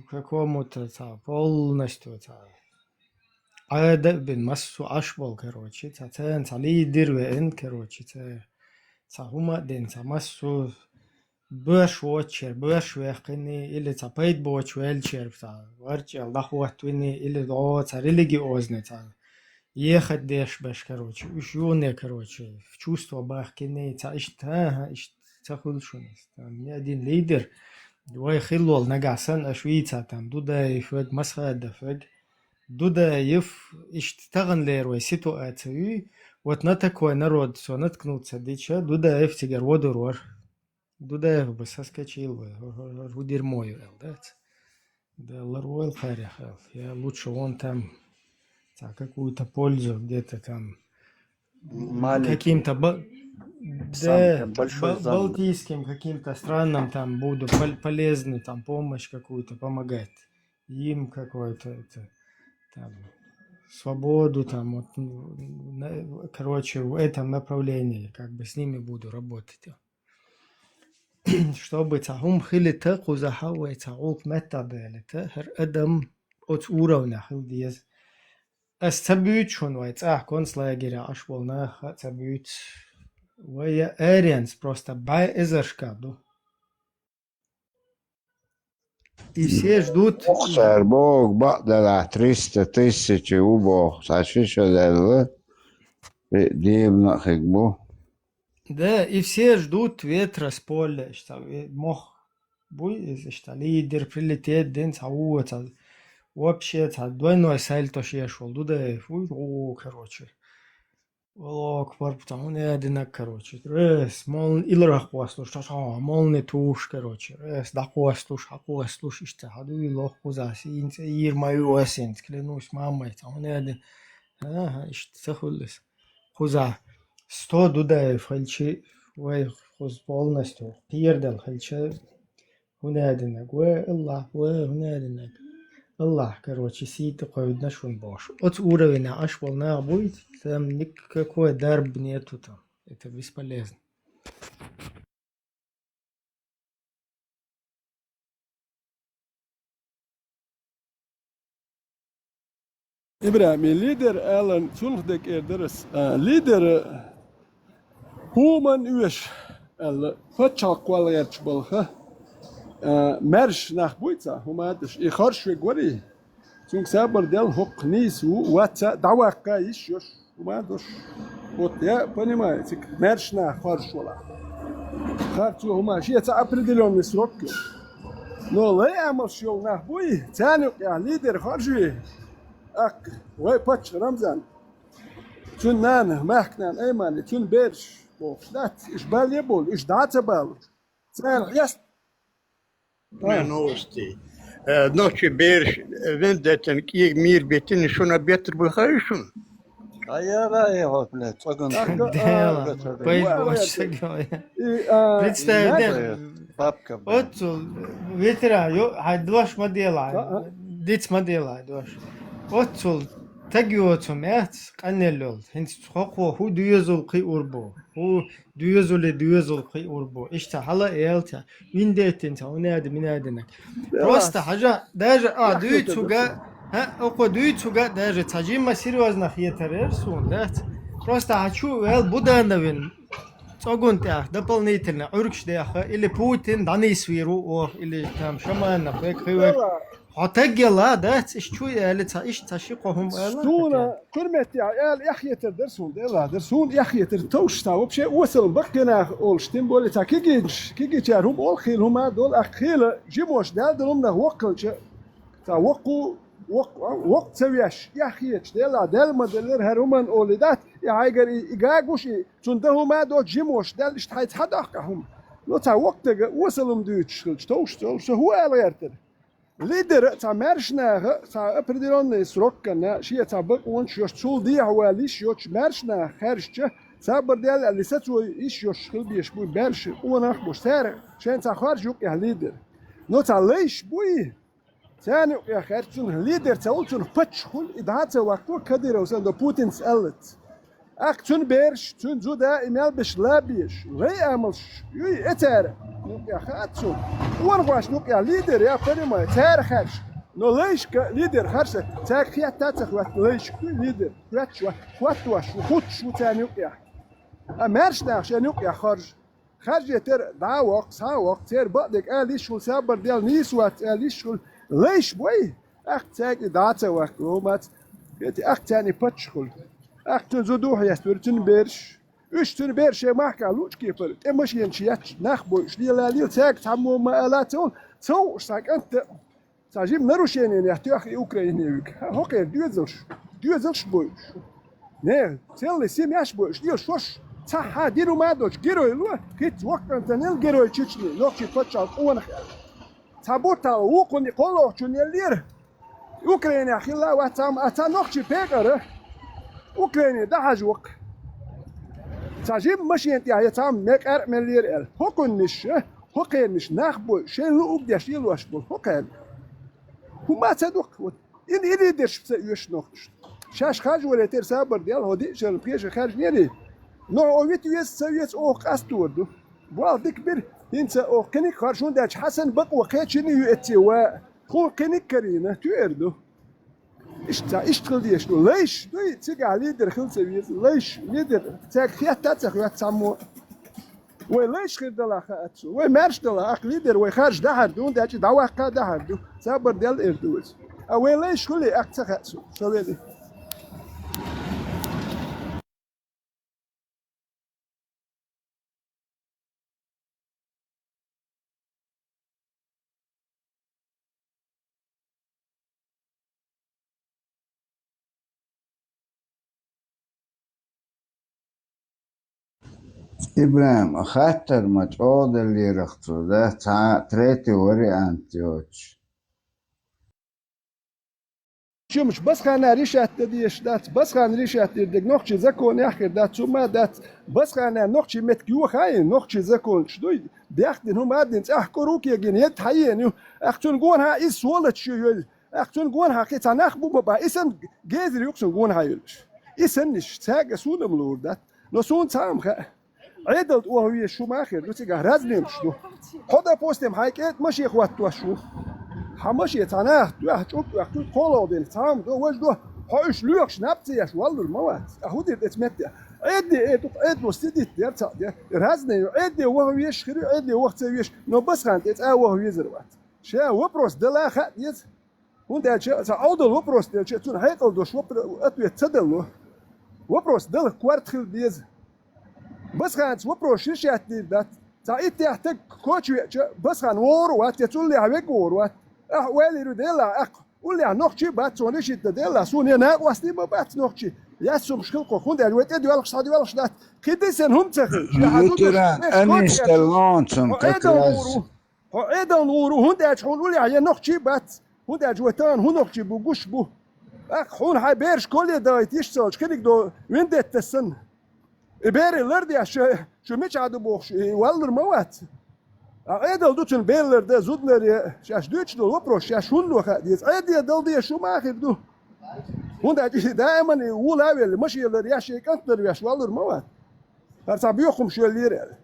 какому-то полностью а это бин массу ашбол короче царь лидер вен короче хума ден массу бэш watcher бэш вехни или пейт watch велчер варчал дахуатвини или до религиозный ехать деш бэш короче ушёне короче в чувство бахкини цахулшунис там не один лидер двое хилол нагасан ашвица там дуда ифэг масхада фэг дуда ев иштаган лерой ситуацию вот на такой народ все наткнуться дича дуда ев тигер водорор дуда ев бы соскочил в дерьмо да ларуэл харяхал я лучше он там какую-то пользу где-то там каким-то балтийским каким-то странам там буду полезный там помощь какую-то помогать им какой-то там свободу там вот, короче в этом направлении как бы с ними буду работать чтобы تعهم خلي تقو زحوي تعوق متى بالته ادم от уровня хилдиез استبيت شون وايت концлагеря аж волна استبيت ويا арианс просто бай изершкаду и все ждут Сэр Бог бадала 300 тысяч убог сашишо дэл дивно хигбу да и все ждут ветра с поля что мох буй что лидер прилетит день сауца вообще двойной сальто шел туда о короче о квар потому не один короче рес мол илрах послуш мол не туш короче рес да послуш что хаду и лох кузаси ир мою осень клянусь мамой там не один что хулис куза 100 дуда фальчи ой хуз полностью пирдал хальча هنادنك والله وهنادنك الله короче сидит قاعد نشون باش от уровня аж волна будет там никакой дарб нету там это бесполезно إبراهيم ليدر ألان تونخدك إردرس ليدر هو من يوش ال فتشاق ولا يرتبلها مرش نخبويتا هما دش إخارش وجوري تونك سابر دل حق نيس وواتا دعوة قايش يوش هما دش وتيا بنيما تك مرش نخارش ولا خارتو هما شيء تعبردلون مسروكو نو لا يعمل شيء نخبوي تاني يا ليدر خارجي أك وي باتش رمزان تون نان محكنان أيمان تون بيرش بوفلات إيش بال يبول إيش دعت بال تان يس новости. Ночи берешь, вендетен, и мир бетин, что на бетр бухаешун. А я его, блядь, представь, бабка, вот ветра, дождь модела, дец модела, дождь. Вот تجيوتو مات قنلول هنت تخوقو هو ديوزول قي أوربو هو ديوزول قي أوربو إيش هلا إيلتا وين ديتنت هوناد من هادنك просто حاجة داجة ديوتوغا أقو ديوتوغا داجة تجيما серьезно хитерерсун дат просто хочу эл будановин цогунт я дополнительно уркш дяха или Путин данисвиру о или там шаман бек хивер هتجلا ده شوي اللي تعيش تشيقهم سونا كرمت يا يحيتر درسون دلا درسون يحيتر توش تا وبشي وصل بقنا اولشتين بولي تا كيجي تشارهم اول خيل هما دول اخيل جيموش دال دلهم ده وقل تا وقت سوياش يحيتش دلا دل ما دلر هرومان اولدات يا هايجر يجاغوش تندهما دو جيموش دال اشتحيت حداقهم لو تا وقت وصلهم دوتش توش هو الغيرتر ليدر تا مرشنا تا ابرديرون سروكنا شي تا بقون شوش تول دي حواليش يوش مرشنا خرجت تا بردال اللي ستو ايش يوش خلبيش بو برش ونخ بو سار شان تا خارج يوك يا ليدر نو تا ليش بوي ثاني يا خرجون ليدر تاولتون فتش خل ادعات وقتو كدير وسند بوتينس قلت اكتون بيرش تون زودا ايميل بش لابيش لي املش يي اتر يا خاتسو ورغاش نوك يا ليدر يا فريما تار خرج نو ليش ليدر خرج تاك خيات تاتخ وقت ليش ليدر واتواش وخوتش وتاني يا امرش ناخش نوك يا خرج يتر دعوق ساوق تير بعدك ليش وسابر ديال نيسوات ليش ليش بوي اخ تاك داتا وقت رومات اخ تاني باتشخل اخ تنزودوح يستورتن بيرش اشتن بيرش محكا لوش كيفر امش ينشيات نخبو شليلاليل تاك تعمو مالاتون تو ساك انت ساجيب نروشين يحتي اخي اوكرايني هوكي دوزلش بوش نه تيلي سيمياش بوش ديل شوش صح ديرو ما دوش جيرو لو كيت وقت انت نيل جيرو تشيشني نوكشي فتشال اون تابوتا وكوني قولو تشنيلير اوكرايني اخي لا واتام اتا نوكشي بيغر اوكرايني ده حجوق تجيب ماشي انت يا تام مكر ملير ال هوكنش هوكنش نخبو شنو وبداش يلواش بول هوكن هما تدوق ان يديرش يش نوقش شاش خارج ولا تير صبر ديال هودي شنو بيش خارج نيري نو اويت يس سويت او قاستورد بوال ديكبر انت او كنيك خارجون داش حسن بقوا كاتشني يتوا خو كنيك كرينه تيردو اشتغل ديش ليش دوي تيجا ليدر خلص بيز ليش ليدر تاك خيات تاتخ يتسمو وليش خير دلا خاتسو ومارش دلا اخ ليدر وخارج دهر دون داش دوا قا دهر دو صبر ديال اردوز او ليش كل اخ تخاتسو سويدي إبراهيم خاطر مجهود اللي رخصو ده تريتي واريانت يوتش شو مش بس خان ريشات ديش دات بس خان ريشات ديك نوخشي زكون يحكي دات ثم دات بس خان نوخشي متكيو خاين نوخشي زكون شدوي ديختن هم ادن احكروك يجين يتحين اختون جونها اس ولت شيول اختون جونها كي تنخبو بابا اسن جيزر يوكسون جونها يلش اسنش تاج سولم لوردات نو سون تام خ عدلت وهو شو ماخر دوتي رازنيم شنو خدا بوستم هايكت ماشي اخوات توشو حماشي تناه دوه تشوف وقت قولو دل تام دو وجدو هايش لوكش نبتي يا والله الموات اهودي اتمت ادو ستيدي درتا رازني ادي وهو يشخري ادي وقت يش نو بس كانت وهو يزروات شا وبروس دلا خد يز وند شا اودل وبروس دل تون هيقل دوش اتو يتدلو وبروس دل كوارت خل بيز بس كانت وبروس شيشات دات تعيت يحتاج كوتش بس كان وات يتقول لي هيك وات ويلي روديلا قولي نوخشي بات ونشي ديلا سوني انا واسني ما بات نوخشي ياسو مشكل كوند الوقت ادي ولا صادي ولا شدات كيدسن هم تخل يتران انيش اللونسون كلاس ايضا نورو هند تقول لي يا نوخشي بات هند جوتان هو نوخشي بوغوش بو هون هاي بيرش كل دايت يشتغل كيدك دو وين دت السن بيري لردي شو مش عادو بوخش والله موات ايدل دوتن بيلر ده زودلر شاش دوتش دو وبروش شاش هندو خديس ايدي دل دي شو ما اخر دو هوندا دائما يقول اول مش يلر ياش كنتر ياش والله موات هرتا بيوخم شو لير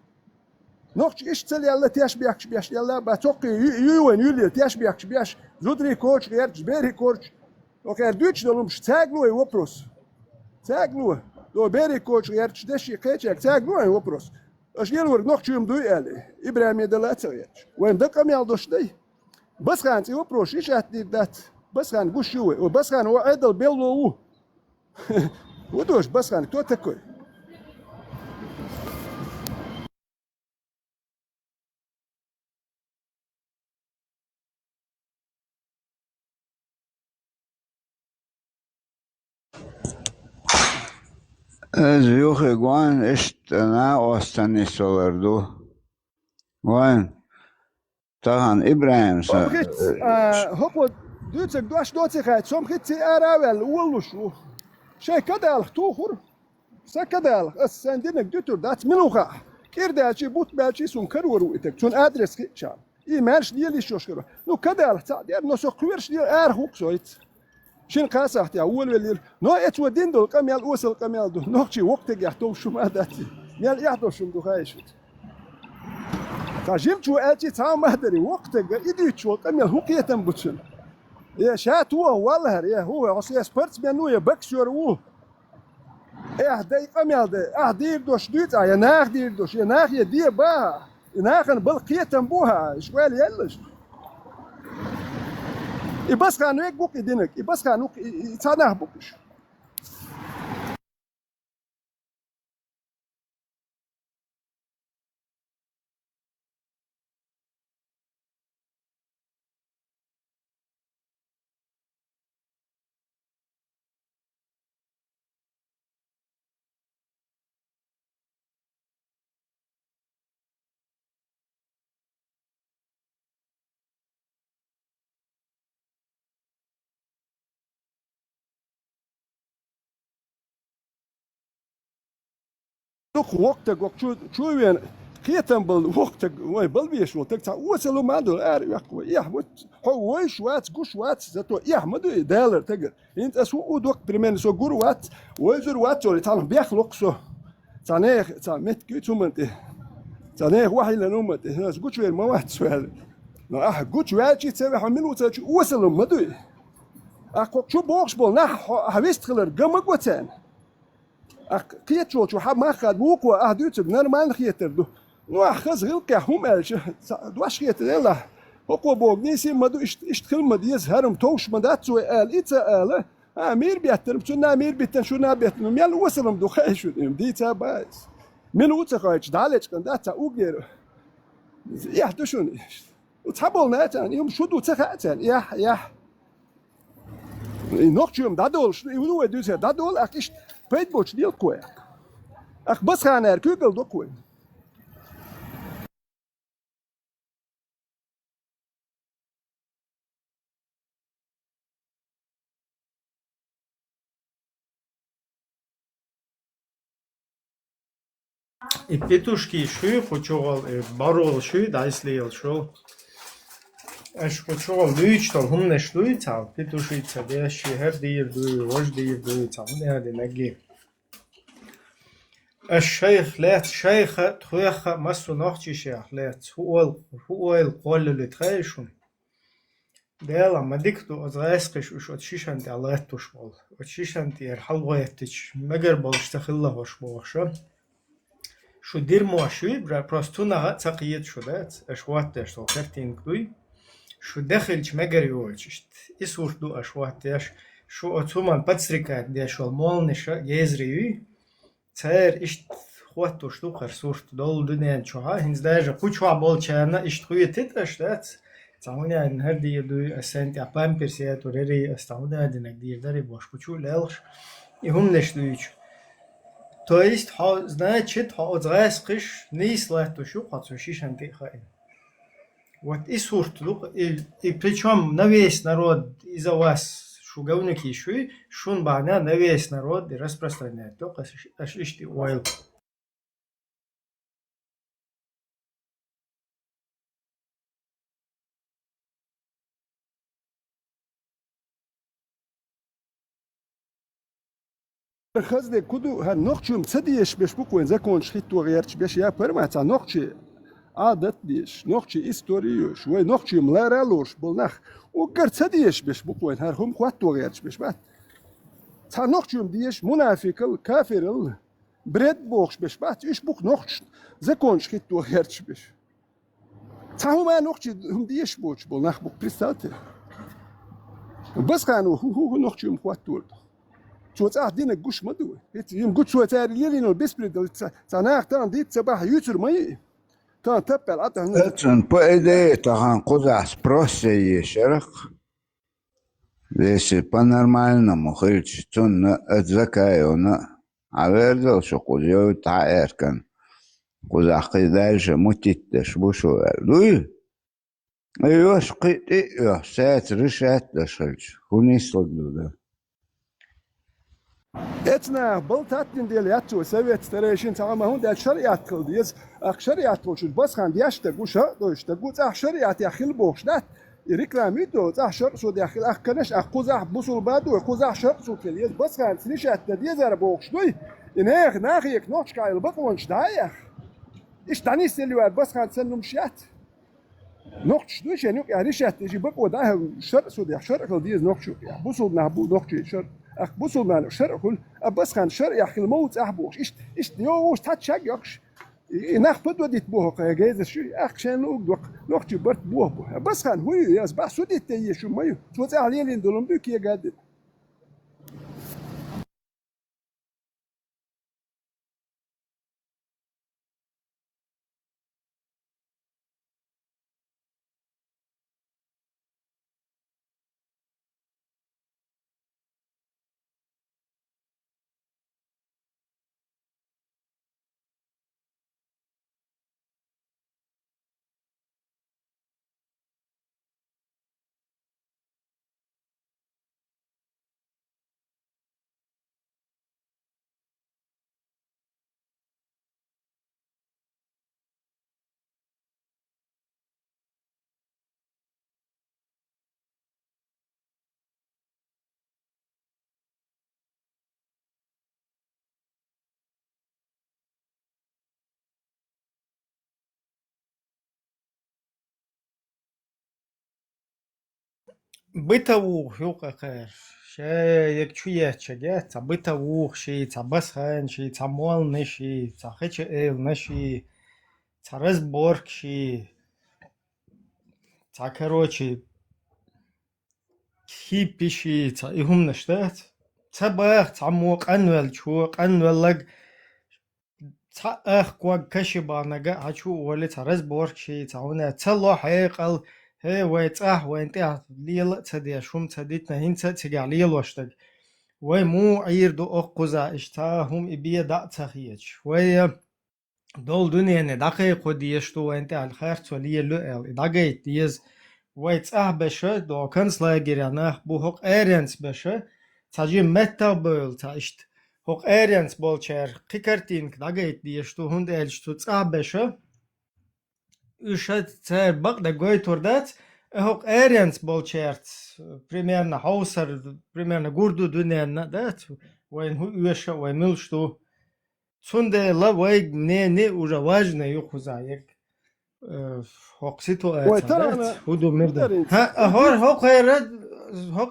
نوخش ايش تسلي الله تياش بياش يلا باتوقي يوين يولي تياش بياش زودري كوتش غيرش بيري كوتش اوكي دوتش دول مش تاغلو وبروس تاغلو دو بيري كوتش غيرش دشي كيتش تاغلو وبروس اش يلور نوخشيم دوي علي ابراهيم دلات سويت وين دقم يالدوش دي بس خان سي وبروش ايش دات بس خان قشوي وبس خان هو عدل بيلو ودوش بس خان تو تكوي Zviuhe goan ist na ostani solardu. Goan. Tahan Ibrahims. هو دوتك دوش دوتك هاي سوم خيتي اراول ولوشو شي كدال توخر سكدال السندينك دوتر دات منوخا كيردالشي بوت بالشي سون كرورو اتك سون ادرس كيتشان اي مارش ديالي شوشكرو نو كدال تا دير نو سو كويرش ديال هوك سويت شين قاسحت يا اول وليل نو اتو ديندو كاميال وصل كاميال دو نوكشي وقت يحتو شو ما داتي ميال يحتو شو دو خايشت تاجيم شو اتي تا ما دري وقت يدي شو كاميال هوك يتم بوتشن يا شات هو والله يا هو عصي سبورتس بينو يا بكسور هو داي كاميال ده دير دوش دوت يا ناخ دير دوش يا ناخ يا دي با ناخن بالقيتم بوها شوال يلش بس كانوا هيك بوك يدينك بس كانوا يتصنع بوكش وقتك شو وين خيتم بالوقتك وين بالبيش وقتك تا وصلوا ما دول يقوى يحمد هو شوات قش وات زتو يحمد دالر تقر انت اسو دوك بريمين سو غروات وزر وات تولي تعلم بيخلق سو تانيخ مت كيتومنت تانيخ واحد لنومت ناس قش وين ما واحد سؤال لا قش وات تسوي حملوا تاج وصلوا ما دول اكو شو بوكس بول نح هبيست خلر قمك وتان كيت شو حب ما خد بوكوا دوت نورمال خيتر دو نو خز غلق هم الش دواش خيتر لا هو بوغنيسي ما دو اشتخل ما ديز هرم توش ما دات سو قال ايتا قال امير بيتر بتنا امير بيتن شو نابيت ميل وصلم دو خايش دي تا بايس من وتا خايش دالج كان داتا اوغير يا دشون وتحبولنا تاني يوم شو دو تخاتن يا نوكشيم دادول شنو دوز دادول اكيش بيت بوش ديال كويك اخ بس خانا كوكل دو كوين И петушки ши хочовал барол ши дайслеел шо اش хочовал дуичтал хумне шлуйцал петушица деши хердир дуй вождир дуйцал не наги الشيخ لا شيخ تخيخ مسو نوختي شيخ لا هو القول اللي تخيشون ديلا ما ديكتو ازغاسقش وش اتشيشان دي الله تشمول اتشيشان دي الحلويتش مگر بالشتخله وش بوشا شو دير موشي بروستونا تقيت شو دات اشوات شو كرتين دوي شو دخلش مگر يوجشت اسور دو اشوات شو اتومان باتسريكات دي شو المولنش يزري تاير اشت خواتو شتو خرسورت دول دنيا شوها هنز داجا كوچوا بولچانا اشت خويتت اشتات تعوني ان هردي يدو اسنت ابام بيرسيات وريري استعودا دينك دير داري бош كوچو لالش يهم نشتويچ то есть значит озгайсқиш нислато шу хацушишан тихаин вот и суртлук и причем на весь народ из-за вас шугавники шуй шун бана на весь народ распространяет только ашишти ойл خزد كدو هالنقشم تديش بيش بكون زكون شخيتو غيرش بيش يا برماتا نقشي عادت ديش نقشي استوريوش وي نقشي ملارالوش بلنخ وكر تديش بيش بكون هرهم خواتو غيرش بيش بات تا نقشم ديش منافق الكافر بريد بوخش بش بات إيش بوك نوخش زكونش كيت دو هرتش بش تاهو ما نوخش هم ديش بوش بول نخ بوك بريستالته بس كانوا هو نوخش يوم قوات دول شو تاع دينا قوش ما دوي يوم قوش شو تاع ليلين بس بريد تاع تان ديت صباح يوتر ماي تان تبل عطا Etsun по tahan kuzas просто шерх. Если по-нормальному хрич, то на отзакаю на авердал, что кузю таэркан. Кузахи дальше мутиттеш бушу вердуй. Ёш кыты ё, сет решет дашылч. Хунислыгду да. اتنا بلتاتن ديال ياتو سويت تريشن تاع ما هون دال شريعت كل ديز اخ شريعت وش بس خان دياش تقوشا دوش تقوت اخ شريعت يا خيل بوش دات ريكلاميتو تاع شر سو داخل اخ كنش اخ قزح بوصل بادو قزح شر سو كليز بس خان سنيشات ديز ار بوش دوي انخ ناخيك نوتش كايل بقونش دايخ ايش تاني سلوات بس خان سنم شات نوتش دوش انك اريشات تجي بقو ده شر سو داخل شر كل ديز نوتش بوصل نهبو نوتش شر اخ بوصل مال شر كل بس خان شر يا اخي الموت احبوش ايش يوش تاتشاك يوكش ناخ بدو ديت بوه جايز شو اخ شان لوك نوختي برت بوه بس خان هو ياس بس وديت تي شو مايو توت علين دولم دوك يا قاد بتوخ يوقع خير شيء يكشويه شجعت بتوخ شيء تبصخن شيء تمول نشي تخش إل نشي ترز بورك شيء تكروشي هيبي شيء تهم نشتات تبخ تموق أنول شو أنول لق تأخ قوق كشبا نجا هشو ولا ترز بورك شيء تعونه تلو حيقل هي ويتأه وينتأه ليل تدي شوم تديتنا هين تجع ليل واشتج ومو عير دو أقوزا اشتاهم إبيه دع تخيج ويا دول دنيا ندقيق وديشتو وينتأه الخير تولي لؤل دقيت ديز ويتأه بشه دو كنس لا جريانه بو هق إيرينس بشه تجي متى بول تاشت هق إيرينس بول شر قكرتين دقيت ديشتو هند إلشتو تأه بشه Ушат цер бак да гой турдат хок эренс болчерт примерно хаусар примерно гурду дунена дат вайн уеша вай мил что цунде ла вай не уже важно юхуза як хок ситуация худу мирда хор хок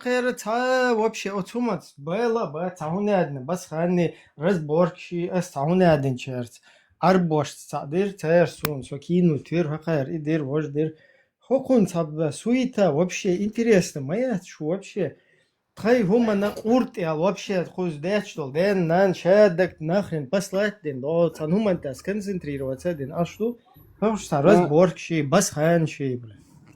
era та вообще отумат байла ба тауне адне бас хани разборки ас тауне аден черт арбош цадир терсун сокину твер хакар идер вождер хокун цаб суита вообще интересно моя что вообще хай хумана уртя вообще хуз дечтол ден нан шадак нахрен послать ден до тануманта сконцентрироваться ден а что просто разборки бас ханши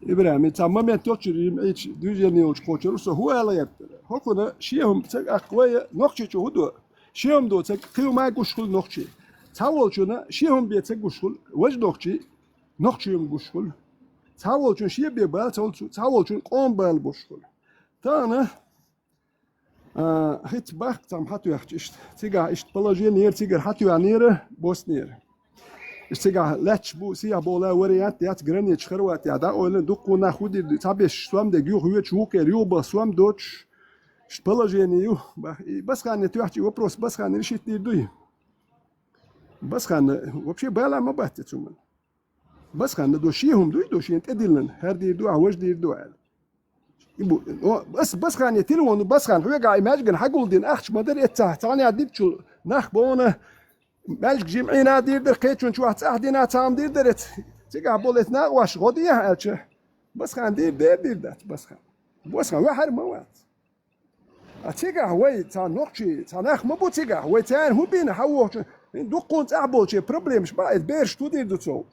إبراهيم تمام يتوشريم إيش دوجني وش كوشروس هو على يبتر هكذا شيهم تك أقوياء نقشة هدوء شيهم دو تك كيو ما يقشل نقشة تاول شنا شيهم بيتك قشل وجه نقشة يوم قشل تاول شن شيء بيبال تاول شن قام بال بشل تانا هيت باك تام حتى يحتشت تيجا إشت بلاجين نير تيجا حتى يعنيره بوس نير استجا لاتش بو سيا بولا وريات يات جراني تشخروات يا دا اول دوقنا خودي تابش سوام دي جو هو تشوك ريو بسوام دوتش شبلاجينيو بس كان تحكي وبروس بس كان ريشيت دوي بس كان وبشي بالا ما باتتهم بس كان دوشيهم دوشي انت ادلن هر دي دو عوج دي دو بس كان يتلون بس كان هو قاعد ماجن حقول دين اخش ما دري تاع تاني عديت شو نخ بونه مالك جمعينا دير در قيتشون شو أحدنا تام دير درت تيجا بولت ناقواش غودية ألش بس خان دير دات بس خان وحر موات تيجا هوي تان نقشي تانخ مبو تيجا هوي تان هو بين حوش دوقون تعبول شي بروبليمش بعد بيرش تو دير دوتسو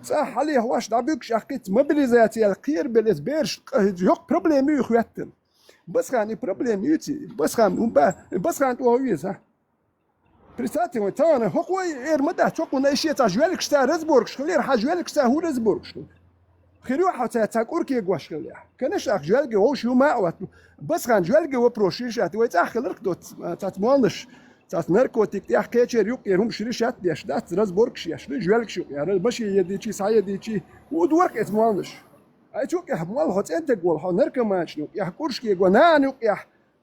صح عليه واش دابيكش أخيت موبيليزاتي القير بلت بيرش يوك بروبليم يخواتن بس خان بروبليم يوتي بس خان تو هوي صح بريساتي وتانا هو إير مدة تشوفون أشياء تجوالك شتا رزبورغ خلير حاجوالك شتا هو رزبورغ خيروا حتى تاكوركي قواش خلير كانش أخ جوالك هو شو ما وات بس خان جوالك هو بروشيشات ويتأخر لك دوت تاتمانش تاتنركوتيك تأخ كيتشر يوك يرهم شريشات ديش دات رزبورغ شيش جوالك شو يعني ماشي يديشي سعي يديشي ودورك اتمانش أي شوك يا مال هات أنت قول ها نركمانش نوك يا كورشكي قوانان يوك يا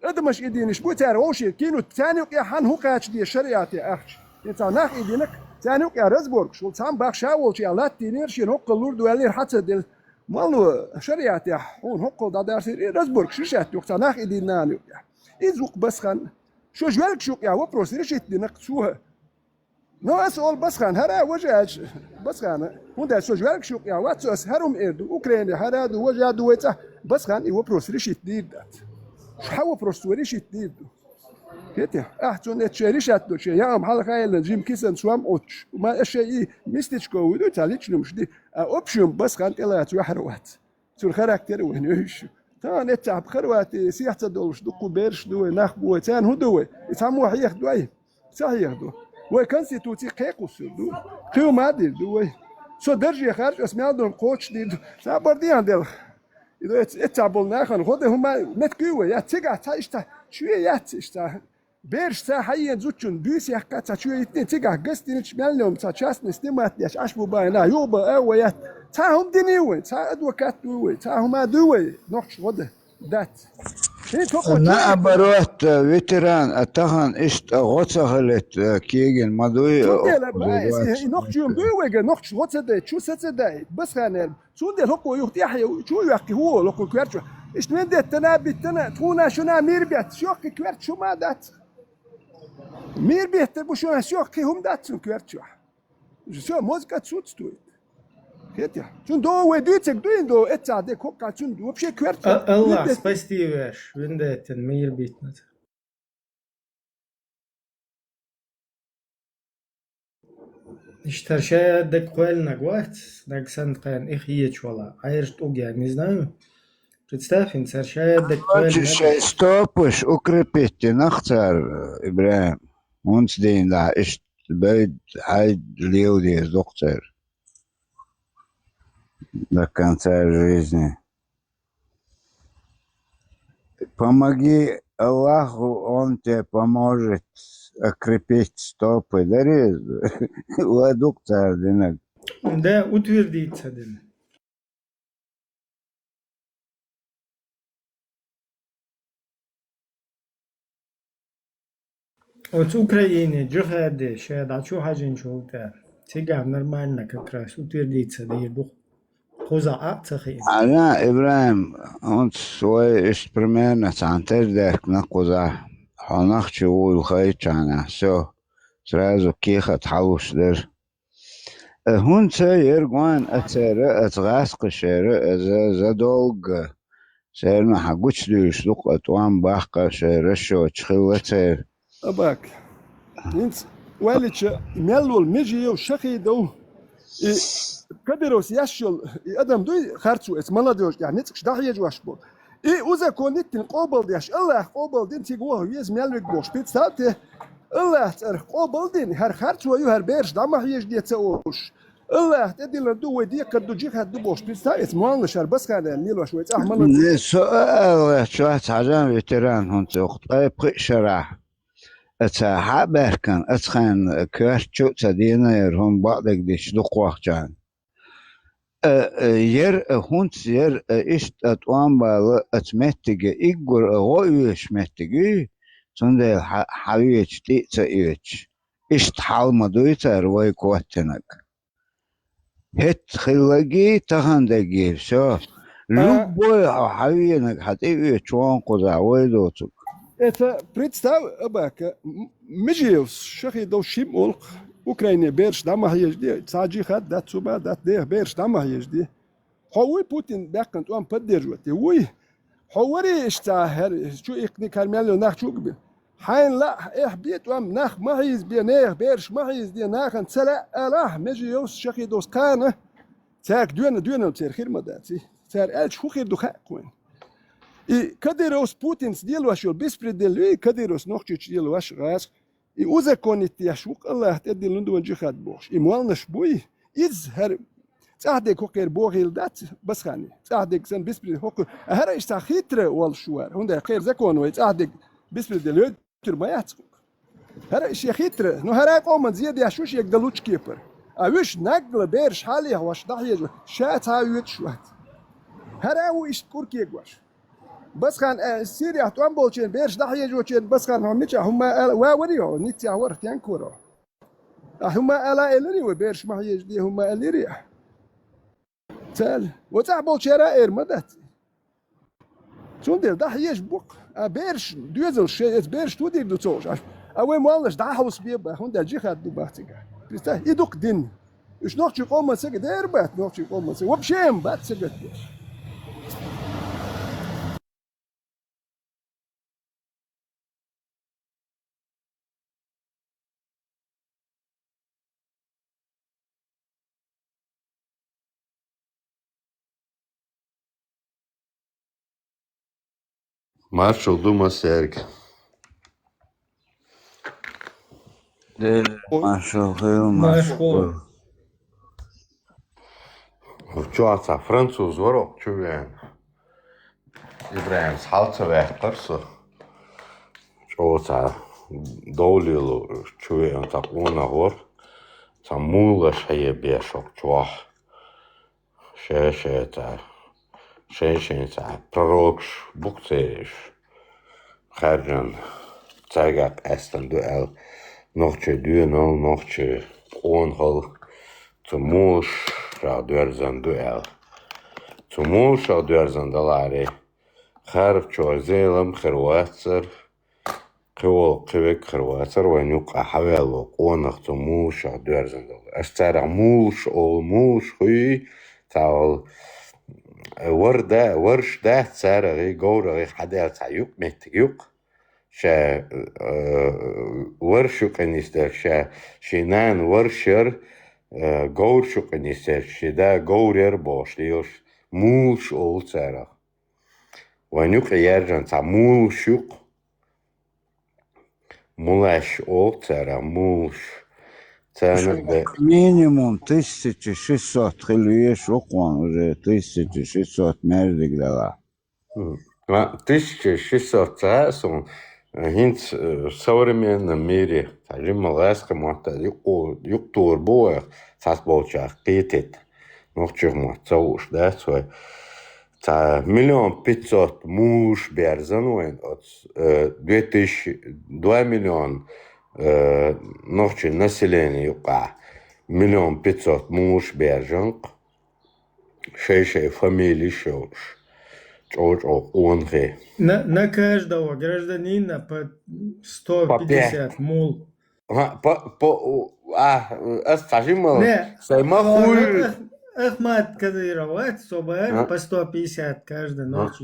هذا مش إيدينش بو تاروشي كينو تاني ويا حن هو قاعد دي الشريعة يا أخش أنت ناخ إيدينك تاني ويا رزبورغ شو تام باخشاول شيء على تينير شيء هو قلور دوالير حتى دل مالو شريعة يا هون هو قل دار سير رزبورغ شو شات وقت ناخ إيدينا ويا إذوق بس خان شو جوالك شو يا وبروسيرش إيدينك شوها نو أسأل بس خان هرا وجهش بس خان هون ده شو جوالك شو يا واتس هرم إردو أوكرانيا هرا دو وجه دويته بس خان يو بروسيرش إيدين دات حاول بروستوريش يتنيد كده أحسن نتشاريش أتدوش يا محل خيال جيم كيسن سوام أوتش وما أشياء مستيش كودو تعليش مش دي أوبشن بس كانت إلا تروحروات تور خاراكتر وهنيش تان التعب خروات سياسة دولش دقو بيرش دوي ناخبو تان هو دوي يسموه ياخدوه صحيح دو وكونستيتوتي قيقوس دو قيو ما دير دوي سو درجة خارج اسمع دون قوتش دير سابرديان ديل إذا اتعبوا ناخن خده هما متقوي يا تيجا تايشتا شوية ياتشتا بيرش تا حيين زوتشون بيس يحكا شوية اتنين تيجا قستين تشمالهم تا شاسن استمات ياش أشبو باينا يوبا أويات تا هم دنيوي تا أدوكات دوي تا هما دوي نوخش خده دات أنا أبروت ويتران أتهان إشت غوتسهلت كيجن مدوي نوخش يوم دوي نوخش غوتسداي شو ستداي بس خانل شو دي هكو يحيى شو يحكي هو لوكو كويرتشو إيش من ده تنابي تنا تونا شنا ميربيت شوك كويرت شو ما دات ميربيت بوشو شوك هم دات كويرتشو شو موزكا تسوتستوي كده شون دو وديتك دوين دو اتعدي كوكا شون دو بشي كويرتشو الله سبايستي واش وين ده ميربيت نت اشترشая деквельна гвать, даксан каян их ечвала. Айршт угя, не знаю. Представь, инсершая деквельна. Хочешь стопыш укрепить нахцар, Ибраим. Он сдейн, да, ишт бейд хайд люди из доктор. До конца жизни. Помоги Аллаху, Он тебе поможет окрепить стопы. Дари, доктор, динак. Да, утвердиться, дин. Вот с Украины, джихады, шеда, чё хажин чё-то. Тига нормально как раз утвердиться, да и дух. Хоза акцахи. أنا إبراهيم أنت سوي إيش برمينا سانتر داك نقوزا حناخ شو الخيط أنا سو سرازو كيخة تحوش در هون سير قوان أتسير أتغاسق شير زدولق سير ما حقوش دوش دوق أتوان باقة شير شو تشخيل أتسير أباك انت والدش ميلو المجي وشخي دو كبيروس يشل ادم دوي خرطو اسمنا دوش يعني نتكش داحيه جواش بو اوزا كونيت قوبل ديش الله قوبل دين تيغو يز ميلوك بوش بيتسات الله تر قوبل دين هر خرطو يو هر بيرش دما هيج دي تسوش الله تدي لدو ودي قد جيك هدو بوش بيتسات اسمنا شر بس كان ميلو شويه احمل سؤال شويه حاجه فيتران هون وقت شرح أتها بركان أتخان كرتشو تدينا يرهم بعضك ديش دق وقتان ير هونت ير إشت أتوان بالا أتمتجي إيجور غويش متجي سندل حويش تيتا إيش إشت حال مدويتا روي كواتنك هت خلاجي تهندجي شو لوك بوي حوينك حتى إيش وان قزع ويدوتك Это представь, Абака, مجيوس شخي دو شيم أولق أوكرانيا بيرش دمه يجدي تاجي خد دات سوبا دات ده بيرش دمه يجدي هوي بوتين باقنت وان بدر جوتي وي هوري اشتاهر شو إقني كارميلو ناخ شو قبل حين لا بيت وام ناخ ما هيز بينير بيرش ما هيز دي ناخ سلا أراه مجيوس شخي دوس كانه تاك دونا تير خير مداتي تار ألش خو خير دو خاكوين كديروس بوتينس ديال واش البيسبري ديال كديروس نوختش ديال واش غاس اوزا كونيت يشوق الله تدي لندو جهاد بوش موالنش بوي يزهر تعدك هوكر بوغيل دات بس خاني تعدك سن بيسبري هوك هرا اشتا خيتر والشوار هوندا خير زكون وي تعدك بيسبري ديال ترمايات هرا اشي خيتر نو هرا قوم زياد يشوش يقدلوش كيبر اوش نقل بيرش حالي واش دحيج شات هاويت شوات هرا هو ايش كوركي يقواش بس كان سيريا توان بولشين بيرش دحية جوشين بس كان هم ميتشا هم واوريو نيتيا ورث ينكورو هم ألا إلري وبيرش ما يجدي هم إلري تال وتاع بولشيرا إير مدت شون دير دحية بوق بيرش دوزل شيء بيرش تو دير دو توش أوي مالش دحوس بيبا هون دا جيخات دو باتيكا بيستا يدوك دين إيش نوختي قوم سجد إير بات نوختي قوم سجد وبشيم بات سجد Marshall Duma Serg. Marshall. Čovācā francūzu varok čuvien. Ibrahim halca vēhkarsu. Čovācā dolilu čuvien tā una hor. Tā mūla šaie biešok čovā. Šē tā. Šein tā prorokš bukcēš. Khērģan cēgāk estan duel. Nochtje duenal, nochtje onhal. Te mūš šā duerzan duel. Te mūš šā duerzan dalāri. Khērv čo zēlam khirwātsar. Qivol qivik khirwātsar. Vaņuk ahavelo onaq te mūš šā duerzan dalāri. Ashtara mūš ol mūš hui. Tāol ورش ده سارغي جورغي حدا تعيق متيق شا ورشو كنيستر شا شينان ورشر جورشو كنيستر شدا جورر باش ليش موش أول سارغ ونيق يرجع تا موشوق مولاش أول سارغ موش Минимум 1600 хилуеш окон уже 1600 мердик дала. 1600 цасон хинт в современном мире тажималаска мата юктур боя сасболчах петет нохчих мата уж да свой та 1 500 000 муж берзануен от 2 миллиона нохче население юка 1 500 000 муж бержанк шей фамилии шош на каждого гражданина по 150 мул. Скажи-мо, Ахмад Кадыроват, собой по 150 каждый ночь.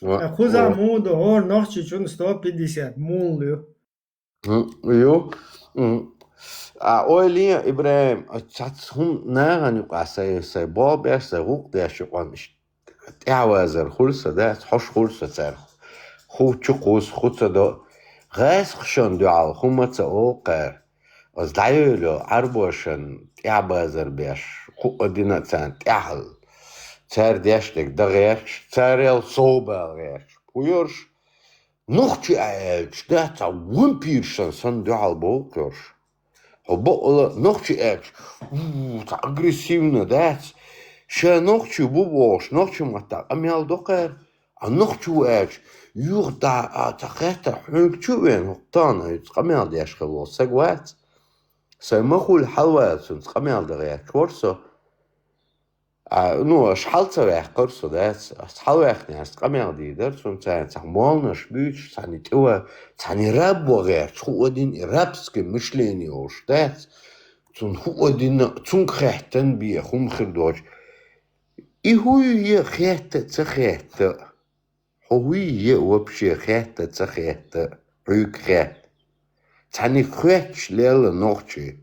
А Хузамуду гор ночь 150 мул. Jo. Oilinha, Ibrahim, hum nagan yuqa say bob say ruq da shqan تعوازر خلصة ده حش خلصة تار خو تشقوس خلصة ده غاس خشان دعال خو تسوقر از دعيلو عربوشن تعوازر بيش خو قدنا تان تعال تار ديشتك ده غيش تار الصوبة غيش ويرش نختي عايش ده تا ومبيرشن سن دعال بوكرش هو بقول نختي عايش تا أغريسيفنا ده شا نختي بوبوش نختي متا أميال دوكر نختي عايش يغدا تخيط حنك شوين وقتانا يتقميال ديش خلو سجوات سيمخو الحلوات سنتقميال دغيات كورسو Ну, шхалцавях корсо, да, шхалвахни, аскамел дидер, сунца, цамолна, шбюч, цанитива, цанирабвагер, один рабское мышление уж, да, один цунхехтен бия, хумхердоч. И хуе хехта цехехта, хуе вообще хехта цехехта, рюкхет. Цанихеч лела ночи.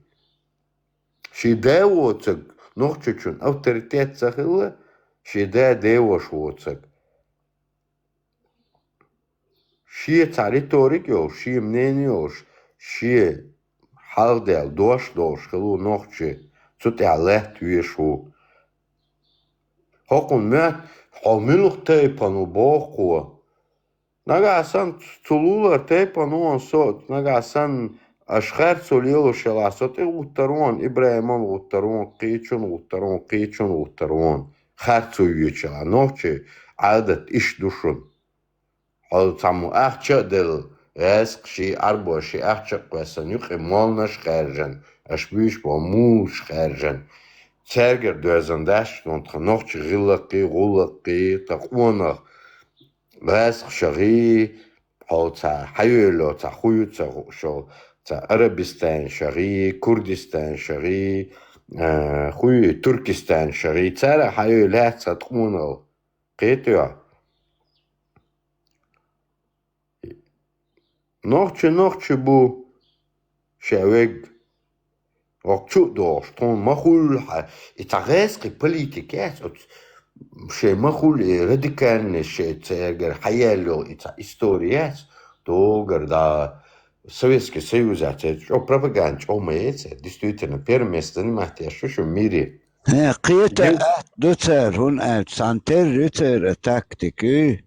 Шидево цех, ночи чун, авторитет цехила, шиде дево швоцех. Шие цариторик ёж, шие мнение ёж, шие халдел, дош, хилу ночи, цуте алет вишу. Хокун мят, холмилух тейпану бохуа. Нагасан цулула тейпану он сот, нагасан أشخار سوليلو شلاسات غوترون إبراهيمان غوترون قيچون غوترون خارتو يوچلا نوچه عادت إش دوشون حال تامو أخچا دل رزق شي أربو شي أخچا قوسن يوخي مالنش خارجن أشبيش با موش خارجن ترگر دوزندش نونتخ نوچه غلقي غلقي تقوانخ رزق شغي حال تا حيولو تا خويو تا شو عربستان شرقي كردستان شرقي خوي تركستان شرقي ترى حيولات تقونا قيتوا نوخش بو شاوج وقتو دوش تون مخول اتغاسقي بوليتيكات شي مخول راديكال شي تاجر حيالو اتا استوريات توجر دا Советский Союз, пропаганда, действительно, первое место занимает в мире. قيتا دوتر هون سانتر ريتر تاكتيكي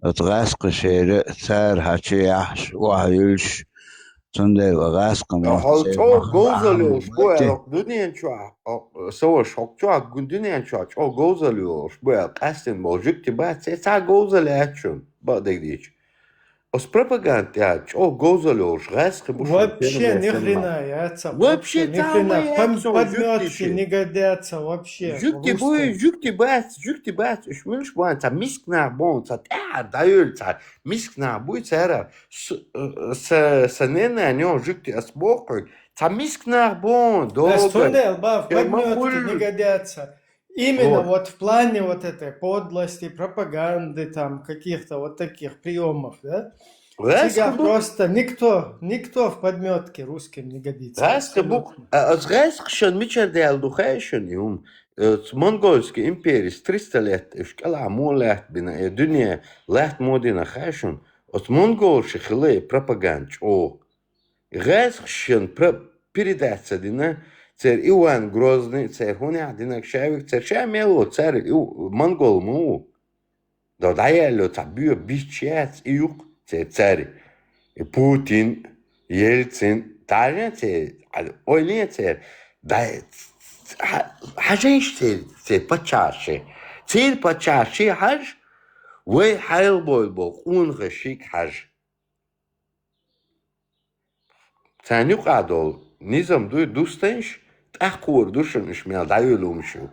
اتغاسق شير ثار هاتشي احش وهيلش تندر وغاسق حال جوزاليوش بويا دنيا سوا شوكتوا دنيا جوزاليوش بويا قاستن موجودتي بعد ساعة جوزالياتشون بعد ديش С пропагандой, гозалёж, гаск, вообще ни хрена, яйца. Вообще ни хрена. Подметки не годятся вообще. Жукти бац, шмыльш бан, ца мискна бон, ца даёль, ца мискна буй, цара, санена, нё, жукти асбокой, ца мискна бон, долго. Стундел, бав, подметки не годятся. Именно вот в плане вот этой подлости, пропаганды, там, каких-то вот таких приемов, да? Сега просто никто в подметке русским не годится. Гаск шон мичардел духайшон юм, монгольский империи с 300 лет, шкала молят бина, дуния лет модина хайшон, от монгольши хиле пропаганч, гаск шон передаться дина, Цер Иван Грозный, цер хуня, динак шавик, цер шамело, цер монгол му. Додаяло табио бичец июк, цер. И Путин, Ельцин, даже цер, ойне цер, да, хаженш цер почаще. Цер почаще хаж, вы хайл бойбол, унгашик хаж. Цанюк адол, низам дуй дустанш, أحكور دوشن إشميل دايول ومشو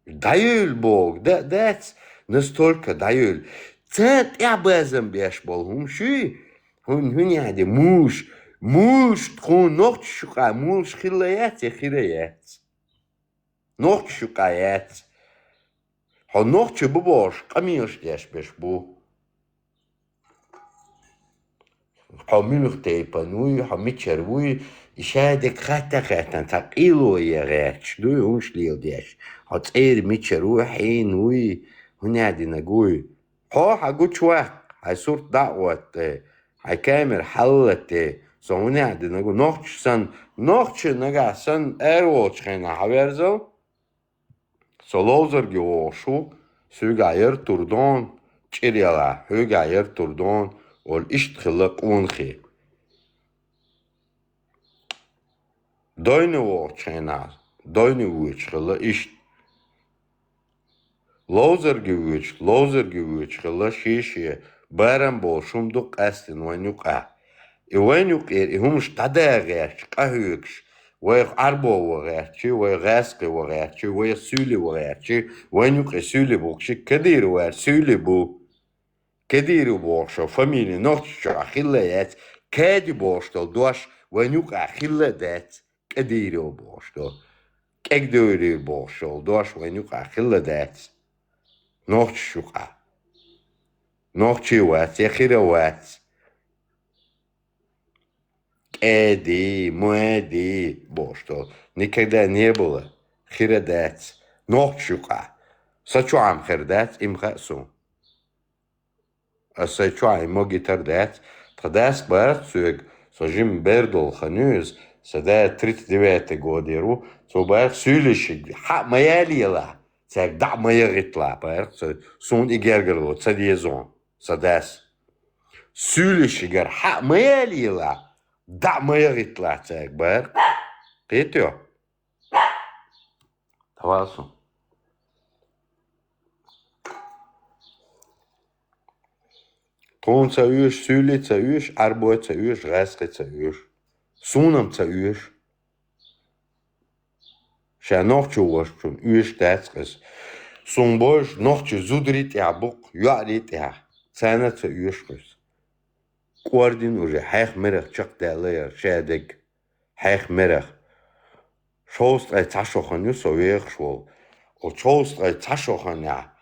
دايول بوك that's настолько دايول تات إعبازم بيشبال هم شو هون يعني موش تكون نوخت شقا موش خيريات نوخت شقايات هو نوخت شبوش قميش ديش بيشبو هو ميلوخ تيبانوي هو ميتشروي إشادك خاتا تقيلو يا غاتش دوي هونش ليو ديش هات اير ميتشا روحي نوي هنادي نقوي هو حقوت شواك هاي صورت دعوة هاي كامر حلت سو هنادي نقول نوخش نقا سن ايروش خينا حويرزل سو لوزر جوشو سوغا ير تردون چيريالا هوغا ير تردون والإشت خلق ونخي Doyne wochena, doyne wuchla ist lozer gewuchla shishi baram bo shumduk astin wanyuqa. I wanyuq hum stadagesh qahux ويغ أربو وغيرتشي ويغاسقي وغيرتشي ويسولي وغيرتشي وينوك سولي بوكشي كدير وير سولي بو كدير بوشو فاميلي نوتشو أخيلات كادي بوشتو دوش وينوك أخيلة دات كدير بوشتو كدير بوشتو دوش وينوك أخيلة دات نوتشو نوتشي وات يخيرا وات Эди, Муэди, бо что никогда не было хирадец, ночука. Сачуам хирдец им хасу. А сачуам моги тардец, традец барцуг, сажим бердол ханюз, сада 39 годиру, so бар сюлишиг, ха маялила, цег да маяритла, бар, сон игергерло, цадиезон, садас. Сюлишигер, ха маялила, да маяритла, цег бар, петё. Тавасу. Тон цаюш, сюли цаюш, арбой цаюш, гаски цаюш. Сунам цаюш. Ша нохчу вашчун, уиш дацкас. Сон бош нохчу зудрит я бук, юарит я. Цана цаюш кас. Квардин уже хайх мерах чак далая, шадик. Хайх мерах. Шост ай цашохан ю совех швол. О шост ай цашохан я.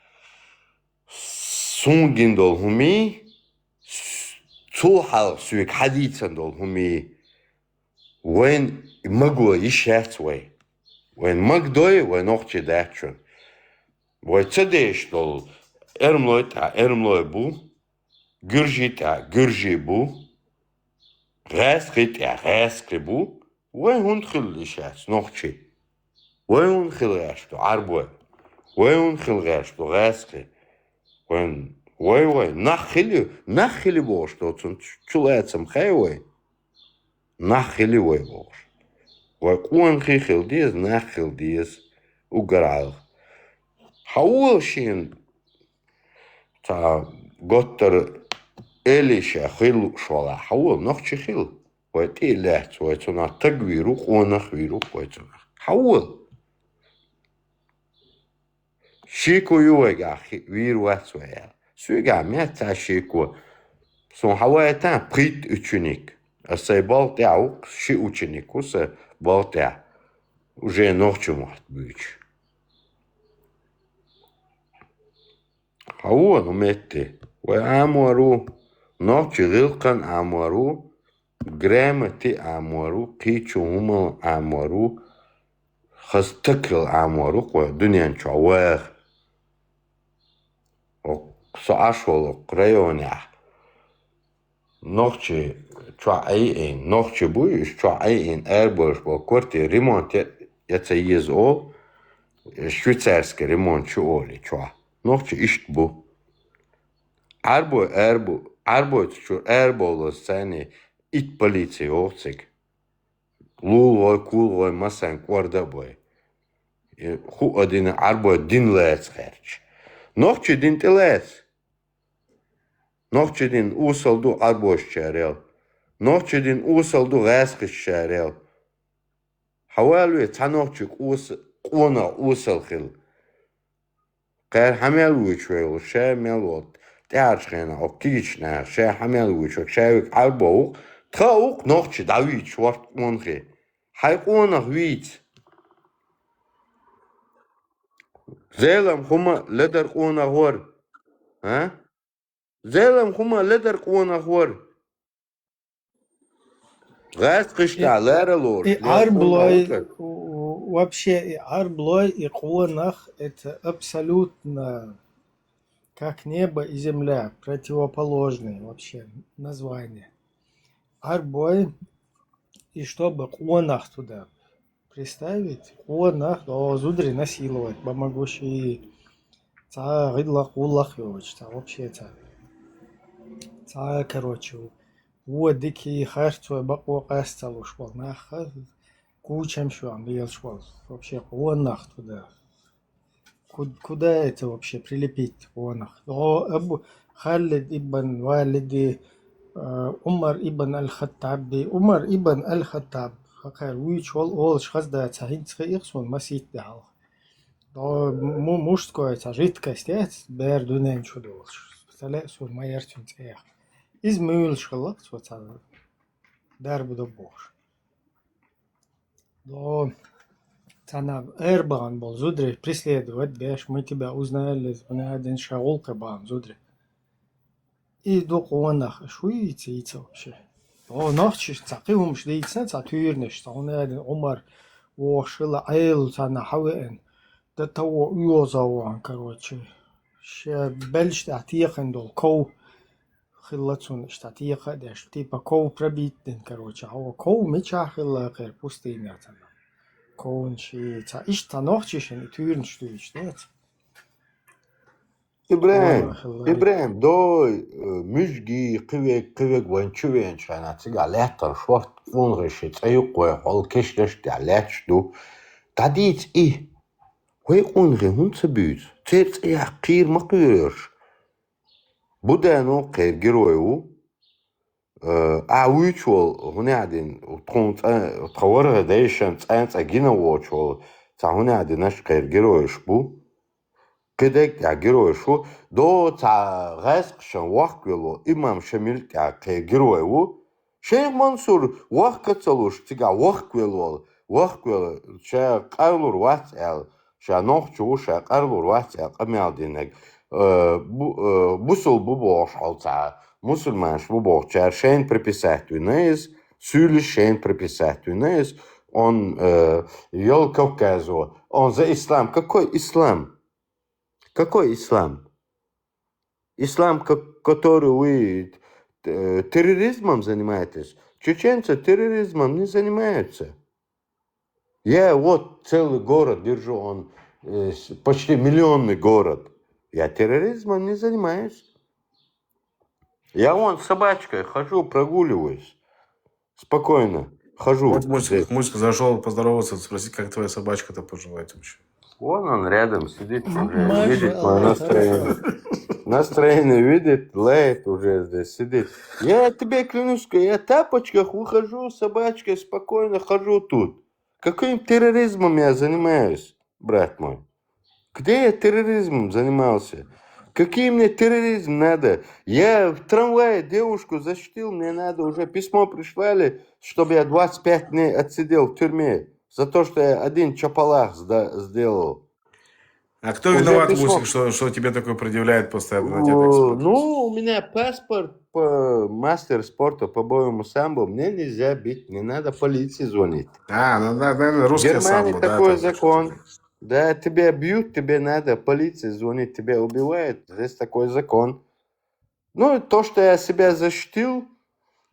Сунгиндол хуми. Цулхал суик хадицандол хуми. When magua ishats way. When magdoy, when ochche datchun. Way tsadesh dol ermloy bu. Gurjita gurji bu. Raskrit raskri bu. When hun khil ishats nochche. When hun khil rashto arboy. When hun khil rashto raskri. When way nachili bosh dotsun chulatsam khayway. Nachili way bosh. Way kuan khil dies nachil dies ugaral. How shin ta gotter elisha khil shola. How noch khil. Way ti lats way tsuna tagwiru qonach wiru way tsuna. How Shiku yuega wir watswaya. Suga meta shiku. Son hawaitan prit uchunik. A se baltea uk shi uchinikus baltea. Уже ночью может быть. هو نمتي وعمرو نوتش غلقن عمرو جرامتي عمرو قيتشو هما عمرو خستكل عمرو ودنيا نشواغ وصعشول قريونيا نوتشي تشعين نوتشي بويش تشعين اربوش وكورتي ريمونت يتسيز او شويتسارسكي ريمونت شو اولي تشع نوتشي اشتبو арбо тчур эрболо сани ит полиция овцик лулой кулой масан квардабой ху один арбо дин лец херч нохчи дин телец нохчи дин усалду арбош чарел нохчи дин усалду гаскиш чарел хавалуе цанохчик ус қона усалхил قال حمل وجهه وشامل وط تعرفين أو كيشنا شا حمل وجهه شايك عربو تراوك نوتش داويت وقت منخي حيقون غويت زيلم هما لدر قونا غور ها زيلم هما لدر قونا غور غاز قشتا لارلور Арблой, вообще арблой и конах это абсолютно как небо и земля, противоположные вообще названия. Арбой, и чтобы конах туда представить, конах, да, зудри насиловать, помогущий ца гидла кулах вообще это. Ца, короче, вот дикий харцу баку касталу швал нахаз кучам швам бил швал вообще конах туда. Куда это вообще прилепить конах? Абу Халид ибн Валиди Умар ибн аль-Хаттаб خير ويش أول شخص ده تهين تخيخ ون مسيت ده دا مشت كوي تجريت كاستيات بير دونين شو دولش تلا سون ما يرتون تخيخ إز مول شغلك سو تال درب دبوش دا تنا إربان بول زودري بريسليد ود بيش ميتي بأوزنا اللي زبنا دين شغل كبان زودري إيه دو قوانا شوي تيتا وشي ناخش تقيهم مش دي تسنة تطيرنش تاونا دين عمر وشلا عيل تنا حوين ده تو يوزاوان كروتشي ش بلش تعتيقن دول كو خلتون اشتعتيقه داش تيبا كو بربيت دين كروتشي هو كو ميتشا خلا غير بوستين ياتنا كون شي تا إيش تناخشين تيرنش دويش نيت إبراهيم دوي مجدي قوي وانشوين شانا تيجا لاتر شوارت فونغشي تأيقوي حول كشلش تعلاتش دو تعديت إيه ويقونغي هون تبيت تيرت إيه قير مقيرش بودانو قير جرويو أعويتشول هنا عدين تخورها دايشان تانت أجينا واتشول تا هنا عديناش قير جرويش بو كدك يعجروا شو دو تاع غاسق شان واقلو إمام شميل تاع كيجروا شيخ منصور واقتلوش تيجا واقلو شا قارلور واتل شا نوخشو شا قارلور واتل قمال دينك بوسل بوبوش على تاع مسلمانش بوبوش شا شين приписать سول شين приписать он يل Кавказу он за ислам какой ислам? Какой ислам? Ислам, который вы терроризмом занимаетесь? Чеченцы терроризмом не занимаются. Я вот целый город держу, он почти миллионный город. Я терроризмом не занимаюсь. Я вон с собачкой хожу, прогуливаюсь. Спокойно хожу. Вот Муська зашел поздороваться, спросить, как твоя собачка-то поживает вообще. Вон он рядом сидит уже, видит мое настроение. Настроение видит, лает уже здесь, сидит. Я тебе клянусь, я в тапочках выхожу с собачкой, спокойно хожу тут. Каким терроризмом я занимаюсь, брат мой? Где я терроризмом занимался? Какие мне терроризм надо? Я в трамвае девушку защитил, мне надо уже письмо прислали, чтобы я 25 дней отсидел в тюрьме. За то, что я один чапалах сделал. А кто виноват, Мусик, что тебе такое предъявляет постоянно? Ну, у меня паспорт по мастер спорта по боевому самбо. Мне нельзя бить, не надо полиции звонить. Наверное, русское самбо. В Германии такой закон. Да, тебя бьют, тебе надо полиции звонить, тебя убивают. Здесь такой закон. Ну, то, что я себя защитил,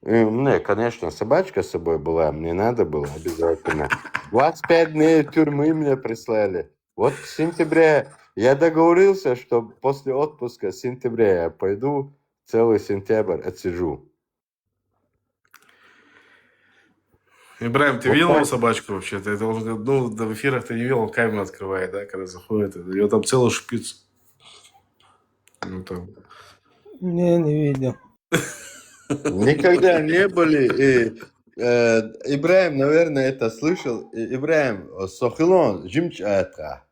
мне, конечно, собачка с собой была, мне надо было обязательно. 25 дней тюрьмы мне прислали. Вот в сентябре я договорился, что после отпуска в сентябре я пойду целый сентябрь отсижу. Ибраим, ты видел его собачку вообще? Ты должен, ну, в эфирах ты не видел, он камеру открывает, да, когда заходит. У него там целый шпиц. Ну, там. Не видел. Никогда не были. Ибраим, наверное, это слышал. Ибраим, Сохилон, Жимчатра.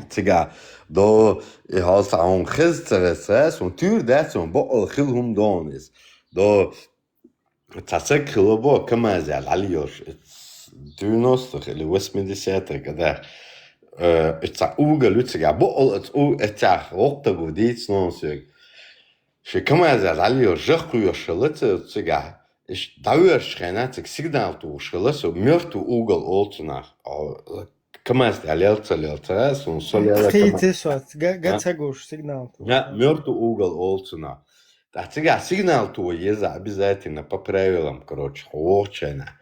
Тига, до Халсаун Хизцерес, он тюр датсон, бо Хилхум Донис. До Тасек Хилобо, Камазял, Алиош, 90-х или 80-х годах. Это угол, Лютига, бо это Октагу, Дитснонсюг. She камазял, Алиош, Жахуя Шелеце, Тига. Дауерш хэнацэг сигнал туушхлаас мёртв угол олцнах. Камаз алялцалялцаас он соляла. Хитесват гацагуш сигнал. Я мёртв угол олцнах. А сега сигнал ту еза обязательно по правилам, короче, очена.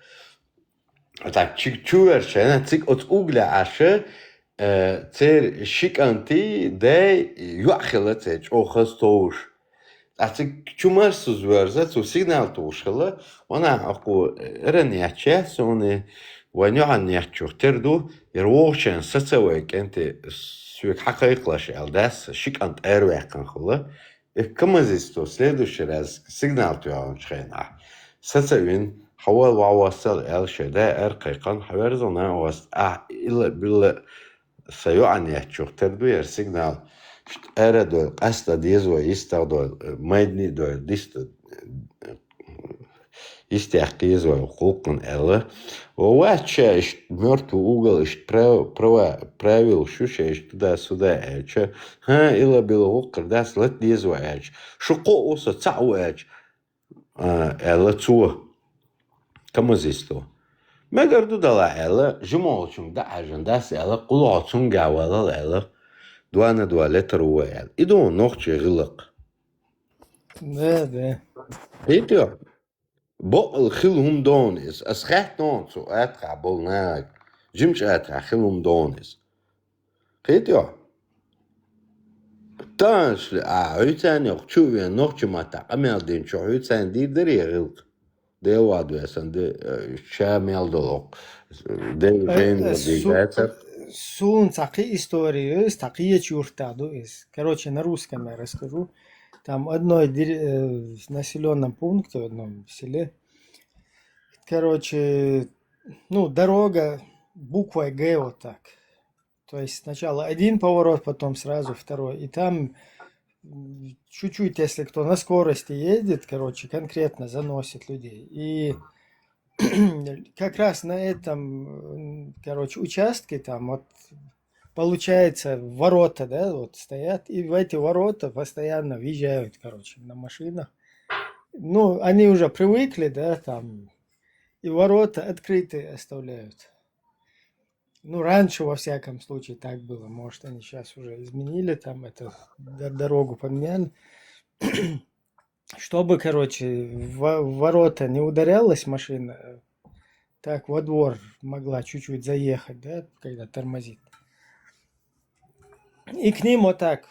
Так чуешь, она цик от угля аше цер шиканти дей юахлацеч охастouш. Ацик чумарсыз варзат, у сигнал туушхла, она аку ренячес, он ваньянячух терду, ирвошен сацавек энте сюк хакайклаш алдас, шикант эрвекан хла. И камазисто следующий раз сигнал туян шхена. Сацавин حوال وعوصل الشداء أرقيقا حوارزنا وست إلا بلا سيعني يحشوك تردوير سيجنال أردو قصد ديزو يستغدو مايدني دو ديستو يستحقيز وحقوقن ألا وواتشا إشت мертвый угол إشت правил шуша إشت туда-сюда эча ها إلا بالغوق داس لت ديزو эч شقو أوسا تعو эч ألا تسوه كما زيستو ما قردو دلا ألا جمعوشن دا عجن داس ألا قلعوشن قاوالا ألا دوانا دوالتر وعال إدو نوخشي غلق Да. هيتيو بق الخلهم دونس أسخات دون سو أتقع بولناك جمش أتقع خلهم دونس هيتيو تانش عيتان يقشوفي نوخشي ما تقمل دين شو عيتان دي دري غلق دي وادو يسان دي شامل دولوق دي جين ودي гайтер Сун такие истории есть, такие чуртаду есть. Короче, на русском я расскажу. Там одной населенном пункте, в одном селе, короче, ну, дорога буквой Г вот так. То есть сначала один поворот, потом сразу второй. И там чуть-чуть, если кто на скорости едет, короче, конкретно заносит людей. И как раз на этом, короче, участке там вот получается ворота, да, вот стоят, и в эти ворота постоянно въезжают, короче, на машинах. Ну, они уже привыкли, да, там, и ворота открытые оставляют. Ну, раньше, во всяком случае, так было. Может, они сейчас уже изменили, там, эту дорогу поменяли. Чтобы, короче, в ворота не ударялась машина, так во двор могла чуть-чуть заехать, да, когда тормозит. И к ним вот так,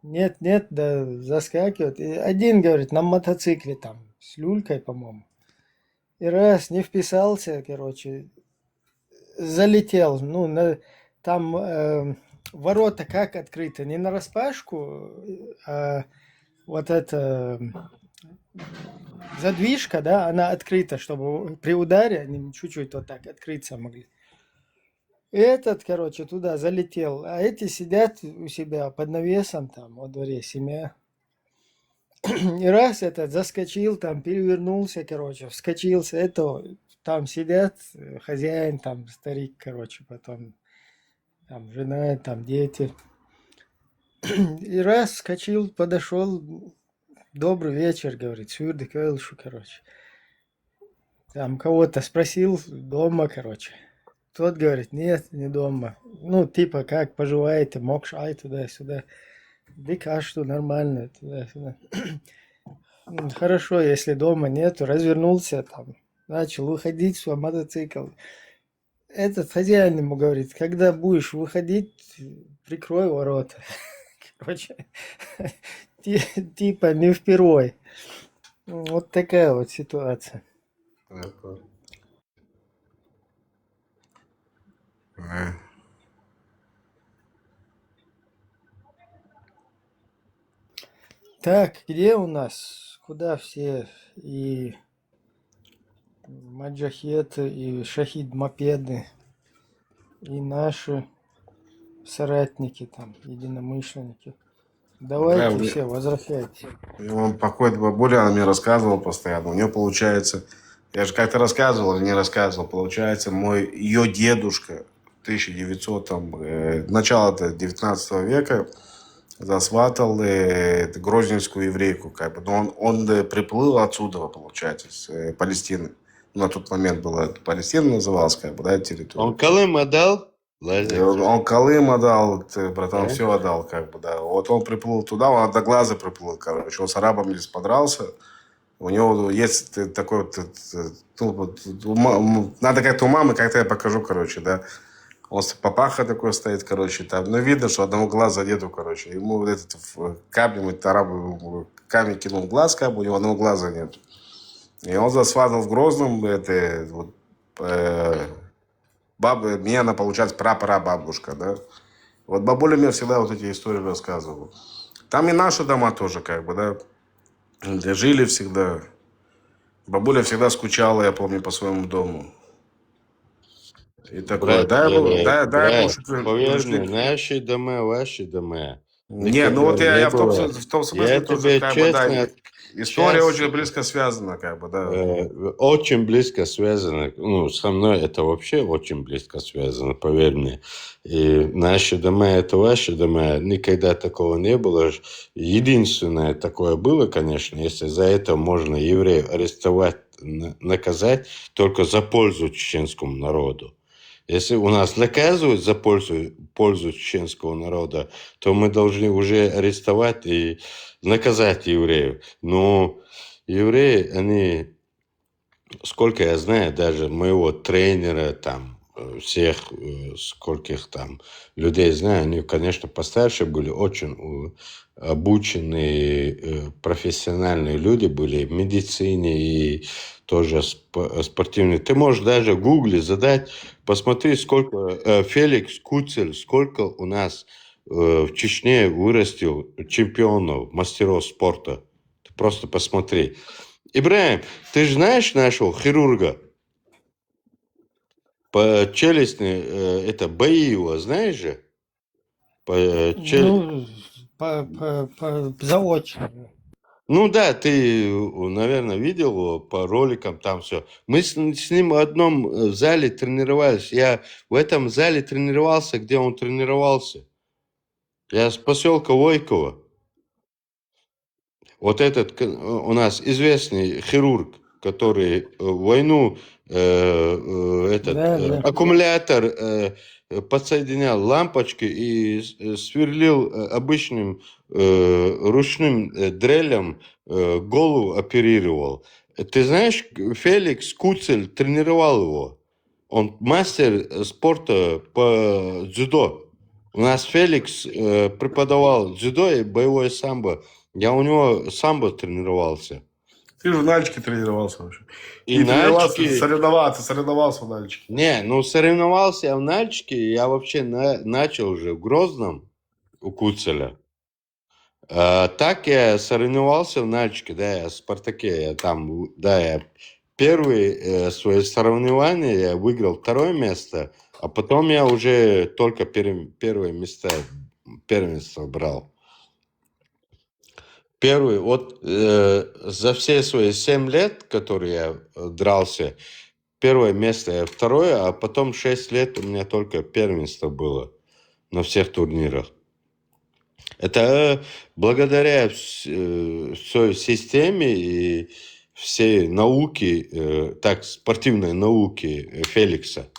нет, да, заскакивают. И один, говорит, на мотоцикле там, с люлькой, по-моему. И раз, не вписался, короче, залетел. Ну, там ворота как открыты, не нараспашку, а вот эта задвижка, да, она открыта, чтобы при ударе они чуть-чуть вот так открыться могли. Этот, короче, туда залетел, а эти сидят у себя под навесом там во дворе, семья. И раз этот заскочил, там перевернулся, короче, вскочился, это там сидят, хозяин, там старик, короче, потом там жена, там дети. И раз вскочил, подошел, добрый вечер, говорит, сюрды кэлшу, короче. Там кого-то спросил, дома, короче. Тот говорит, нет, не дома. Ну, типа, как поживаете, мокшай туда-сюда. Да что, нормально, туда-сюда. Хорошо, если дома нету, развернулся там, начал выходить свой мотоцикл. Этот хозяин ему говорит, когда будешь выходить, прикрой ворота. Короче, типа не впервой. Вот такая вот ситуация. Так, где у нас? Куда все? И маджахеты, и шахид-мопеды, и наши соратники, там, единомышленники. Давайте Да, все, возвращайтесь. он покойный бабуля, она мне рассказывала постоянно. У нее получается, я же как-то рассказывал или не рассказывал, получается, ее дедушка 1900, начало 19 века засватал грозненскую еврейку, как бы. Но он приплыл отсюда, получается, с Палестины. На тот момент была Палестина называлась, как бы, да, территория. Он Колым отдал? Он Колым отдал, братан, Да? все отдал, как бы, да. Вот он приплыл туда, он одноглазый приплыл, короче. Он с арабами здесь подрался. У него есть такой вот, надо как-то у мамы, как-то я покажу, короче, да. Он папаха такой стоит, короче, там. Но видно, что одного глаза нету, короче. Ему вот этот камень, этот араб камень кинул в глаз, как бы, у него одного глаза нет. И он засватал в Грозном, это вот, мне она, получается, прапрабабушка, да. Вот бабуля мне всегда вот эти истории рассказывала. Там и наши дома тоже, как бы, да, где жили всегда. Бабуля всегда скучала, я помню, по своему дому. И такое. Брат, Дай брат, Бог, что поверь мне, пришли. наши дома, ваши дома. Не, ну вот Никогда не я в том было. смысле Я тоже, тебе как бы, да, честно, история сейчас очень близко связана, как бы, да. очень близко связано. Ну, со мной это вообще очень близко связано, поверь мне. И наши дома, это ваши дома. Никогда такого не было. Единственное такое было, конечно, если за это можно евреев арестовать, наказать, только за пользу чеченскому народу. Если у нас наказывают за пользу чеченского народа, то мы должны уже арестовать и наказать евреев. Но евреи, они, сколько я знаю, даже моего тренера, там, всех, скольких там людей знаю, они, конечно, постарше были, очень обученные, профессиональные люди были в медицине и тоже спортивные. Ты можешь даже в Гугле задать, посмотри, сколько Феликс Куцель, сколько у нас в Чечне вырастил чемпионов, мастеров спорта. Ты просто посмотри. Ибраим, ты же знаешь нашего хирурга? По челюстной, это бои его, знаешь же? Ну, заочно. Ну да, ты, наверное, видел его по роликам, там все. Мы с ним в одном зале тренировались. Я в этом зале тренировался, где он тренировался. Я с поселка Войково. Вот этот у нас известный хирург, который в войну аккумулятор подсоединял лампочки и сверлил обычным ручным дрелем, голову оперировал. Ты знаешь, Феликс Куцель тренировал его. Он мастер спорта по дзюдо. У нас Феликс преподавал дзюдо и боевое самбо. Я у него самбо тренировался. Ты же в Нальчике тренировался вообще. И Нальчике... соревновался в Нальчике. Не, ну соревновался я в Нальчике, я вообще начал уже в Грозном у Куцеля. Так я соревновался в Нальчике, да, я в Спартаке, я там, да, я первые свои соревнования я выиграл 2 место, а потом я уже только первое место первенство брал. Первый, вот за все свои 7 лет, которые я дрался, 1 место, 2, а потом 6 лет у меня только первенство было на всех турнирах. Это благодаря всей системе и всей науке, так, спортивной науке Феликса.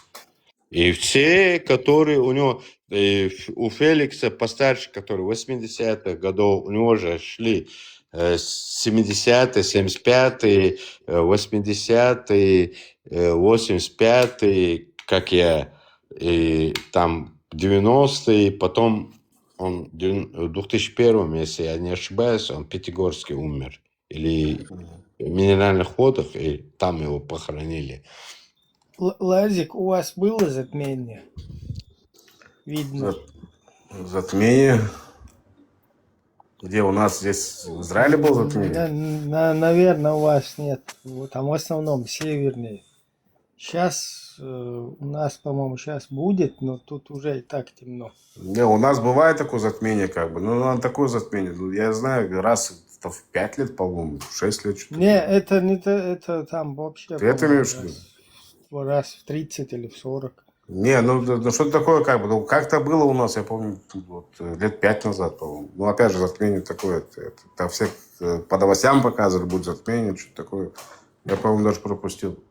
И все, которые у него, у Феликса постарше, которые 80-х годов, у него же шли 70-е, 75-е, 80-е, 85-е, как я, и там 90-е, потом он в 2001, если я не ошибаюсь, он в Пятигорске умер. Или в Минеральных водах, и там его похоронили. Лазик, у вас было затмение? Видно. Затмение? Где у нас здесь в Израиле было затмение? Наверное, у вас нет. Там в основном севернее. Сейчас у нас, по-моему, сейчас будет, но тут уже и так темно. Не, у нас бывает такое затмение, как бы. Ну, такое затмение. Я знаю, раз в 5 лет, по-моему, 6 лет. Что-то. Не, это не то, это там вообще. Ты это имеешь в виду? Раз в 30 или в 40. Не, ну что-то такое, как бы. Ну, как-то было у нас, я помню, вот, лет 5 назад, по-моему. Ну, опять же, затмение такое. Это всех по новостям показывали, будет затмение, что-то такое. Я, по-моему, даже пропустил.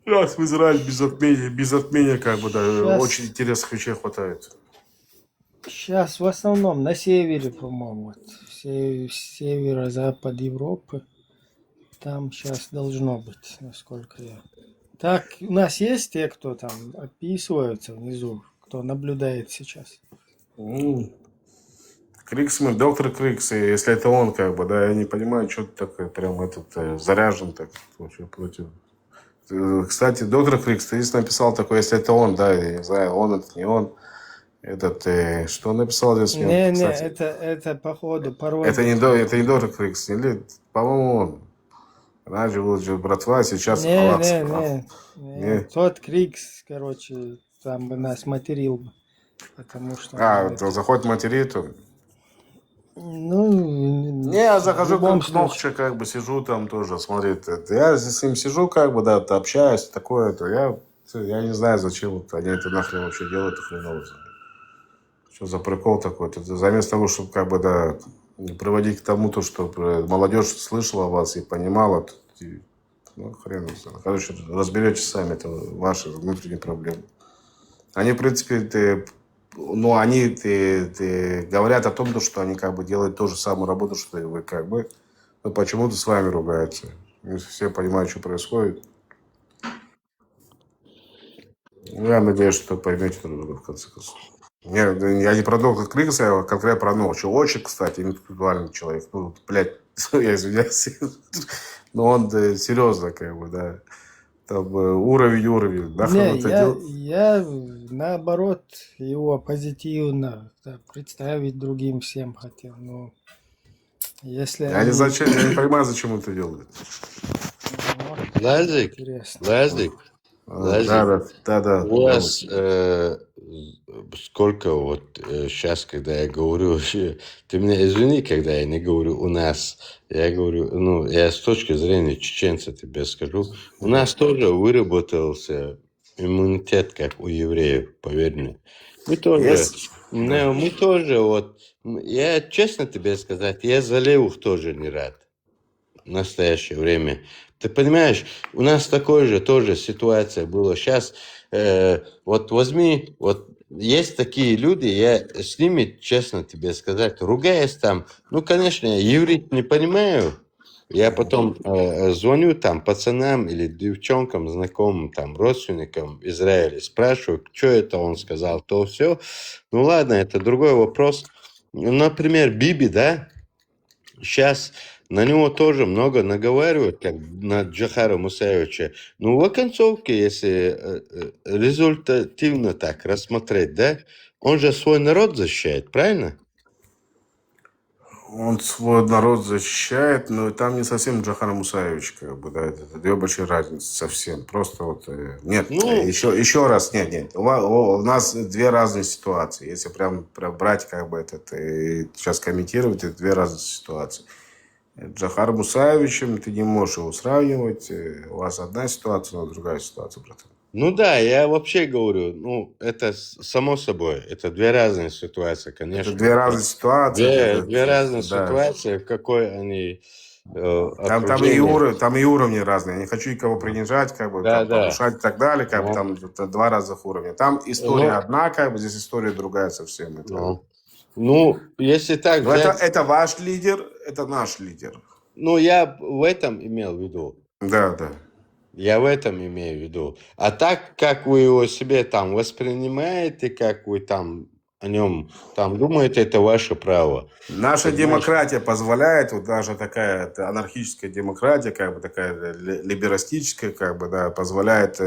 Раз в Израиль без затмения, как бы, да, Сейчас... очень интересных вещей хватает. Сейчас в основном на севере, по-моему, вот, северо-запад Европы. Там сейчас должно быть, насколько я... Так, у нас есть те, кто там отписываются внизу, кто наблюдает сейчас? Криксман, доктор Крикс, если это он, как бы, да, я не понимаю, что ты такой прям этот заряжен так вообще против. Кстати, доктор Крикс, ты здесь написал такое, если это он, да, я не знаю, он это не он. Что он написал здесь? Не, Кстати, это походу это пародия. не Дора Крикс, или, по-моему, он. Раньше был же братва, сейчас Не, Алакс. не. Тот Крикс, короче, там бы нас материл бы. Потому что... То заходит материт он. Ну, Не, я в захожу любом как Нохча, как бы сижу там тоже, смотрит. Я с ним сижу, как бы, да, общаюсь, такое, то я не знаю, зачем вот они это нахрен вообще делают, хреново. Что за прикол такой? Заместо того, чтобы, как бы, да, приводить к тому, то, чтобы молодежь слышала вас и понимала, ну, хрен его знает. Короче, разберетесь сами, это ваши внутренние проблемы. Они, в принципе, они говорят о том, что они как бы делают ту же самую работу, что и вы, как бы, но почему-то с вами ругаются. Не все понимают, что происходит. Я надеюсь, что поймете друг друга, в конце концов. Я не про доктора Крикса, а конкретно про Нохча. Очень, кстати, интеллектуальный человек. Ну, блядь, я извиняюсь. Но он серьезно, как бы, да. Там уровень. Я наоборот его позитивно представить другим всем хотел. Но если я не понимаю, зачем он это делает. Лазик. Да. У вас сколько вот сейчас, когда я говорю, ты меня извини, когда я не говорю у нас, я говорю, я с точки зрения чеченца тебе скажу, у нас тоже выработался иммунитет, как у евреев, поверь мне. Мы тоже, вот, я честно тебе сказать, я за левых тоже не рад в настоящее время. Ты понимаешь, у нас такой же тоже ситуация была. Сейчас вот возьми, вот есть такие люди, я с ними, честно тебе сказать, ругаюсь там. Ну, конечно, я еврей не понимаю. Я потом звоню там пацанам или девчонкам, знакомым, там, родственникам в Израиле, спрашиваю, что это он сказал, то все. Ну, ладно, это другой вопрос. Например, Биби, да, сейчас... На него тоже много наговаривают, как на Джохара Мусаевича. Но в оконцовке, если результативно так рассмотреть, да, он же свой народ защищает, правильно? Он свой народ защищает, но там не совсем Джохар Мусаевич, как бы, да, это две большие разницы совсем. Просто вот, нет, еще раз, нет. У нас две разные ситуации. Если прям брать, как бы, сейчас комментировать, это две разные ситуации. Джохар Мусаевичем ты не можешь его сравнивать. У вас одна ситуация, но другая ситуация, братан. Ну да, я вообще говорю, это само собой, это две разные ситуации, конечно. Это две разные ситуации. Две разные ситуации, в какой они там и уровни разные. Я не хочу никого принижать, как бы, повышать и так далее, как бы, там это два разных уровня. Там история одна, как бы, здесь история другая совсем. Ну, если так взять... Это ваш лидер, это наш лидер. Ну, я в этом имел в виду. Да. Я в этом имею в виду. А так, как вы его себе там воспринимаете, как вы там о нем там думаете, это ваше право. Наша демократия позволяет, вот даже такая анархическая демократия, как бы такая либерастическая, как бы, да, позволяет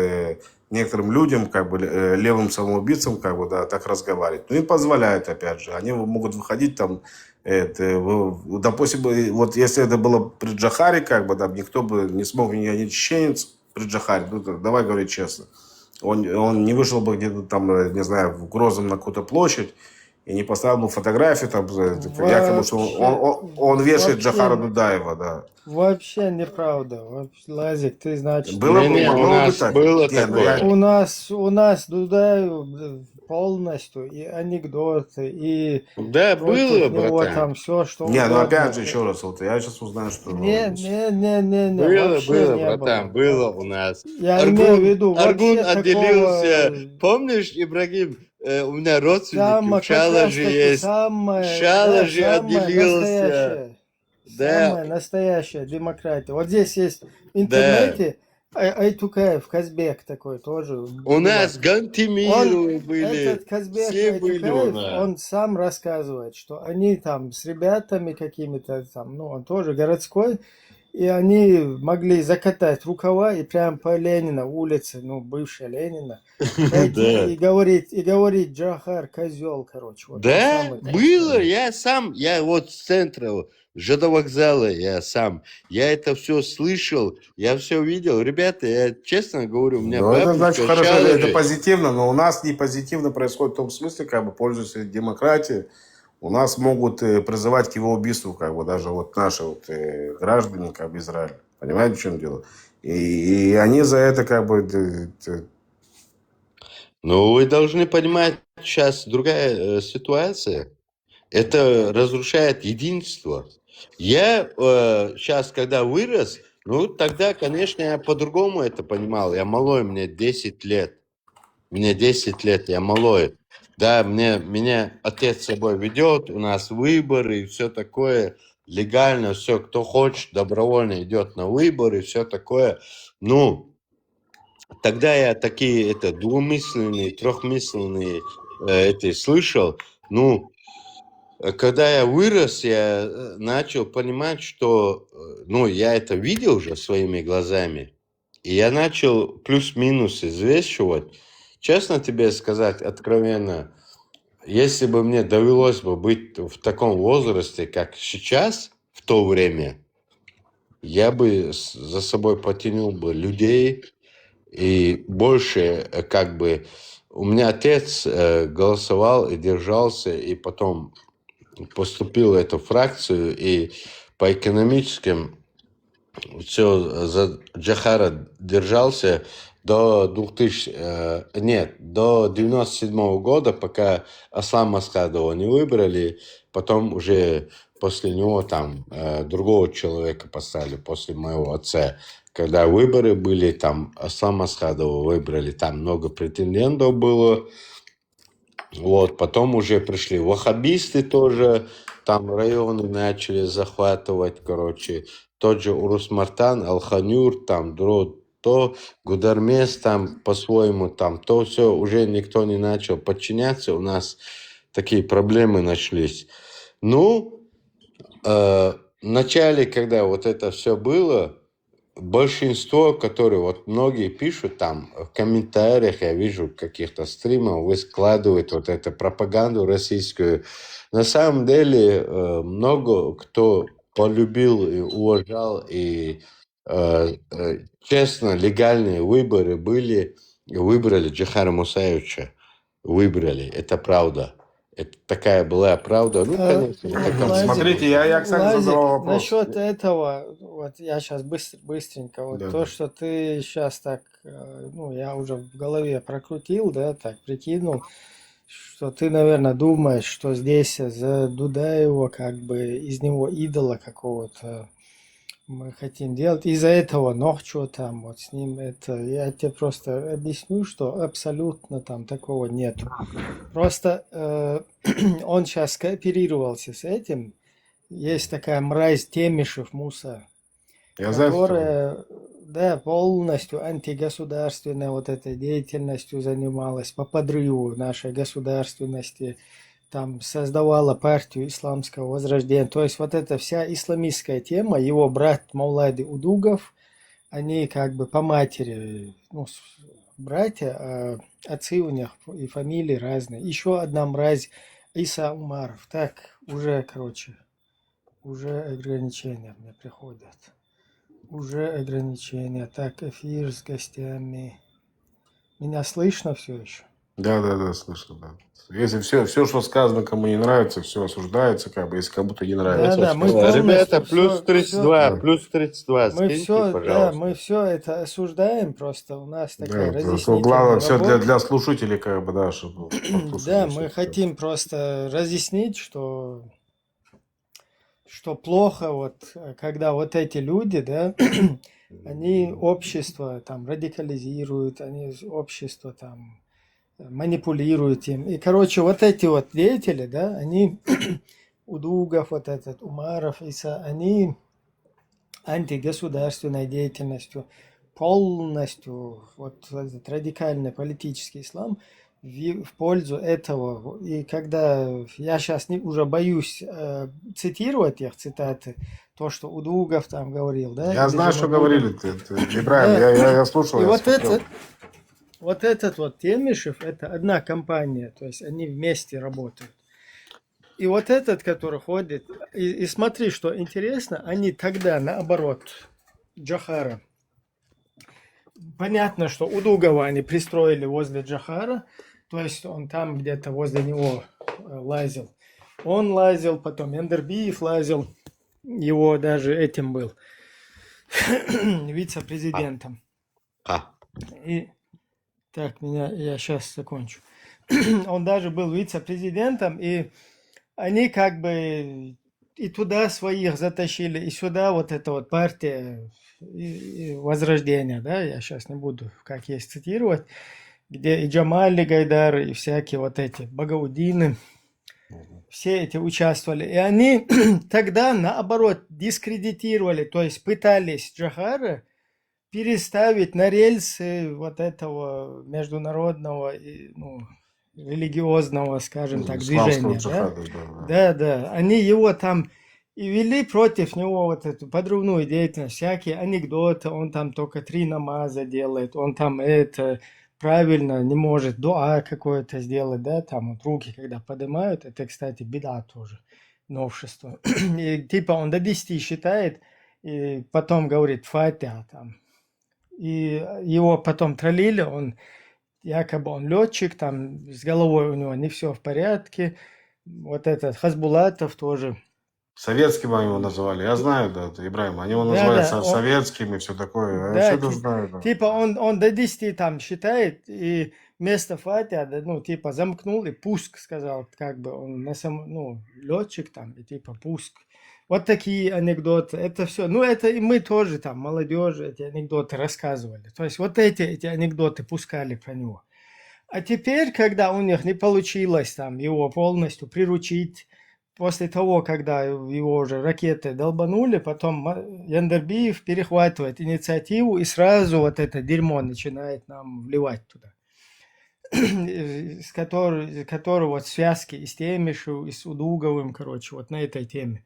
некоторым людям, как бы левым самоубийцам, как бы, да, так разговаривать. Ну и позволяет, опять же. Они могут выходить там, допустим, вот если это было при Джохаре, как бы, да, никто бы не смог, ни чеченец при Джохаре, ну, давай говорить честно. Он не вышел бы где-то там, не знаю, в Грозном на какую-то площадь и не поставил бы фотографию там, якобы, что он вешает Джохара Дудаева, да. Вообще неправда. Лазик, ты значит... Было такое. У нас Дудаев полностью и анекдоты, и... Да, было, братан. Там все, что... Не, ну опять же, еще раз, вот я сейчас узнаю, что... Не. Было, братан, было у нас. Я имею в виду, Аргун отделился. Помнишь, Ибрагим, у меня родственники в Шалаже есть. Шалаже отделился. Самая настоящая демократия. Вот здесь есть в интернете Айтукаев, Казбек такой тоже. У нас Гантимиру были. Этот Казбек Айтукаев, он сам рассказывает, что они там с ребятами какими-то там, он тоже городской, И они могли закатать рукава и прям по Ленина улице, ну, бывшая Ленина, пойти и говорить Джахар, козел, короче. Вот он Да, самый, было, я вот с центра ЖД вокзала, я это все слышал, я все видел. Ребята, я честно говорю, у меня Ну, это бабушка значит хорошо, ща это лежит. позитивно, но у нас не позитивно происходит в том смысле, как бы, пользуясь демократией, у нас могут призывать к его убийству, как бы, даже вот наши вот, граждане, как бы, Израиля. Понимаете, в чем дело? И они за это, как бы... Но вы должны понимать, сейчас другая ситуация. Это разрушает единство. Я сейчас, когда вырос, ну, тогда, конечно, я по-другому это понимал. Я малой, мне 10 лет. Мне 10 лет, я малой. Да, меня отец с собой ведет, у нас выборы и все такое. Легально все, кто хочет, добровольно идет на выборы, все такое. Ну, тогда я такие двумысленные, трехмысленные это слышал. Ну, когда я вырос, я начал понимать, что, ну, я это видел уже своими глазами, и я начал плюс-минус взвешивать. Честно тебе сказать, откровенно, если бы мне довелось бы быть в таком возрасте, как сейчас, в то время, я бы за собой потянул бы людей, и больше, как бы, у меня отец голосовал и держался, и потом поступил в эту фракцию, и по экономическим все за Джахара держался до 97 года, пока Аслама Масхадова не выбрали, потом уже после него там другого человека поставили, после моего отца. Когда выборы были, там Аслама Масхадова выбрали, там много претендентов было. Вот, потом уже пришли ваххабисты тоже, там районы начали захватывать, короче. Тот же Урус-Мартан, Алханюр, там, то, Гудармес, там, по-своему, там, то все, уже никто не начал подчиняться, у нас такие проблемы начались. Ну, в начале, когда вот это все было, большинство, которые вот многие пишут там в комментариях, я вижу каких-то стримов, вы складываете вот эту пропаганду российскую. На самом деле много кто полюбил и уважал, и честно, легальные выборы были, и выбрали Джахара Мусаевича. Выбрали, это правда. Это такая была правда. Ну, конечно. Смотрите, я, кстати, задавал вопрос. Насчет этого, вот я сейчас быстренько, вот Да. то, что ты сейчас так, ну, я уже в голове прокрутил, да, так прикинул, что ты, наверное, думаешь, что здесь за Дудаева, как бы, из него идола какого-то мы хотим делать. Из-за этого, но что там вот с ним, это, я тебе просто объясню, что абсолютно там такого нет. Просто он сейчас кооперировался с этим. Есть такая мразь Темишев Муса, Я знаю, кто которая, да, полностью антигосударственной вот этой деятельностью занималась по подрыву нашей государственности. Там создавала партию исламского возрождения. То есть вот эта вся исламистская тема, его брат Маулади Удугов, они как бы по матери, ну, братья, а отцы у них и фамилии разные. Еще одна мразь Иса Умаров. Так, уже, короче, уже ограничения мне приходят. Уже ограничения. Так, эфир с гостями. Меня слышно все еще? Да, слышно, да. Если все, что сказано, кому не нравится, все осуждается, как бы, если кому-то не нравится. Да, мы Ребята, плюс всё- 32, всё- плюс 32, мы скиньте, все, да, пожалуйста. мы все это осуждаем, просто у нас такая Да, разъяснительная главное, все работа. для слушателей, как бы, да, чтобы послушали, Да, всё, мы всё. хотим просто разъяснить, что плохо, вот, когда вот эти люди, да, они общество там радикализируют, они общество там манипулируют им. И, короче, вот эти вот деятели, да, они, Удугов, вот этот, Умаров, Иса, они антигосударственной деятельностью полностью, вот этот радикальный политический ислам в пользу этого. И когда я сейчас уже боюсь цитировать их цитаты, то, что Удугов там говорил, да? Я или знаю, что Жамалудин. говорили, Ибраим, я слушал, И я вот смотрел. вот этот вот Темишев, это одна компания, то есть они вместе работают. И вот этот, который ходит, и смотри, что интересно, они тогда, наоборот, Джохара, понятно, что Удугова они пристроили возле Джохара, то есть он там где-то возле него лазил. Он лазил, потом Эндербиев лазил, его даже этим был, вице-президентом. И так, я сейчас закончу. Он даже был вице-президентом, и они как бы и туда своих затащили, и сюда вот эта вот партия Возрождения, да, я сейчас не буду как есть цитировать, где и Джамали Гайдар, и всякие вот эти Багаудины, все эти участвовали. И они тогда, наоборот, дискредитировали, то есть пытались Джохара переставить на рельсы вот этого международного, ну, религиозного, скажем так, движения. Да? Да. Они его там и вели против него вот эту подрывную деятельность, всякие анекдоты, он там только 3 намаза делает, он там это правильно не может дуа какое-то сделать, да, там вот руки когда поднимают, это, кстати, беда тоже, новшество. И, типа он до 10 считает, и потом говорит фатиха там. И его потом троллили, он якобы он летчик, там с головой у него не все в порядке. Вот этот Хасбулатов тоже. Советским они его называли. Я знаю, да, Ибраим. Они его называли советским и все такое. Да, Я все знаю, да. типа он до 10 там считает, и вместо фатиха, ну, типа замкнул и пуск сказал, как бы он ну, летчик там, и типа пуск. Вот такие анекдоты, это все. Ну, это и мы тоже там, молодежи, эти анекдоты рассказывали. То есть вот эти анекдоты пускали про него. А теперь, когда у них не получилось там его полностью приручить, после того, когда его уже ракеты долбанули, потом Яндербиев перехватывает инициативу и сразу вот это дерьмо начинает нам вливать туда. С которого вот связки и с Темишевым, и с Удуговым, короче, вот на этой теме.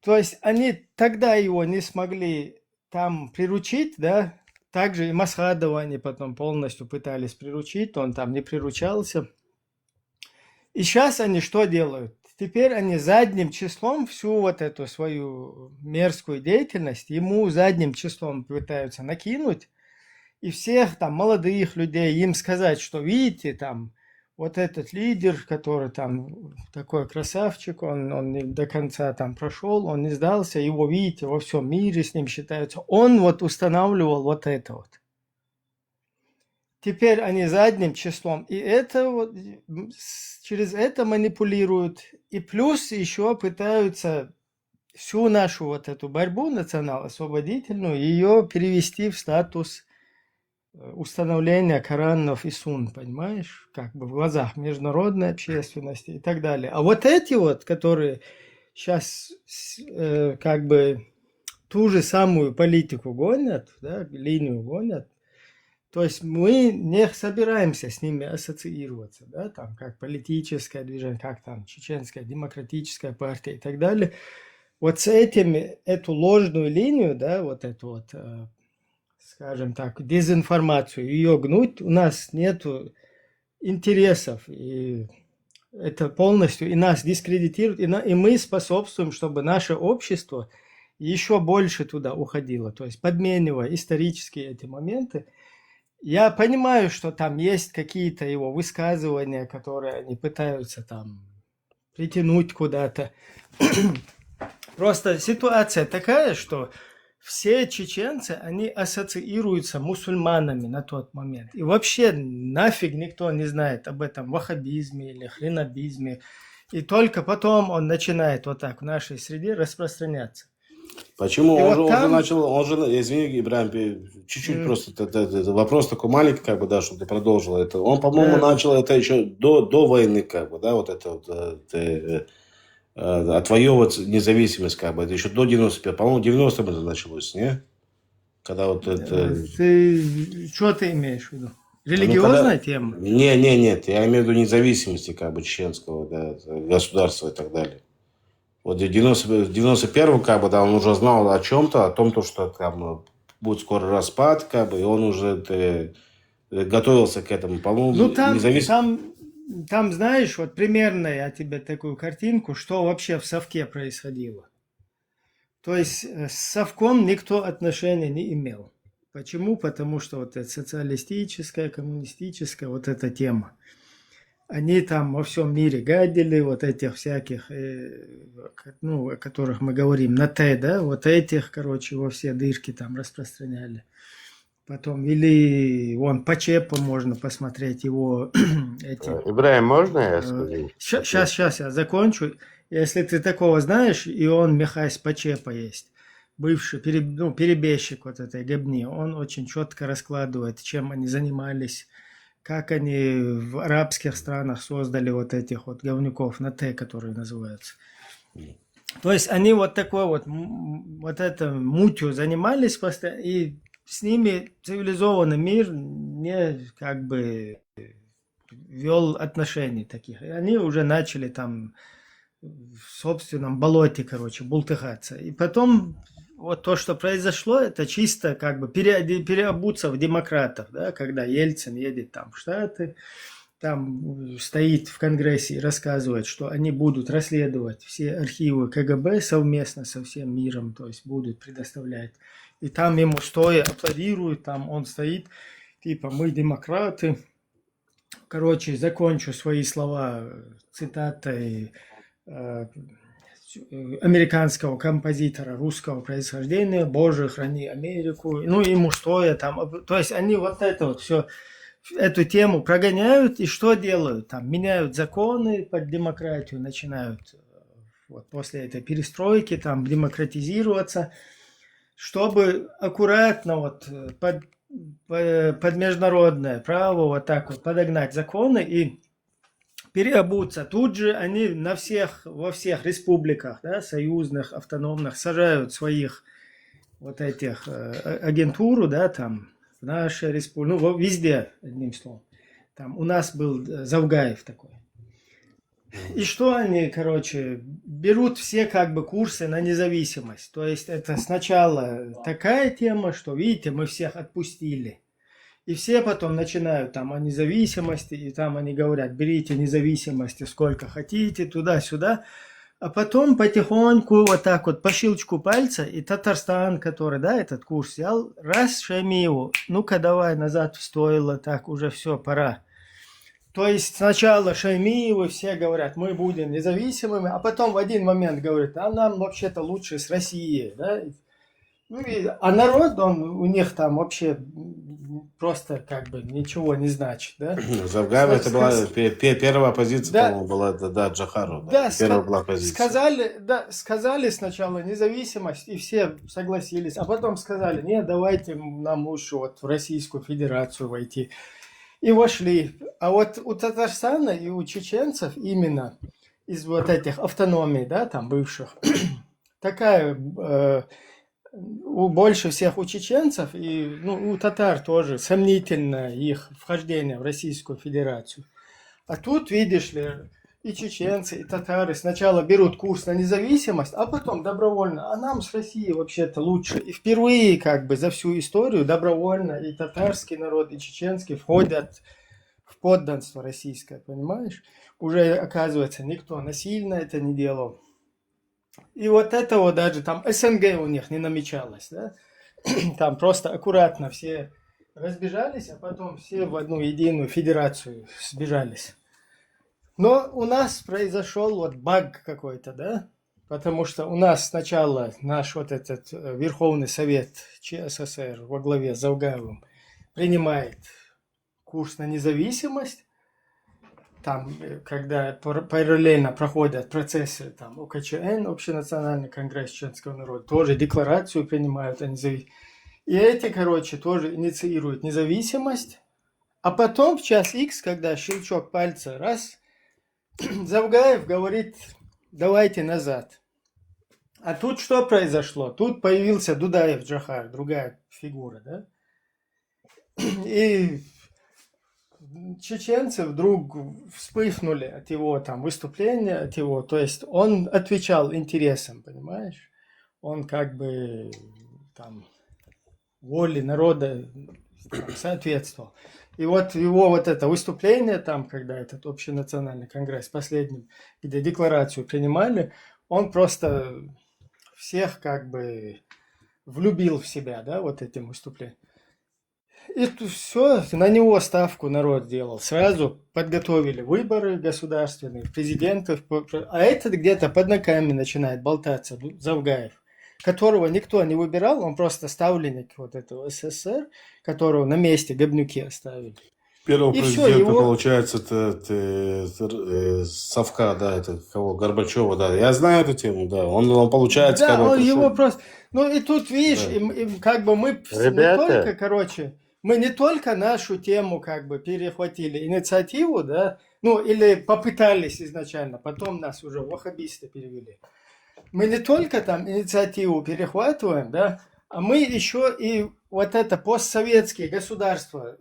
То есть они тогда его не смогли там приручить, да, также и Масхадова они потом полностью пытались приручить, он там не приручался. И сейчас они что делают? Теперь они задним числом всю вот эту свою мерзкую деятельность ему задним числом пытаются накинуть, и всех там молодых людей им сказать, что видите, там вот этот лидер, который там такой красавчик, он не до конца там прошел, он не сдался, его, видите, во всем мире с ним считаются. Он вот устанавливал вот это вот. Теперь они задним числом, и это вот, через это манипулируют, и плюс еще пытаются всю нашу вот эту борьбу национал-освободительную, ее перевести в статус установления Коранов и Сунн, понимаешь, как бы в глазах международной общественности и так далее. А вот эти вот, которые сейчас как бы ту же самую политику гонят, да, линию гонят, то есть мы не собираемся с ними ассоциироваться, да, там как политическое движение, как там Чеченская демократическая партия и так далее. Вот с этими, эту ложную линию, да, вот эту вот, скажем так, дезинформацию, ее гнуть, у нас нету интересов, и это полностью и нас дискредитирует, и мы способствуем, чтобы наше общество еще больше туда уходило, то есть подменивая исторические эти моменты. Я понимаю, что там есть какие-то его высказывания, которые они пытаются там притянуть куда-то. Просто ситуация такая, что все чеченцы, они ассоциируются мусульманами на тот момент. И вообще нафиг никто не знает об этом ваххабизме или хренобизме. И только потом он начинает вот так в нашей среде распространяться. Почему? И Он, вот же, он там... же начал, он же, извини, Ибраим, чуть-чуть просто, это вопрос такой маленький, как бы, да, чтобы ты продолжил это. Он, по-моему, начал это еще до войны, как бы, да, вот это вот, отвоевывать независимость, как бы, это еще до 95, по-моему, 90-м это началось, не? Когда вот это... Что ты имеешь в виду? Религиозная тема? Нет, я имею в виду независимости, как бы, чеченского, да, государства и так далее. Вот в 91-м, как бы, да, он уже знал о чем-то, о том, то, что там будет скоро распад, как бы, и он уже готовился к этому. По-моему, Ну, там, знаешь, вот примерно я тебе такую картинку, что вообще в Совке происходило. То есть с Совком никто отношения не имел. Почему? Потому что вот эта социалистическая, коммунистическая вот эта тема. Они там во всем мире гадили, вот этих всяких, о которых мы говорим, на Т, да, вот этих, короче, во все дырки там распространяли. Потом вели, вон, по ЧЕПу можно посмотреть его эти... Ибраим, можно я скажу? Сейчас я закончу. Если ты такого знаешь, и он Михась Пачепа есть, бывший перебежчик вот этой Гебни, он очень четко раскладывает, чем они занимались, как они в арабских странах создали вот этих вот говнюков на Т, которые называются. То есть они вот такой вот это мутью занимались постоянно, и с ними цивилизованный мир не как бы вел отношений таких. И они уже начали там в собственном болоте, короче, бултыхаться. И потом вот то, что произошло, это чисто как бы переобуться в демократов, да, когда Ельцин едет там в Штаты, там стоит в Конгрессе и рассказывает, что они будут расследовать все архивы КГБ совместно со всем миром, то есть будут предоставлять. И там ему стоя аплодируют, там он стоит, типа, мы демократы. Короче, закончу свои слова цитатой американского композитора русского происхождения: «Боже, храни Америку». Ну, ему стоя там. То есть они вот это вот все, эту тему прогоняют, и что делают? Там меняют законы под демократию, начинают вот после этой перестройки там демократизироваться, чтобы аккуратно вот под международное право вот так вот подогнать законы и переобуться. Тут же они во всех республиках, да, союзных, автономных, сажают своих вот этих агентуру, да, там, в нашей республике, ну, везде, одним словом. Там у нас был Завгаев такой. И что они, короче, берут все как бы курсы на независимость. То есть это сначала такая тема, что, видите, мы всех отпустили. И все потом начинают там о независимости, и там они говорят: берите независимости сколько хотите, туда-сюда. А потом потихоньку, вот так вот, по щелчку пальца, и Татарстан, который, да, этот курс взял, раз Шаймиеву, ну-ка давай назад в стойло, так уже все, пора. То есть сначала Шаймиевы все говорят: мы будем независимыми, а потом в один момент говорят: а нам вообще-то лучше с Россией, да? Ну, а народ, он у них там вообще просто как бы ничего не значит, да? Завгаева это была первая позиция, да, по-моему, была, да, Джахару. Да, первая была позиция. сказали сначала независимость, и все согласились, а потом сказали: нет, давайте нам лучше вот в Российскую Федерацию войти. И вошли. А вот у Татарстана и у чеченцев именно из вот этих автономий, да, там бывших, такая... больше всех у чеченцев и у татар тоже сомнительно их вхождение в Российскую Федерацию. А тут, видишь ли, и чеченцы, и татары сначала берут курс на независимость, а потом добровольно. А нам с Россией вообще-то лучше. И впервые как бы за всю историю добровольно и татарский народ, и чеченский входят в подданство российское, понимаешь? Уже, оказывается, никто насильно это не делал. И вот этого даже там СНГ у них не намечалось, да? Там просто аккуратно все разбежались, а потом все в одну единую федерацию сбежались. Но у нас произошел вот баг какой-то, да? Потому что у нас сначала наш вот этот Верховный Совет ЧССР во главе с Завгаевым принимает курс на независимость. Там, когда параллельно проходят процессы там, ОКЧН, Общенациональный конгресс чеченского народа, тоже декларацию принимают о независимости. И эти, короче, тоже инициируют независимость. А потом в час X, когда щелчок пальца, раз, Завгаев говорит: давайте назад. А тут что произошло? Тут появился Дудаев Джахар, другая фигура, да? И чеченцы вдруг вспыхнули от его там выступления, от его, то есть он отвечал интересам, понимаешь? Он как бы там воле народа там, соответствовал. И вот его вот это выступление там, когда этот общенациональный конгресс последний, где декларацию принимали, он просто всех как бы влюбил в себя, да, вот этим выступлением. И все, на него ставку народ делал. Сразу подготовили выборы государственные, президентов. А этот где-то под ногами начинает болтаться, Завгаев, которого никто не выбирал, он просто ставленник вот этого СССР, которого на месте Гобнюки оставили. Первого И всё, президента, его- получается, Совка, да, это кого, Горбачева, да. Я знаю эту тему, да. Он получается, Да, как бы он пришел. его просто... Ну и тут, видишь, Да. как бы мы не Ребята. только, короче, мы не только нашу тему как бы перехватили, инициативу, да, ну или попытались изначально, потом нас уже ваххабисты перевели. Мы не только там инициативу перехватываем, да, а мы еще и вот это постсоветские государства,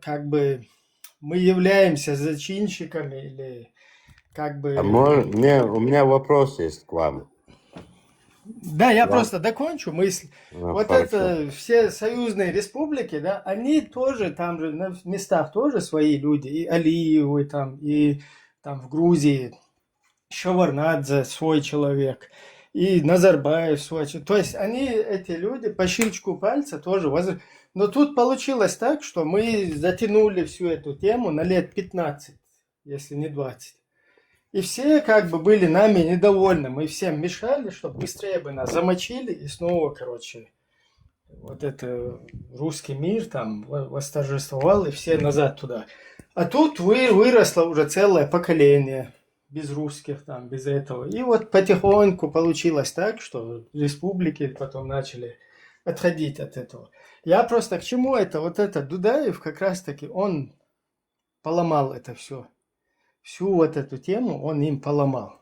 как бы мы являемся зачинщиками или как бы... У меня вопрос есть к вам. Да, я Да. просто докончу мысль. Ну, Вот хорошо. это все союзные республики, да, они тоже там же на местах тоже свои люди, и Алиевы там, и там в Грузии Шеварднадзе свой человек, и Назарбаев свой человек. То есть они, эти люди, по щелчку пальца тоже Но тут получилось так, что мы затянули всю эту тему на лет 15, если не 20. И все как бы были нами недовольны. Мы всем мешали, чтобы быстрее бы нас замочили. И снова, короче, вот это русский мир там восторжествовал, и все назад туда. А тут выросло уже целое поколение без русских там, без этого. И вот потихоньку получилось так, что республики потом начали отходить от этого. Я просто к чему это? Вот этот Дудаев как раз-таки, он поломал это все. Всю вот эту тему он им поломал.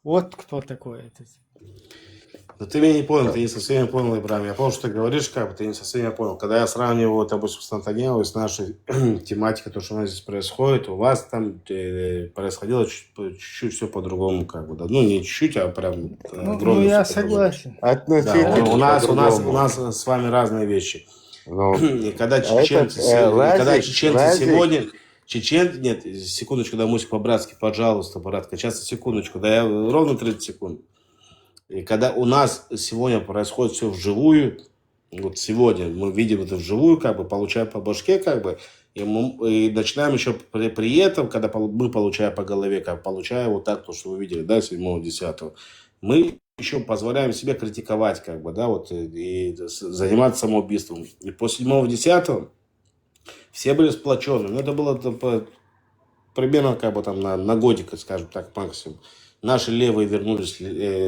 Вот кто такой этот. Да ты меня не понял, ты не совсем понял, Ибрахим. Я понял, что ты говоришь, как бы ты не совсем понял. Когда я сравниваю, допустим, с Натаньяху, с нашей тематикой, то, что у нас здесь происходит, у вас там происходило чуть-чуть все по-другому, как бы, да. Ну, не чуть-чуть, а прям Ну, я согласен. Да, у нас с вами разные вещи. И когда чеченцы сегодня... Нет, секундочку, да, Мусик, по-братски, пожалуйста, братка, сейчас, секундочку, да, я ровно 30 секунд. И когда у нас сегодня происходит все вживую, вот сегодня мы видим это вживую, как бы, получаем по башке, как бы, и начинаем еще при этом, когда мы получаем по голове, как получая вот так, то, что вы видели, да, 7-10, мы еще позволяем себе критиковать, как бы, да, вот, и заниматься самоубийством. И по 7-10 все были сплоченные. Ну, это было примерно как бы там на годик, скажем так, максимум. Наши левые вернулись,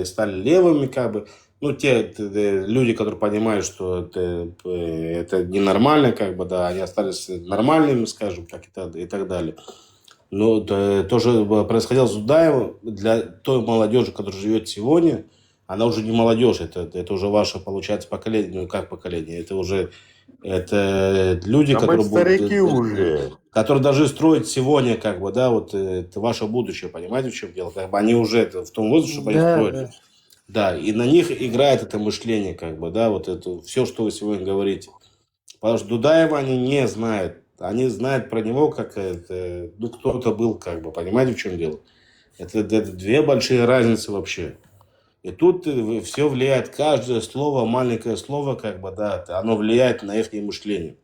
стали левыми, как бы. Ну, те люди, которые понимают, что это ненормально, как бы, да, они остались нормальными, скажем так, и так далее. Но то же происходило с Дудаевым. Для той молодежи, которая живет сегодня, она уже не молодежь, это уже ваше, получается, поколение. Ну, как поколение? Это люди, Да мы которые старики уже. которые должны строить сегодня, как бы, да, вот это ваше будущее, понимаете, в чем дело? Как бы они уже в том возрасте, чтобы они строили. Да, и на них играет это мышление, как бы, да, вот это все, что вы сегодня говорите. Потому что Дудаева они не знают. Они знают про него, как это, ну, кто-то был, как бы, понимаете, в чем дело? Это две большие разницы вообще. И тут все влияет, каждое слово, маленькое слово, как бы, да, оно влияет на их мышление.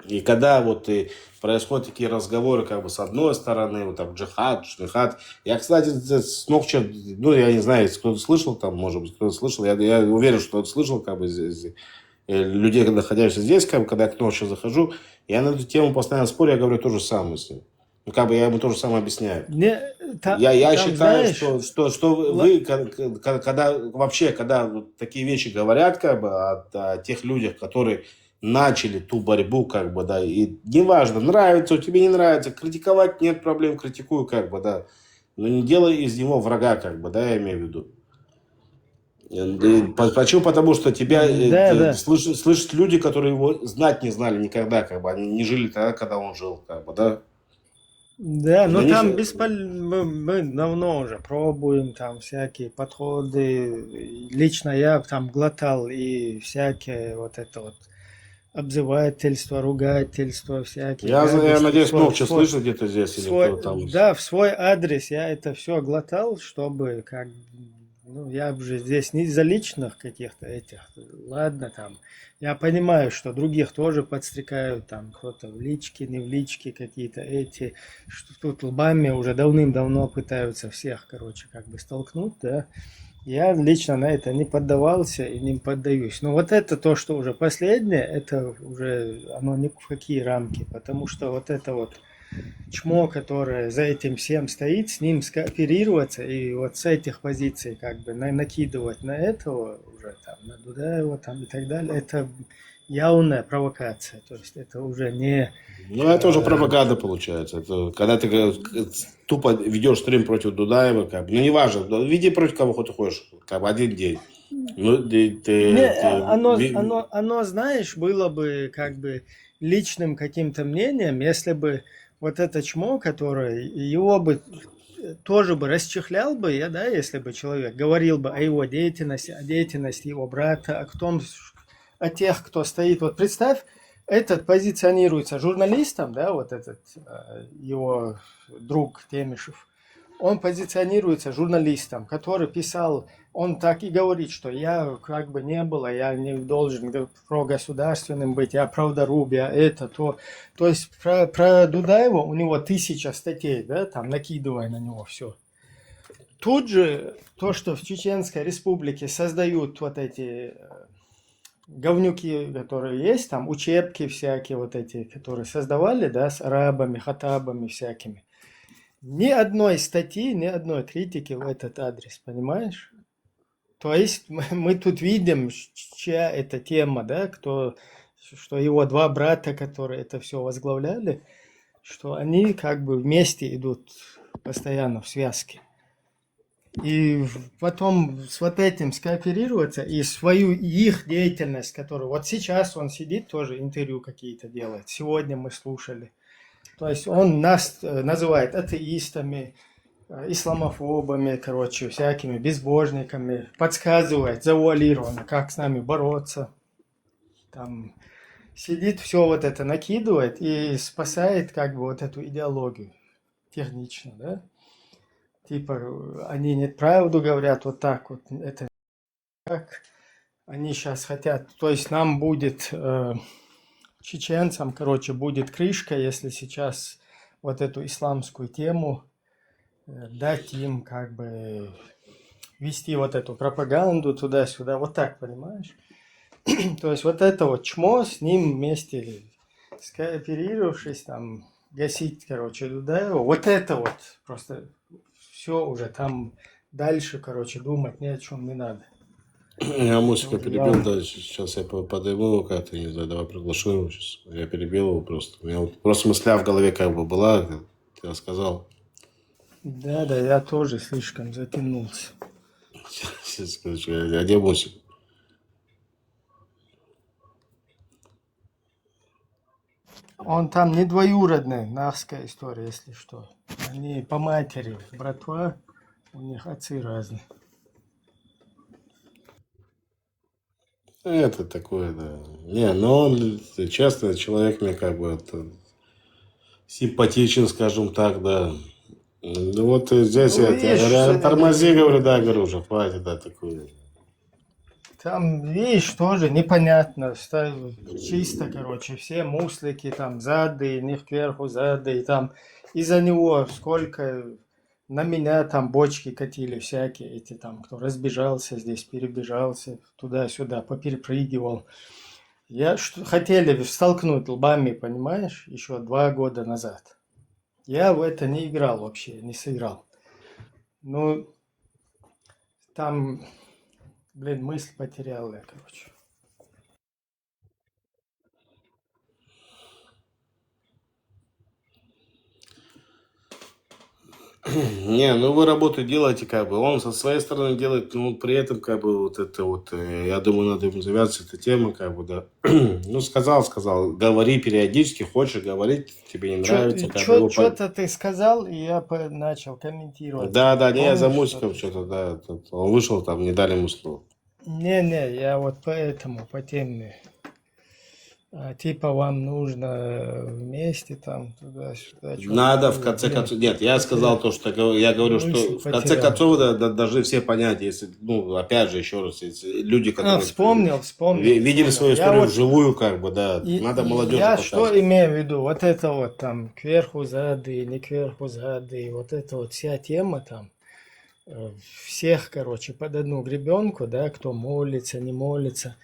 И когда вот происходят такие разговоры, как бы, с одной стороны, вот там джихад, шмихад. Я, кстати, с ночи, ну, я не знаю, если кто-то слышал, там, может быть, кто-то слышал, я уверен, что кто-то слышал, как бы, людей, находящихся здесь, как бы, когда я к ночи захожу, я на эту тему постоянно спорю, я говорю то же самое с ним. Ну, как бы я ему то же самое объясняю. Я считаю, знаешь, что вы, когда вообще, когда вот такие вещи говорят, как бы, о тех людях, которые начали ту борьбу, как бы, да, и неважно, нравится, тебе не нравится, критиковать нет проблем, критикую, как бы, да, но не делай из него врага, как бы, да, я имею в виду. Почему? Потому что тебя Да. слышат люди, которые его знать не знали никогда, как бы они не жили тогда, когда он жил, как бы, да. Да, Для ну них там мы давно уже пробуем там всякие подходы. Лично я там глотал и всякие вот это вот обзывательства, ругательства, всякие я гадости. надеюсь, много что слышал где-то здесь или кто там. Да, в свой адрес я это все глотал, чтобы как ну, я уже здесь не из-за личных каких-то этих, ладно там. Я понимаю, что других тоже подстрекают, там кто-то в личке, не в личке какие-то эти, что тут лбами уже давным-давно пытаются всех, короче, как бы столкнуть, да. Я лично на это не поддавался и не поддаюсь. Но вот это то, что уже последнее, это уже оно ни в какие рамки, потому что вот это вот чмо, которое за этим всем стоит, с ним скооперироваться и вот с этих позиций как бы накидывать на этого уже там, на Дудаева там и так далее, это явная провокация. То есть это уже не... Ну, это уже пропаганда получается. Это, когда ты тупо ведешь стрим против Дудаева, как бы, ну, неважно, веди против кого ты хочешь, как бы, один день. Ну, оно, знаешь, было бы как бы личным каким-то мнением, если бы вот это чмо, которое его бы тоже бы расчехлял бы я, да, если бы человек говорил бы о его деятельности, о деятельности его брата, о тех, кто стоит. Вот представь, этот позиционируется журналистом, да, вот этот его друг Темишев. Он позиционируется журналистом, который писал, он так и говорит, что я как бы не было, я не должен прогосударственным быть, я правдоруб, я это, то. То есть про Дудаева у него 1000 статей, да, там накидывая на него все. Тут же то, что в Чеченской Республике создают вот эти говнюки, которые есть, там учебки всякие вот эти, которые создавали, да, с арабами, хатабами всякими. Ни одной статьи, ни одной критики в этот адрес, понимаешь? То есть мы тут видим, чья это тема, да, что его два брата, которые это все возглавляли, что они как бы вместе идут постоянно в связке. И потом с вот этим скооперироваться и свою их деятельность, которую вот сейчас он сидит, тоже интервью какие-то делает. Сегодня мы слушали. То есть он нас называет атеистами, исламофобами, короче, всякими безбожниками, подсказывает завуалированно, как с нами бороться. Там сидит, все вот это накидывает и спасает как бы вот эту идеологию технично, да? Типа они неправду говорят, вот так вот, это как они сейчас хотят. То есть нам будет... чеченцам, короче, будет крышка, если сейчас вот эту исламскую тему дать им как бы вести вот эту пропаганду туда-сюда, вот так, понимаешь? То есть вот это вот чмо с ним вместе скооперировавшись, там, гасить, короче, Дудаева, вот это вот просто все уже там дальше, короче, думать ни о чем не надо. Я Мусика перебил, да, сейчас я подойму его как-то, не знаю, давай приглашу его сейчас. Я перебил его просто. У меня вот просто мысля в голове как бы была, как я сказал. Да, я тоже слишком затянулся. Сейчас скажу, а где Мусик? Он там не двоюродный, нахская история, если что. Они по матери, братва, у них отцы разные. Это такое, да. Не, но он часто человек мне как бы это, симпатичен, скажем так, да. Ну вот здесь Ну, я видишь, говорю, тормози, говорю, да, говорю, уже хватит, да, такую. там, видишь, тоже непонятно, чисто, короче, все муслики, там, зады, них кверху, зады, и там, из-за него сколько на меня там бочки катили всякие, эти там, кто разбежался здесь, перебежался, туда-сюда, поперепрыгивал. Хотели столкнуть лбами, понимаешь, еще 2 года назад. Я в это не играл вообще, не сыграл. Ну, там, блин, мысль потерял я, короче. Не, ну вы работу делаете, как бы, он со своей стороны делает, но при этом, как бы, вот это вот, я думаю, надо ему завязывать эту тему, как бы, да. Ну, сказал, говори периодически, хочешь говорить, тебе не нравится, как бы, его Что-то ты сказал, и я начал комментировать. Да, не, я за Помнишь, музыком что-то, да, он вышел там, не дали ему слово. Не, я вот поэтому, по теме. Типа вам нужно вместе там туда-сюда. Надо, в конце концов, нет, я сказал то, что я говорю, что в конце концов должны все понять, если, ну, опять же, еще раз, если люди, которые вспомнил. видели свою историю вживую, как бы, да, надо молодежи Я показывать. что имею в виду, вот это вот там кверху зады, не кверху зады, вот эта вот вся тема там, всех, короче, под одну гребенку, да, кто молится, не молится,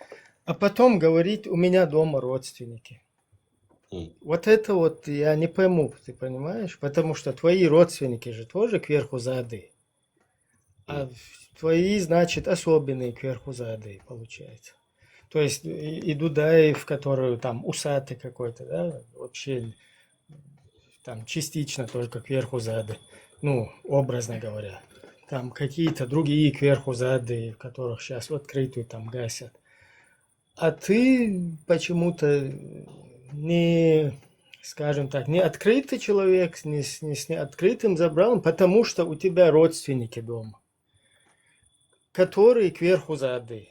а потом говорить, у меня дома родственники. Вот это вот я не пойму, ты понимаешь? Потому что твои родственники же тоже кверху зады. А твои, значит, особенные кверху зады, получается. То есть и Дудаев, который там усатый какой-то, да, вообще там частично только кверху зады. Ну, образно говоря. Там какие-то другие кверху зады, которых сейчас в открытую там гасят. А ты почему-то не, скажем так, не открытый человек, не с открытым забралом, потому что у тебя родственники дома, которые кверху зады.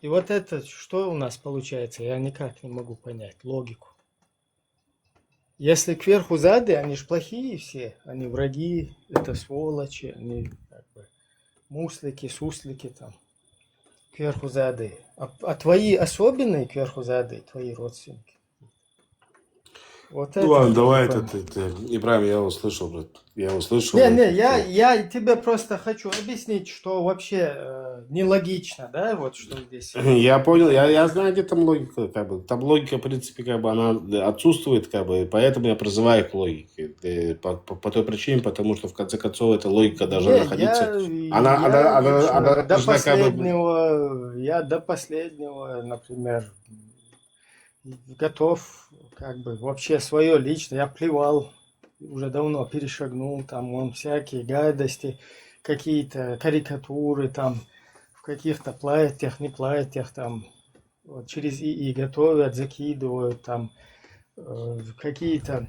И вот это что у нас получается, я никак не могу понять логику. Если кверху зады, они же плохие все, они враги, это сволочи, они как бы муслики, суслики там. Кверху зады. А твои особенные кверху зады, твои родственники. Вот Ну ладно, давай Ибрагим, я услышал, брат. Я услышал. Я тебе просто хочу объяснить, что вообще нелогично, да, вот что здесь. Я понял, я знаю, где там логика, как бы. Там логика, в принципе, как бы она отсутствует, как бы, поэтому я призываю к логике. По той причине, потому что в конце концов эта логика должна находиться. Она должна как бы... Я до последнего, например, готов, как бы, вообще свое личное, я плевал, уже давно перешагнул, там, вон, всякие гадости, какие-то карикатуры, там, в каких-то платьях, не платьях, там, вот, через ИИ готовят, закидывают, там, какие-то,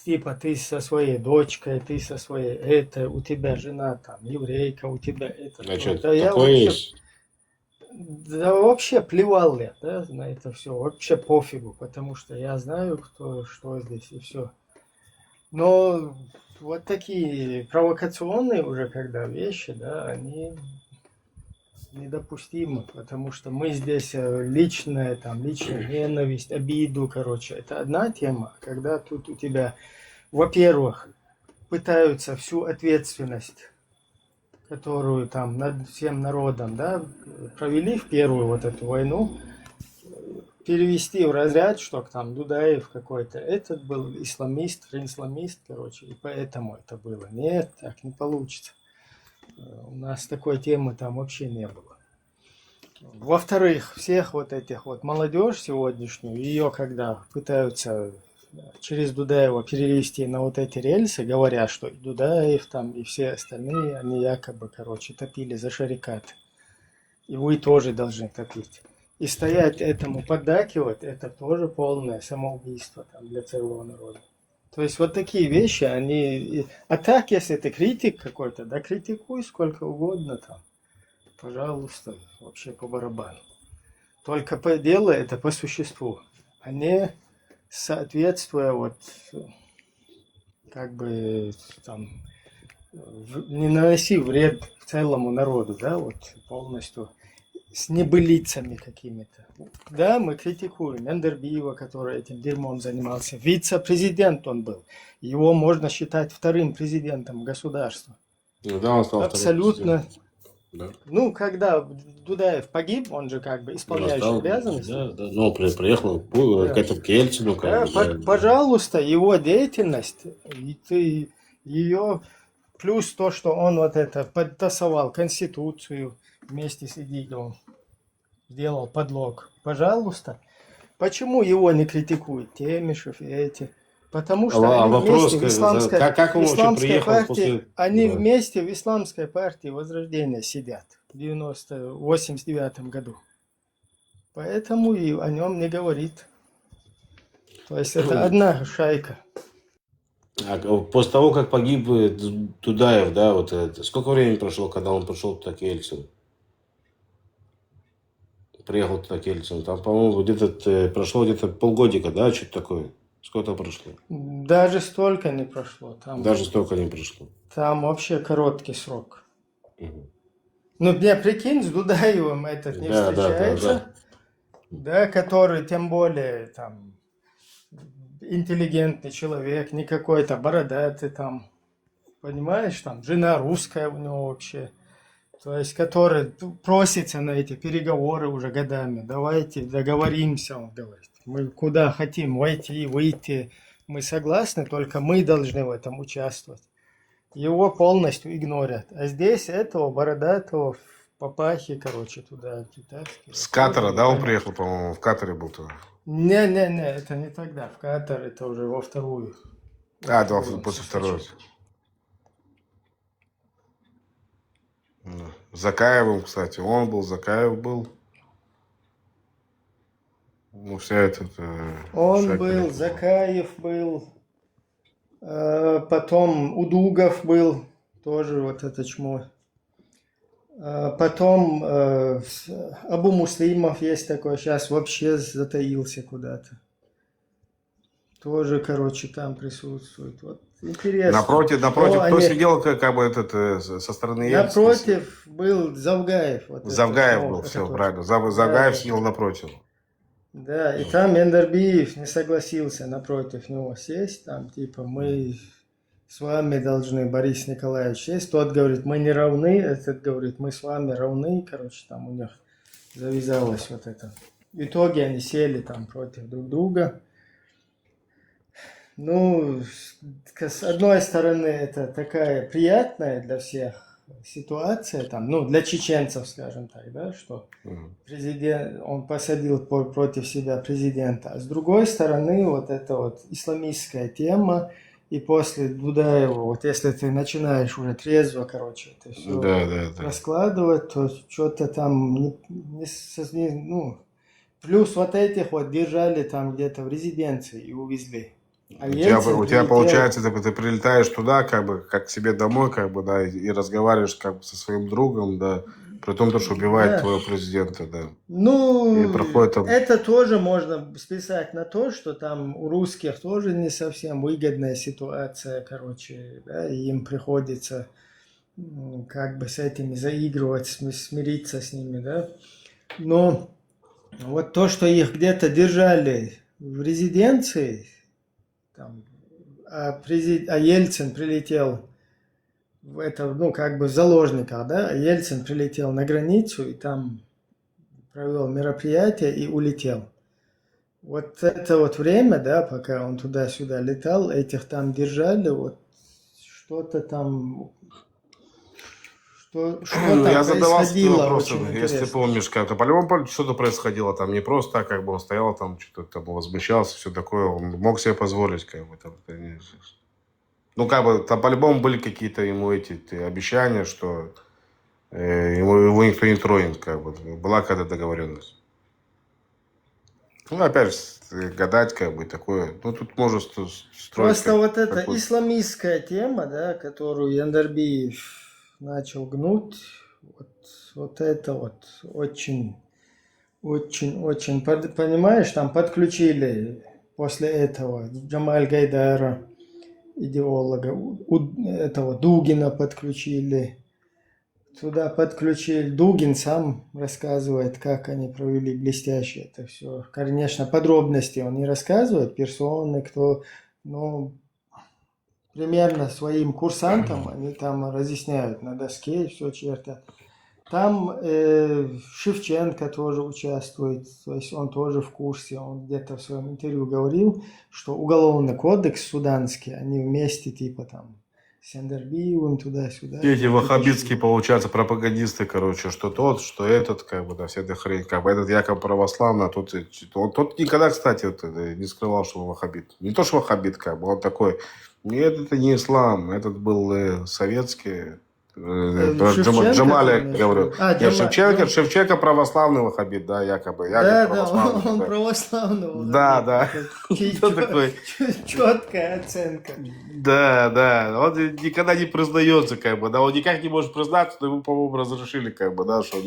типа, ты со своей дочкой, ты со своей, у тебя жена, там, еврейка, у тебя это. Значит, да, я такое вообще... есть. Да вообще плевал я, да, на это все, вообще пофигу, потому что я знаю, кто, что здесь и все. Но вот такие провокационные уже когда вещи, да, они недопустимы, потому что мы здесь личная ненависть, обиду, короче, это одна тема, когда тут у тебя, во-первых, пытаются всю ответственность, которую там над всем народом, да, провели в первую вот эту войну, перевести в разряд, что там Дудаев какой-то, этот был исламист, короче, и поэтому это было. Нет, так не получится. У нас такой темы там вообще не было. Во-вторых, всех вот этих вот молодежь сегодняшнюю, ее когда пытаются через Дудаева перевести на вот эти рельсы, говоря, что Дудаев там и все остальные, они якобы, короче, топили за шарикаты. И вы тоже должны топить. И стоять этому поддакивать, это тоже полное самоубийство там, для целого народа. То есть вот такие вещи, они... А так, если ты критик какой-то, да критикуй сколько угодно там. Пожалуйста, вообще по барабану. Только по делу это по существу, а не соответствуя вот как бы там не наноси вред целому народу, да, вот полностью с небылицами какими-то. Да, мы критикуем Эндербиева, который этим дерьмом занимался. Вице-президент он был. Его можно считать вторым президентом государства. Да, он стал абсолютно. Да. Ну, когда Дудаев погиб, он же как бы исполняющий обязанности. Да. Ну, приехал к этому Ельцину. Пожалуйста, его деятельность, и ты ее, плюс то, что он вот это подтасовал Конституцию вместе с Игиговым, сделал подлог. Пожалуйста. Почему его не критикуют Темишев и эти? Потому что они вопрос, вместе в исламской, как он вообще приехал партии, после... они Да. вместе в исламской партии Возрождения сидят в 89 году. Поэтому и о нем не говорит. То есть это одна шайка. А после того, как погиб Дудаев, да, вот сколько времени прошло, когда он пришел туда к Ельцину? Приехал туда к Ельцину. Там, по-моему, где-то прошло где-то полгодика, да, что-то такое. Сколько прошло? Даже столько не прошло. Там, Даже столько не прошло. там вообще короткий срок. Мгм. Ну, мне прикинь, с Дудаевым этот не Да, встречается, да, который тем более там интеллигентный человек, не какой-то бородатый там, понимаешь, там жена русская у него вообще, то есть который просится на эти переговоры уже годами, давайте договоримся, он говорит, мы куда хотим войти, выйти, мы согласны, только мы должны в этом участвовать. Его полностью игнорят. А здесь этого бородатого в папахе, короче, туда китайский. С Катара, да, он приехал, по-моему, в Катаре был тогда. Не, это не тогда. В Катар это уже во вторую. А, это после второй. Закаевым, кстати, он был, Закаев был. Ну, вся эта... Он был, Закаев был, потом Удугов был, тоже вот это чмо. Потом Абу Муслимов есть такой, сейчас вообще затаился куда-то. Тоже, короче, там присутствует. Вот интересно. Напротив, кто сидел как бы со стороны Ельцина? Напротив был Завгаев. Вот Завгаев был, все, правильно. Завгаев сидел напротив. Да, и там Эндербиев не согласился напротив него сесть, там типа мы с вами должны, Борис Николаевич, сесть. Тот говорит, мы не равны, этот говорит, мы с вами равны, короче, там у них завязалось вот это. В итоге они сели там против друг друга. Ну, с одной стороны, это такая приятная для всех ситуация, там, ну, для чеченцев, скажем так, да, что президент, он посадил против себя президента. А с другой стороны, вот эта вот исламистская тема, и после Дудаева, вот если ты начинаешь уже трезво, короче, это все раскладывать, то что-то там ну, плюс вот этих вот держали там где-то в резиденции и увезли. А у тебя получается, ты прилетаешь туда, как бы, как к себе домой, как бы, да, и разговариваешь как бы со своим другом, да, при том, что убивает твоего президента, да. Ну, и проходит там... это тоже можно списать на то, что там у русских тоже не совсем выгодная ситуация, короче, да, и им приходится как бы с этими заигрывать, смириться с ними, да. Но вот то, что их где-то держали в резиденции, там, а Ельцин прилетел в это, ну, как бы в заложниках, да, Ельцин прилетел на границу и там провел мероприятие и улетел. Вот это вот время, да, пока он туда-сюда летал, этих там держали, вот что-то там... Что я задавался этим вопросом, очень если ты помнишь, как-то по-любому что-то происходило, там не просто так, как бы он стоял там, что-то там возмущался, все такое, он мог себе позволить, как бы, там, ну, как бы, там по-любому были какие-то ему эти обещания, что его никто не тронет, как бы, была какая-то договоренность. Ну, опять же, гадать, как бы, такое, ну, тут можно строить. Просто вот эта исламистская тема, да, которую Яндарбиев начал гнуть, вот это вот очень, понимаешь, там подключили после этого Джамаль Гайдара, идеолога, этого Дугина подключили, туда подключили, Дугин сам рассказывает, как они провели блестяще это все. Конечно, подробности он не рассказывает, персоны, кто, но примерно своим курсантам они там разъясняют на доске и все чертят. Там Шевченко тоже участвует, то есть он тоже в курсе, он где-то в своем интервью говорил, что уголовный кодекс суданский, они вместе типа там Сендербиевым туда-сюда. Эти ваххабитские, получается, пропагандисты, короче, что тот, что этот, как бы, да, вся эта хрень, как бы, этот якобы православный, а тот никогда, кстати, вот, не скрывал, что он ваххабит. Не то, что ваххабит, как бы, он такой, нет, это не ислам, этот был советский, Джамаля, говорю. Нет, Шевченко православный ваххабит, да, якобы. Да, он православный ваххабит. Да. Такой. Четкая оценка. Да, он никогда не признается, как бы, да, он никак не может признаться, но ему, по-моему, разрешили, как бы, да, что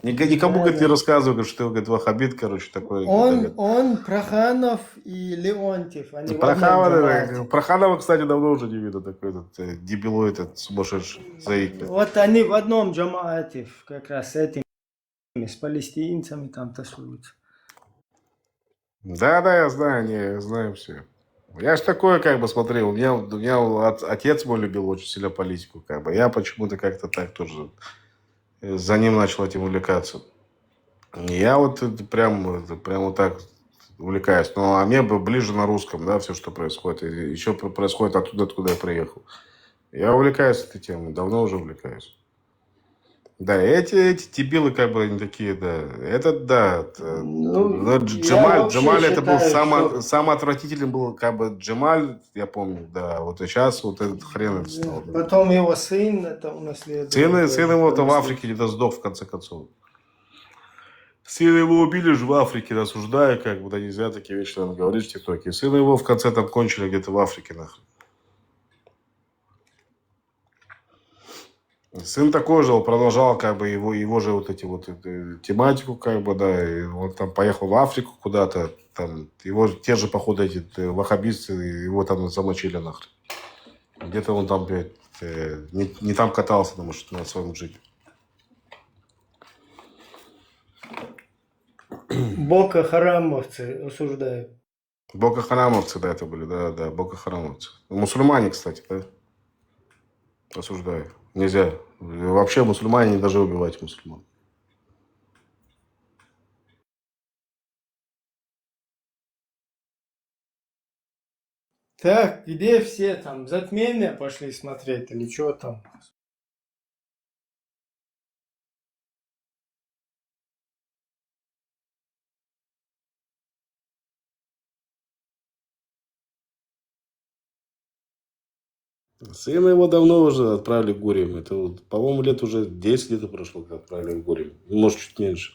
никому, говорит, не рассказывают, что ты, говорит, ваххабит, короче, такой. Он Проханов и Леонтьев, они в одном джамаате. Проханова, кстати, давно уже не видно, такой этот дебилой, этот сумасшедший заика. Вот они в одном джамаате, как раз с этими, с палестинцами там тусуются. Да, я знаю все. Я ж такое, как бы, смотрел, у меня отец мой любил очень сильно политику, как бы, я почему-то как-то так тоже за ним начал этим увлекаться. Я вот прям вот так увлекаюсь, а мне бы ближе на русском, да, все, что происходит, и еще происходит оттуда, откуда я приехал. Я увлекаюсь этой темой, давно уже увлекаюсь. Да, эти дебилы, как бы, они такие, да. Джемаль, это был самый отвратительный был, как бы, Джемаль, я помню, да. Вот и сейчас вот этот хрен это стал. Да. Потом его сын это унаследовал. Сын его-то в Африке где-то сдох, в конце концов. Сына его убили же в Африке, осуждая, как бы, да, нельзя такие вещи, наверное, говорить в ТикТоке. Сына его в конце там кончили где-то в Африке, нахрен. Сын такой же, он продолжал, как бы, его же вот эти вот тематику, как бы, да, и он там поехал в Африку куда-то, там, его те же, походу, эти ваххабисты, его там замочили нахрен. Где-то он там, блядь, не там катался на своем джипе. Боко-харамовцы осуждают. Боко-харамовцы, да, это были, да, боко-харамовцы. Мусульмане, кстати, да, осуждаю. Нельзя. Вообще мусульмане не должны убивать мусульман. Так, где все там? Затмение пошли смотреть или что там? Сына его давно уже отправили в Гурьев. Это, по-моему, лет уже 10 где-то прошло, как отправили в Гурьев. Может, чуть меньше.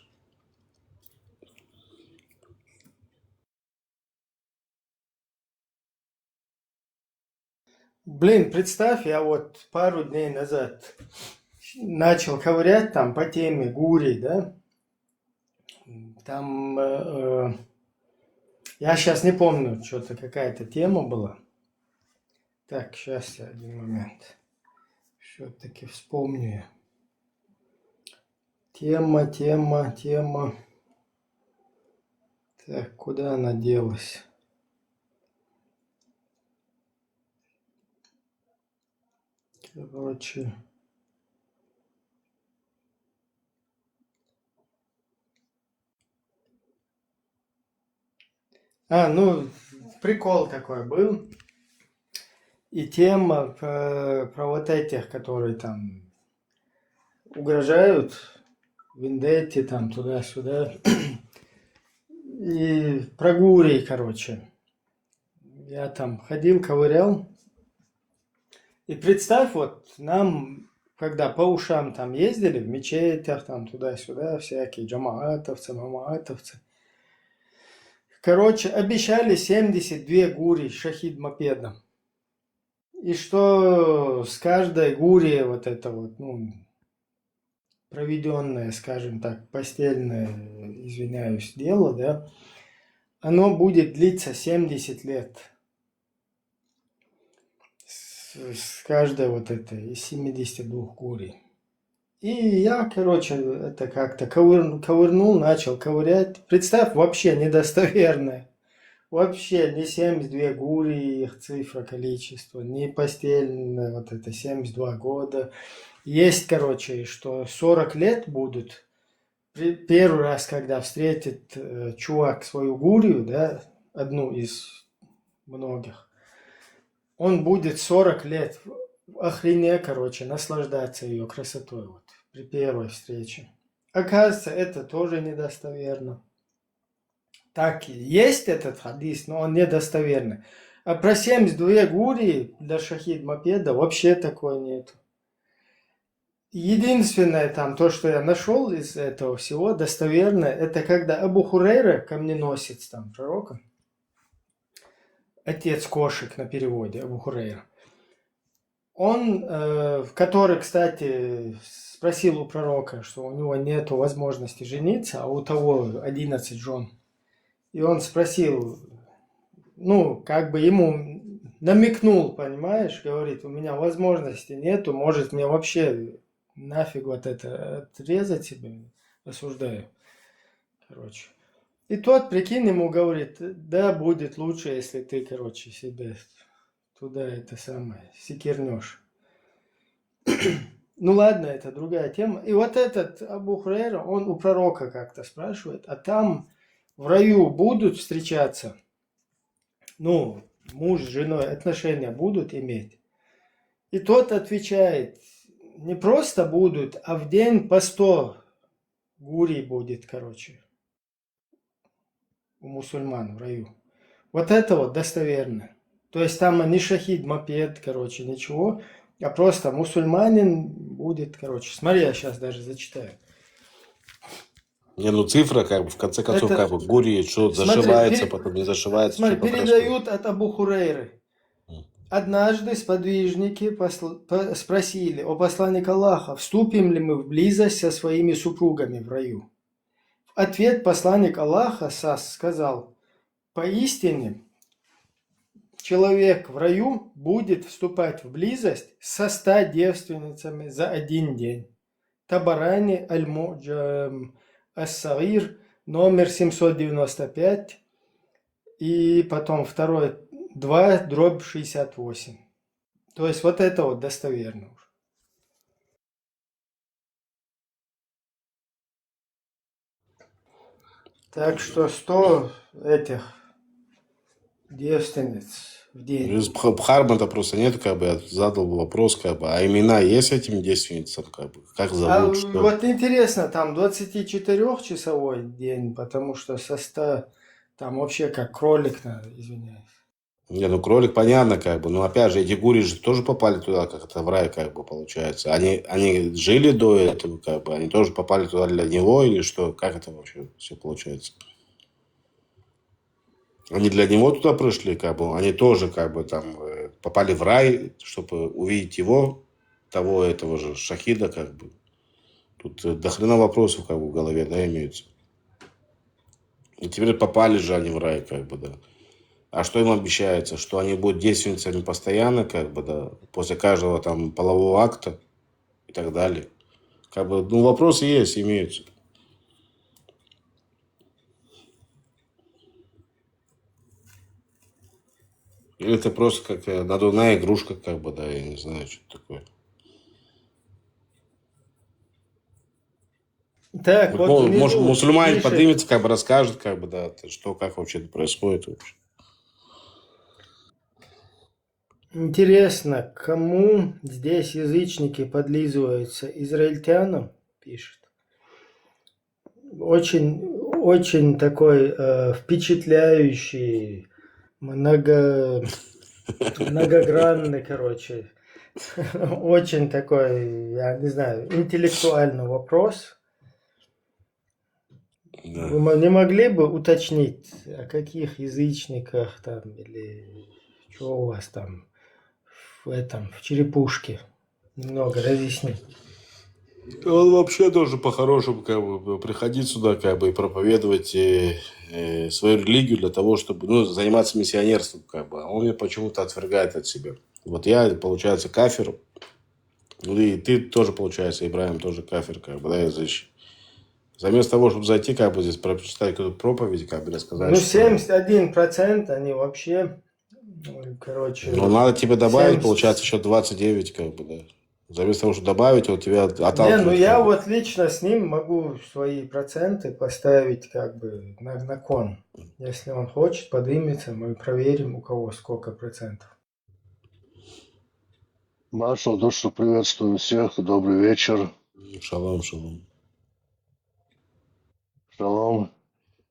Блин, представь, я вот пару дней назад начал ковырять там по теме Гурий, да? Там, я сейчас не помню, что-то какая-то тема была. Так, сейчас один момент. Все-таки вспомню я. Тема. Так, куда она делась? Короче. Ну, прикол такой был. И тема про вот этих, которые там угрожают, вендетти, там туда-сюда. И про Гурий, короче. Я там ходил, ковырял. И представь, вот нам, когда по ушам там ездили, в мечетях, там туда-сюда, всякие джамаатовцы, мамаатовцы. Короче, обещали 72 гури шахид мопедом. И что с каждой гури вот это вот, проведенное, скажем так, постельное, извиняюсь, дело, да, оно будет длиться 70 лет. С каждой вот этой из 72 гурий. И я, короче, это как-то ковырнул, начал ковырять. Представь, вообще недостоверное. Вообще не 72 гурии, их цифра, количество, не постельное, вот это 72 года. Есть, короче, что 40 лет будут. Первый раз, когда встретит чувак свою гурию, да, одну из многих, он будет 40 лет охренеть, короче, наслаждаться ее красотой вот при первой встрече. Оказывается, это тоже недостоверно. Так, есть этот хадис, но он недостоверный. А про 72 гури для шахид мопеда вообще такой нет. Единственное там, то, что я нашел из этого всего достоверное, это когда Абу Хурейра, камненосец там пророка, отец кошек на переводе, Абу Хурейра, он, который, кстати, спросил у пророка, что у него нет возможности жениться, а у того 11 жен. И он спросил, ну, как бы ему намекнул, понимаешь, говорит, у меня возможности нету, может мне вообще нафиг вот это отрезать себе, осуждаю, короче. И тот, прикинь, ему говорит, да, будет лучше, если ты, короче, себе туда это самое, секирнешь. Ну ладно, это другая тема. И вот этот Абу Хурейра, он у пророка как-то спрашивает, а там в раю будут встречаться, ну, муж с женой отношения будут иметь? И тот отвечает, не просто будут, а в день по 100 гурий будет, короче, у мусульман в раю. Вот это вот достоверно. То есть там не шахид, мопед, короче, ничего, а просто мусульманин будет, короче. Смотри, я сейчас даже зачитаю. Не, ну цифра, как бы, в конце концов, Это- как бы, гури, что Смотри, зашивается, потом не зашивается. Смотри, что покрашивается. передают от Абу Хурейры. Однажды сподвижники спросили о посланнике Аллаха, вступим ли мы в близость со своими супругами в раю. В ответ посланник Аллаха сказал, поистине человек в раю будет вступать в близость со 100 девственницами за один день. Табарани Аль-Муджам Ас-Сагир, номер 795, и потом второй 2/68. То есть вот это вот достоверно уже. Так что 100 этих девственниц в день. Из Бхармата просто нет, как бы, я задал бы вопрос, как бы, а имена есть этим девственницам, как бы, как зовут, что? Вот интересно, там 24-часовой день, потому что со 100 там вообще как кролик надо, извиняюсь. Не, ну кролик понятно, как бы, но опять же, эти гури же тоже попали туда, как это в рай, как бы, получается. Они жили до этого, как бы, они тоже попали туда для него или что? Как это вообще все получается? Они для него туда пришли, как бы, они тоже, как бы, там, попали в рай, чтобы увидеть его, того, этого же шахида, как бы. Тут до хрена вопросов, как бы, в голове, да, имеются. И теперь попали же они в рай, как бы, да. А что им обещается? Что они будут девственницами постоянно, как бы, да, после каждого там полового акта и так далее. Как бы, ну, вопросы есть, имеются. Или это просто как надувная игрушка, как бы, да, я не знаю, что это такое. Так, вот Ну, внизу может, мусульманин пишет- поднимется, как бы расскажет, как бы, да, что, как вообще это происходит вообще. Интересно, кому здесь язычники подлизываются? Израильтянам, пишет. Очень такой впечатляющий, многогранный, короче, очень такой, я не знаю, интеллектуальный вопрос. Вы не могли бы уточнить, о каких язычниках там или что у вас там в черепушке? Немного разъяснить. Он вообще должен по-хорошему, как бы, приходить сюда, как бы, и проповедовать свою религию для того, чтобы, ну, заниматься миссионерством, как бы. А он меня почему-то отвергает от себя. Вот я, получается, кафир, ну, и ты тоже, получается, Ибрахим, тоже кафир, как бы, да, язычник. Вместо того, чтобы зайти, как бы, здесь прочитать какую-то проповедь, как бы, рассказать, Ну, что... 71% они вообще, короче... Ну, надо тебе добавить, 70. получается, еще 29, как бы, да. Вместо того, чтобы добавить, вот тебя отталкивает. Не, ну я как бы. вот лично с ним могу свои проценты поставить как бы на кон. Если он хочет, поднимется, мы проверим, у кого сколько процентов. Маршал, душу приветствую всех. Добрый вечер. Шалом, шалом. Шалом.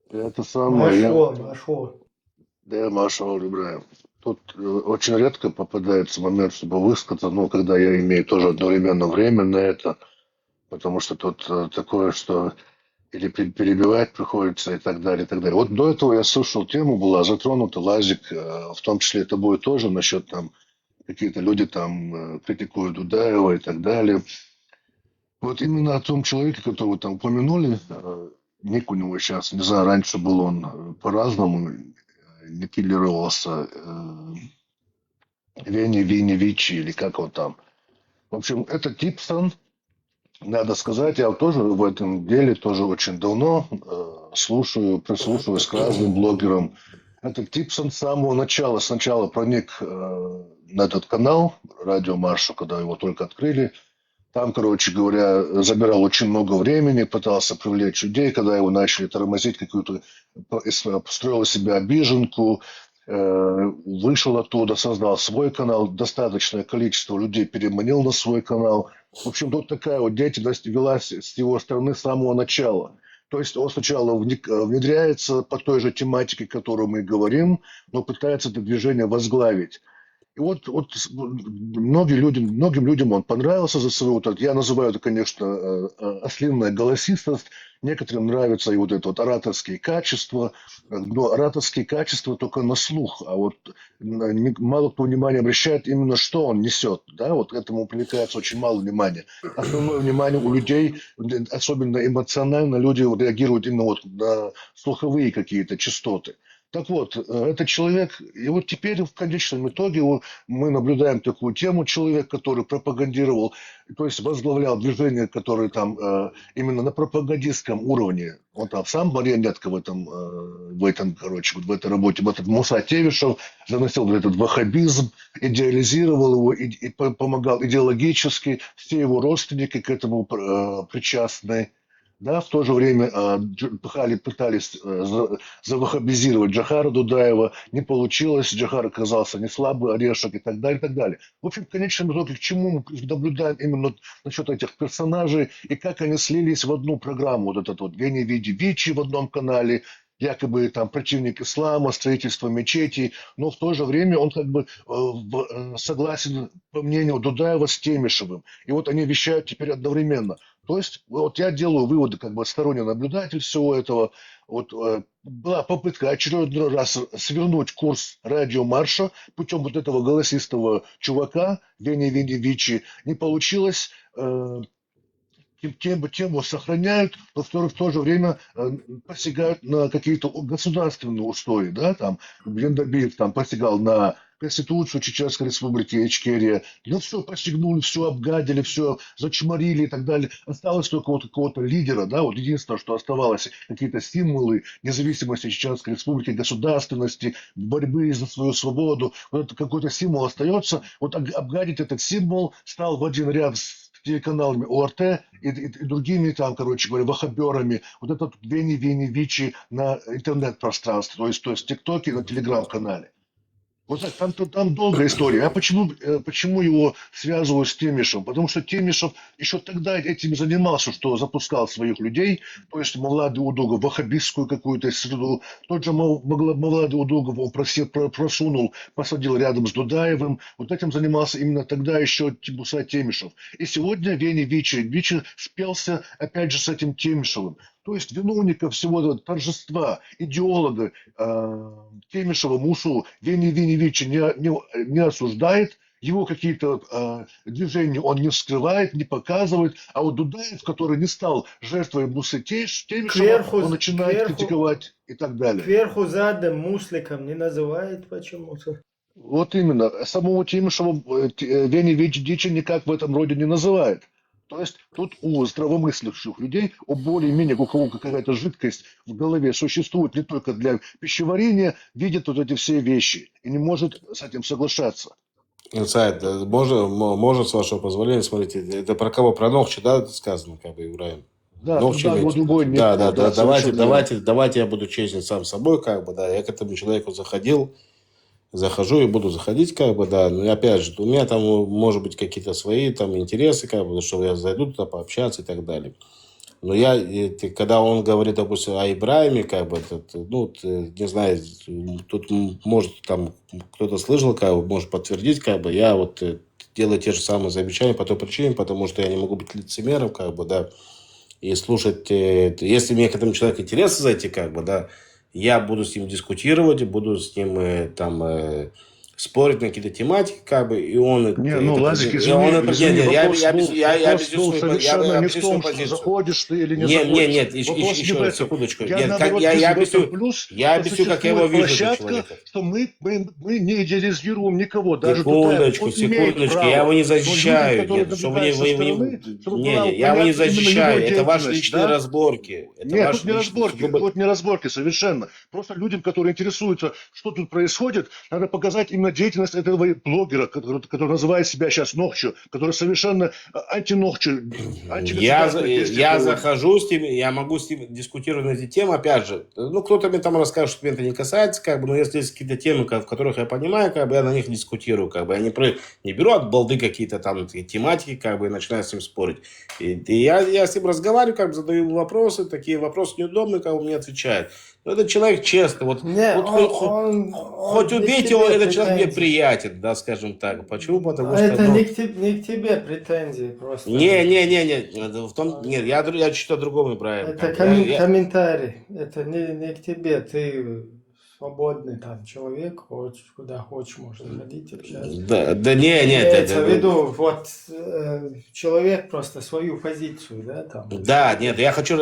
Это самое. Машо. Да, Маршал Ибраим. Тут очень редко попадается момент, чтобы высказаться, но когда я имею тоже одновременно время на это, потому что тут такое, что или перебивать приходится и так далее, и так далее. Вот до этого я слушал тему, была затронута, Лазик, в том числе это будет тоже насчет там, какие-то люди там критикуют Дудаева и так далее. Вот именно о том человеке, которого вы там упомянули, ник у него сейчас, не знаю, раньше был он по-разному, никелировался, Вени Вичи или как он там. В общем, это Типсон, надо сказать, я тоже в этом деле тоже очень давно прислушиваюсь к разным блогерам. Этот Типсон с самого начала, сначала проник на этот канал Радио Маршу, когда его только открыли. Там, короче говоря, забирал очень много времени, пытался привлечь людей, когда его начали тормозить, какую-то построил себе обиженку, вышел оттуда, создал свой канал, достаточное количество людей переманил на свой канал. В общем, тут такая вот деятельность велась с его стороны с самого начала. То есть он сначала внедряется по той же тематике, о которой мы говорим, но пытается это движение возглавить. И вот многим людям он понравился за свою, я называю это, конечно, ослинная голосистость. Некоторым нравятся и вот это вот ораторские качества, но ораторские качества только на слух, а вот мало кто внимание обращает именно, что он несет, да, вот этому привлекается очень мало внимания. Основное внимание у людей, особенно эмоционально, люди реагируют именно вот на слуховые какие-то частоты. Так вот, этот человек, и вот теперь в конечном итоге мы наблюдаем такую тему, человек, который пропагандировал, то есть возглавлял движение, которое там именно на пропагандистском уровне, он там сам марионетка в этой работе, этот Муса Тевишев заносил этот ваххабизм, идеализировал его и помогал идеологически, все его родственники к этому причастны. Да, в то же время пытались завахабизировать Джохара Дудаева, не получилось, Джохар оказался не слабый орешек и так далее, и так далее. В общем, в конечном итоге, к чему мы наблюдаем именно насчет этих персонажей и как они слились в одну программу. Вот этот вот Вени Вичи в одном канале, якобы там противник ислама, строительство мечетей, но в то же время он как бы согласен, по мнению Дудаева, с Темишевым. И вот они вещают теперь одновременно. То есть вот я делаю выводы, как бы сторонний наблюдатель всего этого. Вот была попытка очередной раз свернуть курс Радио Марша путем вот этого голосистого чувака, Вени Вичи. Не получилось. Тему сохраняют, но в то же время посягают на какие-то государственные устои, да, там Бендербиев там посягал на Конституцию Чеченской Республики Ичкерия, ну все посягнули, все обгадили, все зачморили и так далее. Осталось только вот какого-то лидера, да, вот единственное, что оставалось, какие-то символы независимости Чеченской Республики, государственности, борьбы за свою свободу, вот это какой-то символ остается, вот обгадить этот символ стал в один ряд с телеканалами ОРТ и другими там, короче говоря, вахаберами, вот этот Вени Вичи на интернет-пространстве, то есть в ТикТоке, на Телеграм-канале. Вот так, там долгая история. А почему его связывают с Темишевым? Потому что Темишев еще тогда этим занимался, что запускал своих людей, то есть Мавлады Удугов, ваххабистскую какую-то среду. Тот же Мавлады Удугов он просунул, посадил рядом с Дудаевым. Вот этим занимался именно тогда еще Муса Темишев. И сегодня Вени Вичи спелся опять же с этим Темишевым. То есть виновника всего этого торжества, идеолога Темишева Мусу Вени Вичи не осуждает, его какие-то движения он не не показывает, а вот Дудаев, который не стал жертвой Мусы Темишева, он начинает критиковать и так далее. Кверху задом мусликом не называет почему-то. Вот именно. Самого Темишева Вени Вичи никак в этом роде не называет. То есть тут у здравомыслящих людей, более-менее у кого какая-то жидкость в голове существует не только для пищеварения, видит вот эти все вещи и не может с этим соглашаться. Инсайд, можно, с вашего позволения, смотрите, это про кого? Про Нохчи, да, сказано, как бы, Ибраим? Да, другой нет. Да, давайте я буду честен сам с собой, как бы, да, я к этому человеку заходил, захожу и буду заходить, как бы, да. Но опять же, у меня там, может быть, какие-то свои там интересы, как бы, что я зайду туда пообщаться и так далее. Но когда он говорит, допустим, о Ибраиме, как бы, не знаю, тут, может, там кто-то слышал, как бы, может подтвердить, как бы, я вот делаю те же самые замечания по той причине, потому что я не могу быть лицемером, как бы, да, и слушать, если мне к этому человеку интересно зайти, как бы, да, я буду с ним дискутировать, буду с ним спорить на какие-то тематики, как бы, и он... Не, ну, Лазик, извини, вопрос был совершенно не в том, что заходишь ты или не заходишь. Нет, еще раз, секундочку. Я объясню, как я его вижу, площадка, что мы не идеализируем никого. Даже секундочку, я его не защищаю. Я его не защищаю. Это ваши личные разборки. Нет, тут не разборки совершенно. Просто людям, которые интересуются, что тут происходит, надо показать именно деятельность этого блогера, который называет себя сейчас Нохчу, который совершенно антинохчу. Я захожу с ним, я могу с ним дискутировать на эти темы, опять же. Ну, кто-то мне там расскажет, что меня это не касается, как бы, но если есть какие-то темы, в которых я понимаю, как бы, я на них дискутирую, как бы, я не беру от балды какие-то там тематики, как бы, и начинаю с ним спорить. И я с ним разговариваю, как бы, задаю ему вопросы, такие вопросы неудобные, как бы, мне отвечает. Но этот человек честно, хоть убейте его, этот человек мне приятен, да, скажем так. Почему? Потому что... Это не к тебе претензии просто. Нет, я чуть-то о другом правильно. Это комментарий, это не к тебе, ты свободный там человек, хочешь, куда хочешь, можешь заходить, общаться. Да, нет. Имеется в виду, вот, человек просто свою позицию, да, там. Да, нет, я хочу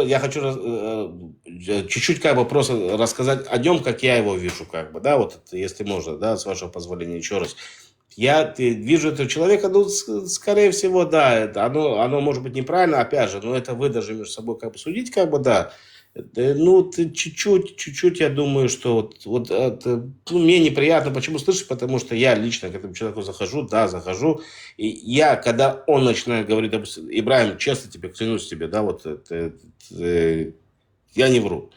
чуть-чуть, как бы, просто рассказать о нем, как я его вижу, как бы, да, вот, если можно, да, с вашего позволения, еще раз. Я вижу этого человека, ну, скорее всего, да, оно может быть неправильно, опять же, но это вы даже между собой, как бы, судить, как бы, да. Ну, чуть-чуть, я думаю, что мне неприятно, почему слышишь, потому что я лично к этому человеку захожу, и я, когда он начинает говорить, допустим, Ибраим, честно тебе, клянусь тебе, да, вот, я не вру.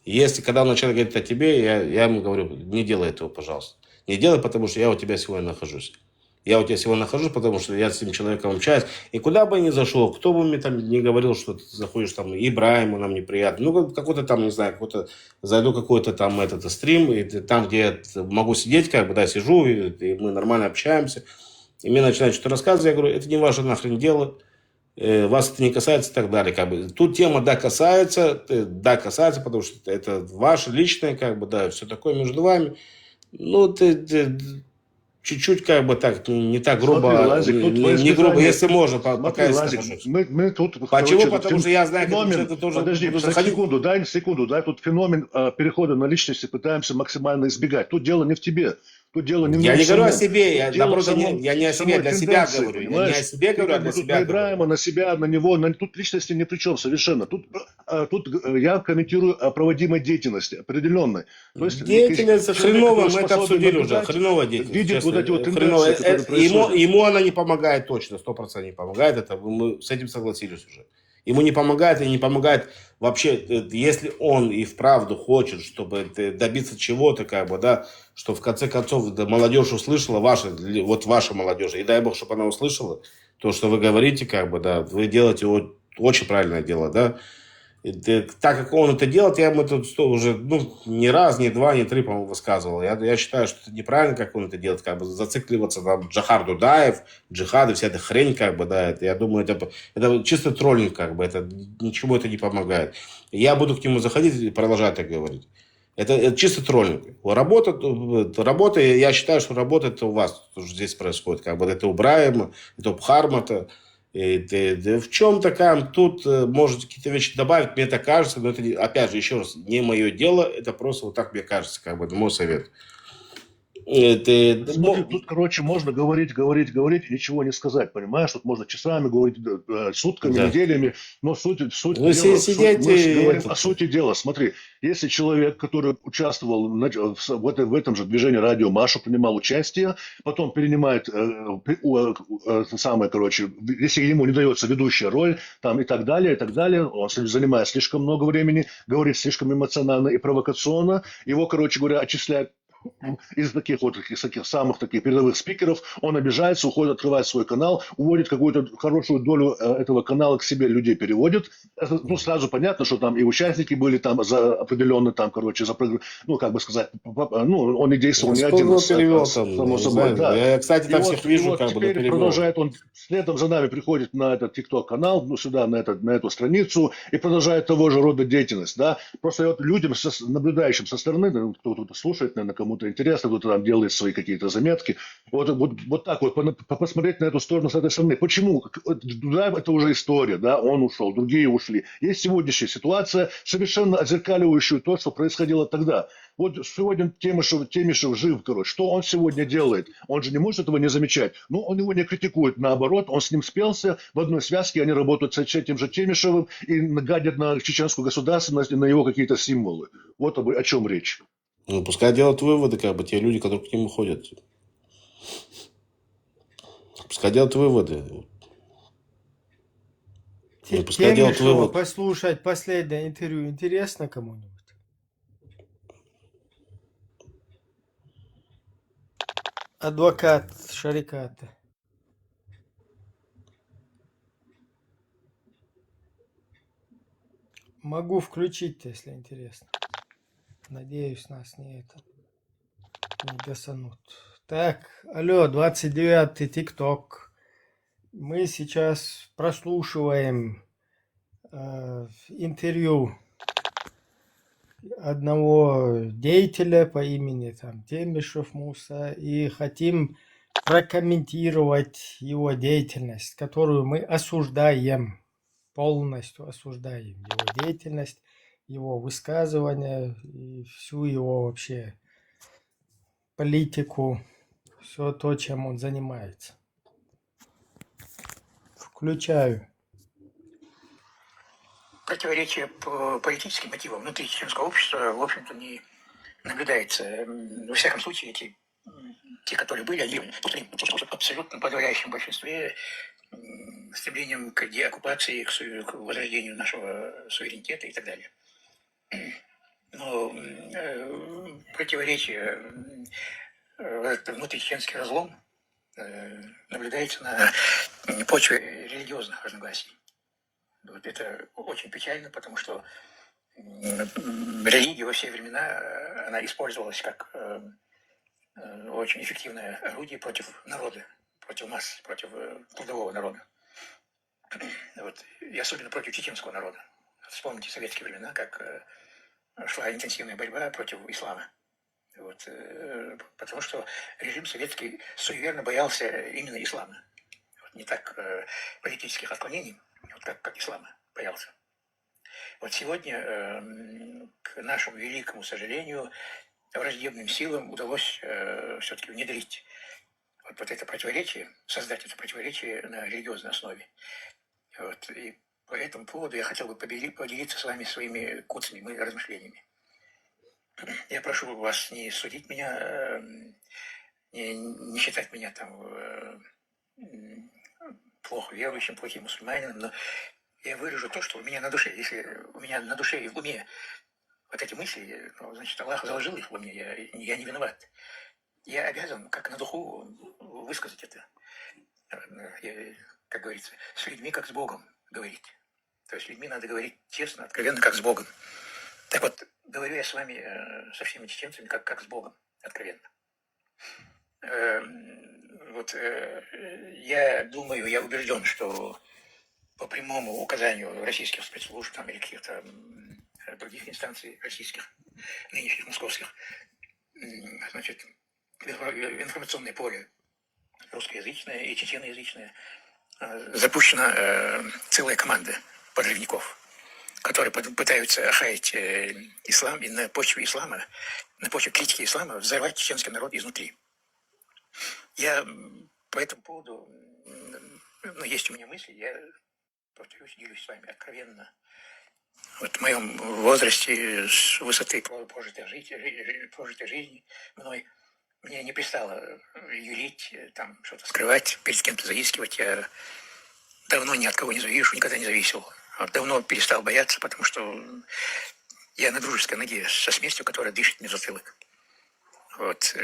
Если, когда он начинает говорить о тебе, я ему говорю, не делай этого, пожалуйста. Не делай, потому что я у тебя сегодня нахожусь. Я у тебя сегодня нахожусь, потому что я с этим человеком общаюсь. И куда бы я ни зашел, кто бы мне там не говорил, что ты заходишь там, Ибраиму нам неприятно. Ну, какой-то там, не знаю, зайду какой-то там стрим, и там, где я могу сидеть, как бы, да, сижу, и мы нормально общаемся. И мне начинают что-то рассказывать, я говорю, это не ваше нахрен дело, вас это не касается и так далее. Как бы. Тут тема, касается, потому что это ваше личное, как бы, да, все такое между вами. Ну, чуть-чуть, как бы, так, не так грубо, смотри, Лазик, не грубо, если можно, пока я Лазик, мы тут... Почему? Потому что я знаю, феномен, как это тоже... Подожди, секунду, дай, тут феномен перехода на личности пытаемся максимально избегать. Тут дело не в тебе. Тут дело не в Я не говорю о самом. себе, я не о себе, для себя тенденции, говорю. Я не понимаешь? о себе говорю, а для себя на Ибраима, на себя, на него, тут личности ни при чем совершенно. Тут я комментирую о проводимой деятельности определенной. То есть, деятельность хреновая, мы это способен обсудили уже. наблюдать, Хреновая деятельность. видит честно. вот эти вот Хреновая. тенденции, которые происходят. Ему она не помогает точно, 100% не помогает. Это мы с этим согласились уже. Ему не помогает и не помогает вообще, если он и вправду хочет, чтобы добиться чего-то, как бы, да, что в конце концов молодежь услышала, ваша молодежь, и дай бог, чтобы она услышала то, что вы говорите, как бы, да, вы делаете очень правильное дело, да. Так как он это делает, я ему тут уже не раз, не два, не три, по-моему, высказывал. Я считаю, что это неправильно, как он это делает, как бы зацикливаться на Джахар Дудаев, джихады, вся эта хрень, как бы, да, я думаю, это чисто троллинг, как бы, ничему это не помогает. Я буду к нему заходить и продолжать так говорить. Это чисто троллинг. Работа, я считаю, что работа это у вас здесь происходит, как бы, это у Брайма, это у Бхармата. В чем-то тут можете какие-то вещи добавить, мне так кажется, но это, опять же, еще раз, не мое дело, это просто вот так мне кажется, как бы, это мой совет. Смотри, тут, короче, можно говорить, и ничего не сказать, понимаешь? Тут можно часами говорить, сутками, Да. неделями, но суть дела, сидите, мы же говорим о сути дела. Смотри, если человек, который участвовал в этом же движении радио Машу, принимал участие, потом перенимает если ему не дается ведущая роль, там и так далее, он занимает слишком много времени, говорит слишком эмоционально и провокационно, его, короче говоря, отчисляют из таких вот из таких самых таких передовых спикеров, он обижается, уходит, открывает свой канал, уводит какую-то хорошую долю этого канала к себе, людей переводит. Ну, сразу понятно, что там и участники были там за определенно там, короче, за, ну, как бы сказать, ну, он не действовал не один, перевел там, само не собой, знаю. да. Я, кстати, там всех вижу, вот как бы, но теперь перевел. продолжает он, следом за нами приходит на этот TikTok-канал, ну, сюда, на эту страницу, и продолжает того же рода деятельность, да. Просто вот людям, наблюдающим со стороны, кто-то слушает, наверное, кому-то интересно, кто-то там делает свои какие-то заметки, вот так вот, посмотреть на эту сторону с этой стороны. Почему? Да, это уже история, да, он ушел, другие ушли. Есть сегодняшняя ситуация, совершенно отзеркаливающая то, что происходило тогда. Вот сегодня Темишев жив, короче. Что он сегодня делает? Он же не может этого не замечать. Ну, он его не критикует, наоборот, он с ним спелся в одной связке, они работают с этим же Темишевым и гадят на чеченскую государственность и на его какие-то символы. Вот о чем речь. Ну, пускай делают выводы, как бы, те люди, которые к нему ходят. Пускай делают выводы. Пускай делают Темишева выводы. послушать последнее интервью интересно кому-нибудь? Адвокат Шариката. Могу включить, если интересно. Надеюсь, нас не гасанут. Так, алло, 29-й ТикТок. Мы сейчас прослушиваем интервью одного деятеля по имени там Темишев Муса и хотим прокомментировать его деятельность, которую мы осуждаем, полностью осуждаем его деятельность, его высказывания и всю его вообще политику, все то, чем он занимается. Включаю. Противоречие по политическим мотивам внутри чеченского общества, в общем-то, не наблюдается. Во всяком случае, те, которые были, они в абсолютно подавляющем большинстве стремлением к деоккупации, к возрождению нашего суверенитета и так далее. Но противоречие, внутричеченский разлом наблюдается на почве религиозных разногласий. Вот это очень печально, потому что религия во все времена она использовалась как очень эффективное орудие против народа, против масс, против трудового народа. Вот. И особенно против чеченского народа. Вспомните советские времена, как шла интенсивная борьба против ислама. Вот. Потому что режим советский суеверно боялся именно ислама. Вот. Не так политических отклонений, вот как ислама боялся. Вот сегодня, к нашему великому сожалению, враждебным силам удалось все-таки внедрить вот это противоречие, создать это противоречие на религиозной основе. Вот. И по этому поводу я хотел бы поделиться с вами своими куцами, размышлениями. Я прошу вас не судить меня, не считать меня там плохо верующим, плохим мусульманином, но я выражу то, что у меня на душе. Если у меня на душе и в уме вот эти мысли, ну, значит, Аллах заложил их в уме, я не виноват. Я обязан, как на духу, высказать это. Как говорится, с людьми, как с Богом говорить. То есть с людьми надо говорить честно, откровенно, как с Богом. Так вот, говорю я с вами, со всеми чеченцами, как с Богом, откровенно. Вот я думаю, я убежден, что по прямому указанию российских спецслужб там, или каких-то других инстанций российских, нынешних московских, значит, в информационное поле русскоязычное и чеченоязычное запущена целая команда подрывников, которые пытаются охаять ислам и на почве ислама, на почве критики ислама взорвать чеченский народ изнутри. Я по этому поводу, ну, есть у меня мысли, я, повторюсь, делюсь с вами откровенно. Вот в моем возрасте, с высоты прожитой жизни мной, мне не пристало юлить, там, что-то скрывать, перед кем-то заискивать. Я давно ни от кого не завишу, никогда не зависел. Давно перестал бояться, потому что я на дружеской ноге со смесью, которая дышит мне в затылок. Вот,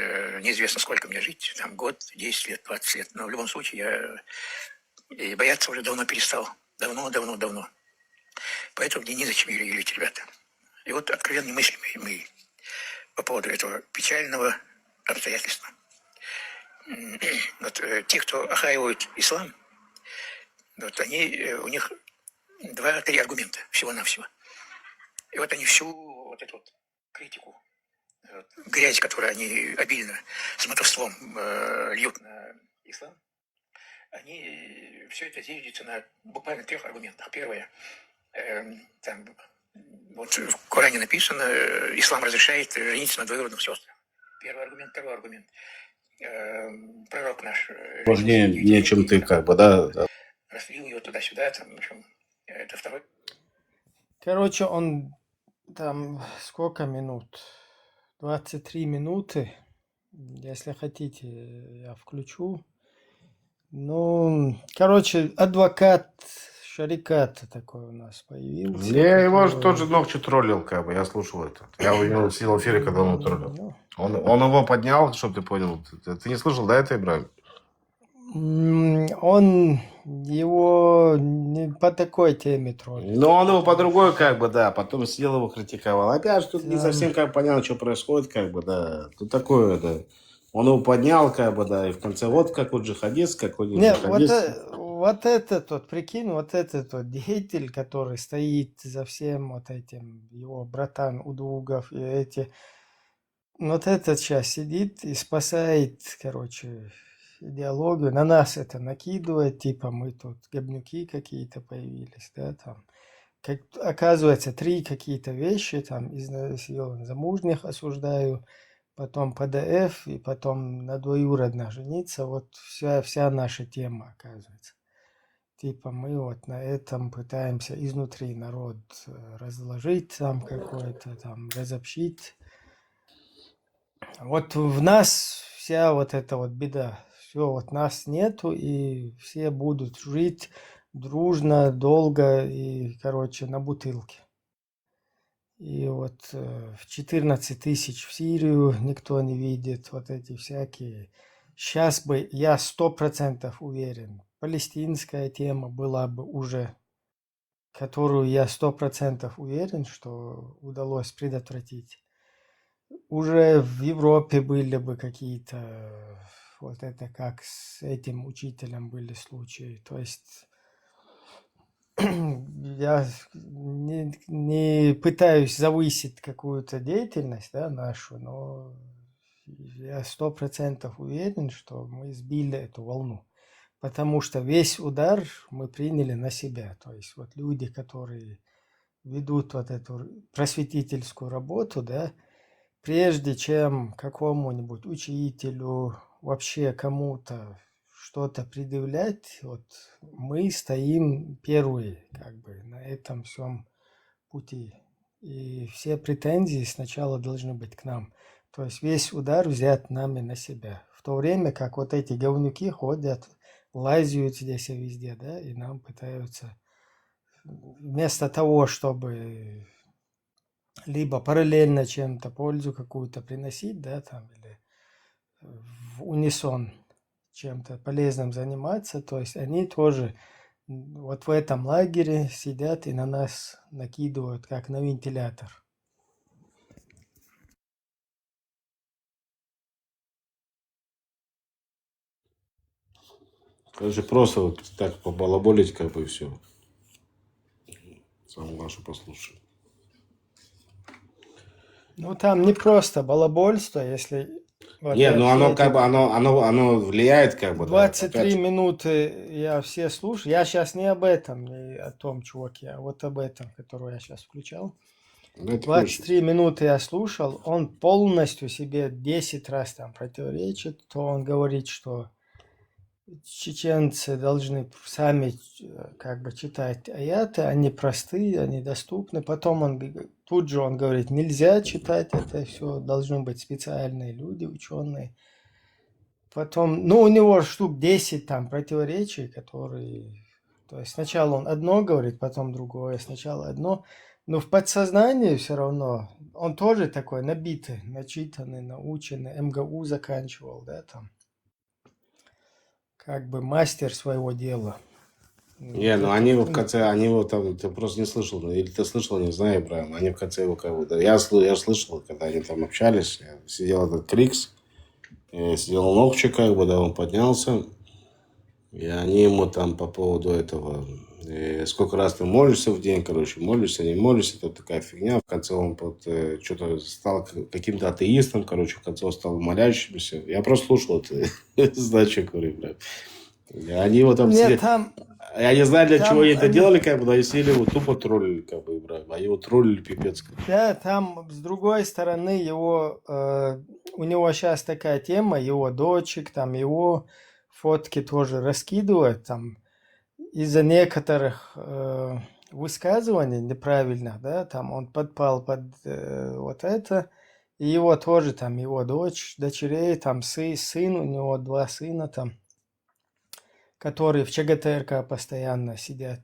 неизвестно, сколько мне жить, там год, 10 лет, 20 лет, но в любом случае я и бояться уже давно перестал. Давно. Поэтому мне незачем юлить, ребята. И вот откровенные мысли мои по поводу этого печального обстоятельства. Вот те, кто охаивают ислам, вот у них 2-3 аргумента всего-навсего. И вот они всю вот эту вот критику, грязь, которую они обильно смотовством льют на ислам, они все это зиждется на буквально 3 аргументах. Первое, там, вот в Коране написано, ислам разрешает жениться на двоюродных сестрах. Первый аргумент, второй аргумент. Пророк наш... Важнее, чем ты, как бы, да. Расследил ее туда-сюда, там, в общем, это второй. Короче, он там сколько минут? 23 минуты. Если хотите, я включу. Ну, короче, адвокат, шарикат такой у нас появился. Я его же тоже ночью троллил, как бы, я слушал это. Я у него сидел в эфире, когда он троллил. Он его поднял, чтобы ты понял. Ты не слышал, да, это, Ибрагим? Он его не по такой теме троллит. Но он его по другой, как бы, да, потом сидел его критиковал. Опять же, тут не совсем как понятно, что происходит, как бы, да. Тут такое, да. Он его поднял, как бы, да, и в конце вот какой джихадист, какой не Нет, джихадист. вот этот вот, прикинь, вот этот вот деятель, который стоит за всем вот этим, его братан Удугов и эти, вот этот сейчас сидит и спасает, короче, идеологию, на нас это накидывает, типа мы тут говнюки какие-то появились, да, там. Как, оказывается, 3 какие-то вещи, там, изнасилование замужних осуждаю, потом ПДФ, и потом на двоюродных жениться, вот вся наша тема, оказывается. Типа мы вот на этом пытаемся изнутри народ разложить, там какой-то, там, разобщить. Вот в нас вся вот эта вот беда. Все, вот нас нету, и все будут жить дружно, долго и, короче, на бутылке. И вот в 14 тысяч в Сирию никто не видит, вот эти всякие. Сейчас бы, я 100% уверен, палестинская тема была бы уже, которую я 100% уверен, что удалось предотвратить. Уже в Европе были бы какие-то, вот это как с этим учителем были случаи. То есть я не пытаюсь завысить какую-то деятельность, да, нашу, но я 100% уверен, что мы сбили эту волну. Потому что весь удар мы приняли на себя. То есть вот люди, которые ведут вот эту просветительскую работу, да, прежде чем какому-нибудь учителю, вообще кому-то что-то предъявлять, вот мы стоим первые, как бы, на этом всем пути. И все претензии сначала должны быть к нам. То есть весь удар взят нами на себя. В то время как вот эти говнюки ходят, лазят здесь и везде, да, и нам пытаются вместо того, чтобы либо параллельно чем-то пользу какую-то приносить, да, там, или в унисон чем-то полезным заниматься, то есть они тоже вот в этом лагере сидят и на нас накидывают, как на вентилятор. Короче, просто вот так побалаболить, как бы, и все. Сам вашу послушай. Ну, там не просто балабольство, если... Вот Не, ну оно как бы, оно влияет, как бы, 23 минуты я все слушаю. Я сейчас не об этом, не о том чуваке, а вот об этом, которого я сейчас включал. 23 минуты я слушал, он полностью себе 10 раз там противоречит, то он говорит, что чеченцы должны сами как бы читать аяты, они простые, они доступны. Потом тут же он говорит, нельзя читать это все, должны быть специальные люди, ученые. Потом, ну, у него штук 10 там противоречий, которые... То есть сначала он одно говорит, потом другое, сначала одно. Но в подсознании все равно он тоже такой набитый, начитанный, наученный, МГУ заканчивал, да, там. Как бы мастер своего дела. Не, ну они его в конце, они его там, ты просто не слышал, или ты слышал, не знаю, Ибраим, они в конце его как бы, да, я слышал, когда они там общались, сидел этот Крикс, сидел Нохчи, как бы, да, он поднялся, и они ему там по поводу этого, сколько раз ты молишься в день, короче, молишься, не молишься, это такая фигня, в конце он что-то стал каким-то атеистом, короче, в конце он стал молящимся, я просто слушал это, знаю, что говорю, блядь. Они его там Нет, сидели. там... Я не знаю, для там чего они это они- делали, как бы, да, и сели его тупо троллили, как бы, Ибраим, а его троллили пипец. Да, там с другой стороны его, у него сейчас такая тема, его дочек, там его фотки тоже раскидывают, там из-за некоторых высказываний неправильных, да, там он подпал под вот это, и его тоже там, его дочерей, там сын, у него 2 сына там, которые в ЧГТРК постоянно сидят.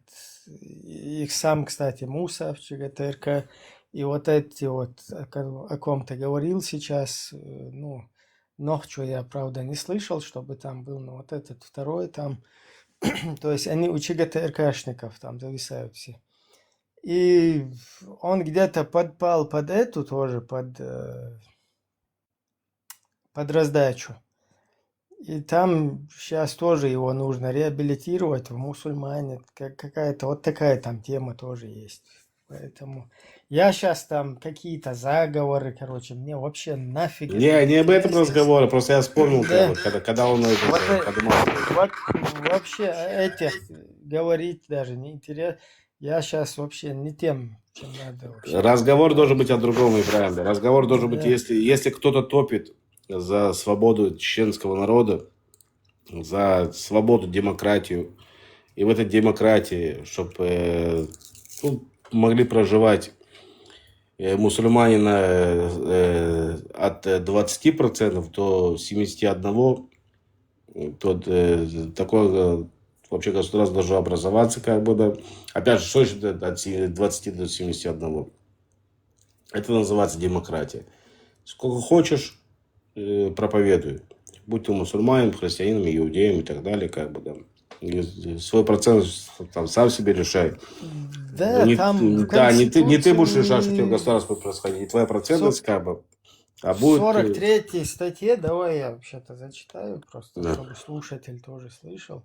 Их сам, кстати, Муса в ЧГТРК. И вот эти вот, о ком ты говорил сейчас, ну, Нохчу я, правда, не слышал, чтобы там был, но вот этот второй там, то есть они у ЧГТРКшников там зависают все. И он где-то подпал под эту тоже, под раздачу. И там сейчас тоже его нужно реабилитировать в мусульмане. Какая-то вот такая там тема тоже есть. Поэтому я сейчас там какие-то заговоры, короче, мне вообще нафиг. Не об этом разговор, просто я вспомнил, Да. когда он поднимался. Вот вообще этих говорить даже не интересно. Я сейчас вообще не тем, чем надо вообще. Разговор должен быть о другом, Ибраим. Разговор должен быть, Да. если кто-то топит за свободу чеченского народа, за свободу, демократию, и в этой демократии, чтобы могли проживать мусульмане от 20% до 71%, то такое вообще государство должно образоваться, как бы, да. Опять же, что значит от 20 до 71? Это называется демократия. Сколько хочешь, проповедуй. Будь ты мусульманин, христианином, иудеем и так далее, как бы, да. И свой процент там сам себе решай. Да, не, там в да, не ты будешь Конституции- решать, что у тебя в государстве будет происходить, не твоя процентность, как бы, а будет... В 43-й статье, давай я вообще-то зачитаю, просто Да. чтобы слушатель тоже слышал.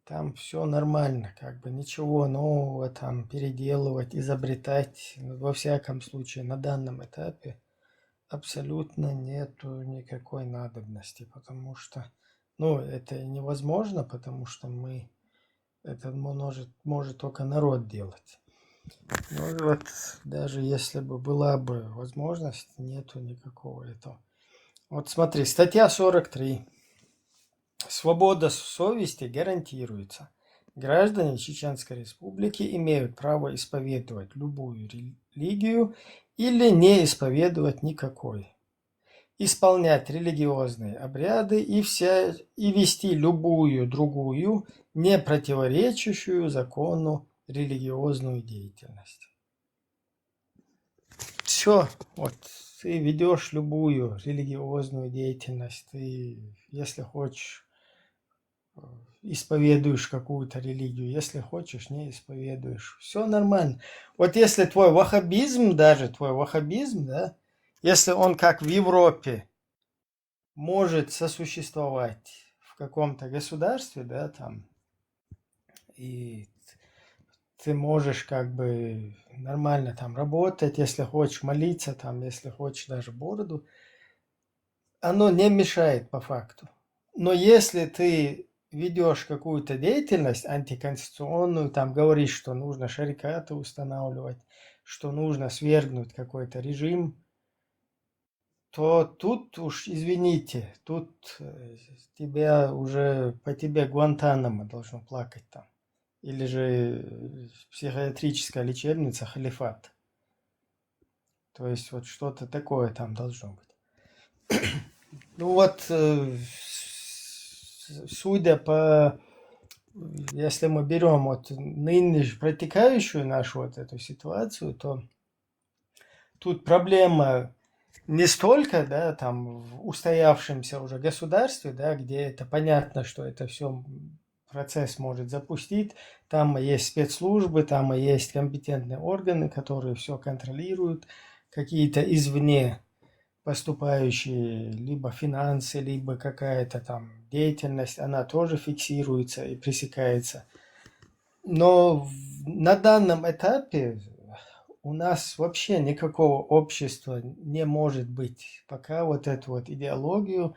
Там все нормально, как бы ничего нового там переделывать, изобретать, во всяком случае, на данном этапе абсолютно нету никакой надобности, потому что, ну, это невозможно, потому что это может только народ делать. Ну вот, даже если бы была бы возможность, нету никакого этого. Вот смотри, статья 43. Свобода совести гарантируется. Граждане Чеченской Республики имеют право исповедовать любую религию или не исповедовать никакой. Исполнять религиозные обряды и вести любую другую, не противоречащую закону религиозную деятельность. Все, вот ты ведешь любую религиозную деятельность, ты, если хочешь, исповедуешь какую-то религию, если хочешь, не исповедуешь. Все нормально. Вот если твой ваххабизм, да, если он как в Европе может сосуществовать в каком-то государстве, да, там, и ты можешь как бы нормально там работать, если хочешь молиться, там, если хочешь даже бороду, оно не мешает по факту. Но если ты ведешь какую-то деятельность антиконституционную, там говоришь, что нужно шарикаты устанавливать, что нужно свергнуть какой-то режим, то тут уж, извините, тут по тебе Гуантанамо должно плакать там. Или же психиатрическая лечебница Халифат. То есть вот что-то такое там должно быть. Ну вот, судя по если мы берем вот ныне протекающую нашу вот эту ситуацию, то тут проблема не столько, да, там в устоявшемся уже государстве, да, где это понятно, что это все процесс может запустить, там и есть спецслужбы, там и есть компетентные органы, которые все контролируют, какие-то извне поступающие либо финансы, либо какая-то там деятельность, она тоже фиксируется и пресекается. Но на данном этапе у нас вообще никакого общества не может быть, пока вот эту вот идеологию,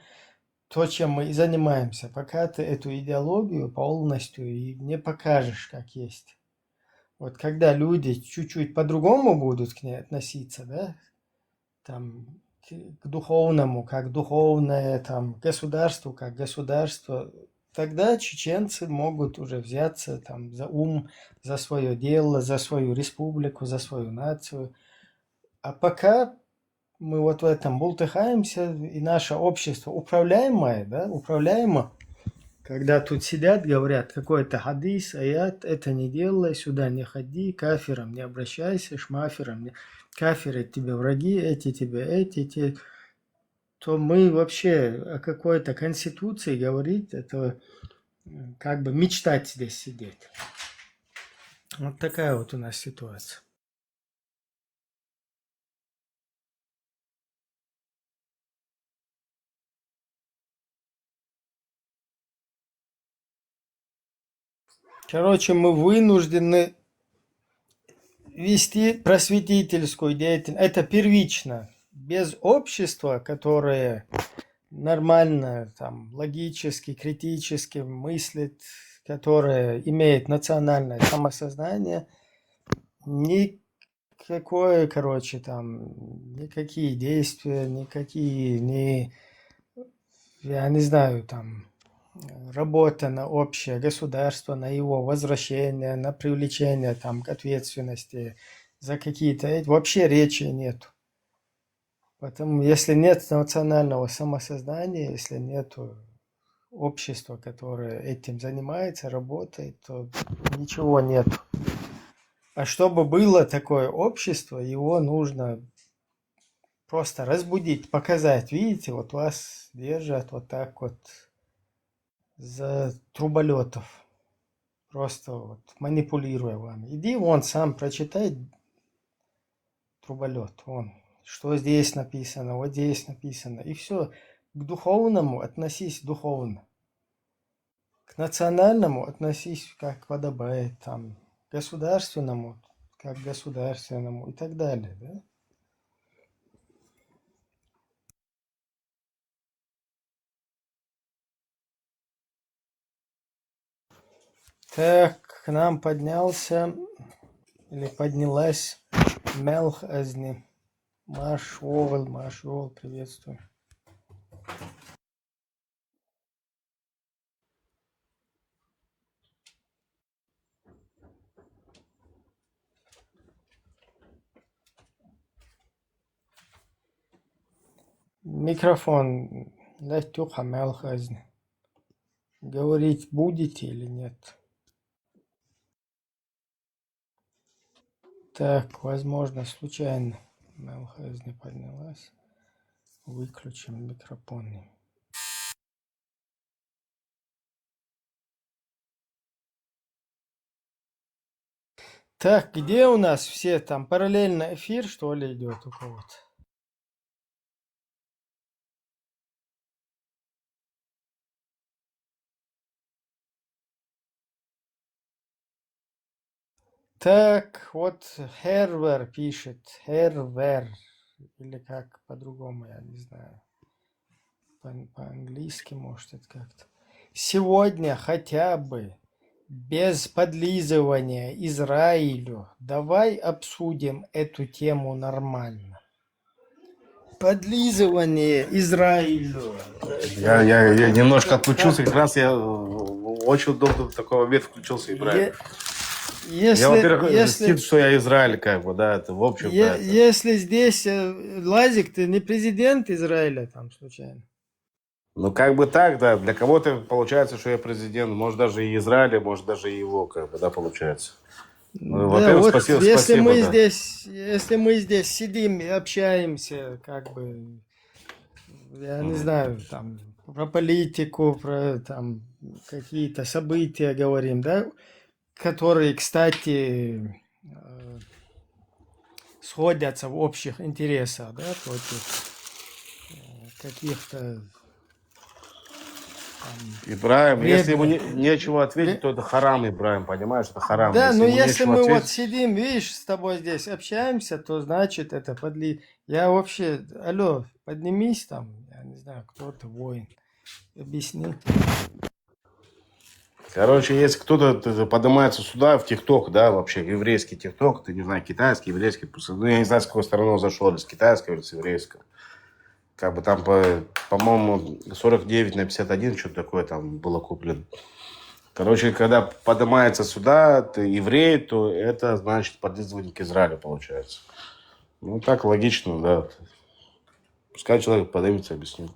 то, чем мы и занимаемся, пока ты эту идеологию полностью и не покажешь, как есть. Вот когда люди чуть-чуть по-другому будут к ней относиться, да, там, к духовному, как духовное, там, государству, как государство, тогда чеченцы могут уже взяться там за ум, за свое дело, за свою республику, за свою нацию. А пока мы вот в этом бултыхаемся, и наше общество управляемое, да, управляемо, когда тут сидят, говорят, какой-то хадис, аят, это не делай, сюда не ходи, кафирам не обращайся, шмафирам не... Кафиры тебе враги, эти тебе эти, то мы вообще о какой-то конституции говорить, это как бы мечтать здесь сидеть. Вот такая вот у нас ситуация. Короче, мы вынуждены вести просветительскую деятельность. Это первично. Без общества, которое нормально, там, логически, критически мыслит, которое имеет национальное самосознание, никакое, короче, там, никакие действия, никакие, я не знаю, там, работа на общее государство, на его возвращение, на привлечение там, к ответственности за какие-то... Вообще речи нет. Поэтому если нет национального самосознания, если нет общества, которое этим занимается, работает, то ничего нет. А чтобы было такое общество, его нужно просто разбудить, показать. Видите, вот вас держат вот так вот за труболетов, просто вот манипулируя вами. Иди вон сам прочитай труболет, вон, что здесь написано, вот здесь написано, и все. К духовному относись духовно, к национальному относись как подобает, там, к государственному как государственному и так далее, да? Так, к нам поднялся или поднялась Мелх Азни. Машовал, приветствую. Микрофон. Латюха Мелх Азни. Говорить будете или нет? Так, возможно, случайно Мелх Азни поднялась. Выключим микрофон. Так, где у нас все там? Параллельно эфир, что ли, идет у кого-то? Так, вот Хервер пишет. Хервер. Или как по-другому, я не знаю. По-английски, может, это как-то. Сегодня хотя бы без подлизывания Израилю давай обсудим эту тему нормально. Подлизывание Израилю. Я немножко отключился, как раз я очень удобно в такой момент включился и правильно. Я, во-первых, стыд, что я Израиль, как бы, да, это в общем. Да, если здесь Лазик, ты не президент Израиля там случайно? Ну, как бы так, да. Для кого-то получается, что я президент. Может, даже и Израиля, может, даже и его, как бы, да, получается. Ну, Да, во-первых, вот спасибо, если спасибо, мы да. здесь сидим и общаемся, как бы, я не знаю, там, про политику, про там какие-то события говорим, да, которые, кстати, сходятся в общих интересах, да, против каких-то Ибраим, если ему вредных. нечего ответить, то это харам, Ибраим, понимаешь? Это харам. Да, Если но ему если нечего мы вот ответить... сидим, видишь, с тобой здесь общаемся, то значит это Я вообще, алло, поднимись там, я не знаю, кто ты, воин, объясни. Короче, если кто-то поднимается сюда, в ТикТок, да, вообще, еврейский ТикТок, ты не знаю, китайский, еврейский, ну, я не знаю, с какой стороны он зашел, или с китайского, или с еврейского. Как бы там, по-моему, 49/51, что-то такое там было куплено. Короче, когда поднимается сюда, ты еврей, то это значит подызвание к Израилю, получается. Ну, так логично, да. Пускай человек поднимется, объяснил.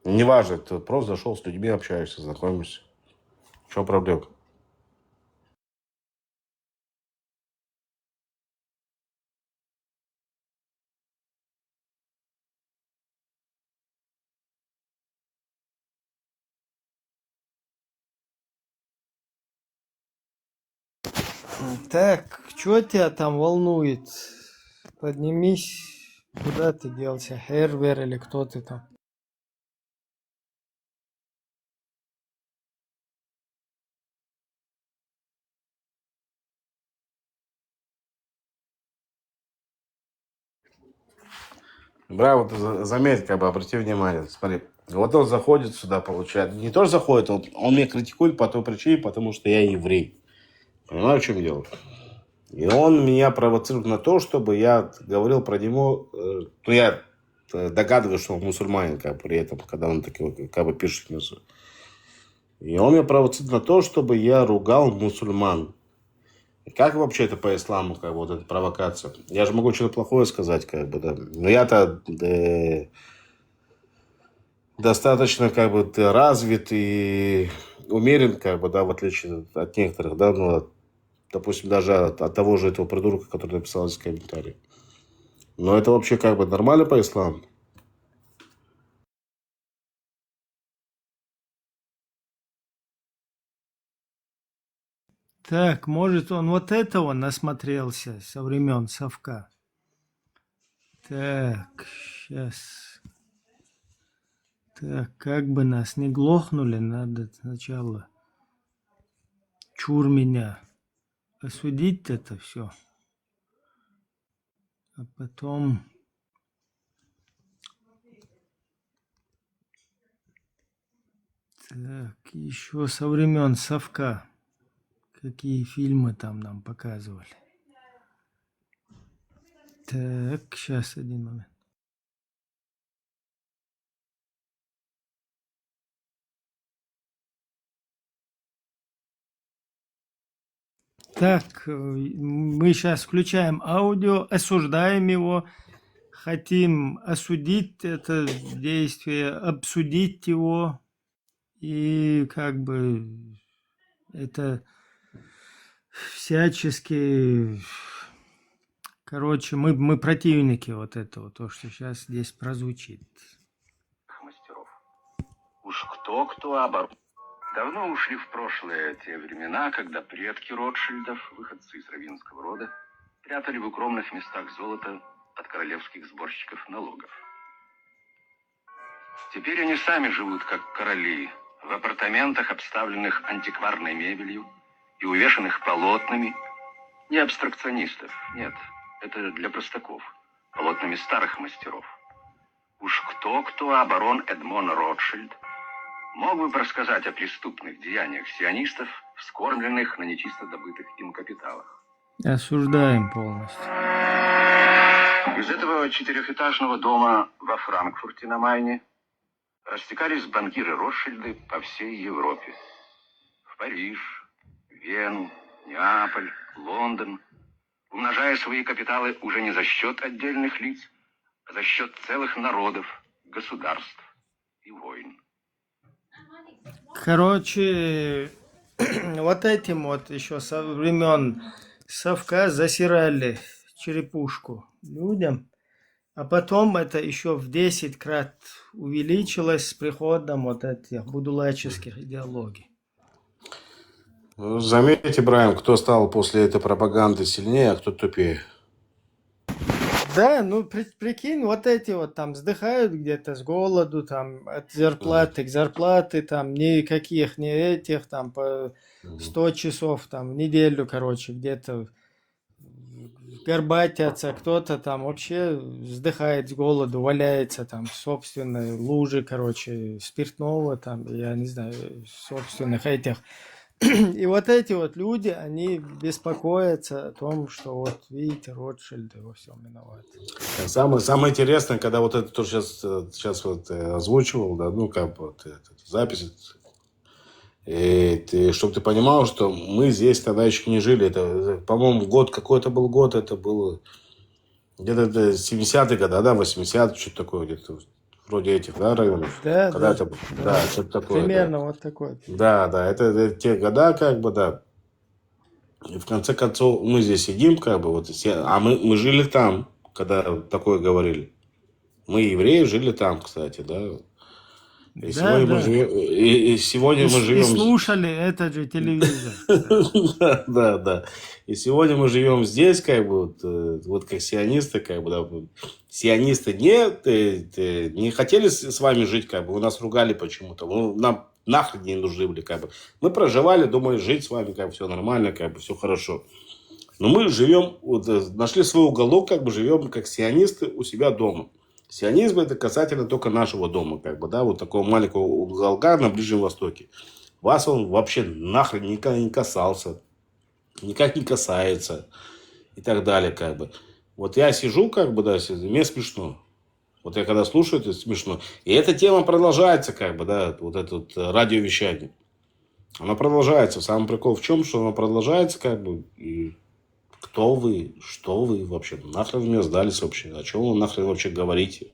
Неважно, ты просто зашел с людьми, общаешься, знакомишься. В чем проблема? Так, что тебя там волнует? Поднимись, куда ты делся, Хервер или кто ты там? Браво, ты заметь, как бы, обрати внимание, смотри. Вот он заходит сюда, получает. Не тоже заходит, он меня критикует по той причине, потому что я еврей. Понимаю, в чем дело? И он меня провоцирует на то, чтобы я говорил про него. Ну, я догадываюсь, что он мусульманин, как бы, при этом, когда он такой, как бы, пишет внизу. И он меня провоцирует на то, чтобы я ругал мусульман. Как вообще это по исламу, как бы, вот эта провокация? Я же могу что-то плохое сказать, как бы, да. Но я-то достаточно, как бы, развит и умерен, как бы, да, в отличие от некоторых, да, ну, допустим, даже от того же этого придурка, который написал здесь комментарий. Но это вообще, как бы, нормально по исламу? Так, может, он вот этого насмотрелся со времен совка. Так, сейчас. Так, как бы нас не глохнули, надо сначала чур меня осудить это все, а потом так, еще со времен совка какие фильмы там нам показывали. Так, сейчас один момент. Так, мы сейчас включаем аудио, осуждаем его, хотим осудить это действие, обсудить его, и как бы это всячески, короче, мы противники вот этого, то, что сейчас здесь прозвучит. Мастеров. Уж кто-кто, а давно ушли в прошлое те времена, когда предки Ротшильдов, выходцы из раввинского рода, прятали в укромных местах золото от королевских сборщиков налогов. Теперь они сами живут как короли, в апартаментах, обставленных антикварной мебелью и увешанных полотнами. Не абстракционистов, нет, это для простаков, полотнами старых мастеров. Уж кто-кто, а барон Эдмон Ротшильд мог бы рассказать о преступных деяниях сионистов, вскормленных на нечисто добытых им капиталах. Осуждаем полностью. Из этого четырехэтажного дома во Франкфурте на Майне растекались банкиры Ротшильды по всей Европе. В Париж, Вену, Неаполь, Лондон, умножая свои капиталы уже не за счет отдельных лиц, а за счет целых народов, государств и войн. Короче, вот этим вот еще со времен совка засирали черепушку людям, а потом это еще в 10 крат увеличилось с приходом вот этих будулайческих идеологий. Заметьте, Брайан, кто стал после этой пропаганды сильнее, а кто тупее. Да, ну прикинь, вот эти вот там вздыхают где-то с голоду, там от зарплаты к зарплате, там никаких, ни этих, там по 100 часов там в неделю, короче, где-то горбатятся, кто-то там вообще вздыхает с голоду, валяется там в собственной луже, короче, спиртного там, я не знаю, собственных этих. И вот эти вот люди, они беспокоятся о том, что вот, видите, Ротшильды во всем виноваты. Самое интересное, когда вот это тоже сейчас вот озвучивал, да, ну, как бы вот запись, чтобы ты понимал, что мы здесь тогда еще не жили. Это, по-моему, год, какой-то был год, это было где-то 70-е годы, да, 80-е, что-то такое, где-то вроде этих, да, районов. Да, когда да, это, да, что-то такое. примерно Да. вот такое. Да, это те года, как бы, да. И в конце концов, мы здесь сидим, как бы, вот, а мы жили там, когда такое говорили. Мы, евреи, жили там, кстати, да. И сегодня мы живем, и сегодня мы живем... И слушали этот же телевизор. Да. И сегодня мы живем здесь, как бы, вот как сионисты, как бы, да. Сионисты не хотели с вами жить, как бы, вы нас ругали почему-то. Нам нахрен не нужны были, как бы. Мы проживали, думали, жить с вами, как бы, все нормально, как бы, все хорошо. Но мы живем, вот, нашли свой уголок, как бы, живем как сионисты у себя дома. Сионизм это касательно только нашего дома, как бы, да, вот такого маленького уголка на Ближнем Востоке. Вас он вообще нахрен никак не касался, никак не касается и так далее, как бы. Вот я сижу, как бы, да, мне смешно. Вот я когда слушаю, это смешно. И эта тема продолжается, как бы, да, вот это вот радиовещание. Она продолжается. Самый прикол в чем, что она продолжается, как бы, и кто вы, что вы вообще, нахрен мне сдались вообще, о чем вы нахрен вообще говорите?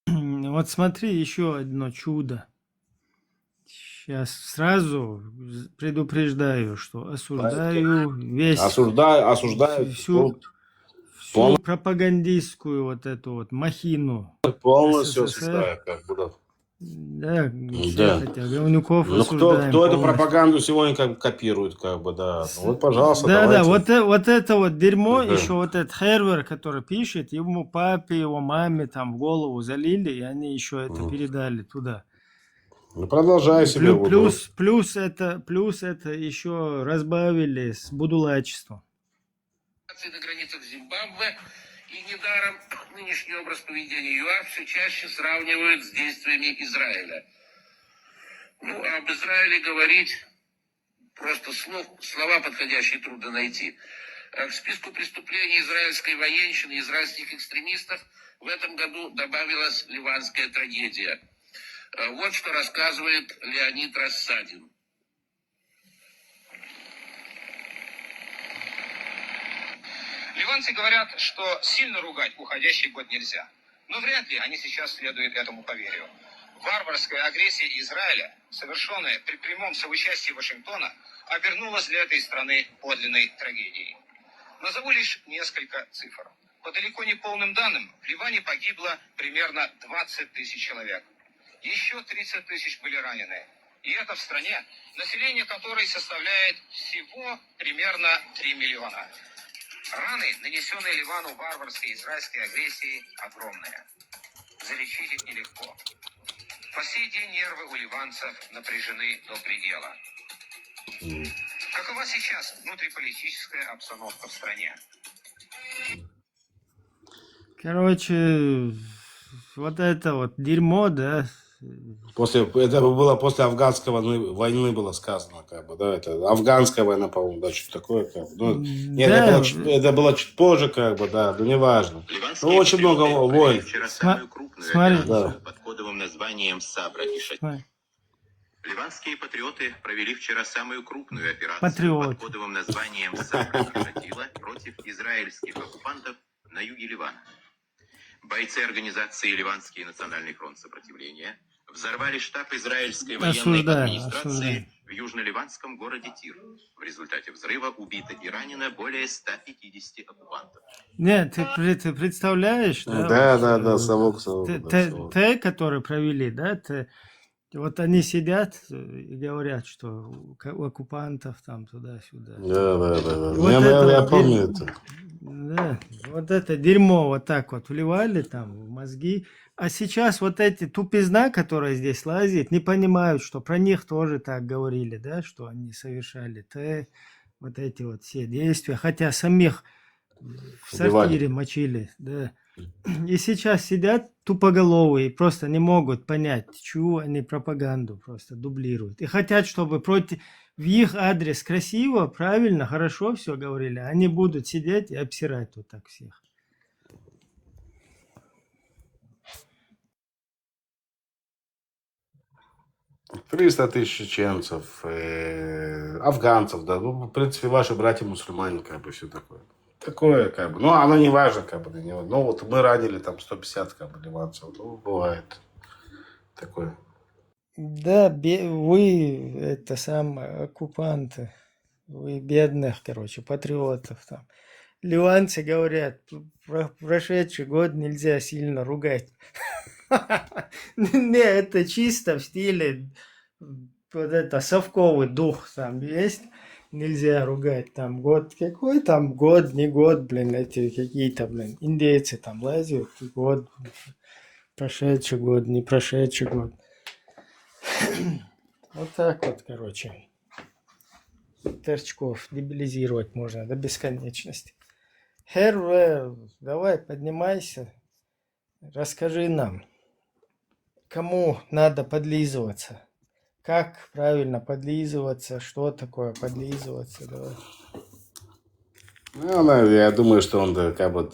Вот смотри, еще одно чудо. Сейчас сразу предупреждаю, что осуждаю весь... Осуждаю всю пропагандистскую вот эту вот махину. Полностью СССР. осуждаю, как бы, да. Да, всех этих говнюков Ну, осуждаем кто эту полностью. пропаганду сегодня как бы копирует, как бы, да. Вот, пожалуйста, Да, давайте. вот это вот дерьмо, Да. еще вот этот Хервер, который пишет, ему папе, его маме там в голову залили, и они еще это передали туда. Ну, продолжай себе. Плюс это еще разбавили с будулайчеством. На границах Зимбабве, и недаром нынешний образ поведения ЮАР все чаще сравнивают с действиями Израиля. Ну, об Израиле говорить просто слова подходящие трудно найти. К списку преступлений израильской военщины и израильских экстремистов в этом году добавилась ливанская трагедия. Вот что рассказывает Леонид Рассадин. Ливанцы говорят, что сильно ругать уходящий год нельзя. Но вряд ли они сейчас следуют этому поверью. Варварская агрессия Израиля, совершенная при прямом соучастии Вашингтона, обернулась для этой страны подлинной трагедией. Назову лишь несколько цифр. По далеко не полным данным, в Ливане погибло примерно 20 тысяч человек. Еще 30 тысяч были ранены. И это в стране, население которой составляет всего примерно 3 миллиона. Раны, нанесенные Ливану варварской израильской агрессией, огромные. Залечить их нелегко. По сей день нервы у ливанцев напряжены до предела. Какова сейчас внутриполитическая обстановка в стране? Короче, вот это вот дерьмо, да. Это было после афганской войны было сказано, как бы, да, это афганская война, по-моему, да, что-то такое, как бы. Ну, нет, Да. это было чуть позже, как бы, да, ну, неважно. Ну, очень много войн. Смотри. Да. Под кодовым названием «Сабра» и «Шатила». Ливанские патриоты провели вчера самую крупную операцию под кодовым названием «Сабра» и «Шатила» против израильских оккупантов на юге Ливана. Бойцы организации «Ливанский национальный фронт сопротивления» взорвали штаб израильской военной Осуждаю, администрации осуждаю. в южно-ливанском городе Тир. В результате взрыва убито и ранено более 150 оккупантов. Нет, ты представляешь, да? Да, совок, Те, которые провели, да, вот они сидят и говорят, что у оккупантов там туда-сюда. Да. Вот Я помню это. Да, вот это дерьмо вот так вот вливали там в мозги. А сейчас вот эти тупизна, которая здесь лазит, не понимают, что про них тоже так говорили, да, что они совершали вот эти вот все действия, хотя самих в сортире мочили, да. И сейчас сидят тупоголовые и просто не могут понять, чью они пропаганду просто дублируют. И хотят, чтобы в их адрес красиво, правильно, хорошо все говорили. Они будут сидеть и обсирать вот так всех. — 300 тысяч чеченцев, афганцев, да, ну, в принципе, ваши братья-мусульмане, как бы, все такое. Такое, как бы, ну, оно не важно, как бы, для него. Ну, вот мы ранили там 150, как бы, ливанцев, ну, бывает такое. Да, вы, это самое, оккупанты, вы бедных, короче, патриотов там. Ливанцы говорят, прошедший год нельзя сильно ругать. Не, это чисто в стиле, вот это совковый дух там есть. Нельзя ругать там год. Какой там год, не год, блин, эти какие-то, блин, индейцы там лазят. Год, прошедший год, не прошедший год. Вот так вот, короче. Торчков дебилизировать можно до бесконечности. Хервер, давай поднимайся. Расскажи нам, кому надо подлизываться. Как правильно подлизываться, что такое подлизываться, давай. Ну, я думаю, что он, да, как бы,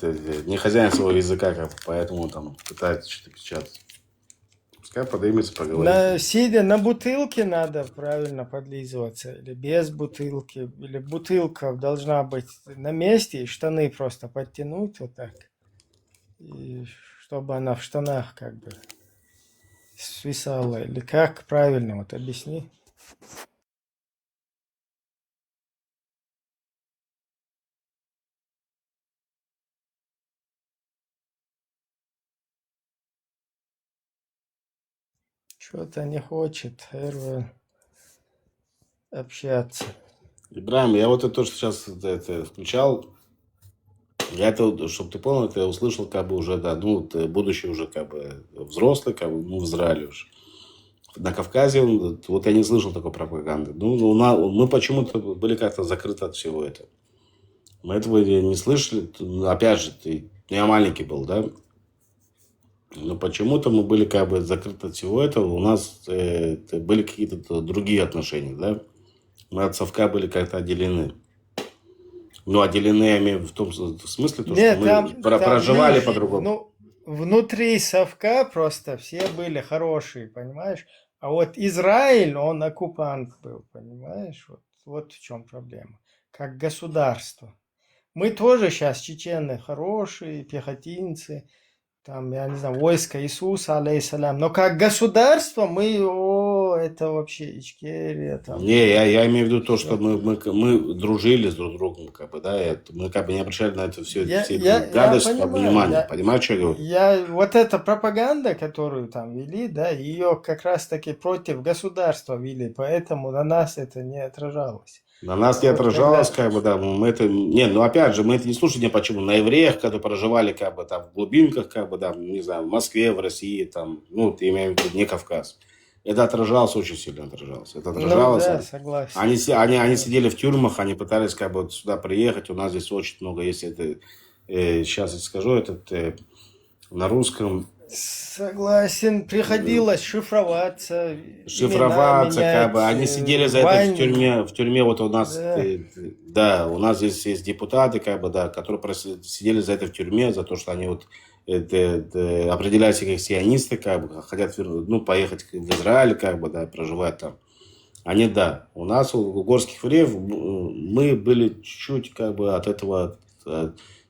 не хозяин своего языка, как бы, поэтому там пытается что-то печатать. Пускай поднимется, поговорит. Сидя на бутылке надо правильно подлизываться, или без бутылки, или бутылка должна быть на месте, и штаны просто подтянуть вот так, и чтобы она в штанах как бы свисала, или как правильно, вот объясни. Что-то не хочет Эрвин общаться. Ибраим, я вот это тоже сейчас это включал. Я это, чтобы ты понял, это я услышал, как бы, уже, да, ну, будучи уже, как бы, взрослый, как бы, ну, в Израиле уже. На Кавказе, вот я не слышал такой пропаганды. Ну, мы почему-то были как-то закрыты от всего этого. Мы этого не слышали. Опять же, я маленький был, да. Но почему-то мы были, как бы, закрыты от всего этого. У нас были какие-то другие отношения, да. Мы от совка были как-то отделены. Ну, отделены, я имею в том смысле, то, Нет, что мы проживали по-другому. Ну, внутри совка просто все были хорошие, понимаешь? А вот Израиль, он оккупант был, понимаешь? Вот в чем проблема. Как государство. Мы тоже сейчас чечены хорошие, пехотинцы, там, я не знаю, войско Иисуса, алейхиссалям. Но как государство мы, это вообще Ичкерия. Там. Не, я имею в виду то, что мы дружили с друг другом, как бы, да, мы как бы не обращали на это все гадости, внимание. Понимаешь, что я говорю? Вот эта пропаганда, которую там вели, да, ее как раз-таки против государства вели, поэтому на нас это не отражалось. На нас не отражалось, как бы, да, мы это... Не, ну, опять же, мы это не слушали, почему. На евреях, которые проживали, как бы, там, в глубинках, как бы, да, не знаю, в Москве, в России, там, ну, ты имею в виду, не Кавказ. Это отражалось, очень сильно отражалось. Это отражалось. Ну, да, согласен. Они сидели в тюрьмах, они пытались, как бы, вот сюда приехать. У нас здесь очень много, если это... сейчас я скажу, этот на русском... Согласен, приходилось шифроваться, как бы, они сидели за это в тюрьме, вот у нас, да, у нас здесь есть депутаты, как бы, да, которые сидели за это в тюрьме, за то, что они вот определяются как сионисты, как бы, хотят, ну, поехать в Израиль, как бы, да, проживать там. Они, да, у нас, у горских евреев, мы были чуть-чуть, как бы, от этого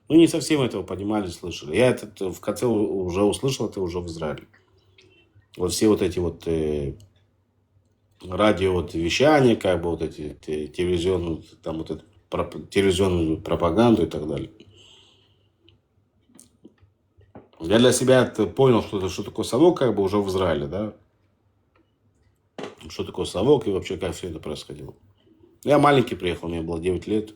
Ну, не совсем этого понимали, слышали. Я это в конце уже услышал, это уже в Израиле. Вот все вот эти вот радио вот вещания, как бы вот эти телевизионную, там вот эту телевизионную пропаганду и так далее. Я для себя понял, что такое совок, как бы уже в Израиле, да. Что такое совок и вообще как все это происходило. Я маленький приехал, мне было 9 лет.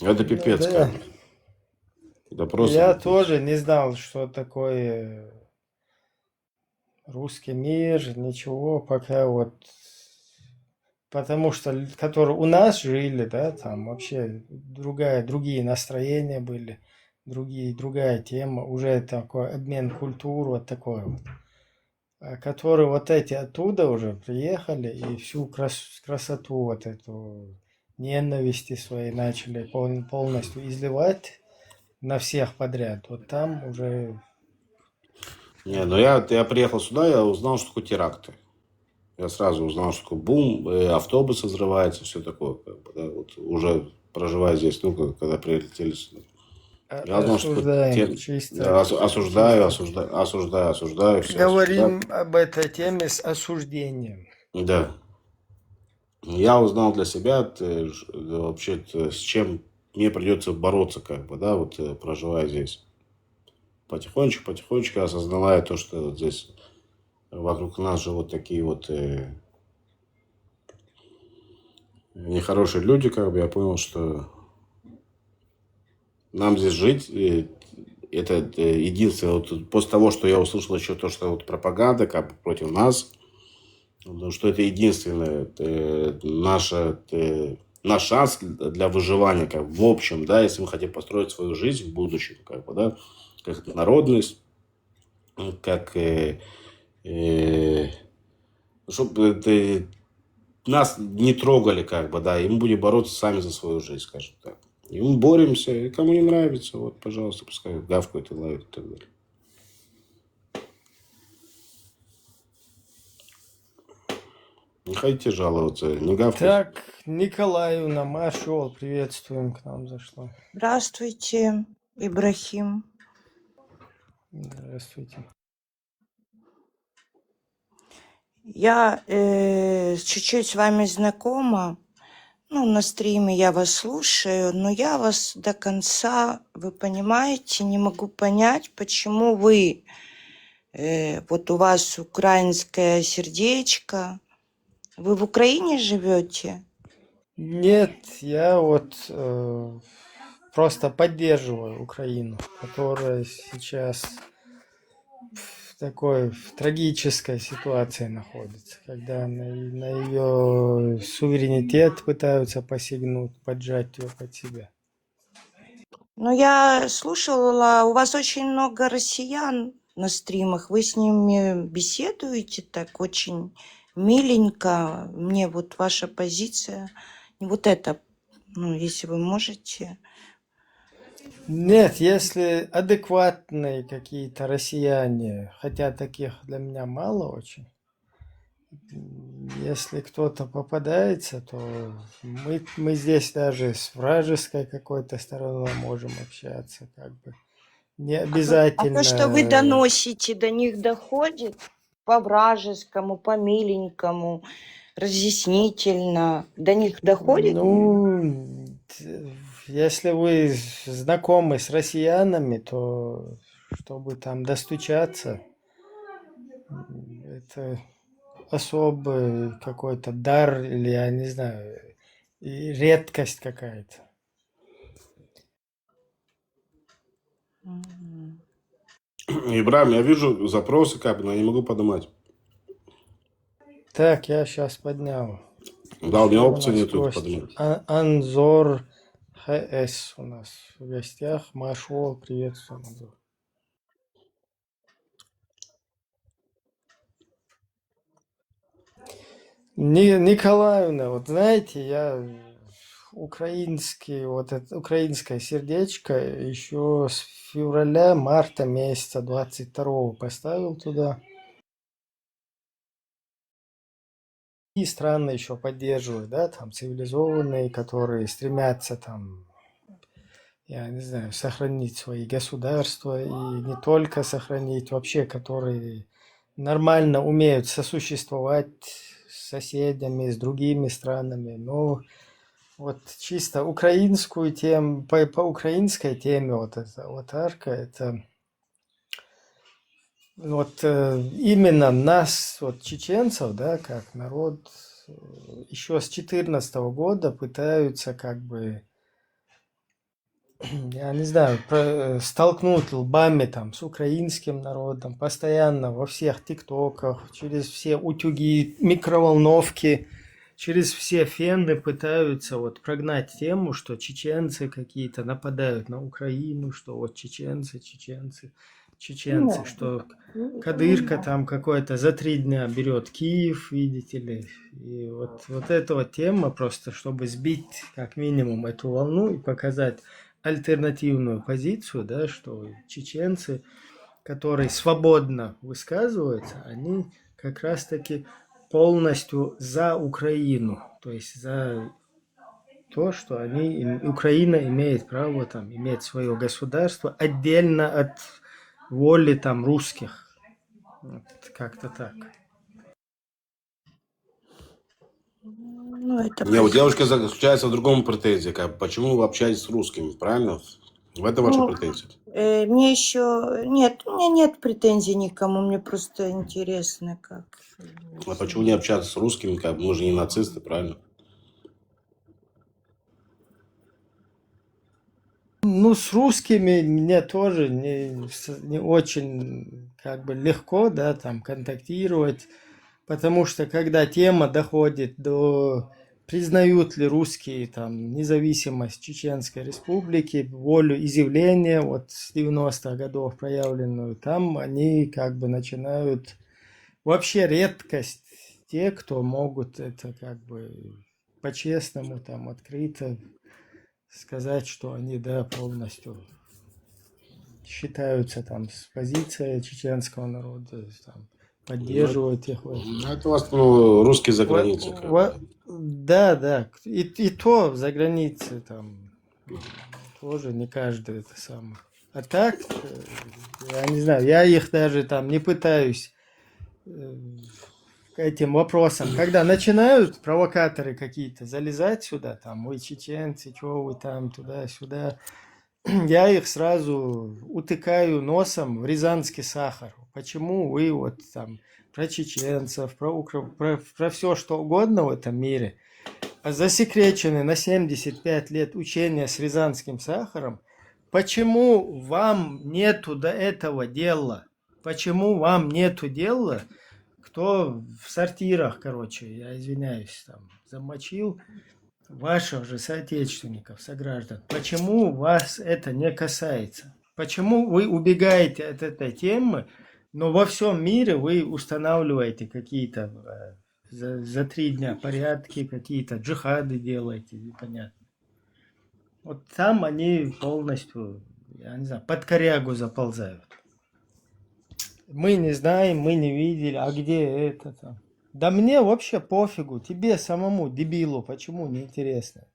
Это пипец, Да. как бы. Это просто Я пипец. тоже не знал, что такое русский мир, ничего, пока вот, потому что, которые у нас жили, да, там вообще другие настроения были, другая тема, уже такой обмен культур, вот такой вот. А которые вот эти оттуда уже приехали и всю красоту вот эту ненависти своей начали полностью изливать на всех подряд. Вот там уже... Не, ну я приехал сюда, я узнал, что такое теракты. Я сразу узнал, что такое бум, автобусы взрываются, все такое. Как бы, да, вот уже проживая здесь, ну, когда прилетели сюда. Я узнал, что Осуждаем, чисто. осуждаю. Все, Говорим об этой теме с осуждением. Да. Я узнал для себя вообще, с чем мне придется бороться, как бы, да, вот проживая здесь. Потихонечку осознавая то, что вот здесь вокруг нас живут такие вот нехорошие люди, как бы, я понял, что нам здесь жить, это единственное, вот после того, что я услышал еще то, что вот пропаганда как бы против нас, потому что это единственное наш шанс для выживания, как в общем, да, если мы хотим построить свою жизнь в будущем, как бы, да, как народность, как чтобы нас не трогали, как бы, да, и мы будем бороться сами за свою жизнь, скажем так. И мы боремся, и кому не нравится, вот, пожалуйста, пускай гавкают и лают и так далее. Не хотите жаловаться, не гавкайте. Так, Николаевна, Машол, приветствуем, к нам зашла. Здравствуйте, Ибрахим. Здравствуйте. Я чуть-чуть с вами знакома. Ну, на стриме я вас слушаю, но я вас до конца, вы понимаете, не могу понять, почему вы, вот у вас украинское сердечко. Вы в Украине живете? Нет, я вот просто поддерживаю Украину, которая сейчас в такой трагической ситуации находится, когда на ее суверенитет пытаются посягнуть, поджать ее под себя. Ну, я слушала, у вас очень много россиян на стримах, вы с ними беседуете так очень миленько. Мне вот ваша позиция, вот это, ну, если вы можете... Нет, если адекватные какие-то россияне, хотя таких для меня мало очень, если кто-то попадается, то мы здесь даже с вражеской какой-то стороной можем общаться, как бы. Не обязательно... А то, что вы доносите, до них доходит по вражескому, по миленькому, разъяснительно, до них доходит? Ну, если вы знакомы с россиянами, то чтобы там достучаться, это особый какой-то дар или, я не знаю, и редкость какая-то. Ибрахим, я вижу запросы, как бы, но я не могу поднимать. Так, я сейчас поднял. Да, у меня Еще опции нас нету гость поднимать. Анзор ХС у нас в гостях. Машол, приветствую, Анзор. Николаевна, вот знаете, я украинское сердечко еще с февраля-марта месяца 22-го поставил туда. страны еще поддерживают, да, там цивилизованные, которые стремятся там, я не знаю, сохранить свои государства и не только сохранить, вообще, которые нормально умеют сосуществовать с соседями, с другими странами. Но вот чисто украинскую тему, по украинской теме вот эта аватарка, это вот именно нас, вот чеченцев, да, как народ, еще с 2014 года пытаются как бы, я не знаю, столкнуть лбами там с украинским народом, постоянно во всех тиктоках, через все утюги, микроволновки, через все фенды пытаются вот прогнать тему, что чеченцы какие-то нападают на Украину, что вот чеченцы, что Кадырка там какой-то за 3 дня берет Киев, видите ли. И вот эта вот тема просто, чтобы сбить как минимум эту волну и показать альтернативную позицию, да, что чеченцы, которые свободно высказываются, они как раз-таки полностью за Украину, то есть за то, что Украина имеет право там иметь свое государство отдельно от воли там русских. Вот, как-то так. Ну, это Не, у девушки заключается в другом претензии. Почему вы общаетесь с русскими, правильно? В этом ваша претензия. Мне еще... Нет, у меня нет претензий никому, мне просто интересно, как... А почему не общаться с русскими? Мы же не нацисты, правильно? Ну, с русскими мне тоже не очень как бы легко, да, там контактировать, потому что когда тема доходит до признают ли русские там независимость Чеченской Республики, волю изъявления вот с 90-х годов проявленную, там они как бы начинают вообще редкость те, кто могут это как бы по-честному там открыто сказать, что они, да, полностью считаются там с позицией чеченского народа, там, поддерживают их. Это у вас русские за границей. Да. И то за границей там тоже не каждый это самое. А так, я не знаю, я их даже там не пытаюсь к этим вопросам. Когда начинают провокаторы какие-то залезать сюда, там, вы чеченцы, что вы там, туда-сюда, я их сразу утыкаю носом в рязанский сахар. Почему вы вот там про чеченцев, про все что угодно в этом мире засекречены на 75 лет учения с рязанским сахаром? Почему вам нету до этого дела? Почему вам нету дела, кто в сортирах, короче, я извиняюсь, там, замочил ваших же соотечественников, сограждан? Почему вас это не касается? Почему вы убегаете от этой темы, но во всем мире вы устанавливаете какие-то за 3 дня порядки, какие-то джихады делаете, непонятно. Вот там они полностью, я не знаю, под корягу заползают. Мы не знаем, мы не видели, а где это там? Да мне вообще пофигу, тебе самому, дебилу, почему не интересно?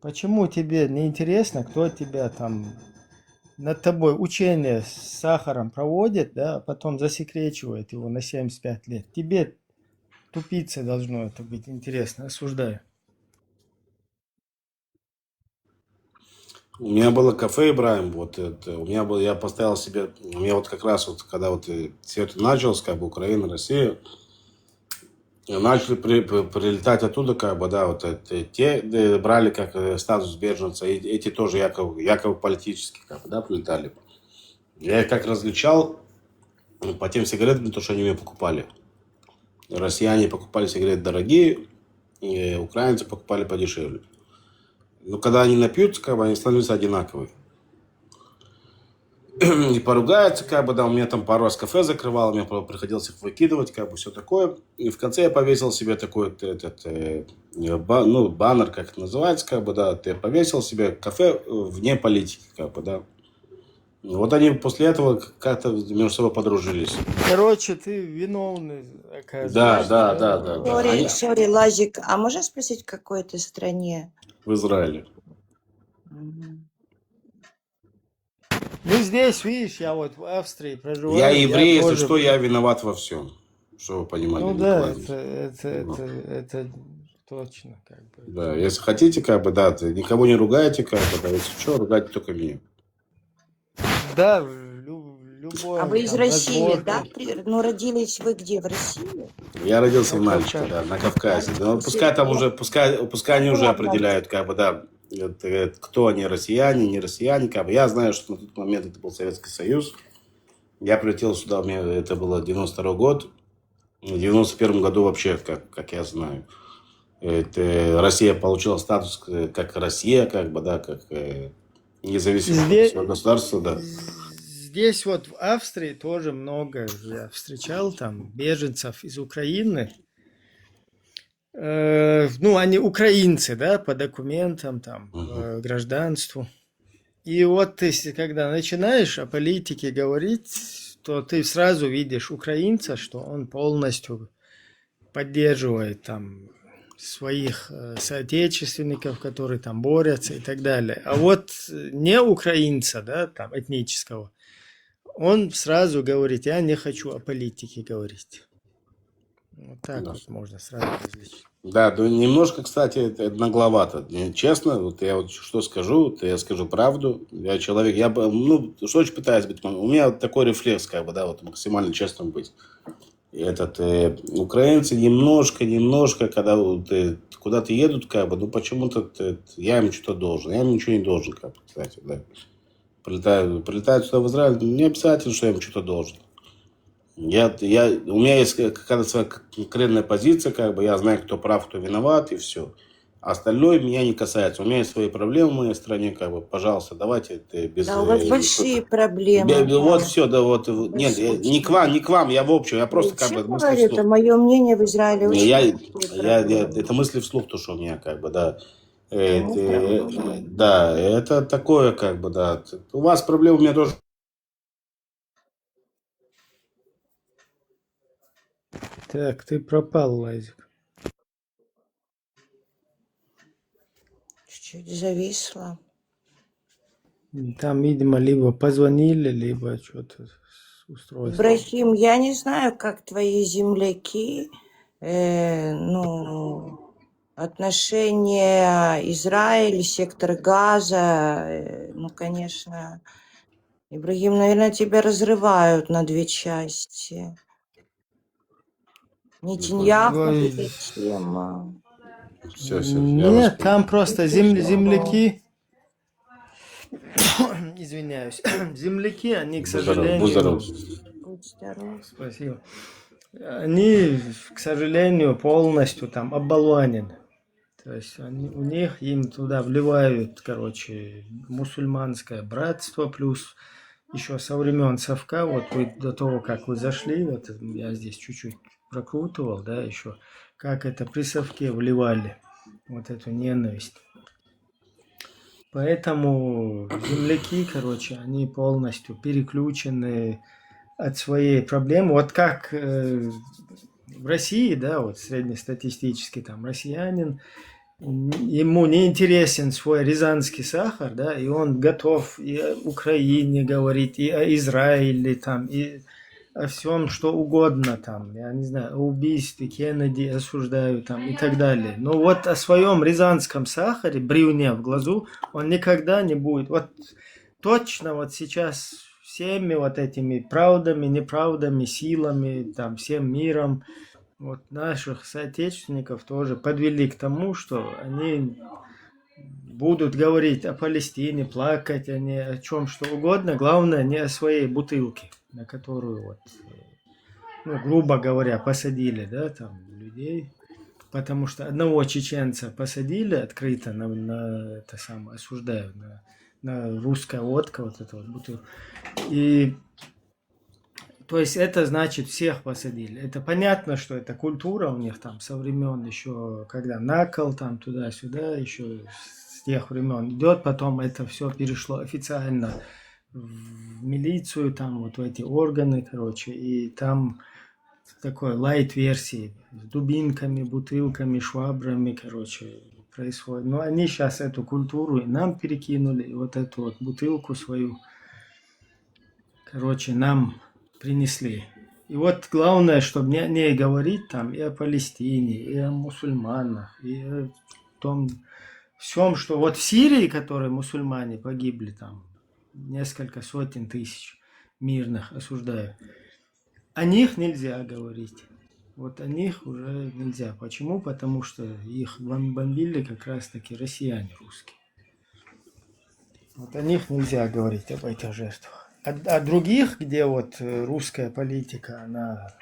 Почему тебе не интересно, кто тебя там над тобой учение с сахаром проводит, да, а потом засекречивает его на 75 лет? Тебе, тупице, должно это быть интересно, осуждаю. У меня было кафе Ибраим, вот это, я поставил себе, у меня вот как раз вот, когда вот все это началось, как бы Украина, Россия, начали прилетать оттуда, как бы, да, вот те брали как статус беженца, и эти тоже якобы политически, как бы, да, прилетали. Я их как различал по тем сигаретам, то, что они мне покупали. Россияне покупали сигареты дорогие, и украинцы покупали подешевле. Но когда они напьются, как бы, они становятся одинаковые. И поругаются, как бы, да, у меня там пару раз кафе закрывал, мне приходилось их выкидывать, как бы, все такое. И в конце я повесил себе такой баннер, как это называется, как бы, да, ты повесил себе кафе вне политики, как бы, да. Вот они после этого как-то между собой подружились. Короче, ты виновный, Да, оказывается, да, да? да, да, да. Сори, Они сори, Лазик, а можно спросить, в какой ты стране? в Израиле. Мгм. Ну, здесь, видишь, я вот в Австрии Я проживаю, я еврей, если тоже... что, я виноват во всем. Что вы понимали, Ну да, Николай? Ну, это точно, как бы. да, если хотите, как бы, да, никого не ругайте, как бы, да, если что, ругайте только меня. Да, в А любом вы из там России, да? возможном... Ну, родились вы где? В России? Я родился в На Нальчике, Кавказе. да, на Кавказе. Да, Но пускай там уже, пускай они уже Ладно. определяют, как бы, да, кто они, россияне, не россияне, как бы. Я знаю, что на тот момент это был Советский Союз. Я прилетел сюда, это было 92 год. В 91 году вообще, как я знаю, Россия получила статус как Россия, как бы, да, как независимое государство, да. Здесь вот в Австрии тоже много я встречал там беженцев из Украины. Ну, они украинцы, да, по документам, там, по гражданству. И вот ты, когда начинаешь о политике говорить, то ты сразу видишь украинца, что он полностью поддерживает там своих соотечественников, которые там борются и так далее. А вот не украинца, да, там, этнического, он сразу говорит, я не хочу о политике говорить. Вот так Да. вот можно сразу различить. Да, да, немножко, кстати, это нагловато. Честно, вот я вот что скажу, то я скажу правду. Я человек, ну, что очень пытаюсь быть. У меня вот такой рефлекс, как бы, да, вот максимально честным быть. И украинцы немножко, когда куда-то едут, как бы, ну, почему-то я им что-то должен. Я им ничего не должен, как бы, кстати, да. Прилетают сюда в Израиль, не обязательно, что я им что-то должен. У меня есть какая-то своя конкретная позиция, как бы я знаю, кто прав, кто виноват, и все. А остальное меня не касается. У меня есть свои проблемы в моей стране, как бы, пожалуйста, давайте это без... Да, у вас большие проблемы. Вот все, да, вот. Нет, не к вам, я в общем, я просто как бы мысли Говорю, это вслух. мое мнение в Израиле очень Это мысли вслух, то, что у меня, как бы, да. Да, это такое, как бы, да. У вас проблемы, у меня тоже. Так, ты пропал, Лазик. чуть-чуть зависла. Там, видимо, либо позвонили, либо что-то с устройством. Ибрахим, я не знаю, как твои земляки, ну, отношения Израиль, сектор Газа, ну, конечно, Ибрахим, наверное, тебя разрывают на две части. Нетаньяху, эта тема. Все, я вас Нет, там просто земляки, извиняюсь, земляки, они, к сожалению... Будь здоров. Спасибо. Они, к сожалению, полностью там оболванены. То есть у них им туда вливают, короче, мусульманское братство, плюс еще со времен Совка, вот вы до того, как вы зашли, вот я здесь чуть-чуть прокрутывал, да, еще, как это при Совке вливали, вот эту ненависть. Поэтому земляки, короче, они полностью переключены от своей проблемы. Вот как в России, да, вот среднестатистический там россиянин, ему не интересен свой рязанский сахар, да, и он готов и о Украине говорить, и о Израиле, там, и о всем, что угодно, там, я не знаю, о убийстве Кеннеди осуждаю, там, и так далее. Но вот о своем рязанском сахаре, бревне в глазу, он никогда не будет. Вот точно вот сейчас всеми вот этими правдами, неправдами, силами, там, всем миром, вот наших соотечественников тоже подвели к тому, что они будут говорить о Палестине, плакать, а не о чем что угодно, главное не о своей бутылке, на которую вот, ну, грубо говоря, посадили, да, там, людей, потому что одного чеченца посадили открыто на это самое, осуждают, на русская водка, вот это вот бутылка, и то есть это значит всех посадили. Это понятно, что это культура у них там со времен еще, когда накол там туда-сюда, еще с тех времен идет, потом это все перешло официально в милицию, там вот в эти органы, короче, и там такой лайт-версии с дубинками, бутылками, швабрами, короче, происходит. Но они сейчас эту культуру и нам перекинули, и вот эту вот бутылку свою, короче, нам принесли. И вот главное, чтобы не говорить там и о Палестине, и о мусульманах, и о том всем, что вот в Сирии, которые мусульмане погибли там, несколько сотен тысяч мирных, осуждаю, о них нельзя говорить. Вот о них уже нельзя. Почему? Потому что их бомбили как раз-таки россияне русские. Вот о них нельзя говорить, об этих жертвах. А других, где вот русская политика, она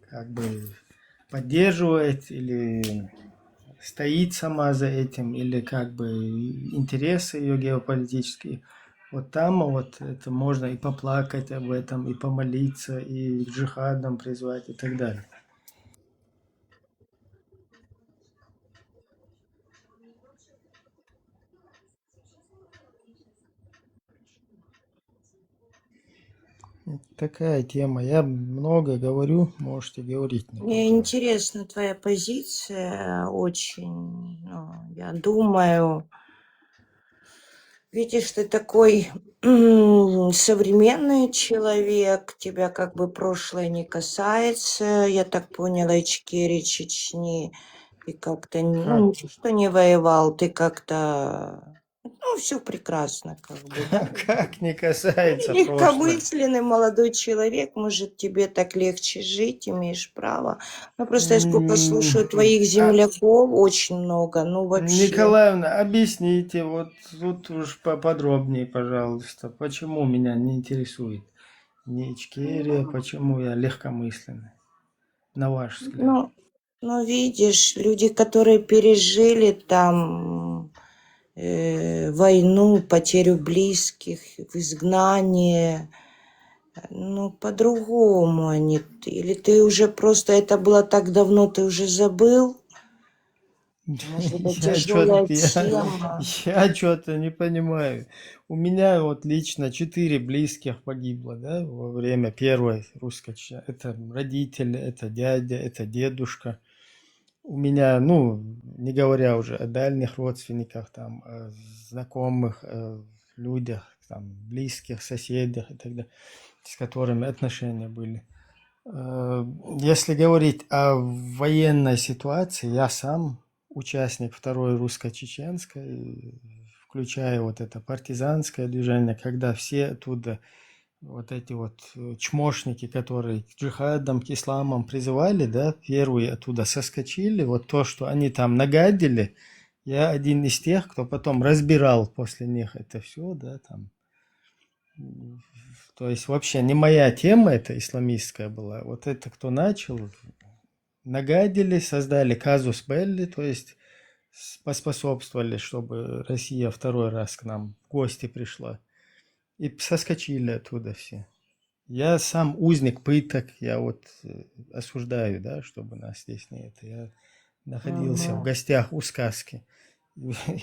как бы поддерживает или стоит сама за этим, или как бы интересы ее геополитические, вот там вот это можно и поплакать об этом, и помолиться, и к джихадам призвать и так далее. Такая тема. Я много говорю, можете говорить. Мне интересна твоя позиция очень. Ну, я думаю, видишь, ты такой современный человек, тебя как бы прошлое не касается. Я так поняла, Ичкерии, Чечни, ты как-то, ну, что не воевал, ты как-то, ну, все прекрасно, как бы, да. Как не касается прошлого. Легкомысленный молодой человек, может, тебе так легче жить, имеешь право. Ну, просто я сколько слушаю твоих земляков, очень много, ну, вообще. Николаевна, объясните, вот тут уж поподробнее, пожалуйста, почему меня не интересует не Ичкерия, почему я легкомысленный, на ваш взгляд? Ну, видишь, люди, которые пережили там войну, потерю близких, в изгнании, ну, по-другому они. Или ты уже просто, это было так давно, ты уже забыл? Может, это тяжелая тема. Я что-то не понимаю. У меня вот лично 4 близких погибло, да, во время первой русской чеченской. Это родители, это дядя, это дедушка. У меня, ну, не говоря уже о дальних родственниках, там, о знакомых, о людях, там, близких, соседях и так далее, с которыми отношения были. Если говорить о военной ситуации, я сам участник Второй русско-чеченской, включая вот это партизанское движение, когда все оттуда, вот эти вот чмошники, которые к джихадам, к исламам призывали, да, первые оттуда соскочили, вот то, что они там нагадили, я один из тех, кто потом разбирал после них это все, да, там. То есть вообще не моя тема это исламистская была, вот это кто начал, нагадили, создали казус белли, то есть поспособствовали, чтобы Россия второй раз к нам в гости пришла. И соскочили оттуда все. Я сам узник пыток, я вот осуждаю, да, чтобы нас здесь не это. Я находился в гостях у сказки.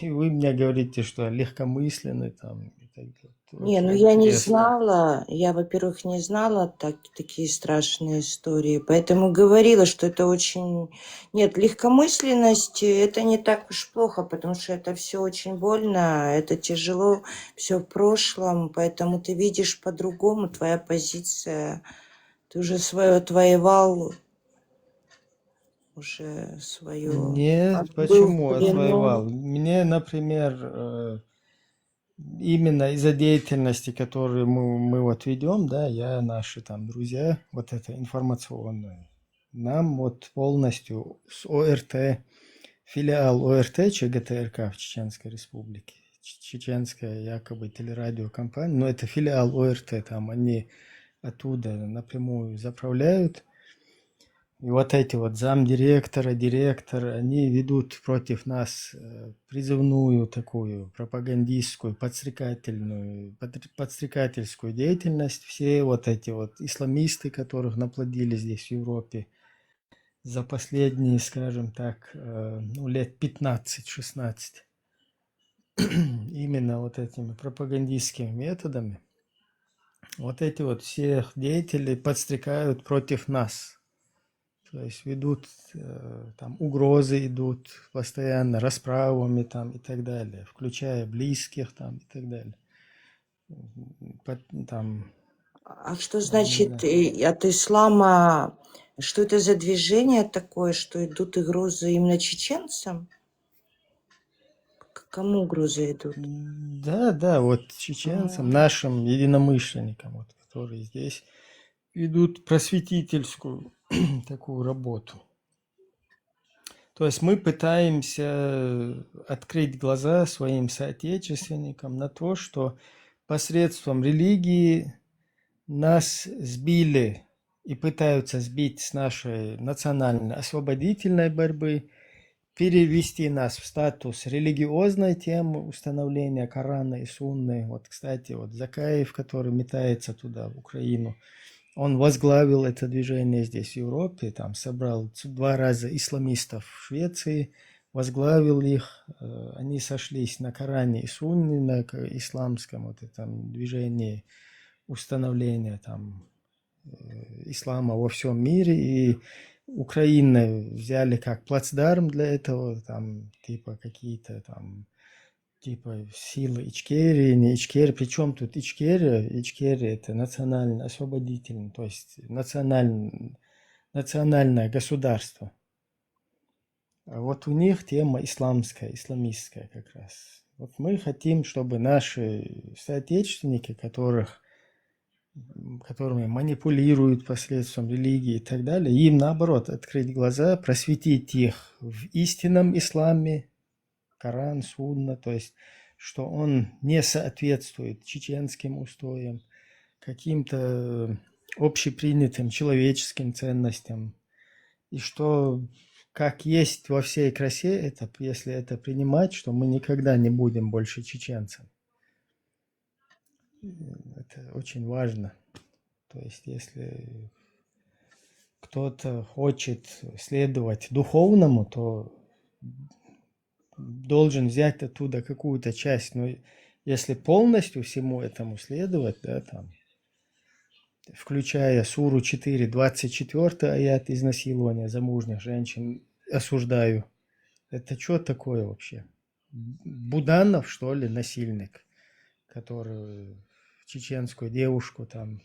И вы мне говорите, что легкомысленный там и так далее. Не, ну я не знала, я, во-первых, не знала такие страшные истории, поэтому говорила, что это очень... Нет, легкомысленность, это не так уж плохо, потому что это все очень больно, это тяжело, все в прошлом, поэтому ты видишь по-другому, твоя позиция, ты уже свое отвоевал, уже свое... Нет, почему отвоевал? Мне, например... Именно из-за деятельности, которую мы вот ведем, да, я, наши там друзья, вот это информационное, нам вот полностью с ОРТ, филиал ОРТ ЧГТРК в Чеченской Республике, чеченская якобы телерадиокомпания, но это филиал ОРТ, там они оттуда напрямую заправляют. И вот эти вот замдиректора, директор, они ведут против нас призывную такую пропагандистскую, подстрекательскую деятельность. Все вот эти вот исламисты, которых наплодили здесь в Европе за последние, скажем так, ну, лет 15-16. именно вот этими пропагандистскими методами, вот эти вот все деятели подстрекают против нас. То есть ведут, там угрозы идут постоянно, расправами там и так далее, включая близких там и так далее. Там, А что значит от ислама? Что это за движение такое, что идут угрозы именно чеченцам? К кому угрозы идут? Да, вот чеченцам, нашим единомышленникам, вот, которые здесь ведут просветительскую такую работу. То есть мы пытаемся открыть глаза своим соотечественникам на то, что посредством религии нас сбили и пытаются сбить с нашей национально-освободительной борьбы, перевести нас в статус религиозной темы установления Корана и Сунны. Вот, кстати, вот Закаев, который метается туда, в Украину, он возглавил это движение здесь, в Европе, там собрал 2 раза исламистов в Швеции, возглавил их, они сошлись на Коране и Сунне, на исламском вот этом движении установления там ислама во всем мире, и Украину взяли как плацдарм для этого, там типа какие-то там типа силы Ичкерии, не Ичкерии. Причем тут Ичкерия? Ичкерия это национально-освободительный, то есть национальное государство. А вот у них тема исламская, исламистская как раз. Вот мы хотим, чтобы наши соотечественники, которыми манипулируют посредством религии и так далее, им наоборот открыть глаза, просветить их в истинном исламе, Коран, Сунна, то есть, что он не соответствует чеченским устоям, каким-то общепринятым человеческим ценностям, и что как есть во всей красе, это, если это принимать, что мы никогда не будем больше чеченцами. Это очень важно. То есть, если кто-то хочет следовать духовному, то должен взять оттуда какую-то часть. Но если полностью всему этому следовать, да, там, включая суру 4, 24 аят изнасилования замужних женщин, осуждаю. Это что такое вообще? Буданов, что ли, насильник, который чеченскую девушку там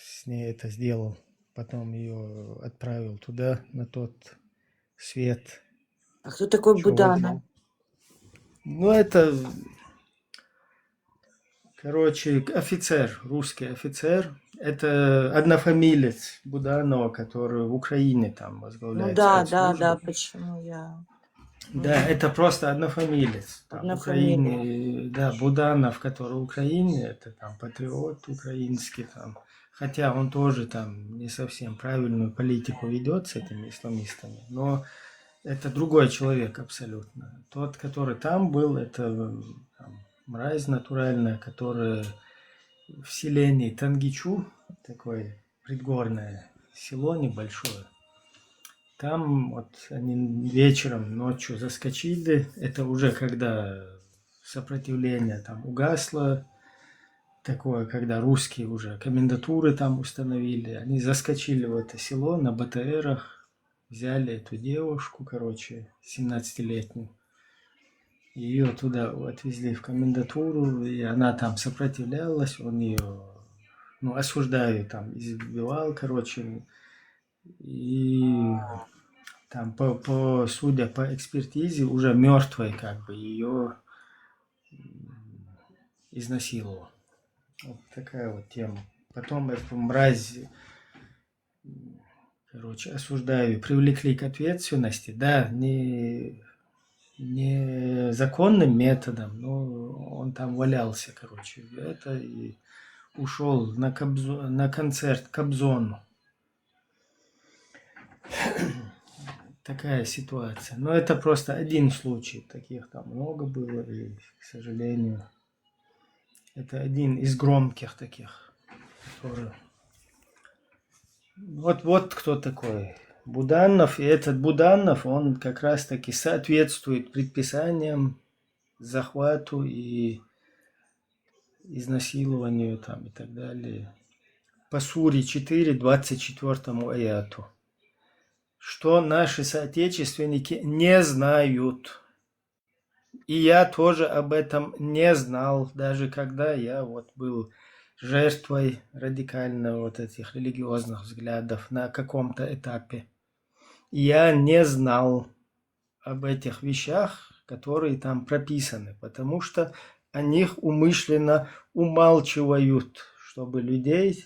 с ней это сделал, потом ее отправил туда, на тот свет. А кто такой Буданов? Ну, это, короче, офицер, русский офицер. Это однофамилец Буданова, который в Украине там возглавляет. Ну да, почему я... Да, это просто однофамилец. Там, в Украине, да, Буданов, который в Украине, это там патриот украинский там. Хотя он тоже там не совсем правильную политику ведет с этими исламистами, но это другой человек абсолютно. Тот, который там был, это там, мразь натуральная, которая в селении Тангичу, такое предгорное село небольшое. Там вот они вечером, ночью заскочили. Это уже когда сопротивление там угасло. Такое, когда русские уже комендатуры там установили. Они заскочили в это село на БТРах. Взяли эту девушку, короче, 17-летнюю. Ее туда отвезли в комендатуру, и она там сопротивлялась, он ее, ну, осуждаю, там, избивал, короче, и там, судя по экспертизе, уже мертвой, как бы, ее изнасиловал. Вот такая вот тема. Потом эту мразь, короче, осуждаю, привлекли к ответственности, да, не законным методом, но он там валялся, короче, это и ушел на концерт к Кобзону. Такая ситуация. Но это просто один случай, таких там много было, и, к сожалению, это один из громких таких, который... Вот кто такой Буданов, и этот Буданов, он как раз таки соответствует предписаниям захвату и изнасилованию там и так далее. По Суре 4, 24 аяту. Что наши соотечественники не знают. И я тоже об этом не знал, даже когда я вот был жертвой радикально вот этих религиозных взглядов на каком-то этапе. Я не знал об этих вещах, которые там прописаны, потому что о них умышленно умалчивают, чтобы людей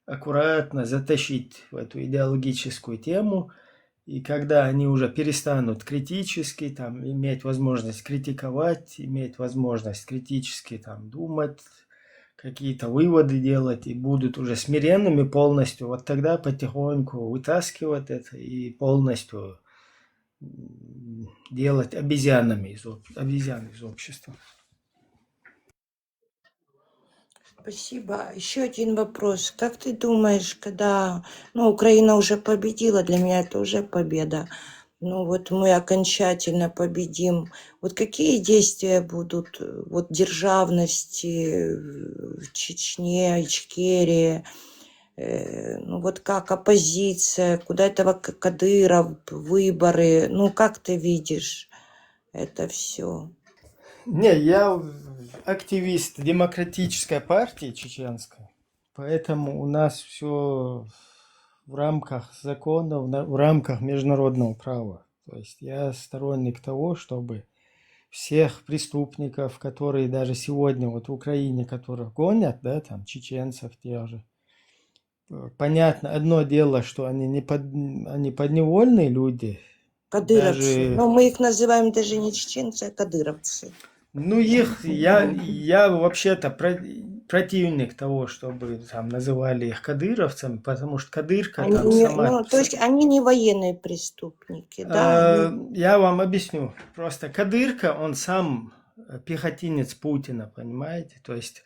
аккуратно затащить в эту идеологическую тему. И когда они уже перестанут критически там, иметь возможность критиковать, иметь возможность критически там, думать, какие-то выводы делать и будут уже смиренными полностью, вот тогда потихоньку вытаскивать это и полностью делать обезьян из общества. Спасибо. Еще один вопрос. Как ты думаешь, когда Украина уже победила, для меня это уже победа, вот мы окончательно победим, вот какие действия будут вот державности в Чечне, Ичкерии, вот как оппозиция, куда этого Кадыров, выборы, как ты видишь это все? Не, я активист демократической партии чеченской, поэтому у нас все в рамках законов, в рамках международного права. То есть я сторонник того, чтобы всех преступников, которые даже сегодня вот в Украине, которых гонят, да, там чеченцев тех же, понятно, одно дело, что они подневольные люди. Кадыровцы. Даже... Мы их называем даже не чеченцы, а кадыровцы. Я вообще-то противник того, чтобы там называли их кадыровцами, потому что кадырка они там сама... то есть они не военные преступники, да? Я вам объясню. Просто кадырка, он сам пехотинец Путина, понимаете? То есть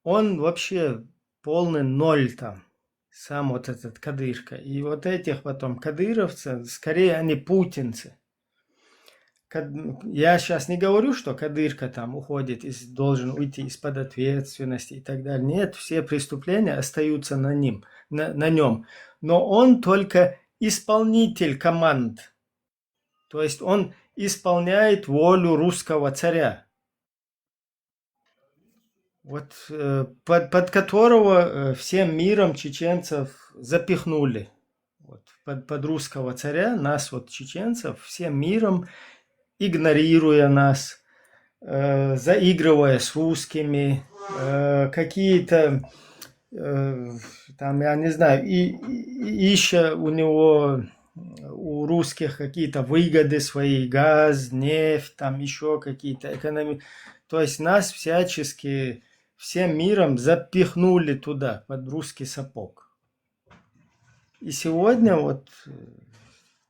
он вообще полный ноль там. Сам вот этот кадырка. И вот этих потом кадыровцев, скорее они путинцы. Я сейчас не говорю, что кадырка там уходит, должен уйти из-под ответственности и так далее. Нет, все преступления остаются на нем. Но он только исполнитель команд. То есть он исполняет волю русского царя. Вот под которого всем миром чеченцев запихнули. Вот, под русского царя нас, вот чеченцев, всем миром, игнорируя нас, заигрывая с русскими, какие-то, там, я не знаю, ища у русских какие-то выгоды свои, газ, нефть, там еще какие-то экономии. То есть нас всячески всем миром запихнули туда, под русский сапог. И сегодня вот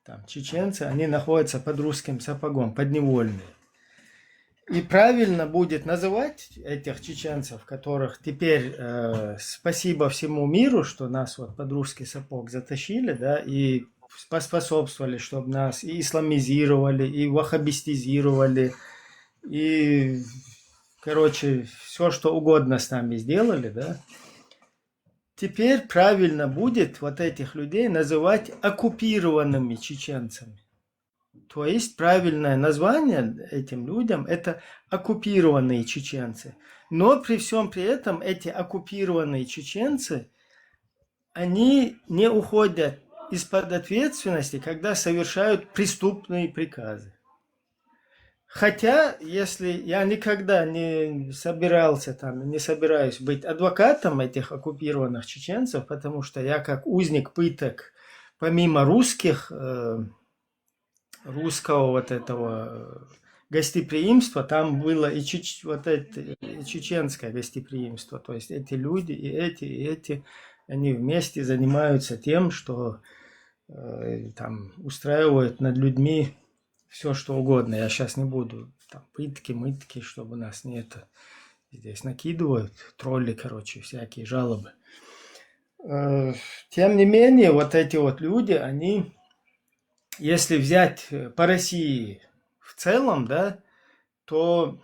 там чеченцы, они находятся под русским сапогом, подневольные. И правильно будет называть этих чеченцев, которых теперь спасибо всему миру, что нас вот под русский сапог затащили, да, и поспособствовали, чтобы нас и исламизировали, и ваххабистизировали, и, короче, все, что угодно с нами сделали, да. Теперь правильно будет вот этих людей называть оккупированными чеченцами. То есть правильное название этим людям – это оккупированные чеченцы. Но при всем при этом эти оккупированные чеченцы, они не уходят из-под ответственности, когда совершают преступные приказы. Хотя, если я никогда не собираюсь быть адвокатом этих оккупированных чеченцев, потому что я как узник пыток, помимо русского вот этого гостеприимства, там было и чеченское гостеприимство. То есть эти люди, и эти, они вместе занимаются тем, что там устраивают над людьми все, что угодно. Я сейчас не буду там пытки, чтобы нас не это здесь накидывают. Тролли, короче, всякие жалобы. Тем не менее, вот эти вот люди, они, если взять по России в целом, да, то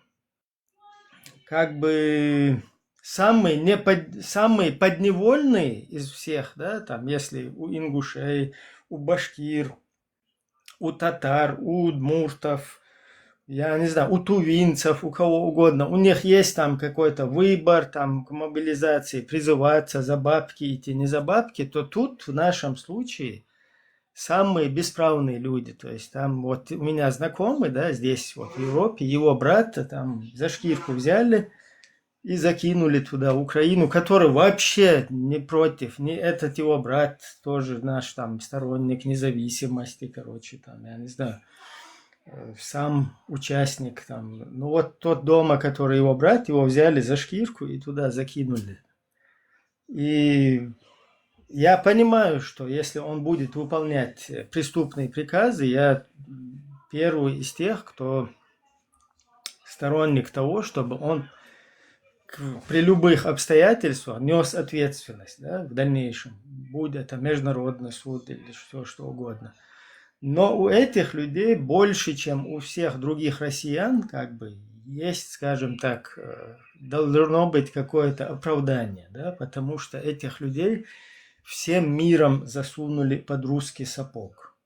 как бы самый подневольный из всех, да, там, если у ингушей, у башкир, у татар, у удмуртов, я не знаю, у тувинцев, у кого угодно, у них есть там какой-то выбор, там, к мобилизации, призываться за бабки идти, не за бабки, то тут в нашем случае самые бесправные люди. То есть там вот у меня знакомый, да, здесь вот в Европе, его брата там за шкирку взяли и закинули туда, в Украину, который вообще не против, не этот его брат, тоже наш там сторонник независимости, короче, там, я не знаю, сам участник там. Ну вот тот дома, который его брат, его взяли за шкирку и туда закинули. И я понимаю, что если он будет выполнять преступные приказы, я первый из тех, кто сторонник того, чтобы он при любых обстоятельствах нес ответственность, да, в дальнейшем, будь это международный суд или все что угодно. Но у этих людей больше, чем у всех других россиян, как бы, есть, скажем так, должно быть какое-то оправдание, да, потому что этих людей всем миром засунули под русский сапог.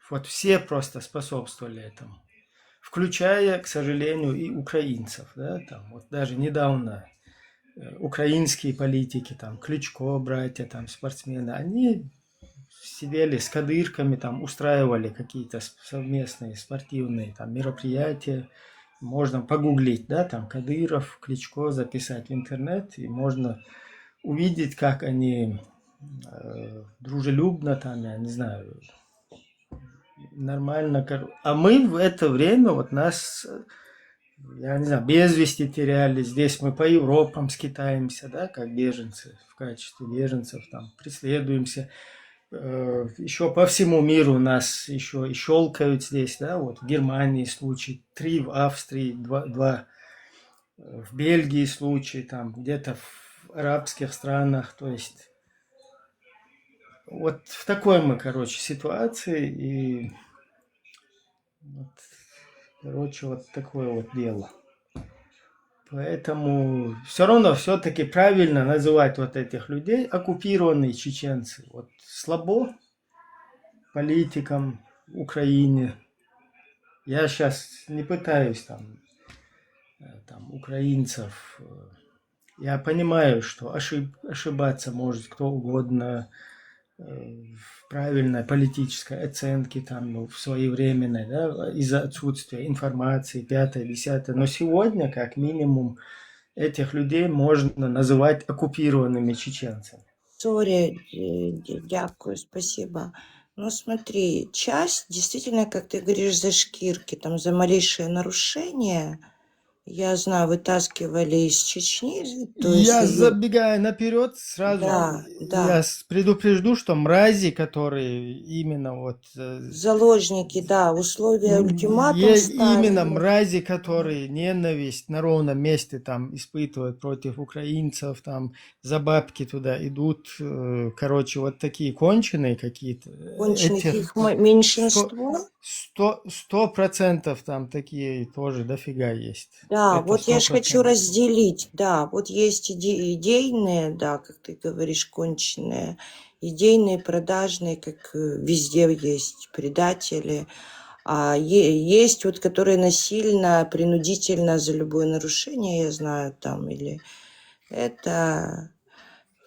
Вот все просто способствовали этому. Включая, к сожалению, и украинцев. Да, там, вот даже недавно украинские политики, там, Кличко, братья, там, спортсмены, они сидели с кадырками, там, устраивали какие-то совместные спортивные там, мероприятия. Можно погуглить, да, там, Кадыров, Кличко, записать в интернет, и можно увидеть, как они дружелюбно, там, я не знаю, нормально. А мы в это время, вот нас, я не знаю, без вести теряли. Здесь мы по Европам скитаемся, да, как беженцы, в качестве беженцев, там, преследуемся. Еще по всему миру нас еще и щелкают здесь, да, вот в Германии случай, 3 в Австрии, 2 в Бельгии случай, там, где-то в арабских странах, то есть вот в такой мы, короче, ситуации, и вот, короче, вот такое вот дело. Поэтому все равно все-таки правильно называть вот этих людей оккупированные чеченцы. Вот слабо политикам в Украине. Я сейчас не пытаюсь там украинцев. Я понимаю, что ошибаться может кто угодно в правильной политической оценке там, ну, в своевременной, да, из-за отсутствия информации, 5-е, 10-е. Но сегодня, как минимум, этих людей можно называть оккупированными чеченцами. Сори, дякую, спасибо. Ну смотри, часть действительно, как ты говоришь, за шкирки, там за малейшее нарушение, я знаю, вытаскивали из Чечни. То Я есть, забегая наперед, сразу да, да. я предупрежду, что мрази, которые именно вот... Заложники, да, условия ультиматум Есть ставили. именно мрази, которые ненависть на ровном месте там испытывают против украинцев, там за бабки туда идут, короче, вот такие конченые какие-то. Конченых их меньшинство. 100% там такие тоже дофига есть. Да, Это вот я же 100%. хочу разделить, да, вот есть идейные, да, как ты говоришь, конченые, идейные, продажные, как везде есть предатели, а есть вот, которые насильно, принудительно за любое нарушение, я знаю, там, или это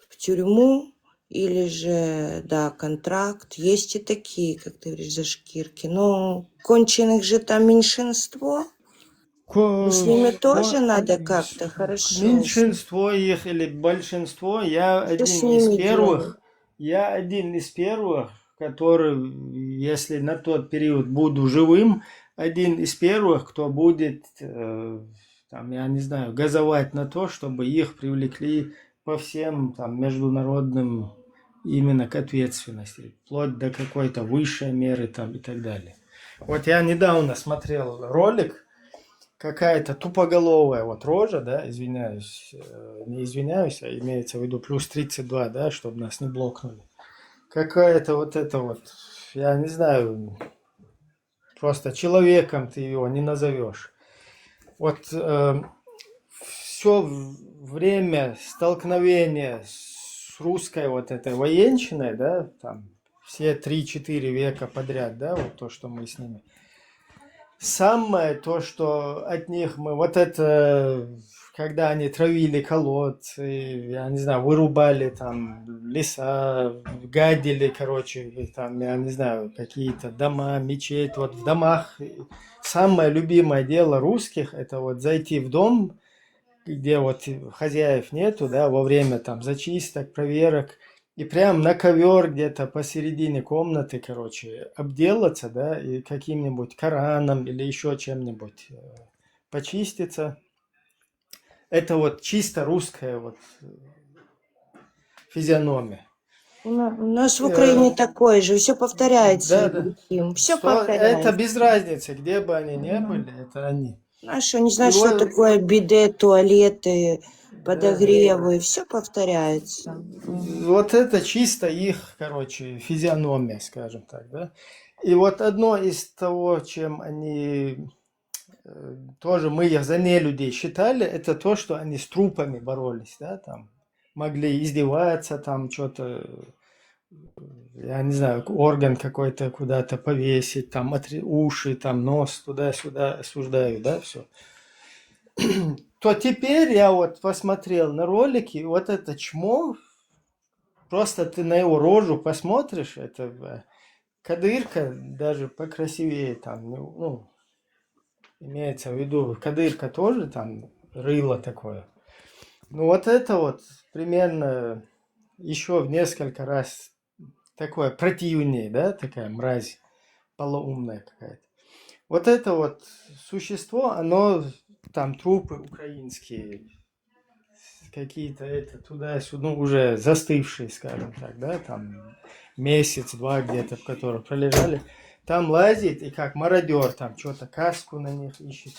в тюрьму, или же, да, контракт. Есть и такие, как ты говоришь, за шкирки, но конченых же там меньшинство. С ними тоже надо как-то хорошо. Меньшинство их или большинство, я один из первых, который, если на тот период буду живым, один из первых, кто будет, там, я не знаю, газовать на то, чтобы их привлекли по всем там международным именно к ответственности, вплоть до какой-то высшей меры там и так далее. Вот я недавно смотрел ролик, какая-то тупоголовая вот рожа, да, извиняюсь, не извиняюсь, а имеется в виду плюс 32, да, чтобы нас не блокнули. Какая-то вот это вот, я не знаю, просто человеком ты его не назовешь. Вот все время столкновения с русской вот этой военщиной, да, там все 3-4 века подряд, да, вот то, что мы с ними. Самое то, что от них мы, вот это, когда они травили колодцы, я не знаю, вырубали там леса, гадили, короче, и там, я не знаю, какие-то дома, мечеть, вот в домах. Самое любимое дело русских, это вот зайти в дом, где вот хозяев нету, да, во время там зачисток, проверок, и прям на ковер где-то посередине комнаты, короче, обделаться, да, и каким-нибудь Кораном или еще чем-нибудь почиститься. Это вот чисто русская вот физиономия. У нас в Украине такое же, все повторяется. Да. Все Это повторяется. без разницы, где бы они ни были, это они. А что, не знаю, что такое биде, туалеты, подогревы, все повторяется. Вот это чисто их, короче, физиономия, скажем так, да. И вот одно из того, чем они, тоже мы их за нелюдей считали, это то, что они с трупами боролись, да, там, могли издеваться, там, что-то, я не знаю, орган какой-то куда-то повесить, там, уши, там, нос, туда-сюда, осуждаю, да, все. То теперь я вот посмотрел на ролики, вот это чмо, просто ты на его рожу посмотришь, это Кадырка даже покрасивее там, ну, имеется в виду, Кадырка тоже там рыло такое. Ну вот это вот примерно еще в несколько раз такое противнее, да, такая мразь, полоумная какая-то. Вот это вот существо, оно там трупы украинские, какие-то это туда-сюда, ну, уже застывшие, скажем так, да, там месяц-два где-то, в которых пролежали, там лазит и как мародер, там что-то каску на них ищет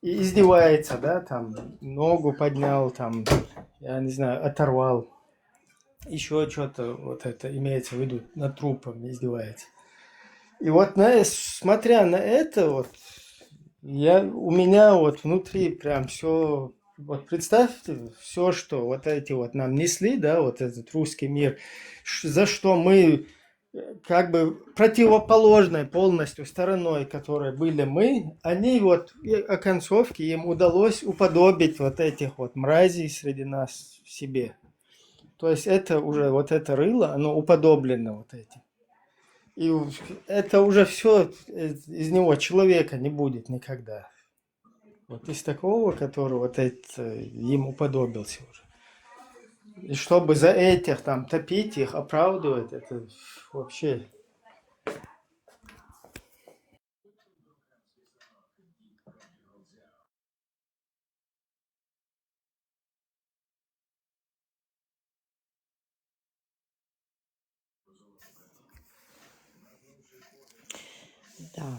и издевается, да, там ногу поднял, там, я не знаю, оторвал, еще что-то, вот это имеется в виду, над трупом издевается. И вот смотря на это, вот, у меня вот внутри прям все, вот представьте, все, что вот эти вот нам несли, да, вот этот русский мир, за что мы как бы противоположной полностью стороной, которой были мы, они вот о концовке им удалось уподобить вот этих вот мразей среди нас в себе. То есть это уже, вот это рыло, оно уподоблено вот этим. И это уже все, из него человека не будет никогда. Вот из такого, который вот это им уподобился уже. И чтобы за этих там топить их, оправдывать, это вообще... Да.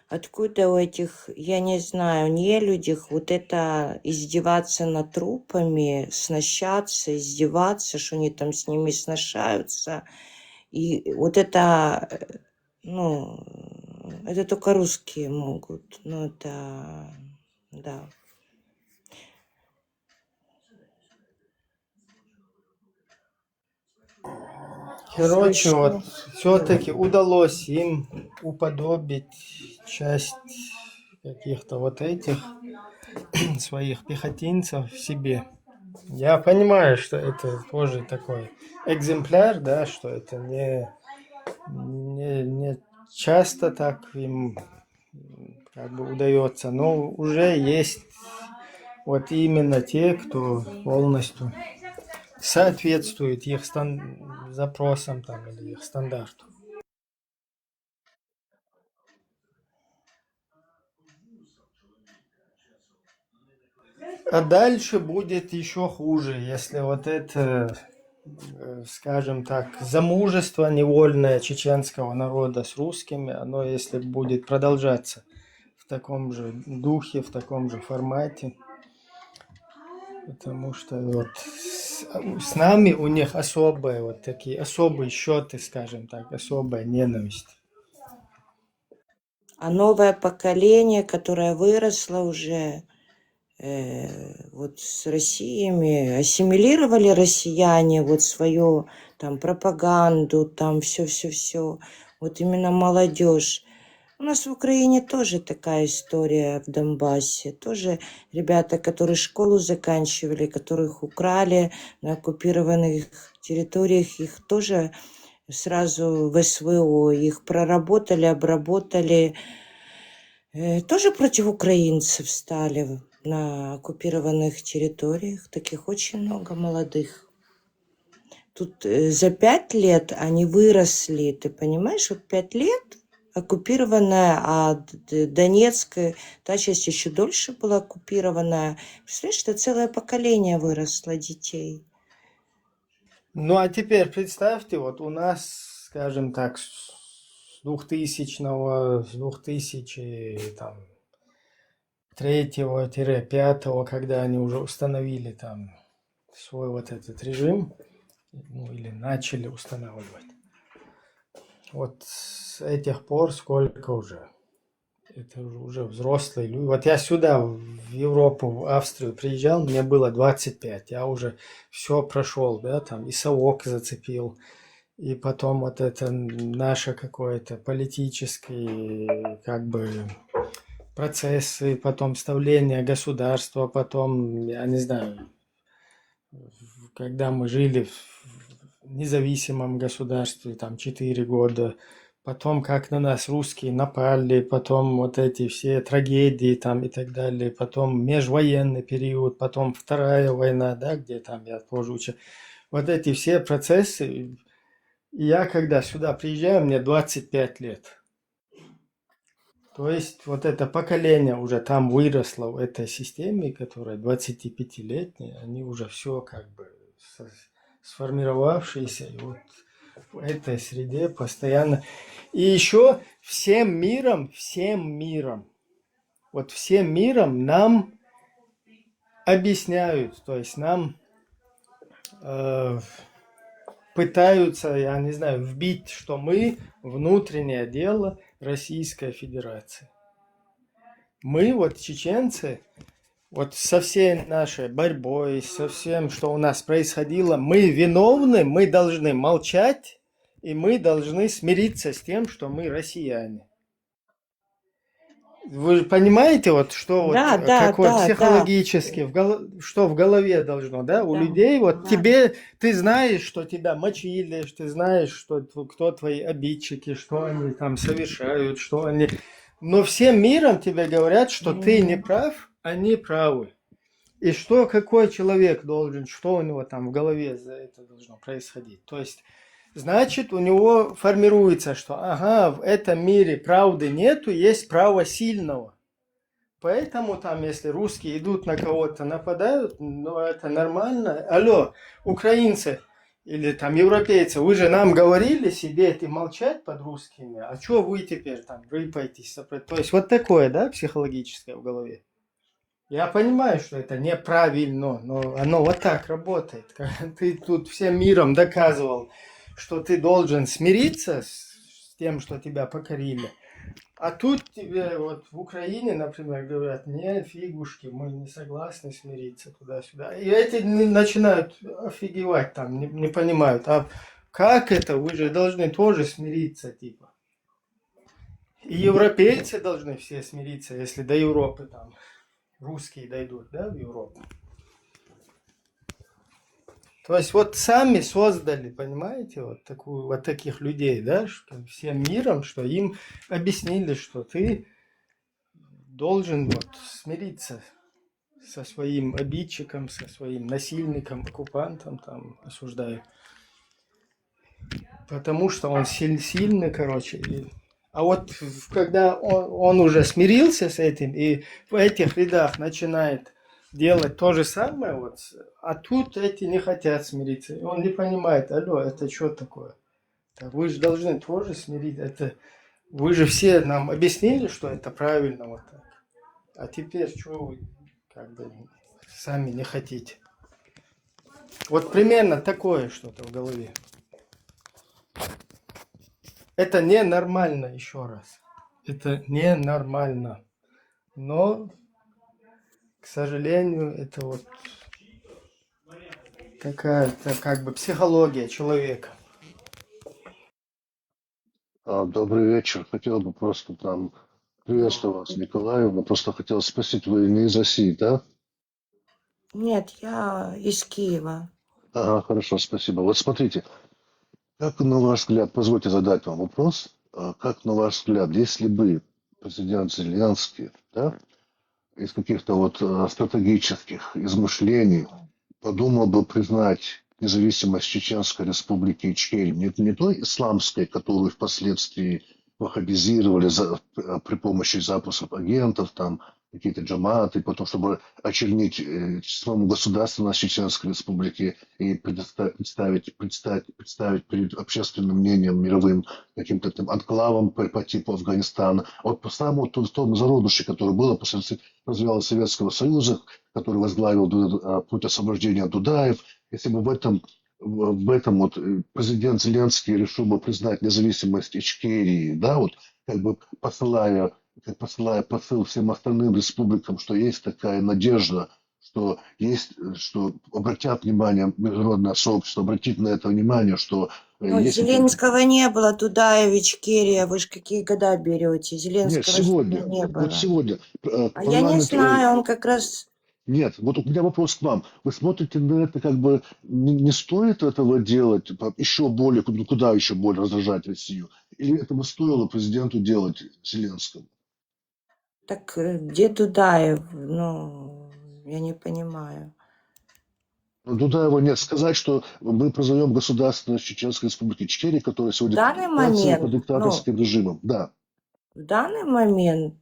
Откуда у этих, я не знаю, нелюдях вот это издеваться над трупами, сношаться, издеваться, что они там с ними сношаются. И вот это, ну, это только русские могут. Ну, это, да. Короче, вот все-таки удалось им уподобить часть каких-то вот этих своих пехотинцев в себе. Я понимаю, что это тоже такой экземпляр, да, что это не часто так им как бы удается, но уже есть вот именно те, кто полностью соответствует их запросам там, или их стандарту. А дальше будет еще хуже, если вот это, скажем так, замужество невольное чеченского народа с русскими, оно если будет продолжаться в таком же духе, в таком же формате. Потому что вот с нами у них особые вот такие, особые счеты, скажем так, особая ненависть. А новое поколение, которое выросло уже, вот с Россиями, ассимилировали россияне вот свою там пропаганду, там все. Вот именно молодежь. У нас в Украине тоже такая история в Донбассе. Тоже ребята, которые школу заканчивали, которых украли на оккупированных территориях, их тоже сразу в СВО, их проработали, обработали. Тоже против украинцев стали на оккупированных территориях. Таких очень много молодых. Тут за 5 лет они выросли, ты понимаешь? Вот 5 лет оккупированная, а Донецк, та часть еще дольше была оккупированная. Представляешь, что целое поколение выросло детей. Ну, а теперь представьте, вот у нас, скажем так, с 2003-5, когда они уже установили там свой вот этот режим, ну, или начали устанавливать. Вот с этих пор сколько уже? Это уже взрослые люди. Вот я сюда, в Европу, в Австрию приезжал, мне было 25. Я уже все прошел, да, там и совок зацепил, и потом вот это наше какое-то политические, как бы, процессы, потом ставление государства, потом, я не знаю, когда мы жили в независимом государстве, там 4 года, потом как на нас русские напали, потом вот эти все трагедии там и так далее, потом межвоенный период, потом Вторая война, да, где там я тоже учил. Вот эти все процессы, и я когда сюда приезжаю, мне 25 лет. То есть вот это поколение уже там выросло в этой системе, которая 25-летняя, они уже все как бы сформировавшиеся, и вот в этой среде постоянно. И еще всем миром, вот всем миром нам объясняют, то есть нам пытаются, я не знаю, вбить, что мы внутреннее дело Российской Федерации. Мы, вот чеченцы, вот со всей нашей борьбой, со всем, что у нас происходило, мы виновны, мы должны молчать, и мы должны смириться с тем, что мы россияне. Вы же понимаете, вот что вот, как вот психологически, что в голове должно, да, у людей, вот тебе, ты знаешь, что тебя мочили, ты знаешь, что, кто твои обидчики, что они там совершают, что они... Но всем миром тебе говорят, что ты не прав, они правы. И что, какой человек должен, что у него там в голове за это должно происходить. То есть, значит, у него формируется, что, ага, в этом мире правды нету, есть право сильного. Поэтому там, если русские идут на кого-то, нападают, ну, это нормально. Алло, украинцы или там европейцы, вы же нам говорили сидеть и молчать под русскими, а что вы теперь там рыпаетесь? То есть, вот такое, да, психологическое в голове. Я понимаю, что это неправильно, но оно вот так работает. Ты тут всем миром доказывал, что ты должен смириться с тем, что тебя покорили. А тут тебе вот в Украине, например, говорят, не, фигушки, мы не согласны смириться туда-сюда. И эти начинают офигевать там, не понимают, а как это, вы же должны тоже смириться, типа. И европейцы должны все смириться, если до Европы там русские дойдут, да, в Европу. То есть вот сами создали, понимаете, вот таких людей, да, что всем миром, что им объяснили, что ты должен вот смириться со своим обидчиком, со своим насильником, оккупантом, там, осуждаю. Потому что он сильный, короче. А вот когда он уже смирился с этим и в этих рядах начинает делать то же самое, вот, а тут эти не хотят смириться. И он не понимает, алло, это что такое? Вы же должны тоже смириться. Это, вы же все нам объяснили, что это правильно вот так. А теперь что вы как бы сами не хотите? Вот примерно такое что-то в голове. Это ненормально, еще раз. Это ненормально. Но К сожалению, это вот какая-то как бы психология человека. Добрый вечер. Хотел бы просто там приветствовать вас, Николаевна. Просто хотел спросить, вы не из России, да? Нет, я из Киева. Ага, хорошо, спасибо. Вот смотрите, как на ваш взгляд, позвольте задать вам вопрос, как на ваш взгляд, если бы президент Зеленский, да, из каких-то вот стратегических измышлений подумал бы признать независимость Чеченской Республики Ичкерия, не той исламской, которую впоследствии ваххабизировали при помощи запусков агентов, там какие-то джаматы, потом, чтобы очернить самому государству Чеченской Республики и представить перед общественным мнением мировым каким-то там анклавом по типу Афганистана. Вот по самому тому зародыше, которое было после развала Советского Союза, который возглавил путь освобождения Дудаев, если бы в этом вот президент Зеленский решил бы признать независимость Ичкерии, да, вот как бы посылая посыл всем остальным республикам, что есть такая надежда, что обратят внимание международное сообщество, обратит на это внимание, что Ну, если... Зеленского не было, Дудаева, Ичкерия, вы же какие года берете? Нет, Зеленского сегодня, не было. вот сегодня А я не знаю, он как раз... Нет, вот у меня вопрос к вам. Вы смотрите на это, как бы не стоит этого делать, еще более, куда еще более раздражать Россию? Или этого стоило президенту делать Зеленскому? Так где Дудаев? Ну, я не понимаю. Ну, Дудаева нет. Сказать, что мы призовем государственность Чеченской Республики Ичкерия, которая В сегодня данный находится под момент, диктаторским режимом. Да. в данный момент,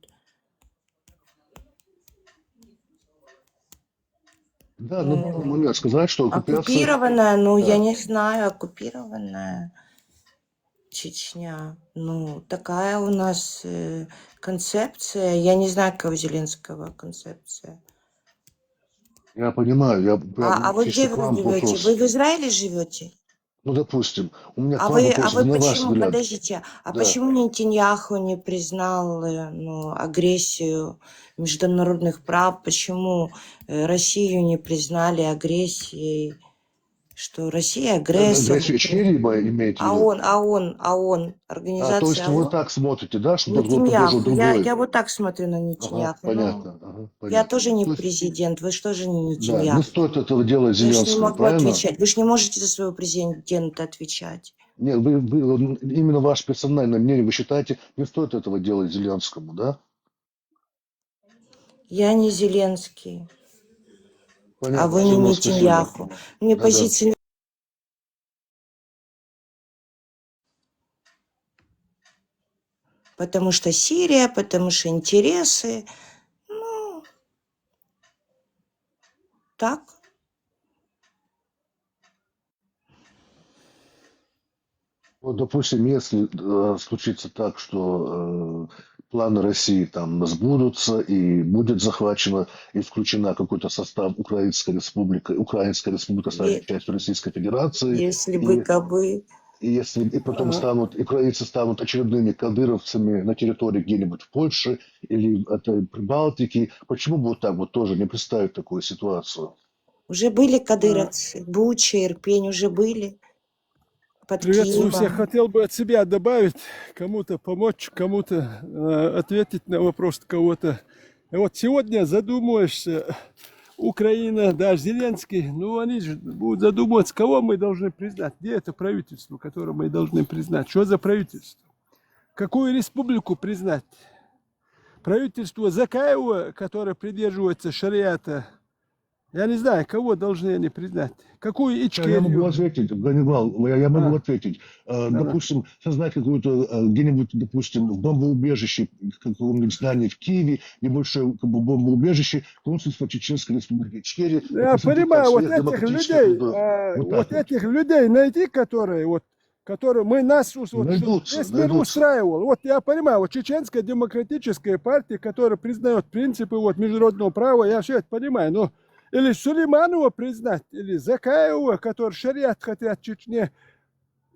Да, на данный момент сказать, что оккупированная, ну, Да. я не знаю, оккупированная Чечня. Ну, такая у нас концепция. Я не знаю, какая у Зеленского концепция. Я понимаю, я А вы чисто где к вы вам живете? вопрос. Вы в Израиле живете? Ну, допустим, у меня к А вам вы, вопрос, на ваш почему, взгляд. подождите, а Да. почему Нетаньяху не признал агрессию международных прав? Почему Россию не признали агрессией? Что Россия агрессор? Агрессию Ичкерии вы имеете в виду? ООН, То есть организация вы ООН. так смотрите, да, что предложил Нетаньяху, другой? я вот так смотрю на Ага, Нетаньяху. понятно, ага, Я понятно. тоже не То есть, президент, вы же тоже не да, не Нетаньяху. стоит этого делать Я же не Зеленскому, могу правильно? отвечать. Вы же не можете за своего президента отвечать. Нет, именно ваше персональное мнение, вы считаете, не стоит этого делать Зеленскому, да? Я не Зеленский, а Понятно, вы не всего спасибо. Нетаньяху. Мне Да-да. позиция... Потому что Сирия, потому что интересы. Ну, так. Вот, допустим, если случится так, что планы России там сбудутся и будет захвачена и включена какой-то состав Украинская республика станет частью Российской Федерации, Если бы кабы. и потом украинцы станут очередными кадыровцами на территории где-нибудь в Польше или это Прибалтики, почему бы вот так вот тоже не представить такую ситуацию? Уже были кадыровцы, Буча, Ирпень уже были. Под Приветствую всех. Киевом. Хотел бы от себя добавить, кому-то помочь, кому-то ответить на вопрос кого-то. И вот сегодня задумаешься, Украина, да, Зеленский, ну они же будут задумываться, кого мы должны признать. Где это правительство, которое мы должны признать? Что за правительство? Какую республику признать? Правительство Закаева, которое придерживается шариата. Я не знаю, кого должны они признать. Какую Ичкерию? Я могу ответить, Ганнибал, я могу ответить. Допустим, создать какую-то, где-нибудь, допустим, в бомбоубежище, в каком-нибудь здании в Киеве, небольшое бомбоубежище, консульство Чеченской Республики Ичкерия. Я понимаю, вот этих людей найти, которые мы нас весь мир устраивал. Вот я понимаю, вот Чеченская демократическая партия, которая признает принципы международного права, я все это понимаю, но или Сулейманова признать, или Закаева, который шариат хотят в Чечне,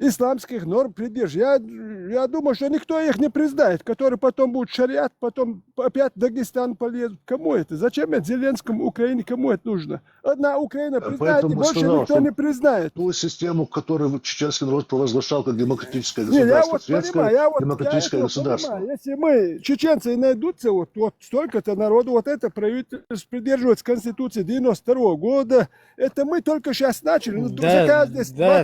исламских норм придерживаются. Я думаю, что никто их не признает, который потом будет шариат, потом опять Дагестан полезет. Кому это? Зачем это Зеленскому Украине? Кому это нужно? Одна Украина признает, и больше никто не признает. Ту систему, которую чеченский народ провозглашал как демократическое Не, я государство, вот светское понимаю, демократическое государство. Понимаю. Если мы, чеченцы, найдутся, вот столько-то народу, вот это правительство придерживается Конституции 92 года, это мы только сейчас начали. Ну, Да, здесь да,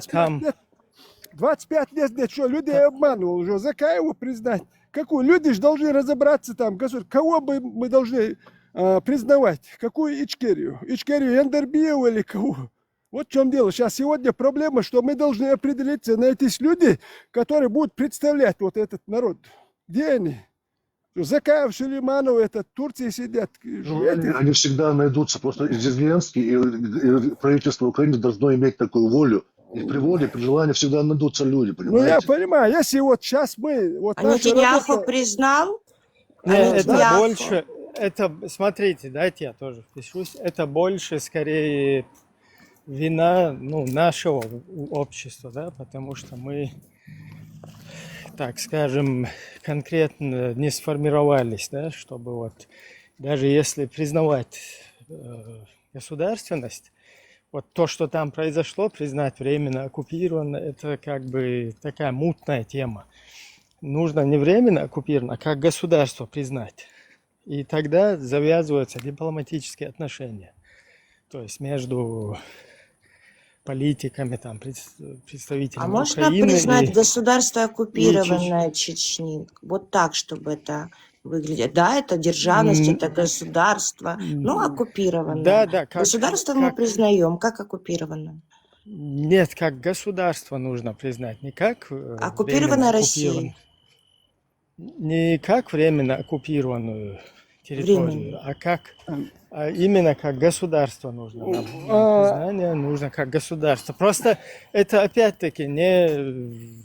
25 лет здесь что, людей обманывал уже, Зака его признать. Какую? Люди же должны разобраться там, кого бы мы должны признавать, какую Ичкерию? Ичкерию Яндербиеву или кого? Вот в чем дело. Сейчас сегодня проблема, что мы должны определиться, найтись люди, которые будут представлять вот этот народ. Где они? Закаев, Сулейманов, это в Турции сидят. Они всегда найдутся. Просто Зеленский и правительство Украины должно иметь такую волю. И при воле, при желании всегда найдутся люди, понимаете? Ну, я понимаю. Если вот сейчас мы... Вот Нетаньяху признал? Это больше... Это, смотрите, дайте я тоже впишусь. Это больше, скорее, вина нашего общества, да, потому что мы, так скажем, конкретно не сформировались, да, чтобы вот даже если признавать государственность, вот то, что там произошло, признать временно оккупировано, это как бы такая мутная тема. Нужно не временно оккупировано, а как государство признать. И тогда завязываются дипломатические отношения. То есть между политиками, там, представителями А можно Украины признать и государство оккупированное Чечни? Вот так, чтобы это выглядело. Да, это державность, это государство, но оккупированное. Да, Государство мы признаем, как оккупированное. Нет, как государство нужно признать, не как Оккупированная Россия. Не как временно оккупированную территорию, а именно как государство нужно. Нам признание нужно как государство. Просто это опять-таки не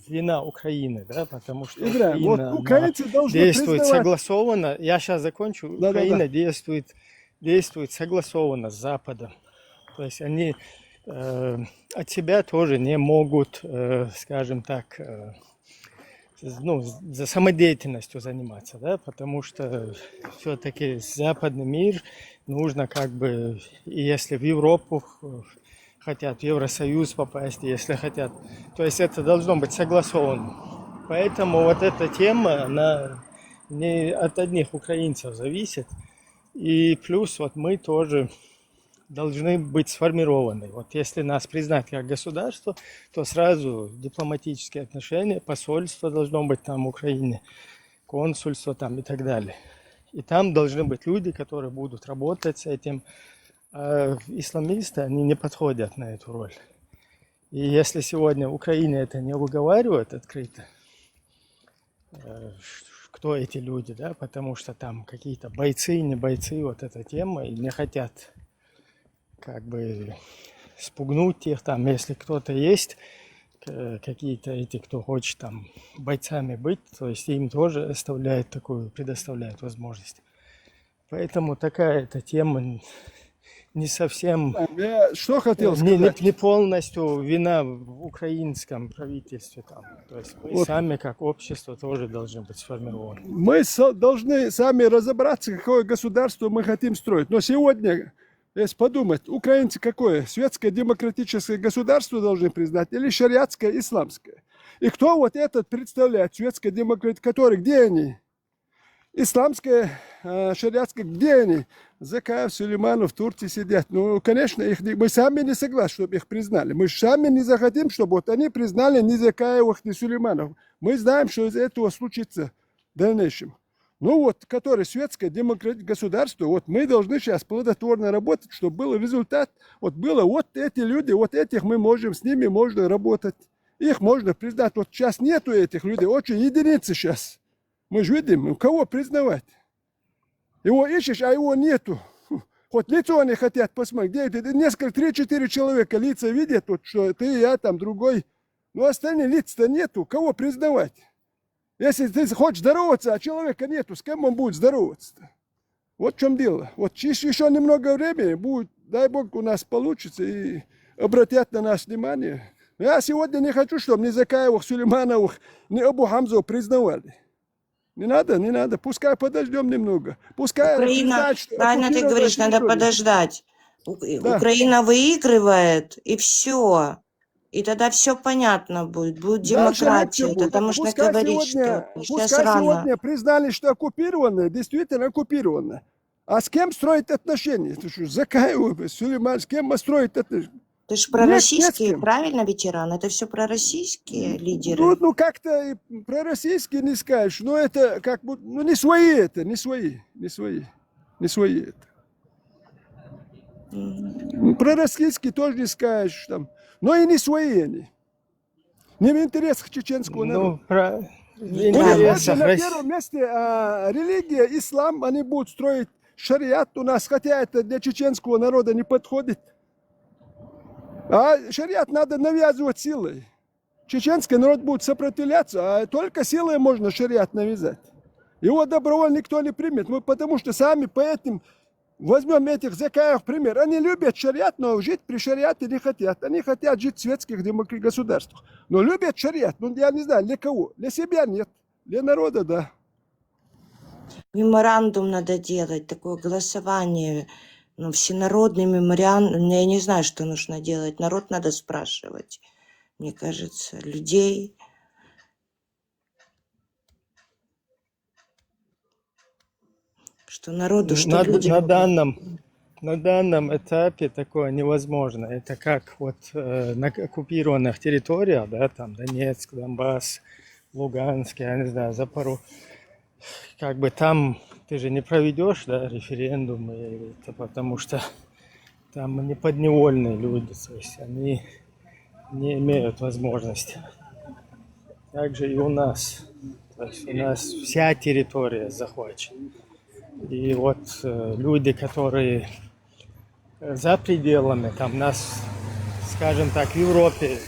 вина Украины, да, потому что Украина действует согласованно. Я сейчас закончу. Украина действует согласованно с Западом. То есть они от себя тоже не могут, скажем так, за самодеятельностью заниматься, да, потому что все-таки западный мир нужно как бы, и если в Европу хотят, в Евросоюз попасть, если хотят, то есть это должно быть согласовано. Поэтому вот эта тема, она не от одних украинцев зависит, и плюс вот мы тоже должны быть сформированы. Вот если нас признать как государство, то сразу дипломатические отношения, посольство должно быть там в Украине, консульство там и так далее. И там должны быть люди, которые будут работать с этим. А исламисты, они не подходят на эту роль. И если сегодня в Украине это не выговаривают открыто, кто эти люди, да, потому что там какие-то бойцы, не бойцы, вот эта тема, и не хотят как бы спугнуть их там, если кто-то есть, какие-то эти, кто хочет там бойцами быть, то есть им тоже предоставляют возможность. Поэтому такая эта тема не совсем... Я что хотел сказать? Не полностью вина в украинском правительстве там. То есть мы сами как общество тоже должны быть сформированы. Мы должны сами разобраться, какое государство мы хотим строить. Но сегодня... Если подумать, украинцы какое? Светское демократическое государство должны признать или шариатское исламское? И кто вот этот представляет? Светское демократическое, который, где они? Исламское, шариатское, где они? Закаев, Сулейманов в Турции сидят. Ну, конечно, мы сами не согласны, чтобы их признали. Мы сами не захотим, чтобы вот они признали ни Закаевых, ни Сулейманов. Мы знаем, что из этого случится в дальнейшем. Ну вот, которое светское демократическое государство, вот мы должны сейчас плодотворно работать, чтобы был результат. Вот было вот эти люди, вот этих мы можем, с ними можно работать. Их можно признать. Вот сейчас нету этих людей, очень единицы сейчас. Мы же видим, кого признавать. Его ищешь, а его нету. Хоть лицо они хотят посмотреть. Где несколько, 3-4 человека лица видят, вот, что ты, я, там, другой. Но остальных лиц-то нету. Кого признавать? Если ты хочешь здороваться, а человека нету, с кем он будет здороваться-то? Вот в чем дело. Вот еще немного времени будет, дай Бог, у нас получится, и обратят на нас внимание. Я сегодня не хочу, чтобы ни Закаевых, Сулеймановых, ни Абу Хамзов признавали. Не надо. Пускай подождем немного. Пускай Украина, признают, что правильно ты говоришь, надо территорию. подождать. Да. Украина выигрывает, и все. И тогда все понятно будет. Будет Дальше легче демократия. будет. Тогда можно Пускай говорить, что сейчас пускай рано. сегодня признали, что оккупировано, действительно оккупировано. А с кем строить отношения? Ты что, Закаев, Сулейман, с кем строить отношения? Ты же Нет, пророссийские, нет с кем. правильно, ветеран? Это все пророссийские лидеры. Ну как-то и пророссийские не скажешь, но это как бы, ну не свои это, не свои это. Пророссийские тоже не скажешь там, но и не свои они. Не в интересах чеченского народа. В У них интересах на России. первом месте религия, ислам, они будут строить шариат у нас, хотя это для чеченского народа не подходит. А шариат надо навязывать силой. Чеченский народ будет сопротивляться, а только силой можно шариат навязать. Его добровольно никто не примет, потому что сами по этим, возьмем этих Закаев пример, они любят шариат, но жить при шариате не хотят. Они хотят жить в светских государствах. Но любят шариат, ну я не знаю, для кого. Для себя нет, для народа да. Меморандум надо делать, такое голосование. Ну, всенародный меморандум. Я не знаю, что нужно делать. Народ надо спрашивать. Мне кажется, людей. Что народу, что людям. На данном этапе такое невозможно. Это как вот на оккупированных территориях, да, там Донецк, Донбасс, Луганск, я не знаю, Запорожье. Как бы там ты же не проведешь, да, референдум, это потому что там не подневольные люди, то есть они не имеют возможности. Также и у нас. То есть у нас вся территория захвачена. И вот люди, которые за пределами, там нас, скажем так, в Европе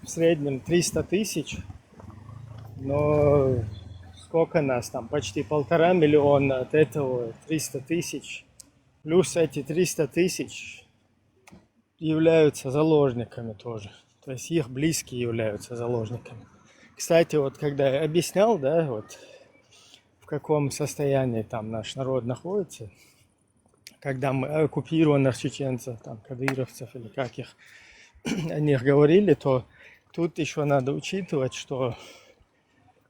в среднем 300 тысяч, но сколько нас там? Почти 1,5 миллиона, от этого 300 тысяч. Плюс эти 300 тысяч являются заложниками тоже. То есть их близкие являются заложниками. Кстати, вот когда я объяснял, да, вот в каком состоянии там наш народ находится, когда мы оккупированных чеченцев, там, кадыровцев или как их о них говорили, то тут еще надо учитывать, что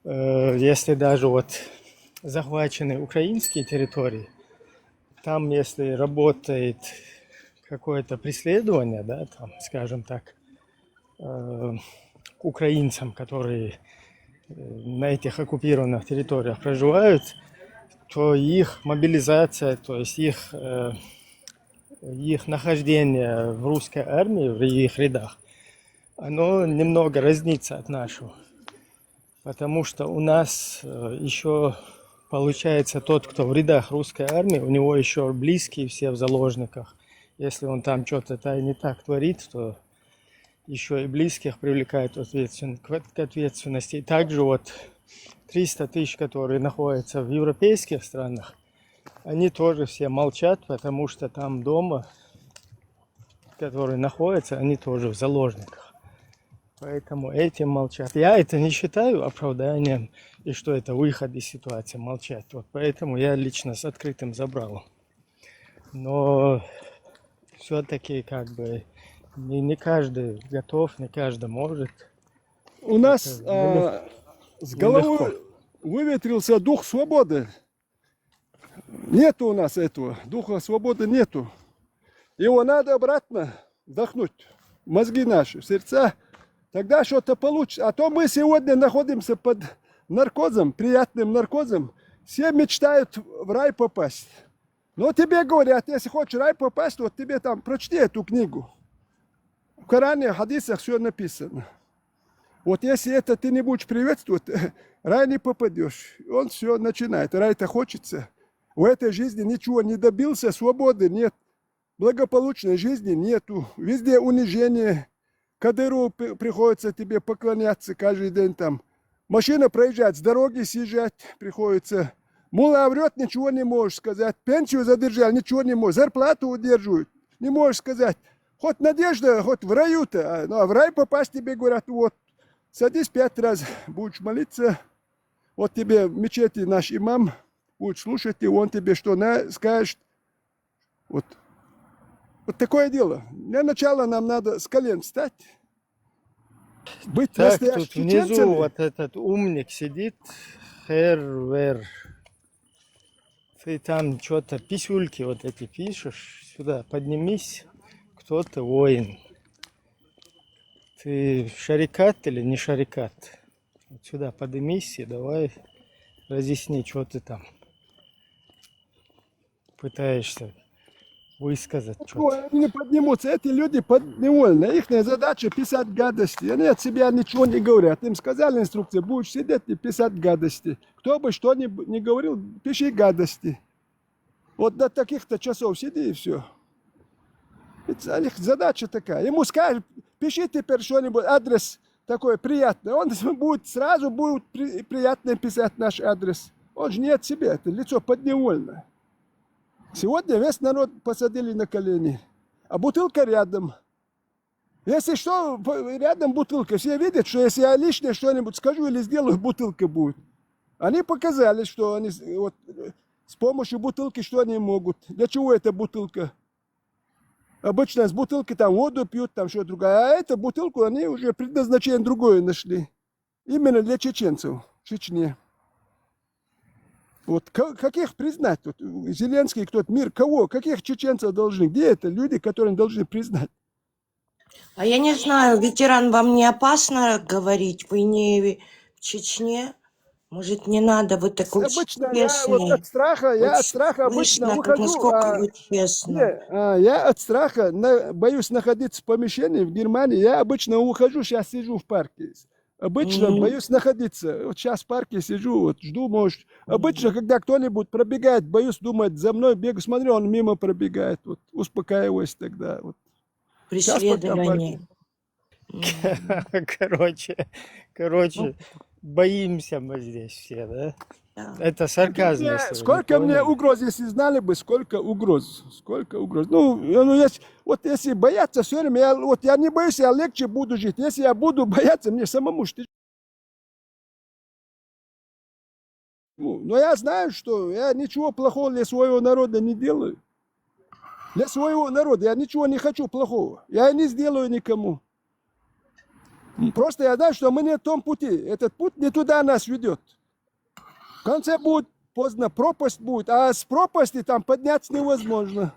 если даже вот захвачены украинские территории, там если работает какое-то преследование, да, там, скажем так, к украинцам, которые на этих оккупированных территориях проживают, то их мобилизация, то есть их нахождение в русской армии, в их рядах, оно немного разнится от нашего. Потому что у нас еще получается тот, кто в рядах русской армии, у него еще близкие все в заложниках. Если он там что-то не так творит, то еще и близких привлекают к ответственности. И также вот 300 тысяч, которые находятся в европейских странах, они тоже все молчат, потому что там дома, которые находятся, они тоже в заложниках. Поэтому этим молчат. Я это не считаю оправданием, и что это выход из ситуации молчать. Вот поэтому я лично с открытым забрал. Но все-таки как бы не каждый готов, не каждый может. У нас с головы выветрился дух свободы. Нету у нас этого. Духа свободы нету. Его надо обратно вдохнуть. Мозги наши, сердца. Тогда что-то получится. А то мы сегодня находимся под наркозом, приятным наркозом. Все мечтают в рай попасть. Но тебе говорят, если хочешь в рай попасть, вот тебе там прочти эту книгу. В Коране, в хадисах все написано. Вот если это ты не будешь приветствовать, рай не попадешь. Он все начинает. Рай-то хочется. В этой жизни ничего не добился, свободы нет. Благополучной жизни нету. Везде унижение. Кадыру приходится тебе поклоняться каждый день там. Машина проезжает, с дороги съезжать приходится. Мулла врет, ничего не можешь сказать. Пенсию задержали, ничего не можешь. Зарплату удерживают, не можешь сказать. Хоть надежда, хоть в раю-то. Ну, а в рай попасть тебе говорят, вот, садись 5 раз, будешь молиться. Вот тебе в мечети наш имам будет слушать, и он тебе что скажет. Вот такое дело. Для начала нам надо с колен встать. Быть Так, настоящими тут внизу чеченцами. вот этот умник сидит, Хервер. Ты там что-то, писюльки вот эти пишешь, сюда поднимись, кто ты воин. Ты шарикат или не шарикат? Вот сюда поднимись и давай разъясни, что ты там пытаешься высказать. Ой, они не поднимутся, эти люди подневольны. Их задача писать гадости. Они от себя ничего не говорят. Им сказали инструкции, будешь сидеть и писать гадости. Кто бы что ни говорил, пиши гадости. Вот до таких-то часов сиди и все. Это их задача такая. Ему скажут, пиши теперь что-нибудь, адрес такой приятный. Он сразу будет приятно писать наш адрес. Он же не от себя, это лицо подневольно. Сегодня весь народ посадили на колени, а бутылка рядом. Если что, рядом бутылка. Все видят, что если я лишнее что-нибудь скажу или сделаю, бутылка будет. Они показали, что они вот, с помощью бутылки что они могут. Для чего эта бутылка? Обычно с бутылки там воду пьют, там что-то другое. А эту бутылку они уже предназначение другое нашли. Именно для чеченцев в Чечне. Вот каких признать? Вот, Зеленский, кто-то мир, кого? Каких чеченцев должны? Где это люди, которые должны признать? А я не знаю, ветеран, вам не опасно говорить? Вы не в Чечне? Может, не надо, вы такой Обычно честный. я вот от страха обычно слышно, ухожу. насколько вы честны. Я от страха боюсь находиться в помещении в Германии. Я обычно ухожу, сейчас сижу в парке. Обычно боюсь находиться. Вот сейчас в парке сижу, вот жду, может. Обычно, когда кто-нибудь пробегает, боюсь думать, за мной бегу, смотрю, он мимо пробегает. Вот успокаиваюсь тогда. Вот. Преследование. Короче, боимся мы здесь все, да? Это сарказм. Сколько мне угроз, если знали бы, сколько угроз. Сколько угроз. Если бояться все время, я не боюсь, я легче буду жить. Если я буду бояться, мне самому что. Но я знаю, что я ничего плохого для своего народа не делаю. Для своего народа я ничего не хочу плохого. Я не сделаю никому. Просто я знаю, что мы не в том пути. Этот путь не туда нас ведет. В конце будет поздно, пропасть будет, а с пропасти там подняться невозможно.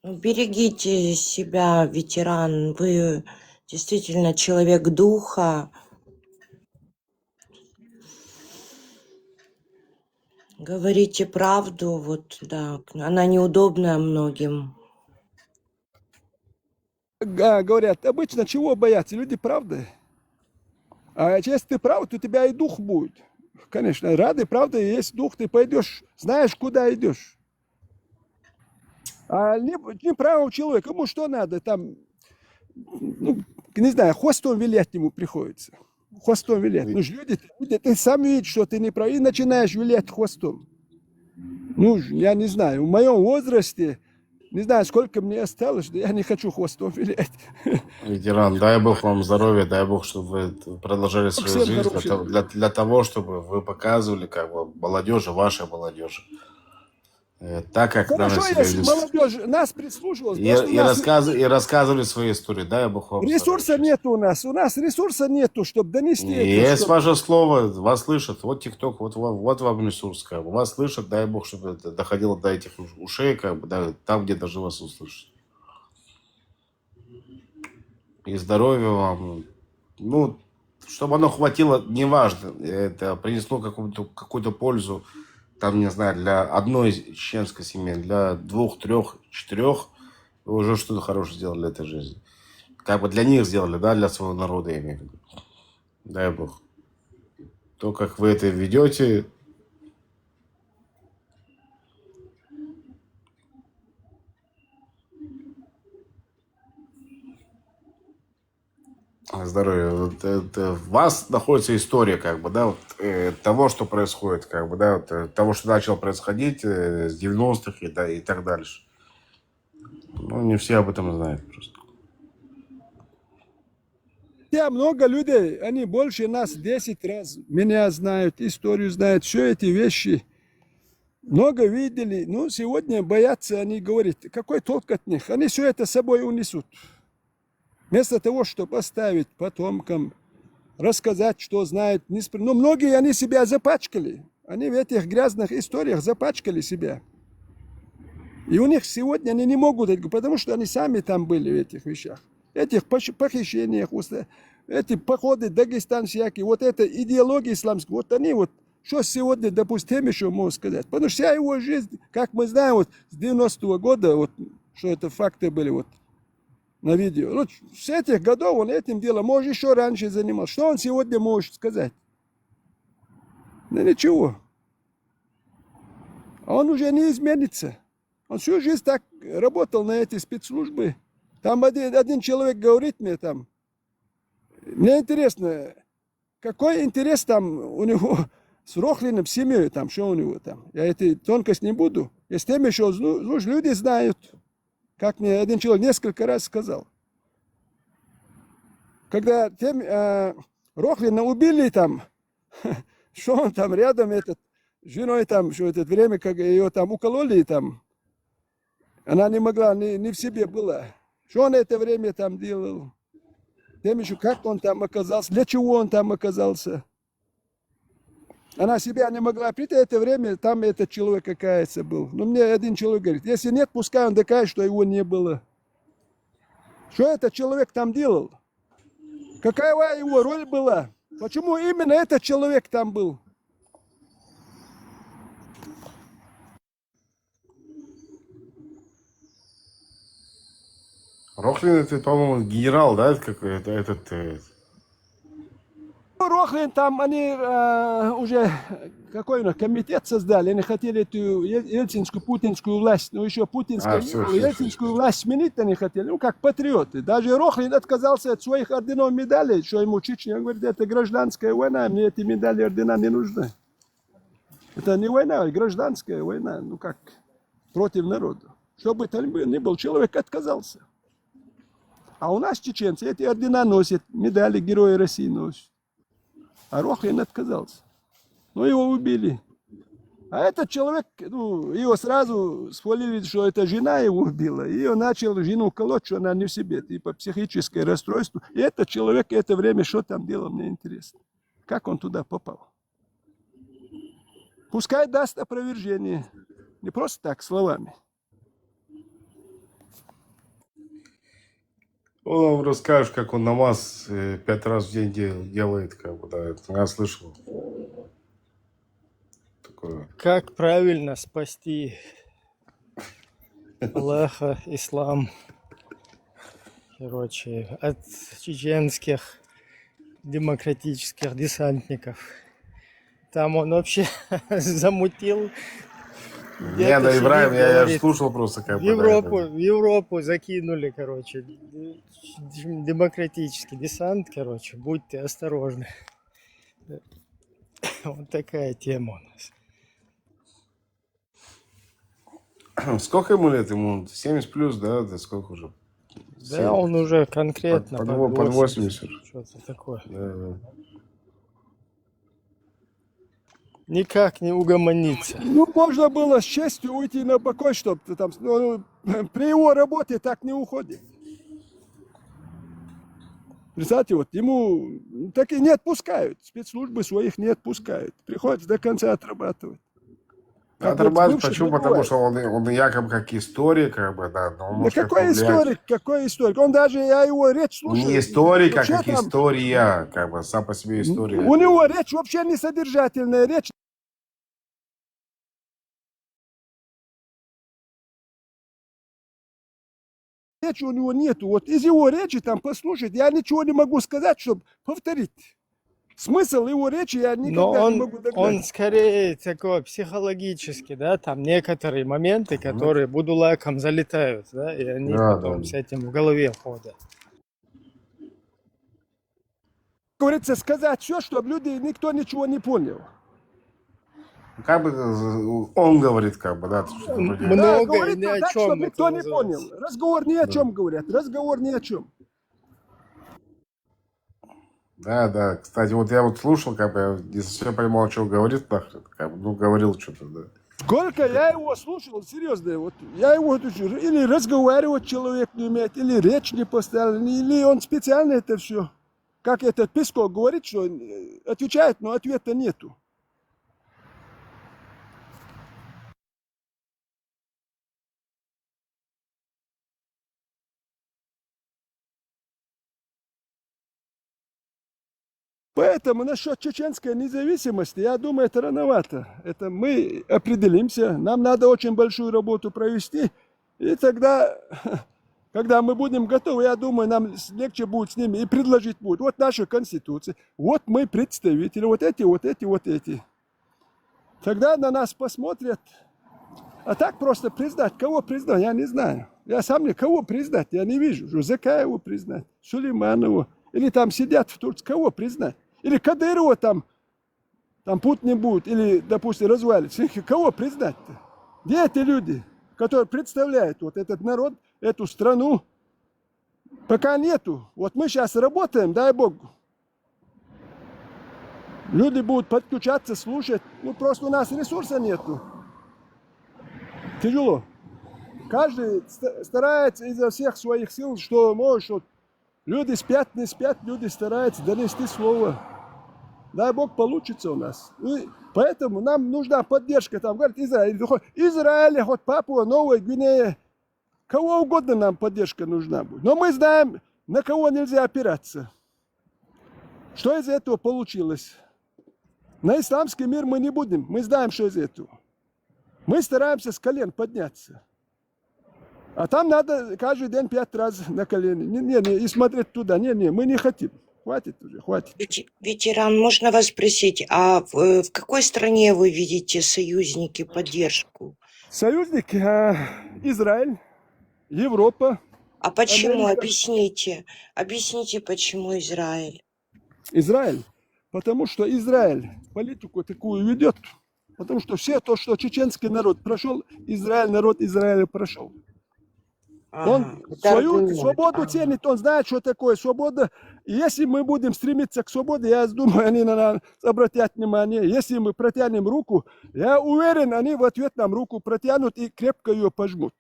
Берегите себя, ветеран. Вы действительно человек духа. Говорите правду, вот, да, она неудобная многим. Говорят, обычно чего боятся? Люди правды. А если ты прав, то у тебя и дух будет. Конечно, ради правды есть дух, ты пойдешь, знаешь, куда идешь. А не правого человека, ему что надо? Там, не знаю, хвостом вилять ему приходится. Хвостом вилять. Ну, люди, ты сам видишь, что ты не прав, и начинаешь вилять хвостом. Ну, я не знаю, в моем возрасте, не знаю, сколько мне осталось, что я не хочу хвостом вилять. Ветеран, дай Бог вам здоровья, дай Бог, чтобы вы продолжали свою жизнь для того, чтобы вы показывали как бы молодежи, вашей молодежи. Так как хорошо, если молодежь нас прислушивалась. И рассказывали свои истории, дай Бог вам ресурса нет у нас ресурса нету, чтобы донести. Есть ваше слово, вас слышат, вот ТикТок, вот вам ресурс, как бы. Вас слышат, дай Бог, чтобы это доходило до этих ушей, как бы, да, там, где даже вас услышат. И здоровья вам, ну, чтобы оно хватило, неважно, это принесло какую-то пользу, там, не знаю, для одной чеченской семьи, для 2, 3, 4, вы уже что-то хорошее сделали для этой жизни. Как бы для них сделали, да, для своего народа, я имею в виду. Дай Бог. То, как вы это ведете, здоровья. Вот это, в вас находится история, как бы, да, вот, того, что происходит, как бы, да, вот, того, что начало происходить с 90-х и так дальше. Ну, не все об этом знают просто. Много людей, они больше нас 10 раз меня знают, историю знают, все эти вещи. Много видели, но сегодня боятся, они говорят, какой толк от них? Они все это с собой унесут. Вместо того, чтобы оставить потомкам, рассказать, что знают. Но многие они себя запачкали. Они в этих грязных историях запачкали себя. И у них сегодня они не могут, потому что они сами там были в этих вещах. Этих похищениях, эти походы в Дагестан всякие, вот эта идеология исламская, вот они вот, что сегодня, допустим, еще могу сказать. Потому что вся его жизнь, как мы знаем, вот с 90-го года, вот, что это факты были вот на видео. Вот с этих годов он этим делом, может, еще раньше занимался. Что он сегодня может сказать? Да ничего. А он уже не изменится. Он всю жизнь так работал на эти спецслужбы. Там один человек говорит мне там, мне интересно, какой интерес там у него с Рохлиным, с семьей, там, что у него там. Я этой тонкость не буду. И с тем еще люди знают, как мне один человек несколько раз сказал. Когда Рохлина убили там, что он там рядом, с женой там, что это время, как ее там укололи там, она не могла, не в себе была. Что он это время там делал? Тем еще, как он там оказался, для чего он там оказался. Она себя не могла прийти, это время, там этот человек кается был. Но мне один человек говорит, если нет, пускай он докажет, что его не было. Что этот человек там делал? Какая его роль была? Почему именно этот человек там был? Рохлин, это, по-моему, генерал, да, какой-то этот... Рохлин, там они уже какой-то комитет создали, они хотели эту ельцинскую, путинскую власть, но еще путинскую, ельцинскую власть сменить они хотели, ну как патриоты. Даже Рохлин отказался от своих орденов, медалей, что ему Чечня говорит, это гражданская война, мне эти медали, ордена не нужны. Это не война, а гражданская война, ну как, против народа. Чтобы там ни был, человек отказался. А у нас чеченцы эти ордена носят, медали Героя России носят. А Рохлин отказался. Ну, его убили. А этот человек, ну, его сразу свалили, что это жена его убила. И он начал жену колоть, что она не в себе, типа психическое расстройство. И этот человек это время что там делал, мне интересно. Как он туда попал? Пускай даст опровержение. Не просто так, словами. Он вам расскажет, как он намаз 5 раз в день делает, как бы, да, это я слышал. Такое. Как правильно спасти Аллаха, ислам, короче, от чеченских демократических десантников. Там он вообще замутил. Не, да, Ибраим, я же слушал просто как бы. В Европу закинули, короче, демократический десант, короче, будьте осторожны. Вот такая тема у нас. Сколько ему лет? Ему 70 плюс, да? Да сколько уже? Да, 7. Он уже конкретно под 80. Что-то такое. Да. Никак не угомониться. Ну, можно было с честью уйти на покой, чтобы там, ну, при его работе так не уходит. Представьте, вот ему так и не отпускают, спецслужбы своих не отпускают. Приходится до конца отрабатывать. Отрабатывать почему? Потому что он якобы как историк, как бы, да. Но он может какой историк, какой историк? Он даже, я его речь слушаю. Не историк, а как там... история, как бы, сам по себе история. У него речь вообще не содержательная речь. Речи у него нету. Вот из его речи там послушать, я ничего не могу сказать, чтобы повторить. Смысл его речи я никогда не могу догнать. Он скорее такой психологический, да, там некоторые моменты, которые будулаком залетают, да, и они потом с этим в голове ходят. Говорится, сказать все, чтобы люди, никто ничего не понял. Как бы он говорит, как бы, да. Да, Много говорит ни о так, чем чтобы никто это не понял. называется. Разговор ни о чем, говорят. Разговор ни о чем. Да, да. Кстати, вот я вот слушал, как бы, я не совсем понимал, что он говорит, нахрен. Как бы, ну, говорил что-то, да. Сколько я его слушал, серьезно, вот я его или разговаривать человек не умеет, или речь не поставлен, или он специально это все, как этот Песков говорит, что отвечает, но ответа нету. Поэтому насчет чеченской независимости, я думаю, это рановато. Это мы определимся, нам надо очень большую работу провести, и тогда, когда мы будем готовы, я думаю, нам легче будет с ними и предложить будет. Вот наша Конституция, вот мы представители, вот эти, вот эти, вот эти. Тогда на нас посмотрят. А так просто признать, кого признать, я не знаю. Я сам не, кого признать, я не вижу. Жузекаеву признать, Сулейманову. Или там сидят в Турции, кого признать? Или Кадырова там путь не будет, или, допустим, развалится. Кого признать-то? Где эти люди, которые представляют вот этот народ, эту страну? Пока нету. Вот мы сейчас работаем, дай Бог. Люди будут подключаться, слушать. Ну, просто у нас ресурса нету. Тяжело. Каждый старается изо всех своих сил, что может. Люди спят, не спят, люди стараются донести слово. Дай Бог, получится у нас. И поэтому нам нужна поддержка. Там говорят, Израиль, хоть Папуа, Новая Гвинея. Кого угодно нам поддержка нужна будет. Но мы знаем, на кого нельзя опираться. Что из этого получилось? На исламский мир мы не будем. Мы знаем, что из этого. Мы стараемся с колен подняться. А там надо каждый день 5 раз на колени. Не, и смотреть туда. Не, мы не хотим. Хватит уже, хватит. Ветеран, можно вас спросить, а в какой стране вы видите союзники, поддержку? Союзники Израиль, Европа. А почему? Америка. Объясните, почему Израиль? Израиль. Потому что Израиль политику такую ведет. Потому что все то, что чеченский народ прошел, народ Израиля прошел. Он свою свободу ценит, он знает, что такое свобода. И если мы будем стремиться к свободе, я думаю, они на нас обратят внимание. Если мы протянем руку, я уверен, они в ответ нам руку протянут и крепко ее пожмут.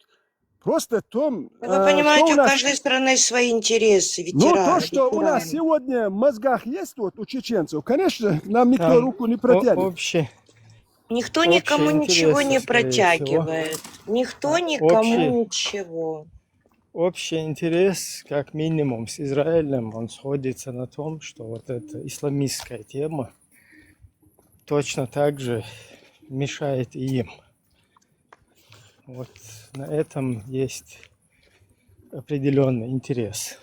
Просто том... Вы понимаете, у каждой страны свои интересы, ветераны. Ну, то, что у нас сегодня в мозгах есть вот у чеченцев, конечно, нам никто руку не протянет. Вообще. Никто никому ничего не протягивает. Никто никому ничего. Общий интерес, как минимум, с Израилем, он сходится на том, что вот эта исламистская тема точно так же мешает и им. Вот на этом есть определенный интерес.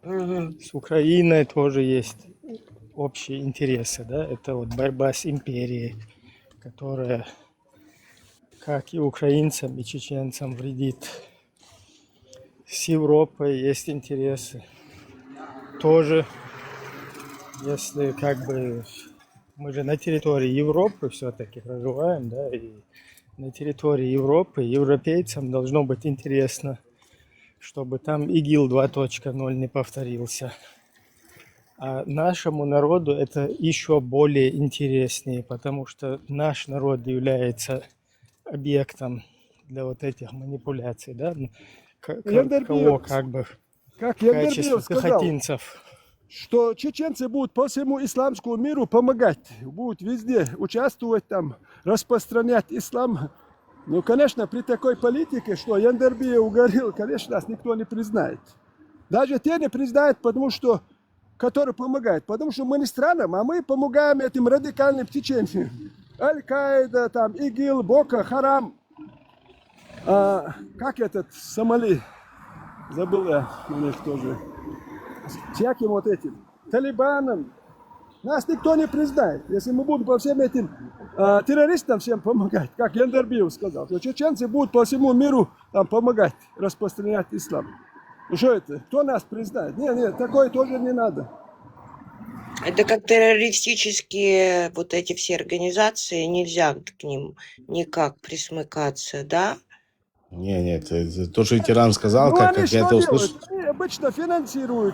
С Украиной тоже есть общие интересы, да, это вот борьба с империей, которая, как и украинцам, и чеченцам, вредит. С Европой есть интересы. Тоже, если как бы мы же на территории Европы все-таки проживаем, да, и на территории Европы европейцам должно быть интересно, чтобы там ИГИЛ 2.0 не повторился. А нашему народу это еще более интереснее, потому что наш народ является объектом для вот этих манипуляций, да, кого как бы в качестве пехотинцев. Что чеченцы будут по всему исламскому миру помогать, будут везде участвовать там, распространять ислам. Ну, конечно, при такой политике, что Яндербиев угорел, конечно, нас никто не признает. Даже те не признают, потому что, которые помогают, потому что мы не странам, а мы помогаем этим радикальным течениям. Аль-Каида, там, ИГИЛ, Бока, Харам. Как этот Сомали, забыл я у них тоже, всяким вот этим талибанам. Нас никто не признает, если мы будем по всем этим террористам всем помогать, как Яндербиев сказал, то чеченцы будут по всему миру там помогать распространять ислам. Ну что это? Кто нас признает? Нет, такое тоже не надо. Это как террористические вот эти все организации, нельзя к ним никак присмыкаться, да? Нет, это то, что ветеран сказал, Ну, как они я что это услышал. делают? Они обычно финансируют.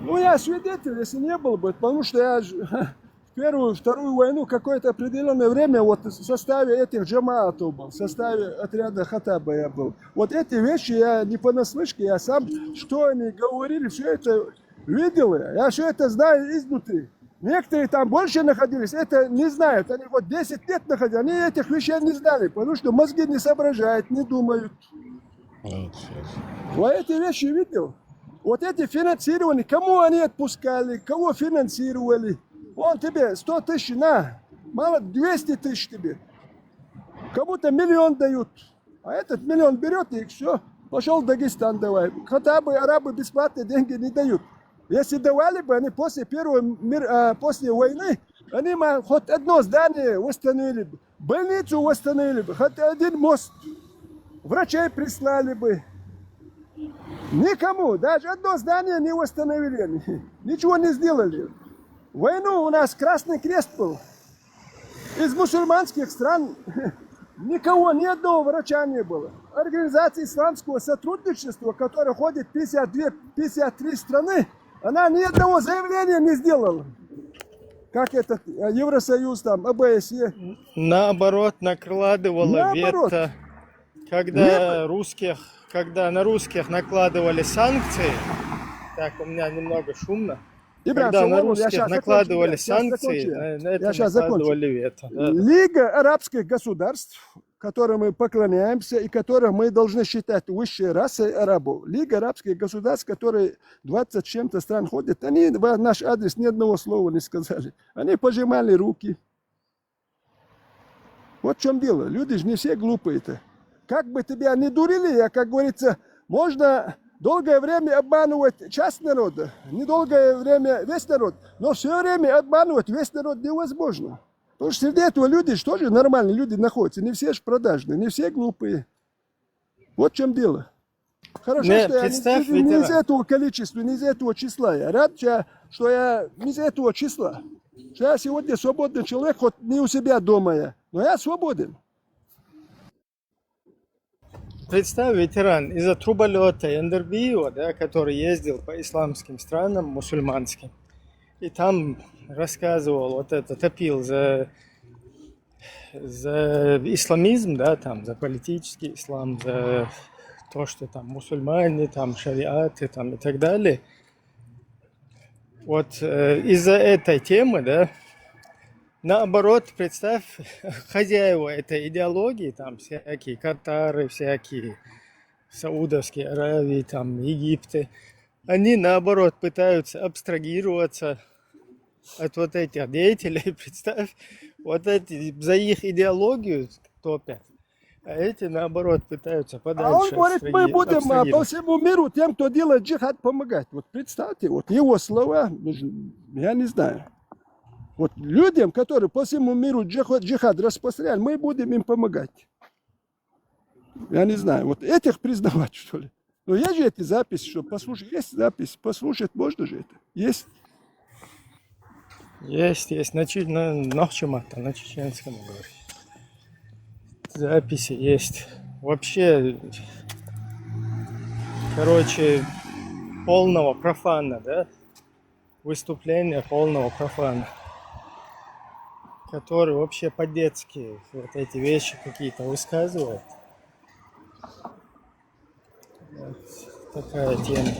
Ну, я свидетель, если не был бы, потому что я в Первую, Вторую войну какое-то определенное время вот в составе этих джамаатов был, в составе отряда Хаттаба я был. Вот эти вещи я не понаслышке, я сам, что они говорили, все это видел. Я все это знаю изнутри. Некоторые там больше находились, это не знают. Они вот 10 лет находились, они этих вещей не знали, потому что мозги не соображают, не думают. Вот эти вещи видел. Вот эти финансирования, кому они отпускали, кого финансировали. Он тебе 100 тысяч на, мало 200 тысяч тебе. Кому-то миллион дают, а этот миллион берет и все, пошел в Дагестан давай. Хотя бы арабы бесплатные деньги не дают. Если давали бы, они после после войны, они хоть одно здание восстановили бы, больницу восстановили бы, хоть один мост, врачей прислали бы. Никому, даже одно здание не восстановили, ничего не сделали. Войну у нас Красный Крест был. Из мусульманских стран никого, ни одного врача не было. Организация исламского сотрудничества, которая ходит в 53 страны, она ни одного заявления не сделала. Как этот Евросоюз, там, ОБСЕ. Наоборот, накладывала вето. Когда на русских накладывали санкции, так, у меня немного шумно. Когда на русских накладывали санкции, на это накладывали вето. Лига арабских государств, которой мы поклоняемся и которых мы должны считать высшей расой арабов. Лига арабских государств, которые 20 с чем-то стран ходят, они в наш адрес ни одного слова не сказали. Они пожимали руки. Вот в чем дело. Люди же не все глупые-то. Как бы тебя не дурили, как говорится, можно долгое время обманывать часть народа, недолгое время весь народ, но все время обманывать весь народ невозможно. Потому что среди этого люди же тоже нормальные люди находятся, не все же продажные, не все глупые. Вот в чем дело. Хорошо, что я не из этого количества, не из этого числа. Я рад, что я не из этого числа. Что я сегодня свободный человек, хоть не у себя дома я, но я свободен. Представь, ветеран из-за труболета Эндербио, да, который ездил по исламским странам, мусульманским, и там рассказывал, вот это, топил за исламизм, да, там, за политический ислам, за то, что там мусульмане, там, шариаты, там, и так далее. Вот из-за этой темы, да, наоборот, представь, хозяева этой идеологии, там всякие Катары, всякие Саудовские Аравии, там Египты, они наоборот пытаются абстрагироваться от вот этих деятелей, представь, вот эти за их идеологию топят, а эти наоборот пытаются подальше. А он говорит, мы будем по всему миру тем, кто делает джихад, помогать. Вот представьте, вот его слова, я не знаю. Вот людям, которые по всему миру джихад распространяют, мы будем им помогать. Я не знаю, вот этих признавать, что ли. Но есть же эти записи, что послушать, есть запись, послушать можно же это, есть. Есть, на чеченском говорю. Записи есть. Вообще, короче, полного профана, да? Выступление полного профана, который вообще по-детски вот эти вещи какие-то высказывает. Вот такая тема.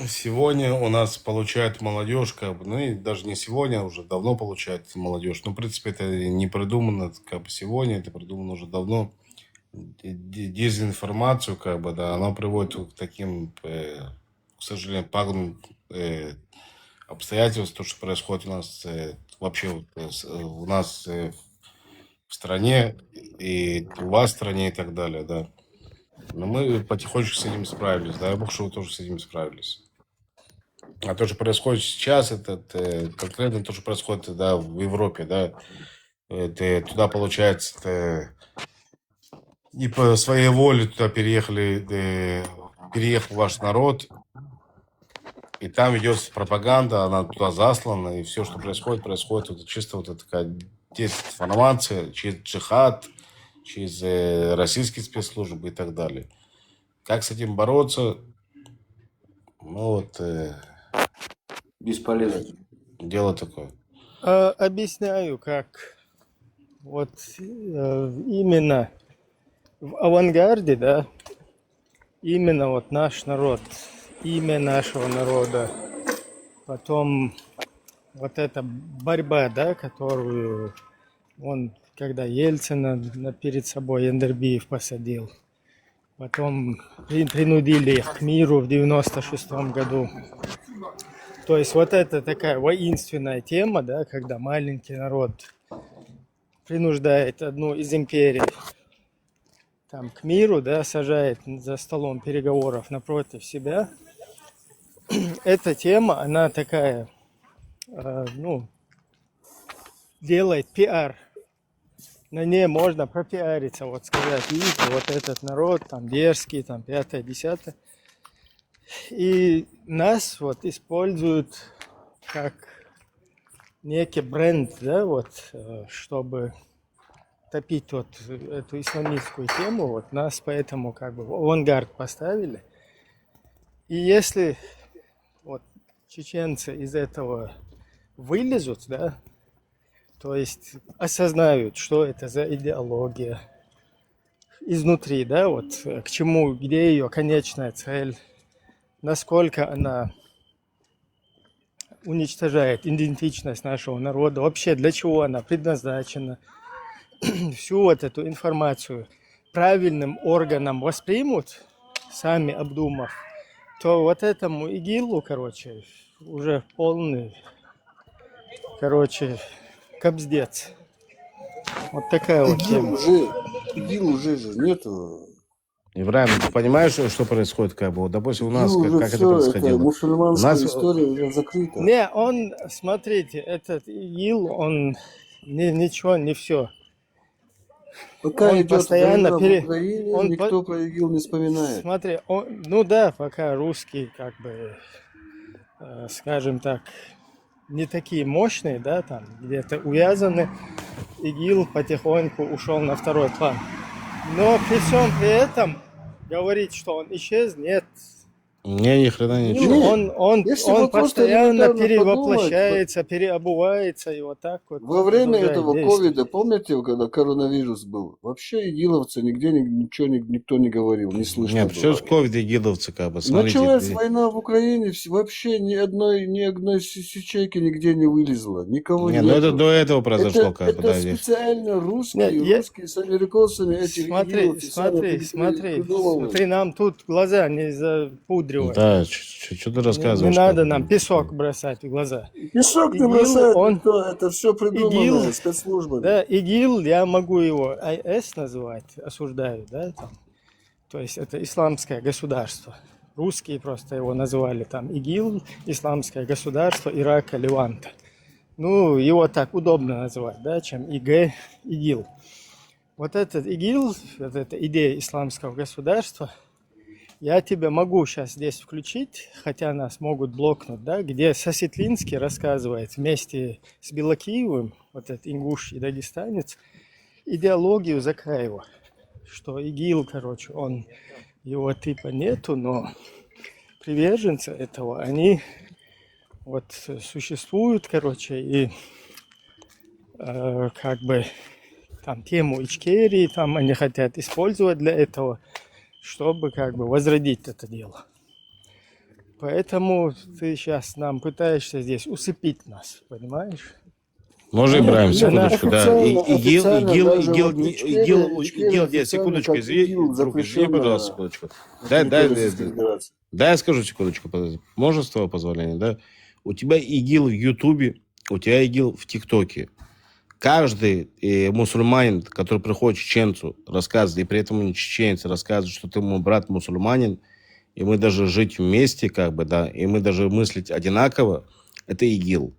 Сегодня у нас получает молодежь, как бы, ну и даже не сегодня, уже давно получает молодежь. Ну, в принципе, это не придумано как бы сегодня, это придумано уже давно. Дезинформацию, как бы, да, она приводит к таким, к сожалению, пагубным обстоятельствам, то, что происходит у нас вообще у нас в стране и у вас в стране и так далее, да. Но мы потихонечку с этим справились, дай бог, что вы тоже с этим справились. А то, что происходит сейчас, это конкретно то, что происходит, да, в Европе, да, это, туда, получается, не по своей воле туда переехал ваш народ, И там ведется пропаганда, она туда заслана, и все, что происходит, это чисто вот такая дезинформация, через джихад, через российские спецслужбы и так далее. Как с этим бороться? Ну вот... Бесполезно. Дело такое. Объясняю, как вот именно в авангарде, да, именно вот наш народ, имя нашего народа, потом вот эта борьба, да, которую он, когда Ельцина перед собой Яндарбиев посадил, потом принудили их к миру в 96-м году. То есть вот это такая воинственная тема, да, когда маленький народ принуждает одну из империй там, к миру, да, сажает за столом переговоров напротив себя. Эта тема, она такая, ну, делает пиар. На ней можно пропиариться, вот сказать, видите, вот этот народ, там, дерзкий, там, 5-10. И нас вот используют как некий бренд, да, вот, чтобы топить вот эту исламистскую тему, вот нас поэтому как бы в авангард поставили. И если вот чеченцы из этого вылезут, да, то есть осознают, что это за идеология изнутри, да, вот к чему, где ее конечная цель, насколько она уничтожает идентичность нашего народа, вообще для чего она предназначена, всю вот эту информацию правильным органам воспримут, сами обдумав, то вот этому ИГИЛу, короче, уже полный, короче, кобздец. Вот такая вот тема. ИГИЛ уже же нету. Ибраим, ты понимаешь, что происходит, как бы? Вот, допустим, у нас, как это происходило? Это мусульманская У нас... история уже закрыта. Не, он, смотрите, этот ИГИЛ, он ничего, не все. Пока он идет постоянно война в Украине, никто про ИГИЛ не вспоминает. Смотри, ну да, пока русские, как бы, скажем так, не такие мощные, да, там где-то увязаны, ИГИЛ потихоньку ушел на второй план. Но при всем при этом говорить, что он исчез, нет. Не, ни хрена не исчез. Он постоянно перевоплощается, переобувается и вот так вот. Во время этого ковида, помните, когда коронавирус был, вообще игиловцы нигде ничего никто не говорил, не слышно. Нет, все с ковида игиловцы, как бы. Началась война в Украине, вообще ни одной ячейки нигде не вылезло, никого не. Нет, ну это до этого произошло, как бы. Это специально русские с американцами эти игиловцы. Смотри, нам тут глаза не запудривают. Да, что ты рассказываешь? Не надо нам песок бросать в глаза. Песок не бросает, это все придумано спецслужбами. Да, ИГИЛ, я могу его ИС называть, осуждаю, да, там. То есть это исламское государство. Русские просто его называли там ИГИЛ, исламское государство Ирака, Леванта. Ну, его так удобно называть, да, чем ИГИЛ. Вот этот ИГИЛ, вот эта идея исламского государства, я тебя могу сейчас здесь включить, хотя нас могут блокнуть, да, где Сосетлинский рассказывает вместе с Белокиевым, вот этот ингуш и дагестанец, идеологию Закаева, что ИГИЛ, короче, его типа нету, но приверженцы этого, они вот существуют, короче, и как бы там тему Ичкерии, там они хотят использовать для этого, чтобы как бы возродить это дело. Поэтому ты сейчас нам пытаешься здесь усыпить нас, понимаешь? Можно, Ибраим, секундочку, да. ИГИЛ, секундочку, извини, пожалуйста, секундочку. Дай я скажу секундочку, можно с твоего позволения, да? У тебя ИГИЛ в Ютубе, у тебя ИГИЛ в ТикТоке. Каждый мусульманин, который приходит чеченцу, рассказывает, и при этом он чеченец, рассказывает, что ты мой брат мусульманин, и мы даже жить вместе, как бы, да, и мы даже мыслить одинаково, это ИГИЛ.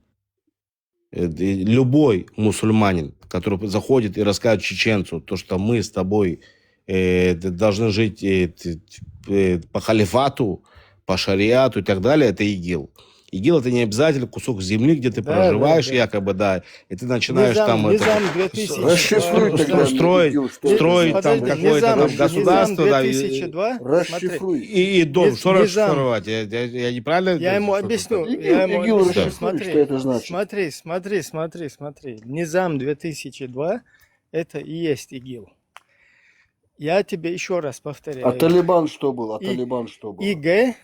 Любой мусульманин, который заходит и рассказывает чеченцу, то, что мы с тобой должны жить по халифату, по шариату и так далее, это ИГИЛ. ИГИЛ — это не обязательно кусок земли, где ты Да, проживаешь, да, да. якобы, да, и ты начинаешь там Низам 2002. Расшифруй тогда строить там Подожди, какое-то там Низам государство, да, 2002. Расшифруй. и дом. Что Низам. расшифровать? Я неправильно? Я ему что-то объясню. там? Я ему ИГИЛ объясню. расшифруй, что это значит. Смотри. Низам 2002 это и есть ИГИЛ. Я тебе еще раз повторяю. А Талибан что был? ИГ,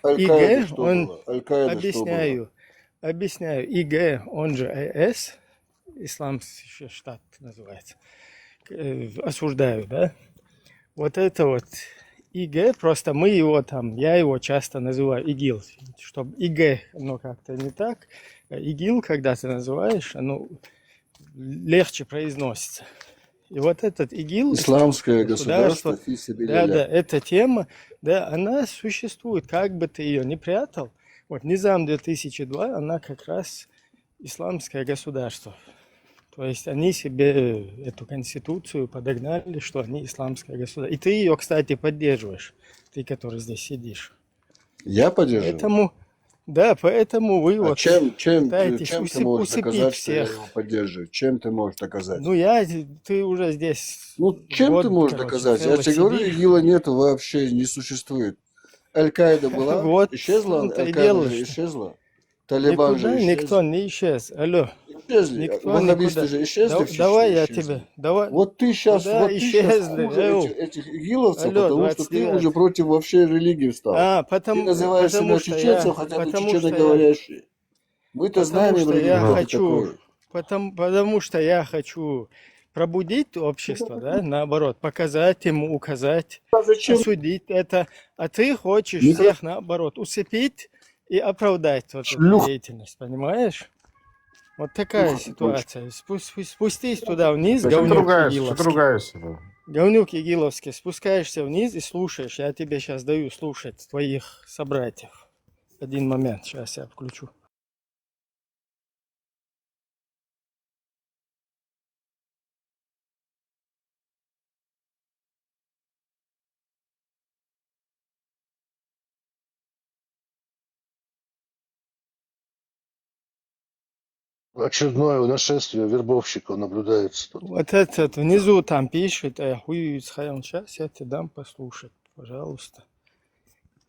Аль-Каида что он, было? Аль-Каида что было? объясняю. ИГ, он же ИС, Исламский штат называется. Осуждаю, да? Вот это вот ИГ, просто мы его там, я его часто называю ИГИЛ. Чтобы ИГ, ну как-то не так. ИГИЛ, когда ты называешь, оно легче произносится. И вот этот ИГИЛ, Исламское государство, да, эта тема, да, она существует, как бы ты ее ни прятал. Вот Низам 2002, она как раз исламское государство. То есть они себе эту конституцию подогнали, что они исламское государство. И ты ее, кстати, поддерживаешь, ты, который здесь сидишь. Я поддерживаю? Поэтому вы вот чем пытаетесь ты можешь доказать, что я всех. его поддерживаю? Чем ты можешь доказать? Ну, ты уже здесь... Чем год, ты можешь короче, доказать? Я целый тебе говорю, сидишь. ИГИЛа нету вообще, не существует. Аль-Каида была, Вот исчезла, в том-то и Аль-Каида дело, же что исчезла, Талибан же никуда исчез. никто не исчез. Алло. Исчезли. Никто Ваххабисты никуда. же исчезли в Чечне? Давай я Исчезли. тебе... Давай. Вот ты сейчас Куда исчезли? хуже этих игиловцев, Алло, потому что ты 29. уже против вообще религии встал. Ты называешь себя что чеченцем, хотя ты чеченоговорящий. Мы-то знаем религию, кто ты такой. Потому что я хочу пробудить общество, да, наоборот, показать ему, указать, осудить это. А ты хочешь всех, наоборот, усыпить и оправдать вот эту деятельность, понимаешь? Вот такая ситуация. Спустись туда вниз, говнюк игиловский. Говнюк игиловский, спускаешься вниз и слушаешь. Я тебе сейчас даю слушать твоих собратьев. Один момент, сейчас я включу. Очередное нашествие вербовщиков наблюдается тут. Вот этот внизу там пишет, сейчас я тебе дам послушать, пожалуйста.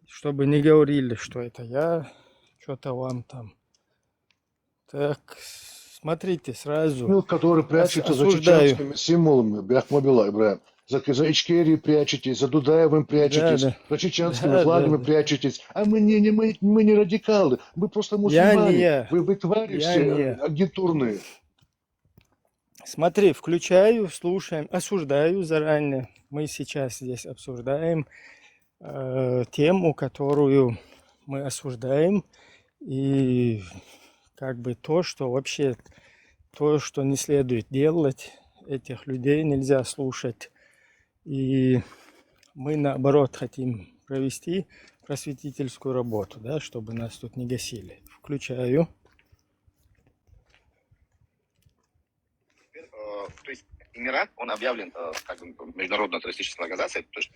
Чтобы не говорили, что это я, что-то вам там. Так, смотрите сразу. Который прячется за осуждаю. чеченскими символами, Бяхмобила, Ибраим. За Ичкерии прячетесь, за Дудаевым прячетесь, за чеченскими флагами прячетесь. А мы не радикалы, мы просто мусульмане. Вы твари все агентурные. Смотри, включаю, слушаем, осуждаю заранее. Мы сейчас здесь обсуждаем тему, которую мы осуждаем. И как бы то, что вообще, то, что не следует делать, этих людей нельзя слушать. И мы, наоборот, хотим провести просветительскую работу, да, чтобы нас тут не гасили. Включаю. То есть Эмират, он объявлен как бы международной террористической организацией, то есть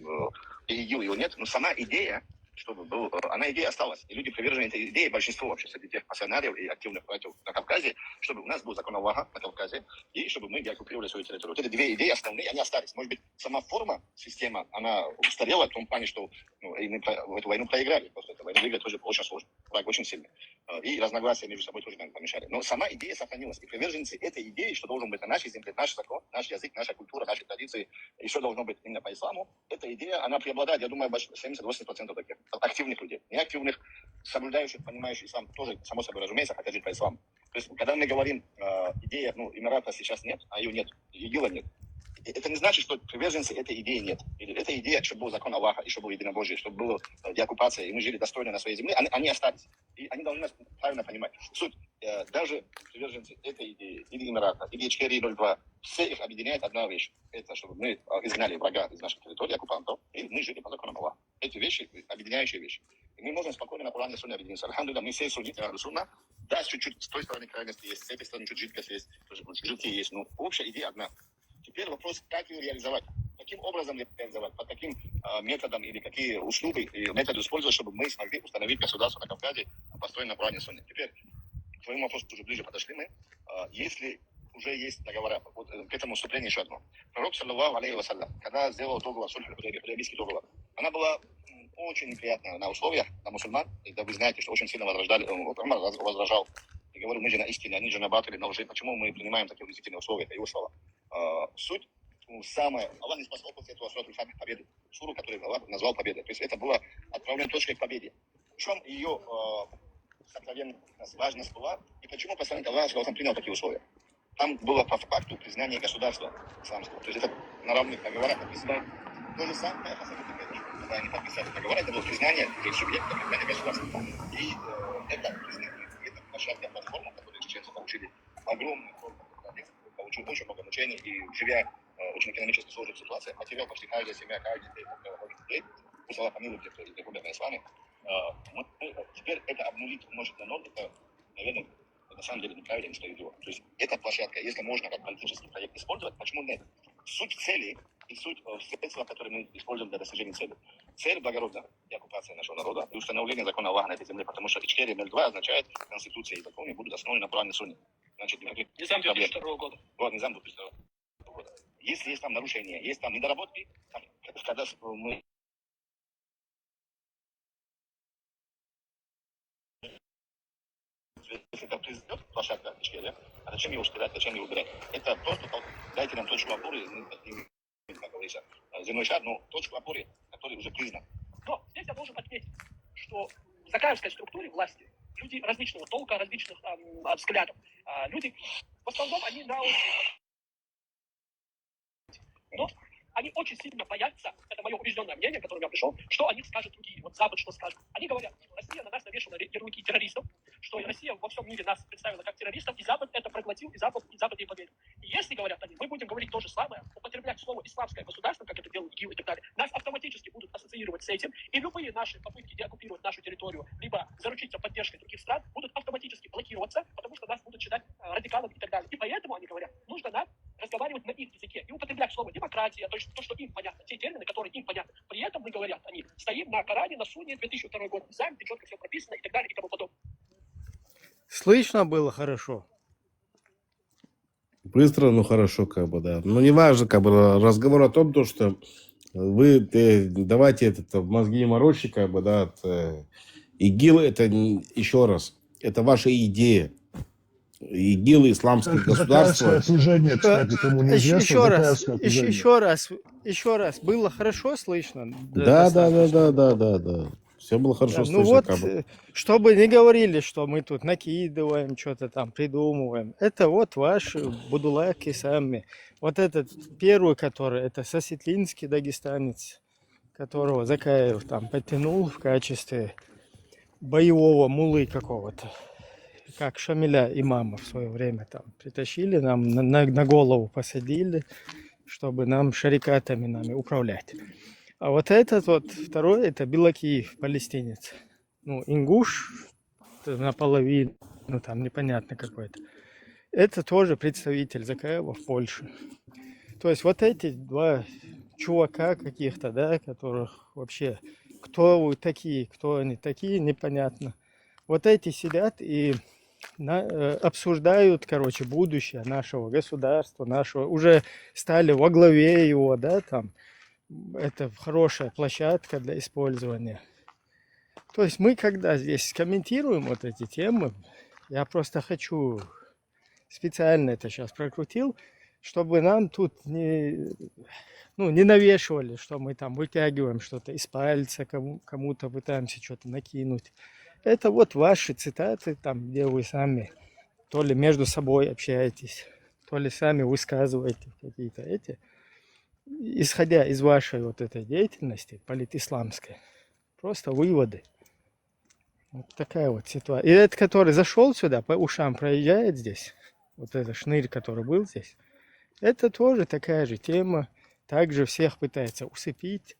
ИГИЛ его нет, но сама идея, чтобы был, она идея осталась. И люди привержены этой идее, большинство вообще среди тех пассионариев и активных братьев на Кавказе, чтобы у нас был закон Аллаха на Кавказе, и чтобы мы оккупировали свою территорию. Вот эти две идеи основные, они остались. Может быть, сама форма, система, она устарела в том плане, что мы в эту войну проиграли. Просто эту войну выиграть тоже очень сложно. Враг очень сильный. И разногласия между собой тоже нам помешали. Но сама идея сохранилась. И приверженцы этой идеи, что должен быть на нашей земле, наш закон, наш язык, наша культура, наши традиции, и что должно быть именно по исламу, эта идея, она преобладает, я думаю, 70-80% таких активных людей. Неактивных, соблюдающих, понимающих ислам, тоже, само собой разумеется, хотят жить по исламу. То есть, когда мы говорим, идея, Эмирата сейчас нет, а ее нет, ИГИЛа нет, это не значит, что приверженцы этой идеи нет. Эта идея, чтобы был закон Аллаха, и чтобы было единобожие, чтобы была деоккупация, и мы жили достойно на своей земле, они остались. И они должны нас правильно понимать. Суть, даже приверженцы этой идеи, или Эмирата, или Ичкерии 02, все их объединяет одна вещь. Это чтобы мы изгнали врага из нашей территории, оккупантов, и мы жили по законам Аллаха. Эти вещи, объединяющие вещи. И мы можем спокойно на Куране Сунне объединиться. Альхамдулилlah, мы все сунниты Сунна. Да, чуть-чуть с той стороны крайности есть, с этой стороны чуть жидкость есть, жидкие есть, но общая идея одна. Теперь вопрос, как ее реализовать. Каким образом реализовать, под каким методом или какие услуги и методы использовать, чтобы мы смогли установить государство на Кавказе, построенное на Коране и Сунне. Теперь к твоему вопросу уже ближе подошли мы. Если уже есть договора, вот к этому вступлению еще одно. Пророк, саллаллаху алейхи вассалям, когда сделал договор, худайбийский договор, она была очень неприятная на условиях, на мусульман. И да, вы знаете, что очень сильно возражал и говорил, мы же на истине, они же на батыле, на лжи. Почему мы принимаем такие унизительные условия? Это его слова. Суть самое. Аллах не спасал после этого сурат победы. Суру, который Аллах назвал победой. То есть это было отправление точкой к победе. В чем ее сокровенность, важность была? И почему посланник Аллаха принял такие условия? Там было по факту признание государства исламского. То есть это на равных договорах написано. То же самое, когда они подписали договор, это было признание субъекта, признание государства. И это признание, это площадка, платформа, которую чеченцы получили огромный получил очень много мучений, и живя очень экономически сложной ситуации, потерял почти каждая семья, каждый людей, Аллах помилует тех, кто умер на исламе. Теперь это обнулить может на ноль, это, наверное, на самом деле неправильно, что идет. То есть эта площадка, если можно как политический проект использовать, почему нет? Суть цели и суть средства, которые мы используем для достижения цели. Цель благородная и оккупация нашего народа и установление закона Аллаха на этой земле, потому что Ичкерия 02 означает конституция и законы будут основаны на Коране и Сунне. Значит, Низам 2002 года. Вот, Низам 2002 года. Если есть там нарушения, есть там недоработки, когда мы если это признает площадка Ичкерия, а зачем его стирать, зачем его убирать? Это просто дайте нам точку опоры, как говорится, земной шар, но точку опоры, который уже признан. Но здесь я должен отметить, что в закаевской структуре власти люди различного толка, различных взглядов. Люди, в основном, они на но они очень сильно боятся, это мое убежденное мнение, к которому я пришел, что они скажут другие, вот Запад что скажет. Они говорят, что Россия на нас навешала ярлыки террористов, что Россия во всем мире нас представила как террористов, и Запад это проглотил, и Запад ей поверил. И если, говорят они, мы будем говорить то же самое, употреблять слово исламское государство, как это делают ИГИЛ и так далее, нас автоматически будут ассоциировать с этим, и любые наши попытки деоккупировать нашу территорию, либо заручиться поддержкой других стран, будут автоматически блокироваться, потому что нас будут считать радикалами и так далее. И поэтому, они говорят, нужно нам разговаривать на их языке и употреблять слово демократия, то есть то, что им понятно, те термины, которые им понятны. При этом мы, говорят они, стоим на Коране, на Сунне, 2002 год, сами, где четко все прописано и так далее и тому подобное. Слышно было хорошо? Быстро, но хорошо, как бы, да. Но не важно, как бы, разговор о том, то, что вы давайте мозги не морочите, как бы, да. ИГИЛ, это еще раз, это ваша идея. ИГИЛ, исламское государство. Служение, кстати, кому неизвестно. Еще раз, было хорошо слышно? Да. Все было хорошо слышно. Ну вот, чтобы не говорили, что мы тут накидываем, что-то там придумываем. Это вот ваши будулаки сами. Вот этот первый, который, это сосетлинский дагестанец, которого Закаев там подтянул в качестве боевого мулы какого-то. Как Шамиля имама в свое время там притащили, нам на голову посадили, чтобы нам шарикатами нами управлять. А вот этот вот второй, это Белакиев, палестинец. Ну, ингуш наполовину, ну там непонятно какой-то. Это тоже представитель Закаева в Польше. То есть вот эти два чувака каких-то, да, которых вообще, кто вы такие, кто они такие, непонятно. Вот эти сидят и обсуждают, короче, будущее нашего государства, нашего, уже стали во главе его, да, там, это хорошая площадка для использования. То есть мы, когда здесь комментируем вот эти темы, я просто хочу, специально это сейчас прокрутил, чтобы нам тут не навешивали, что мы там вытягиваем что-то из пальца, кому-то пытаемся что-то накинуть. Это вот ваши цитаты, там, где вы сами то ли между собой общаетесь, то ли сами высказываете какие-то эти, исходя из вашей вот этой деятельности политисламской, просто выводы. Вот такая вот ситуация. И этот, который зашел сюда, по ушам проезжает здесь, вот этот шнырь, который был здесь, это тоже такая же тема, также всех пытается усыпить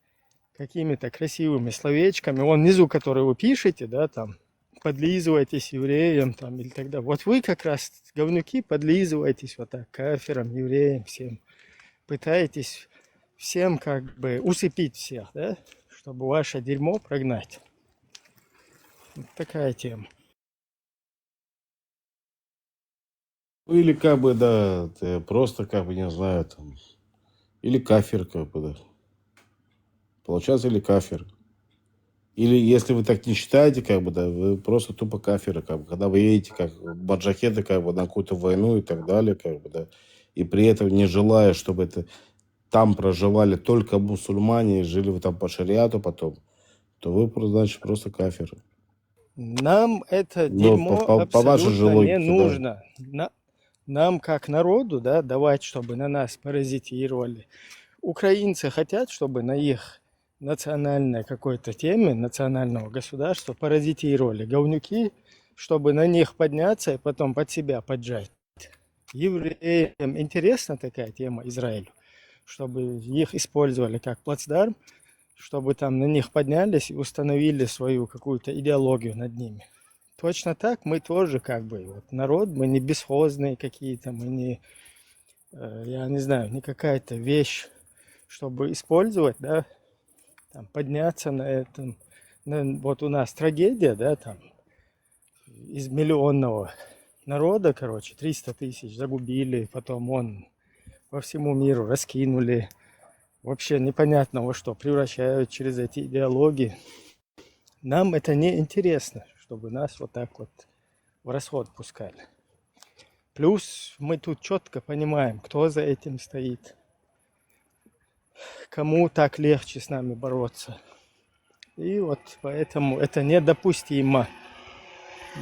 какими-то красивыми словечками. Вон внизу, которые вы пишете, да, там, подлизывайтесь евреям, там, или тогда. Вот вы как раз, говнюки, подлизываетесь вот так, кафирам, евреям, всем. Пытаетесь всем как бы усыпить всех, да, чтобы ваше дерьмо прогнать. Вот такая тема. Ну, или как бы, да, ты просто как бы, не знаю, там, или кафир, как бы, да. Получается, или кафир. Или если вы так не считаете, как бы, да, вы просто тупо кафиры, как бы, когда вы едете как маджахеды, как бы, на какую-то войну и так далее, как бы, да, и при этом не желая, чтобы это там проживали только мусульмане и жили вы там по шариату потом, то вы, значит, просто кафиры. Нам это Но дерьмо по вашей же абсолютно не логике, да. нужно. Нам, как народу, да, давать, чтобы на нас паразитировали. Украинцы хотят, чтобы на их национальной какой-то теме, национального государства паразитировали говнюки, чтобы на них подняться и потом под себя поджать. Евреям интересна такая тема Израилю, чтобы их использовали как плацдарм, чтобы там на них поднялись и установили свою какую-то идеологию над ними. Точно так мы тоже как бы вот, народ, мы не бесхозные какие-то, мы не, я не знаю, не какая-то вещь, чтобы использовать, да, там, подняться на этом. Вот у нас трагедия, да, там, из миллионного народа, короче, 300 тысяч загубили, потом он по всему миру раскинули. Вообще непонятно во что превращают через эти идеологии. Нам это не интересно, чтобы нас вот так вот в расход пускали. Плюс мы тут четко понимаем, кто за этим стоит, кому так легче с нами бороться. И вот поэтому это недопустимо.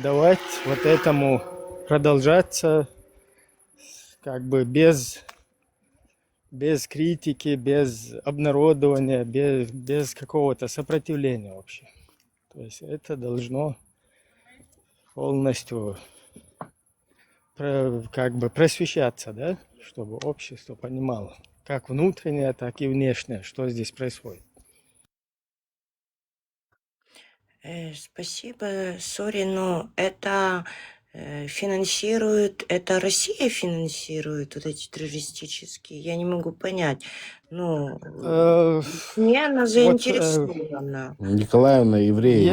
Давать вот этому продолжаться как бы без критики, без обнародования, без какого-то сопротивления вообще. То есть это должно полностью как бы просвещаться, да, чтобы общество понимало, как внутреннее, так и внешнее, что здесь происходит. Спасибо, сори, но это финансирует, это Россия финансирует вот эти террористические, я не могу понять. Ну, не, она заинтересована. Николаевна, евреи,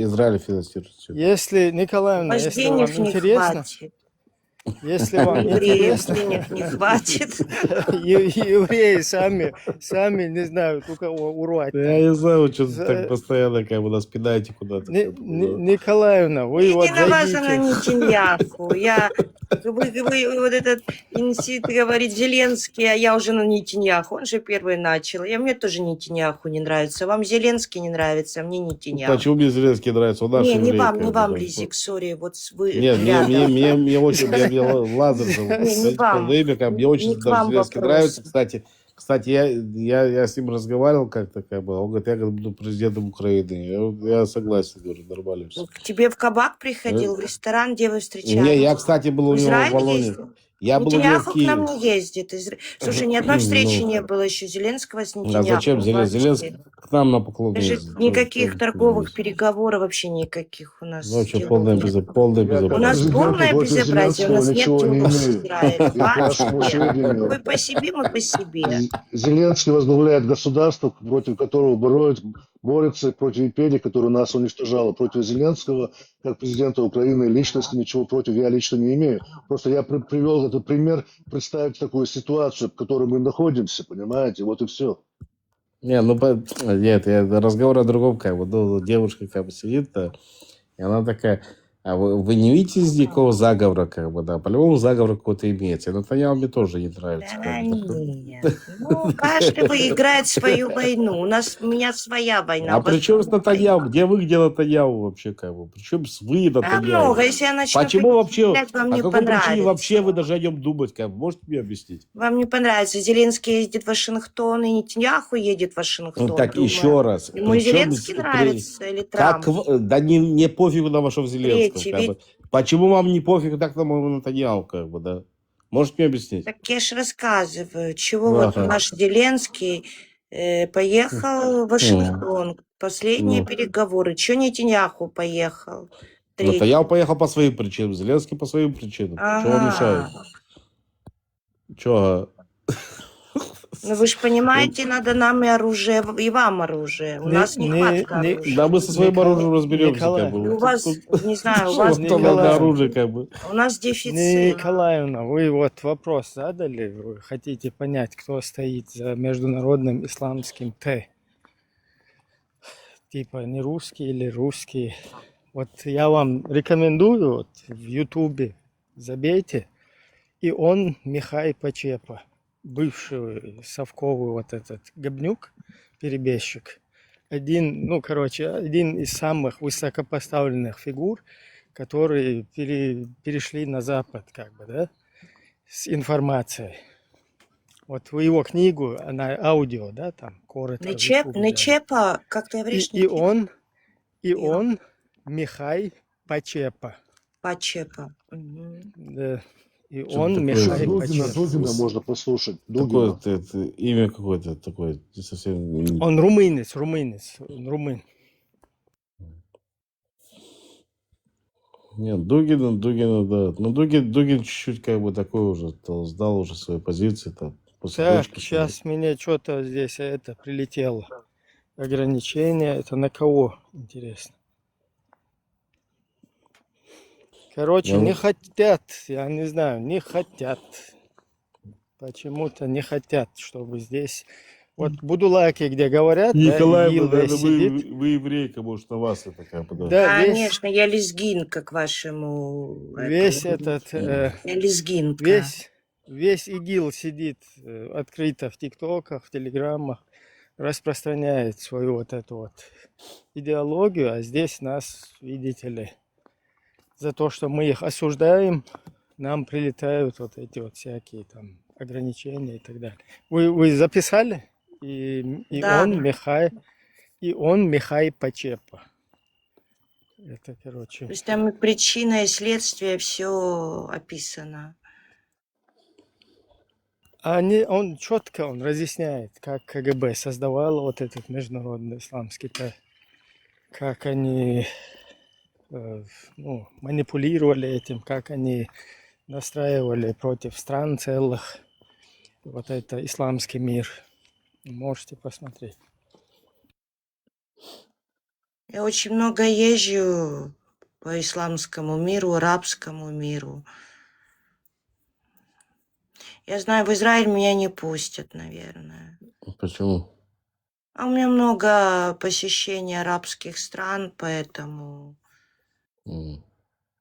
Израиль финансирует. Если, Николаевна, Вас если денег вам не интересно, хватит. если вам Евреев интересно, денег не хватит. евреи сами не знают, у кого урвать. Я не знаю, что ты так постоянно как бы нас пинаете куда-то. Николаевна, вы вот Виновата на зайдите. Нетаньяху. Вы вот этот институт говорит Зеленский, а я уже на Нетаньяху. Он же первый начал. Мне тоже Нетаньяху не нравится. Вам Зеленский не нравится, а мне Нетаньяху. Почему мне Зеленский нравится? Он наш Не еврей. не вам, Лизик, сори. Вот вы Нет, мне очень, мне Лазар зовут. Имя, как мне очень даже Зеленский нравится. Кстати, я с ним разговаривал как-то, как бы, он говорит, я буду президентом Украины. Я согласен, говорю, нормально все. К тебе в кабак приходил, в ресторан, где вы встречались? Не, я, кстати, был у него в Волоне. Я был у него в Нетаньяху к нам Киеве. не ездит. Слушай, ни одной встречи не было еще Зеленского с Нетаньяху. А зачем Зеленский к нам на поклон Даже ездит? никаких торговых переговоров вообще никаких у нас. Вообще полное безобразие. У нас полное безобразие, у нас нет ничего не диалога с имеет. Израилем. Я к вашему сведению. Вы по себе, мы по себе. Зеленский возглавляет государство, против которого борется против империи, которая нас уничтожала. Против Зеленского, как президента Украины, личности ничего против я лично не имею. Просто я привел этот пример, представить такую ситуацию, в которой мы находимся, понимаете, вот и все. Не, нет, разговор о другом, как бы, ну, девушка как бы сидит, да, и она такая, а вы не видите здесь никакого заговора, как бы, да, по-любому заговор какой-то имеется. Натаньяху мне тоже не нравится. Да нет. Ну, каждый играет свою войну. У меня своя война. А при чем с Натаньяху? Где вы, где Натаньяху вообще, как бы? При чем вы и Натаньяху? много, если я начну Почему вообще, вам по не какой причине понравится. вообще вы даже о нем думать, как бы? Можете мне объяснить? Вам не понравится. Зеленский едет в Вашингтон, и Нетаньяху едет в Вашингтон. Ну, так, думаю. еще раз. Ему Причем Зеленский нравится или Трамп? Да не пофигу на вашего Зеленского. Третий, Как бы. Почему вам не пофиг так на моего Натаньяху, как бы, да? Можете мне объяснить? Так я же рассказываю, чего вот Ага. наш Зеленский поехал в Вашингтон. Последние переговоры. Чего Нетаньяху поехал? Натаньяху поехал по своим причинам, Зеленский по своим причинам. Что вам мешает? Что? Ну вы же понимаете, надо нам и оружие, и вам оружие. У нас нехватка оружия. Да мы со своим оружием разберемся, как бы. И у вас, не знаю, у Что вас там надо оружие, как бы. у нас дефицит. Николаевна, вы вот вопрос задали, вы хотите понять, кто стоит за международным исламским Т. Типа не русский или русский. Вот я вам рекомендую, вот, в Ютубе забейте, и он Михай Почепа, бывший совковый вот этот гобнюк, перебежчик. Один из самых высокопоставленных фигур, которые перешли на Запад, как бы, да, с информацией. Вот вы его книгу, она аудио, да, там, коротко. Нечепа, как ты говоришь? И он Михай Почепа. Почепа. Да. И Что он такое? Михай Дугина Почепа. можно послушать. Дугина. Такое это имя какое-то такое, не совсем... Он румынец, он румын. Нет, Дугина, да. Ну, Дугин чуть-чуть как бы такой уже, сдал уже свои позиции там. После Так, дочки, сейчас мне что-то здесь прилетело. Ограничение, это на кого, интересно? Короче, Ну, не хотят, я не знаю, не хотят. Почему-то не хотят, чтобы здесь... Вот Будулаки, где говорят, Николаевна, да, наверное, сидит. вы еврейка, может, на вас это как бы, Да, Конечно, я лезгинка к вашему... весь этот... Я лезгинка. Весь ИГИЛ сидит открыто в ТикТоках, в Телеграммах, распространяет свою вот эту вот идеологию, а здесь нас, видите ли, за то, что мы их осуждаем, нам прилетают вот эти вот всякие там ограничения и так далее. Вы записали? Да. Он Михай Почепа. Это, короче... То есть там и причина, и следствие, все описано. Он четко разъясняет, как КГБ создавало вот этот международный исламский Т, как они манипулировали этим, как они настраивали против стран целых вот это исламский мир. Можете посмотреть. Я очень много езжу по исламскому миру, арабскому миру. Я знаю, в Израиль меня не пустят, наверное. Почему? А у меня много посещений арабских стран, поэтому,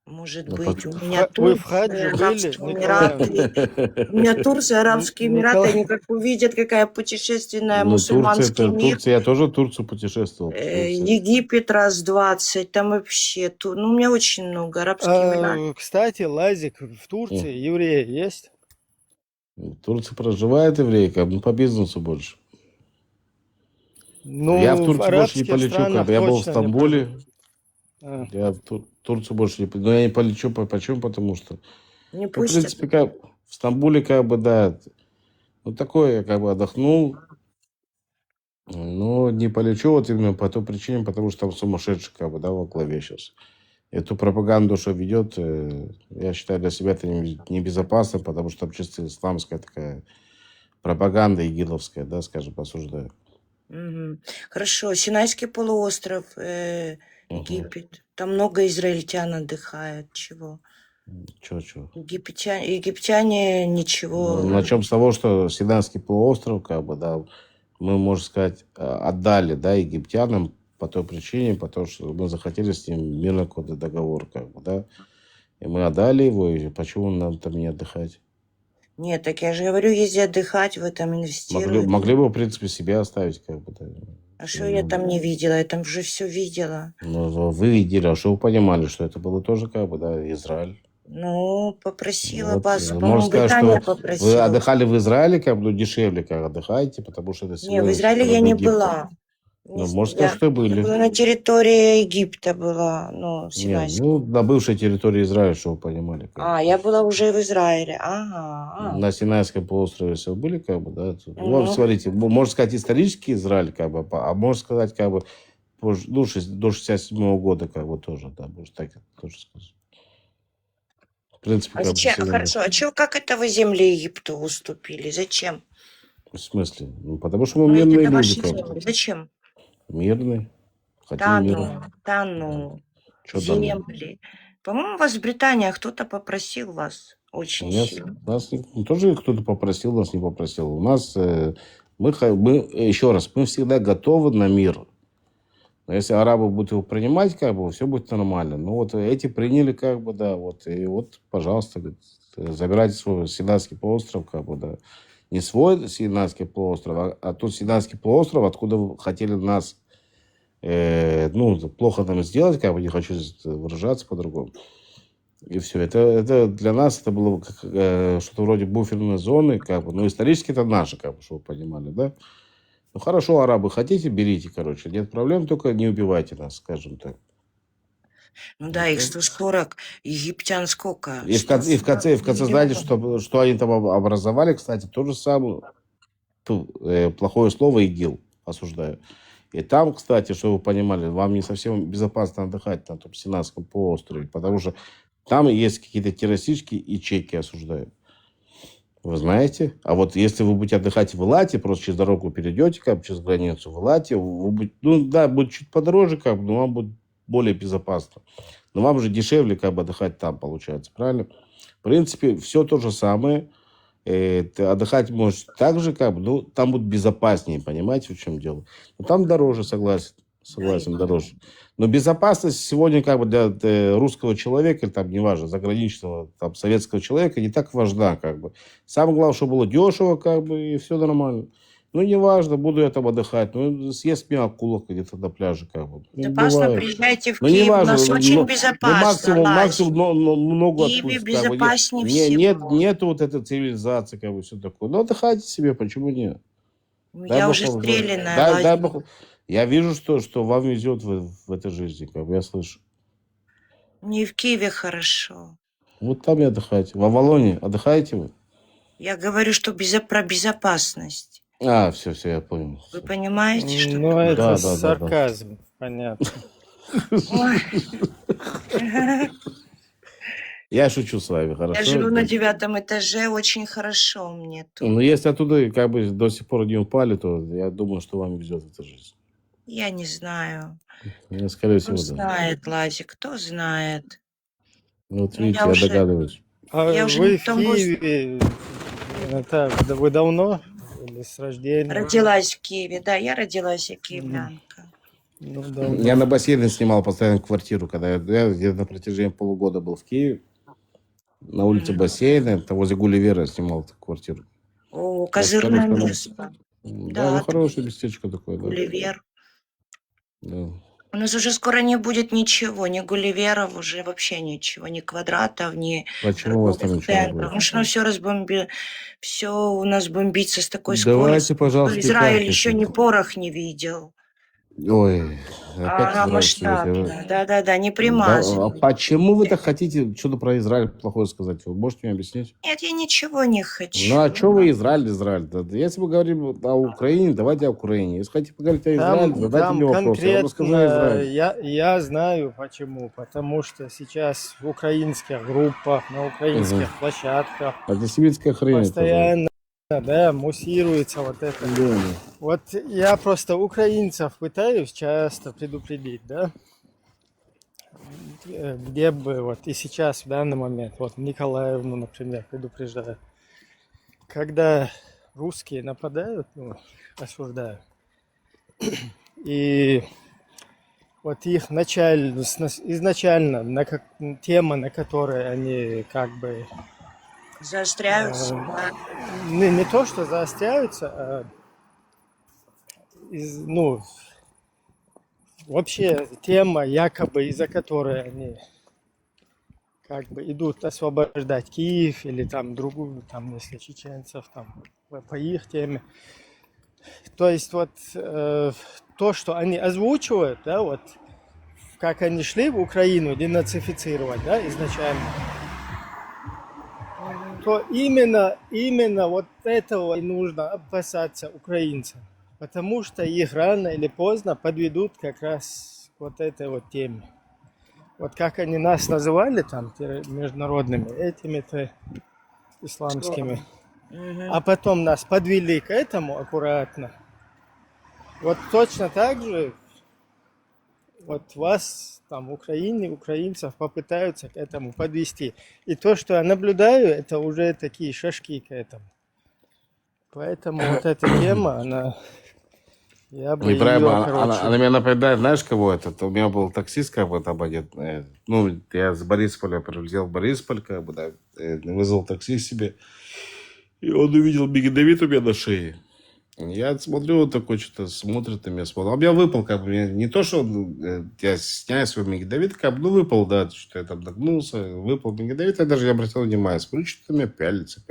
может быть, у меня Вы в Турция, хаджи были, Арабские Николаевна? Эмираты. У меня Турция, Арабские Эмираты, они как увидят, какая путешественная Ну, мусульманский мир. Турция, я тоже в Турцию путешествовал. Египет раз 20, там вообще, у меня очень много Арабских Эмиратов. Кстати, Лазик, в Турции евреи есть? В Турции проживает еврейка, по бизнесу больше. Ну, Я в Турцию больше не арабских полечу, странах я был в точно не Стамбуле. А. Я в Турцию больше не... Но я не полечу, почему? Потому что... Не в пустят. принципе, в Стамбуле, да, такое, я отдохнул. Но не полечу вот именно по той причине, потому что там сумасшедший, во главе сейчас. Эту пропаганду, что ведет, я считаю, для себя это небезопасно, потому что там чисто исламская такая пропаганда игиловская, да, скажем, осуждаю. Мгм. Хорошо, Синайский полуостров, Египет. Там много израильтян отдыхает. Чего? Чего? Египтяне ничего. Начнем с того, что Синайский полуостров, да, мы, можно сказать, отдали, да, египтянам по той причине, потому что мы захотели с ним мирный какой-то договор, да. И мы отдали его, и почему нам там не отдыхать? Нет, так я же говорю, езди отдыхать, вы там инвестируете. Могли бы, в принципе, себя оставить, да. А что я там не видела? Я там уже все видела. Ну, вы видели, а что вы понимали, что это было тоже, да, Израиль? Ну, попросила Вот, базу, можно по-моему, сказать, Британия что вы попросила. отдыхали в Израиле, дешевле, отдыхаете, потому что это Не, в сегодня Израиле я не была. Ну, можно сказать, что Я были. была на территории Египта, была, Не, Синайском. на бывшей территории Израиля, чтобы вы понимали. А, я была уже в Израиле. Ага. На Синайском полуострове все были, да. Мгм. Смотрите, можно сказать, исторический Израиль, а можно сказать, позже, до 67 года, тоже, да, можно так тоже сказать. В принципе, А зачем? сегодня- Хорошо, как это вы земли Египту уступили? Зачем? В смысле? Ну, потому что мы Ну, мирные это люди, ваши как бы. земли. Зачем? Мирные. Хотим Да мира. ну. Что да ну? Земли. По-моему, вас Британия, кто-то попросил вас очень сильно. Нас тоже кто-то попросил, нас не попросил. У нас, мы, еще раз, мы всегда готовы на мир. Но если арабы будут его принимать, как бы, все будет нормально. Ну, вот эти приняли, как бы, да, вот, и вот, пожалуйста, говорит, забирайте свой Синайский полуостров, как бы, да. Не свой Синайский полуостров, а тот Синайский полуостров, откуда вы хотели нас, плохо нам сделать, как бы, не хочу выражаться по-другому. И все. Это для нас это было как, что-то вроде буферной зоны, как бы, но исторически это наше, как бы, чтобы вы понимали, да. Ну, хорошо, арабы, хотите, берите, короче. Нет проблем, только не убивайте нас, скажем так. Ну да, их 140, египтян сколько? И в конце, знаете, что они там образовали, кстати, то же самое, плохое слово ИГИЛ, осуждаю. И там, кстати, чтобы вы понимали, вам не совсем безопасно отдыхать на том Синайском полуострове, потому что там есть какие-то террористические ячейки, осуждаю. Вы знаете? А вот если вы будете отдыхать в Элате, просто через дорогу перейдете, как бы через границу в Элате, вы будете, будет чуть подороже, как бы, но вам будет более безопасно. Но вам же дешевле, как бы, отдыхать там, получается, правильно? В принципе, все то же самое. Ты отдыхать можешь так же, как бы, ну, там будет безопаснее, понимаете, в чем дело? Но там дороже, согласен, дороже. Но безопасность сегодня, как бы, для русского человека, или там, неважно, заграничного, там, советского человека не так важна, как бы. Самое главное, чтобы было дешево, как бы, и все нормально. Ну, неважно, буду я там отдыхать. Ну, съест меня акула где-то на пляже, как бы. Безопасно, приезжайте в Киев. У нас очень безопасно. Максимум много в Киеве безопаснее всего. Нет вот этой цивилизации, как бы, все такое. Ну, отдыхайте себе, почему нет? Я уже стрелянная. Дай Бог. Я вижу, что вам везет в этой жизни, как бы, я слышу. Не в Киеве хорошо. Вот там и отдыхайте. В Авалоне отдыхаете вы? Я говорю, что про безопасность. Все, я понял. Вы понимаете, что... Ну, это сарказм, понятно. Я шучу с вами, хорошо? Я живу на 9 этаже, очень хорошо мне тут. Ну, если оттуда, как бы, до сих пор не упали, то я думаю, что вам везет в этой жизни. Я не знаю. Скорее всего, Кто знает, Лазик, кто знает. Вот видите, я догадываюсь. А вы в Киеве, вы давно или с рождения? Родилась в Киеве, да, я родилась, я киевлянка. Ну, я на бассейне снимал постоянно квартиру, когда я где-то на протяжении полугода был в Киеве. На улице бассейна, это возле Гулливера снимал эту квартиру. О, козырное место. Да, ну хорошее местечко такое. Гулливер. Да. У нас уже скоро не будет ничего, ни Гулливеров, уже вообще ничего, ни квадратов, ни... Почему у вас там ничего не будет? Потому что все у нас бомбится с такой Давайте, скоростью. пожалуйста, Израиль еще ни порох не видел. Ой, опять масштабно. Да, не примазывай. А почему вы так хотите что-то про Израиль плохое сказать? Вы можете мне объяснить? Нет, я ничего не хочу. Ну, а что вы Израиль? Если мы говорим о Украине, давайте о Украине. Если хотите поговорить о Израиле, задайте мне вопрос. Я расскажу о Израиле. Я знаю почему. Потому что сейчас в украинских группах, на украинских площадках антисемитская хрень постоянно муссируется вот это. Да. Вот я просто украинцев пытаюсь часто предупредить, да, где бы вот и сейчас в данный момент, вот Николаевну, например, предупреждаю, когда русские нападают, осуждаю, и вот их изначально тема, на которой они как бы заостряются. Не то, что заостряются, а вообще тема, якобы из-за которой они как бы идут освобождать Киев или там другую, там, если чеченцев, там, по их теме. То есть вот то, что они озвучивают, да, вот как они шли в Украину денацифицировать, да, изначально, то именно вот этого и нужно опасаться украинцам. Потому что их рано или поздно подведут как раз к вот этой вот теме. Вот как они нас называли там международными, этими-то исламскими а потом нас подвели к этому аккуратно. Вот точно так же вот вас там в Украине, украинцев попытаются к этому подвести. И то, что я наблюдаю, это уже такие шажки к этому. Поэтому вот эта тема, я бы Неправильно, ее, она меня напоминает, знаешь, кого это? У меня был таксист, как бы там один, ну, я с Борисполя прилетел в Борисполь, как бы, да, вызвал такси себе, и он увидел мегадовид у меня на шее. Я смотрю, он такой что-то смотрит на меня, смотрит. А у меня выпал, как бы, не то, что я сняю свой мегадовид, как бы, ну, выпал, да, что я там нагнулся, выпал мегадовид, я даже не обратил внимания. Смотрю, что-то на меня пялится.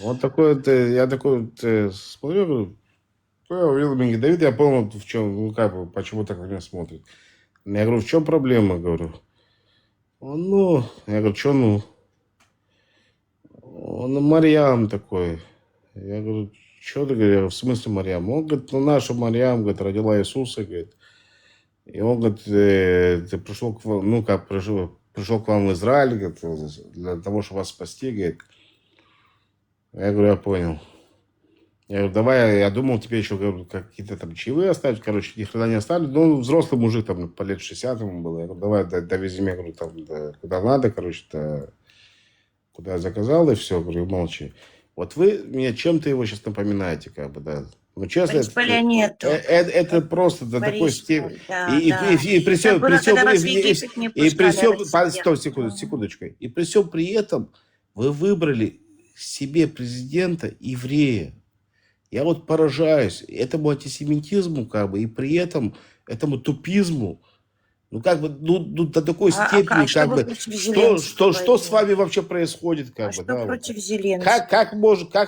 Вот такой вот, я такой вот смотрю, говорю, увидел мегадовид, я понял, в чем, ну, как бы, почему так на меня смотрит. Я говорю, в чем проблема, говорю. Он, ну, я говорю, что, ну? Он Марьям такой. Я говорю, что ты, говорю, в смысле Марьям? Он говорит, ну, наша Марьям, говорит, родила Иисуса, говорит. И он, говорит, ты пришел к вам, ну, как пришел к вам в Израиль, говорит, для того, чтобы вас спасти, говорит. Я говорю, я понял. Я говорю, давай, я думал, тебе еще, говорю, какие-то там чаевые оставить, короче, ни хрена не оставили. Ну, взрослый мужик, там, по лет 60 ему было. Я говорю, давай, довези меня, говорю, там, куда надо, короче, куда я заказал, и все, говорю, молчи. Вот вы мне чем-то его сейчас напоминаете, как бы, да. Ну, честно, Борисполя нету. это просто до такой Борисполь, степени. да, И да. при всем, Это было, когда вас в Египет не и при всем, пускали, стоп, секундочку. И при всем при этом вы выбрали себе президента еврея. Я вот поражаюсь этому антисемитизму, как бы, и при этом этому тупизму. Ну, как бы, ну до такой степени, что как вы бы, против Зеленского что с вами вообще происходит, как бы, что да? против Зеленского? Как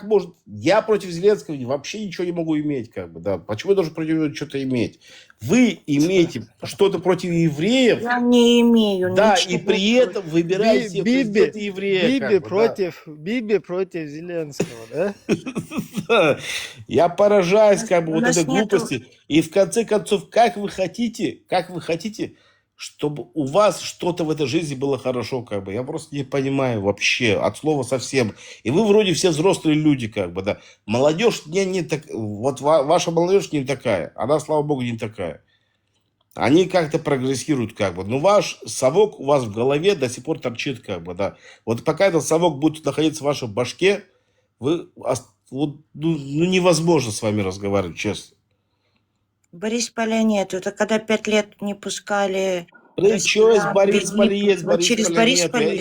может, я против Зеленского вообще ничего не могу иметь, как бы, да? Почему я должен против него что-то иметь? Вы имеете что-то против евреев? Я не имею да, ничего. И при этом выбираете президента еврея. Биби против Зеленского, да? Я поражаюсь, как бы, вот этой глупости. И в конце концов, как вы хотите, чтобы у вас что-то в этой жизни было хорошо, как бы. Я просто не понимаю вообще, от слова совсем. И вы вроде все взрослые люди, как бы, да. Молодежь не так, вот ваша молодежь не такая. Она, слава богу, не такая. Они как-то прогрессируют, как бы. Но ваш совок у вас в голове до сих пор торчит, как бы, да. Вот пока этот совок будет находиться в вашей башке, вы, вот, ну, невозможно с вами разговаривать, честно. Борисполя нету. Это когда 5 лет не пускали... Что из Борисполя есть, через Борисполя Борисполь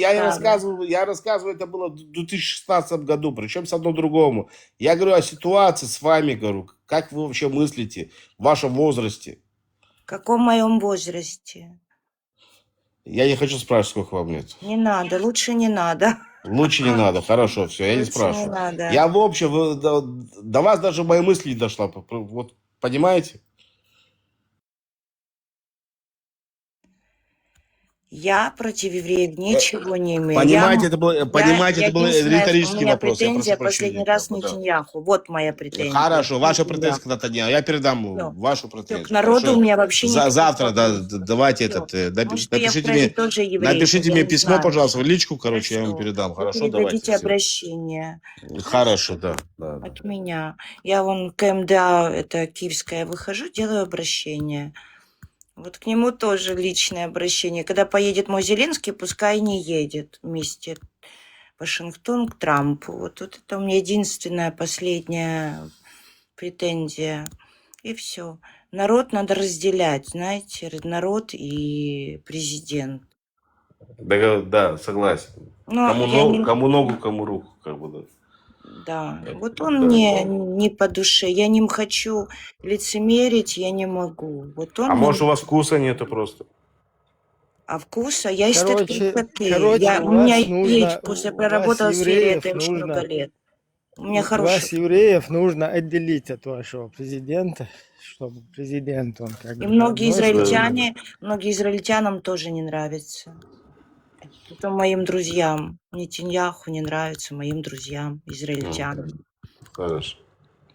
я рассказываю, это было в 2016 году, причем с одному другому. Я говорю о ситуации с вами, говорю, как вы вообще мыслите в вашем возрасте. В каком моем возрасте? Я не хочу спрашивать, сколько вам лет. Не надо, лучше не надо. Лучше не надо, хорошо, все, я не спрашиваю. Я в общем, до вас даже мои мысли не дошла, вот, понимаете? Я против евреев ничего не имею. Понимаете, это был риторический вопрос. У меня претензия последний раз к Нетаньяху. Вот моя претензия. Хорошо, ваша претензия к Нетаньяху. Я передам вашу претензию. К народу у меня вообще не завтра, давайте напишите мне письмо, пожалуйста, в личку, короче, я вам передам. Хорошо, давайте. Обращение. Хорошо, да. От меня. Я вон КМДА, это Киевская, выхожу, делаю обращение. Вот к нему тоже личное обращение. Когда поедет мой Зеленский, пускай не едет вместе Вашингтон к Трампу. Вот это у меня единственная последняя претензия. И все. Народ надо разделять, знаете, народ и президент. Да, согласен. Кому ногу, кому руку, как бы, да. Да, вот он мне не по душе. Я не хочу лицемерить, я не могу. Вот он может, у вас вкуса нету просто? А вкуса? Я из таких. У меня есть вкус. Я проработала в сфере это очень много лет. У меня хороший. Вас, евреев, нужно отделить от вашего президента, чтобы президент он как бы... И многие израильтянам тоже не нравится. Это моим друзьям. Нетаньяху не нравится, моим друзьям, израильтянам. Хорошо.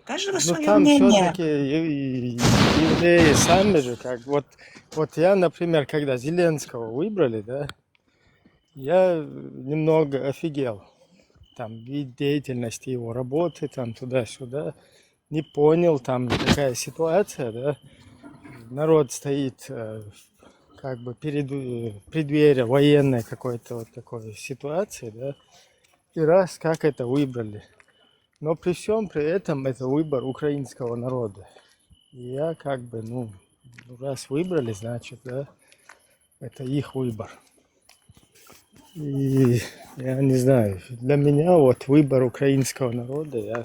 Каждого свое там мнение. все-таки евреи сами же, как вот я, например, когда Зеленского выбрали, да, я немного офигел. там вид деятельности его работы, там туда-сюда, не понял, там такая ситуация, да, народ стоит как бы перед преддверием военной какой-то вот такой ситуации, да, и раз как это выбрали. Но при всем при этом это выбор украинского народа. И я как бы, ну, раз выбрали, значит, да, это их выбор. И я не знаю, для меня вот выбор украинского народа, я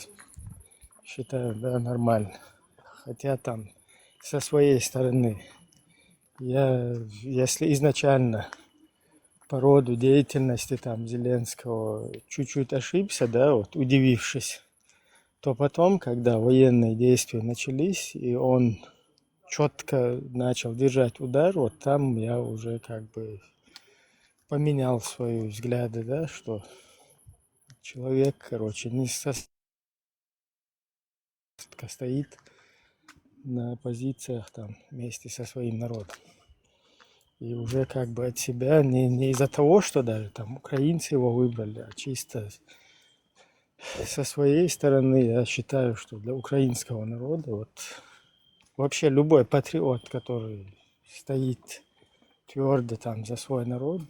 считаю, да, нормально. Хотя там со своей стороны, я, если изначально по роду деятельности там Зеленского чуть-чуть ошибся, да, вот удивившись, то потом, когда военные действия начались, и он четко начал держать удар, вот там я уже как бы поменял свои взгляды, да, что человек, короче, не стоит на позициях там вместе со своим народом. И уже как бы от себя, не из-за того, что даже там украинцы его выбрали, а чисто со своей стороны я считаю, что для украинского народа вот вообще любой патриот, который стоит твердо там за свой народ,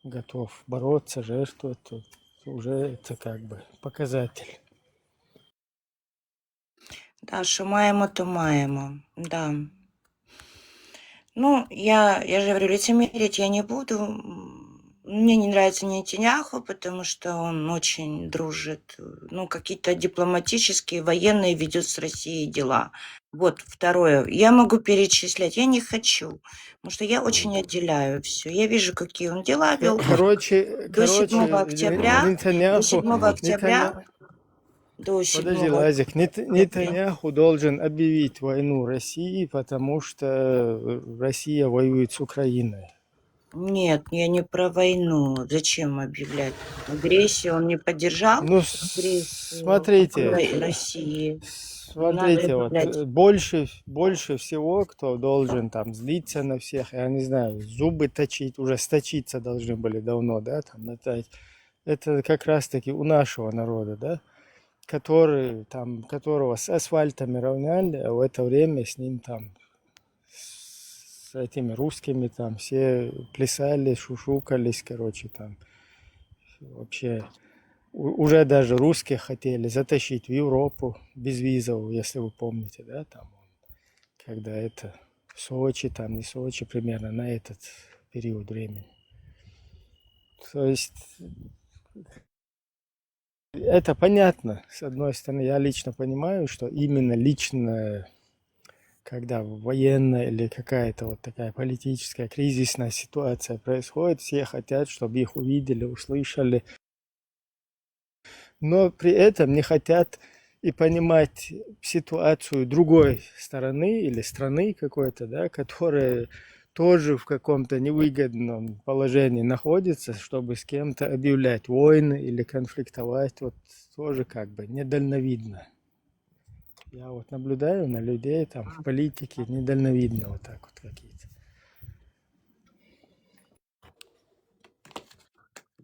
готов бороться, жертвовать, то уже это как бы показатель. Да, що маємо, то маємо. Да. Ну, я же говорю, лицемерить я не буду. Мне не нравится Нетаньяху, потому что он очень дружит, ну, какие-то дипломатические, военные ведет с Россией дела. Вот, второе. Я могу перечислять, я не хочу, потому что я очень отделяю все. Я вижу, какие он дела вел. До 7 октября, до 7 октября, до 7 Подожди, Лазик, Нетаньяху должен объявить войну России, потому что Россия воюет с Украиной. Нет, я не про войну. Зачем объявлять? Агрессию он не поддержал? Ну, Агрессию смотрите, России. смотрите, Надо вот объявлять. больше всего, кто должен там злиться на всех, я не знаю, зубы точить, уже сточиться должны были давно, да, там, это как раз-таки у нашего народа, да, которого с асфальтами равняли, а в это время с ним там, с этими русскими там все плясали, шушукались, короче, там вообще уже даже русских хотели затащить в Европу безвизовую, если вы помните, да, там, когда это Сочи, там не Сочи, примерно на этот период времени. То есть это понятно, с одной стороны, я лично понимаю, что именно лично, когда военная или какая-то вот такая политическая кризисная ситуация происходит, все хотят, чтобы их увидели, услышали, но при этом не хотят и понимать ситуацию другой стороны или страны какой-то, да, которая тоже в каком-то невыгодном положении находится, чтобы с кем-то объявлять войны или конфликтовать, вот тоже как бы недальновидно. Я вот наблюдаю на людей там в политике недальновидно вот так вот какие-то.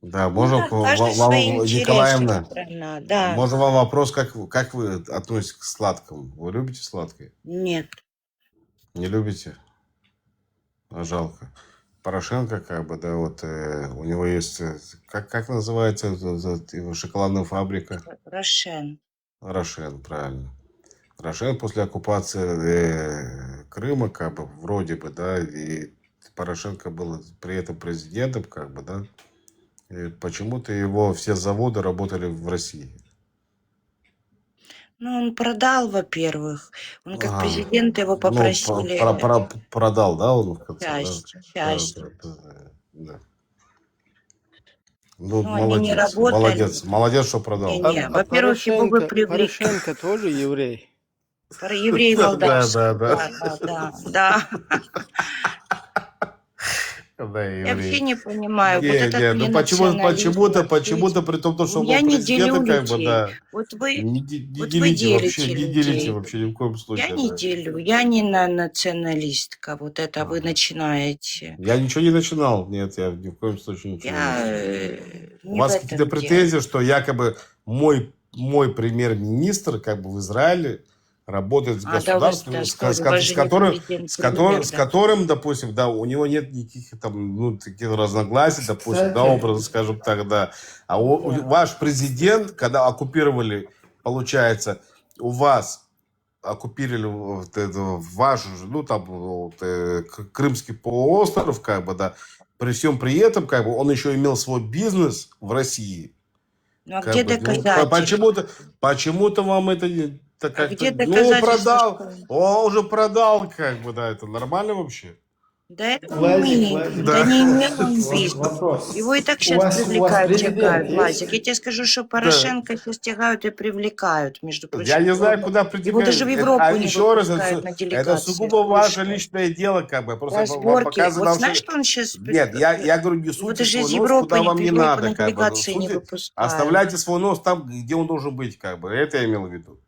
Да, Ну можно да, каждый свои интересы Николаевна, страна, да. можно вам вопрос, как вы относитесь к сладкому? Вы любите сладкое? Нет. Не любите? А жалко. Порошенко, как бы, да, вот у него есть, как называется его шоколадная фабрика? Рошен. Рошен, правильно. Рошен после оккупации Крыма, как бы, вроде бы, да, и Порошенко был при этом президентом, как бы, да, и почему-то его все заводы работали в России. Ну, он продал, во-первых. Он как Ага. президент его Ну, попросили продал, да, он в конце, да? часть. Да. Ну, Ну, они не работали. молодец, что продал. Не, во-первых, его бы привлекли. Порошенко тоже еврей. Еврей молдавский. Да. Да. когда Я вообще евреи. не понимаю, вот Не, этот не, мне ну националист вообще. почему-то, при том, что он Я был не делю президентом, как бы, людей. да, Вот вы не делите не делите людей. вообще ни в коем Я случае, не да. делю, я не националистка. Вот это вы начинаете. Я ничего не начинал, нет, я ни в коем случае ничего не Я начинал. У не в вас какие-то этом дело. претензии, что якобы мой премьер-министр как бы в Израиле работает с А, да, у вас, государством, да, что ли, у вас же не президент, с премьер, да. которым, допустим, да, у него нет никаких там, ну, таких разногласий, допустим, да, Кстати, образно скажем так, да. А да. ваш президент, когда оккупировали, получается, у вас оккупировали вот ваш, ну, там, вот, Крымский полуостров, как бы, да, при всем при этом, как бы, он еще имел свой бизнес в России. Ну, а Как где бы, ну, доказательства? почему-то вам это А как-то, где ну, доказательства, продал, что... он уже продал, как бы, да, это нормально вообще? Да это Владик, имеет, Владик, да не имел он вот бизнес. вопрос. Его и так У сейчас вас привлекают, президент тягают, есть? Владик. Я тебе скажу, что Да. Порошенко сейчас тягают и привлекают, между Я прочим. не знаю, куда Его даже в притекает. Европу не Еще раз, выпускают на это делегациях. сугубо ваше личное дело, как бы. Я просто вам Разборки. показываю, Вот вам, знаешь, что... что он сейчас... Нет, я говорю, не Его суйте даже свой из нос, Европы, куда вам в не Европу надо, на как бы. делегации не Суйте, выпускают. оставляйте свой нос там, где он должен быть, как бы. Это я имел в виду.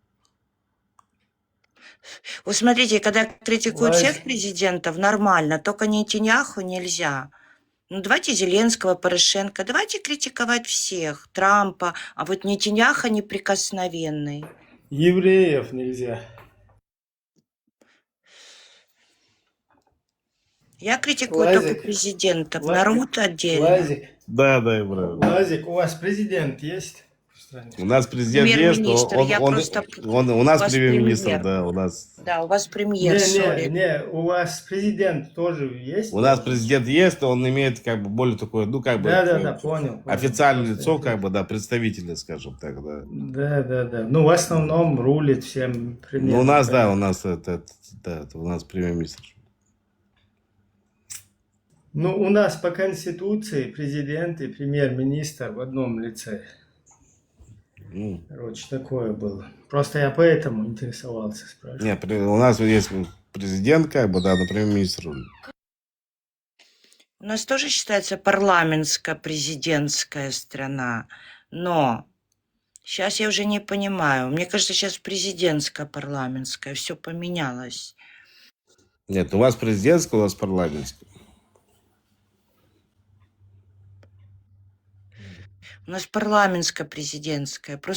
Вот смотрите, когда критикуют Владик, всех президентов, нормально, только Нетаньяху нельзя. Ну, давайте Зеленского, Порошенко, давайте критиковать всех, Трампа, а вот Нетаньяху неприкосновенный. евреев нельзя. Я критикую только Лазик, президентов, народ отдельно. Лазик, Да, брат. Лазик, у вас президент есть в стране? У нас президент есть, но Премьер-министр, я просто... у У нас вас премьер-министр, премьер. да, у нас. Да, у вас премьер, сори. Не, у вас президент тоже есть? У нас президент есть, но он имеет как бы более такое, ну как бы Да, понял. официальное Просто лицо, как бы, да, представителя, скажем так, да. Да. Ну, в основном рулит всем премьер. Ну, у нас, да, у нас у нас премьер-министр. Ну, у нас по Конституции президент и премьер-министр в одном лице. Короче, такое было. Просто я поэтому интересовался, спрашиваю. Нет, у нас есть президент, как бы, да, например, министр. У нас тоже считается парламентско-президентская страна, но сейчас я уже не понимаю. Мне кажется, сейчас президентско-парламентская, все поменялось. Нет, у вас президентская, у нас парламентская. У нас парламентско-президентская. Просто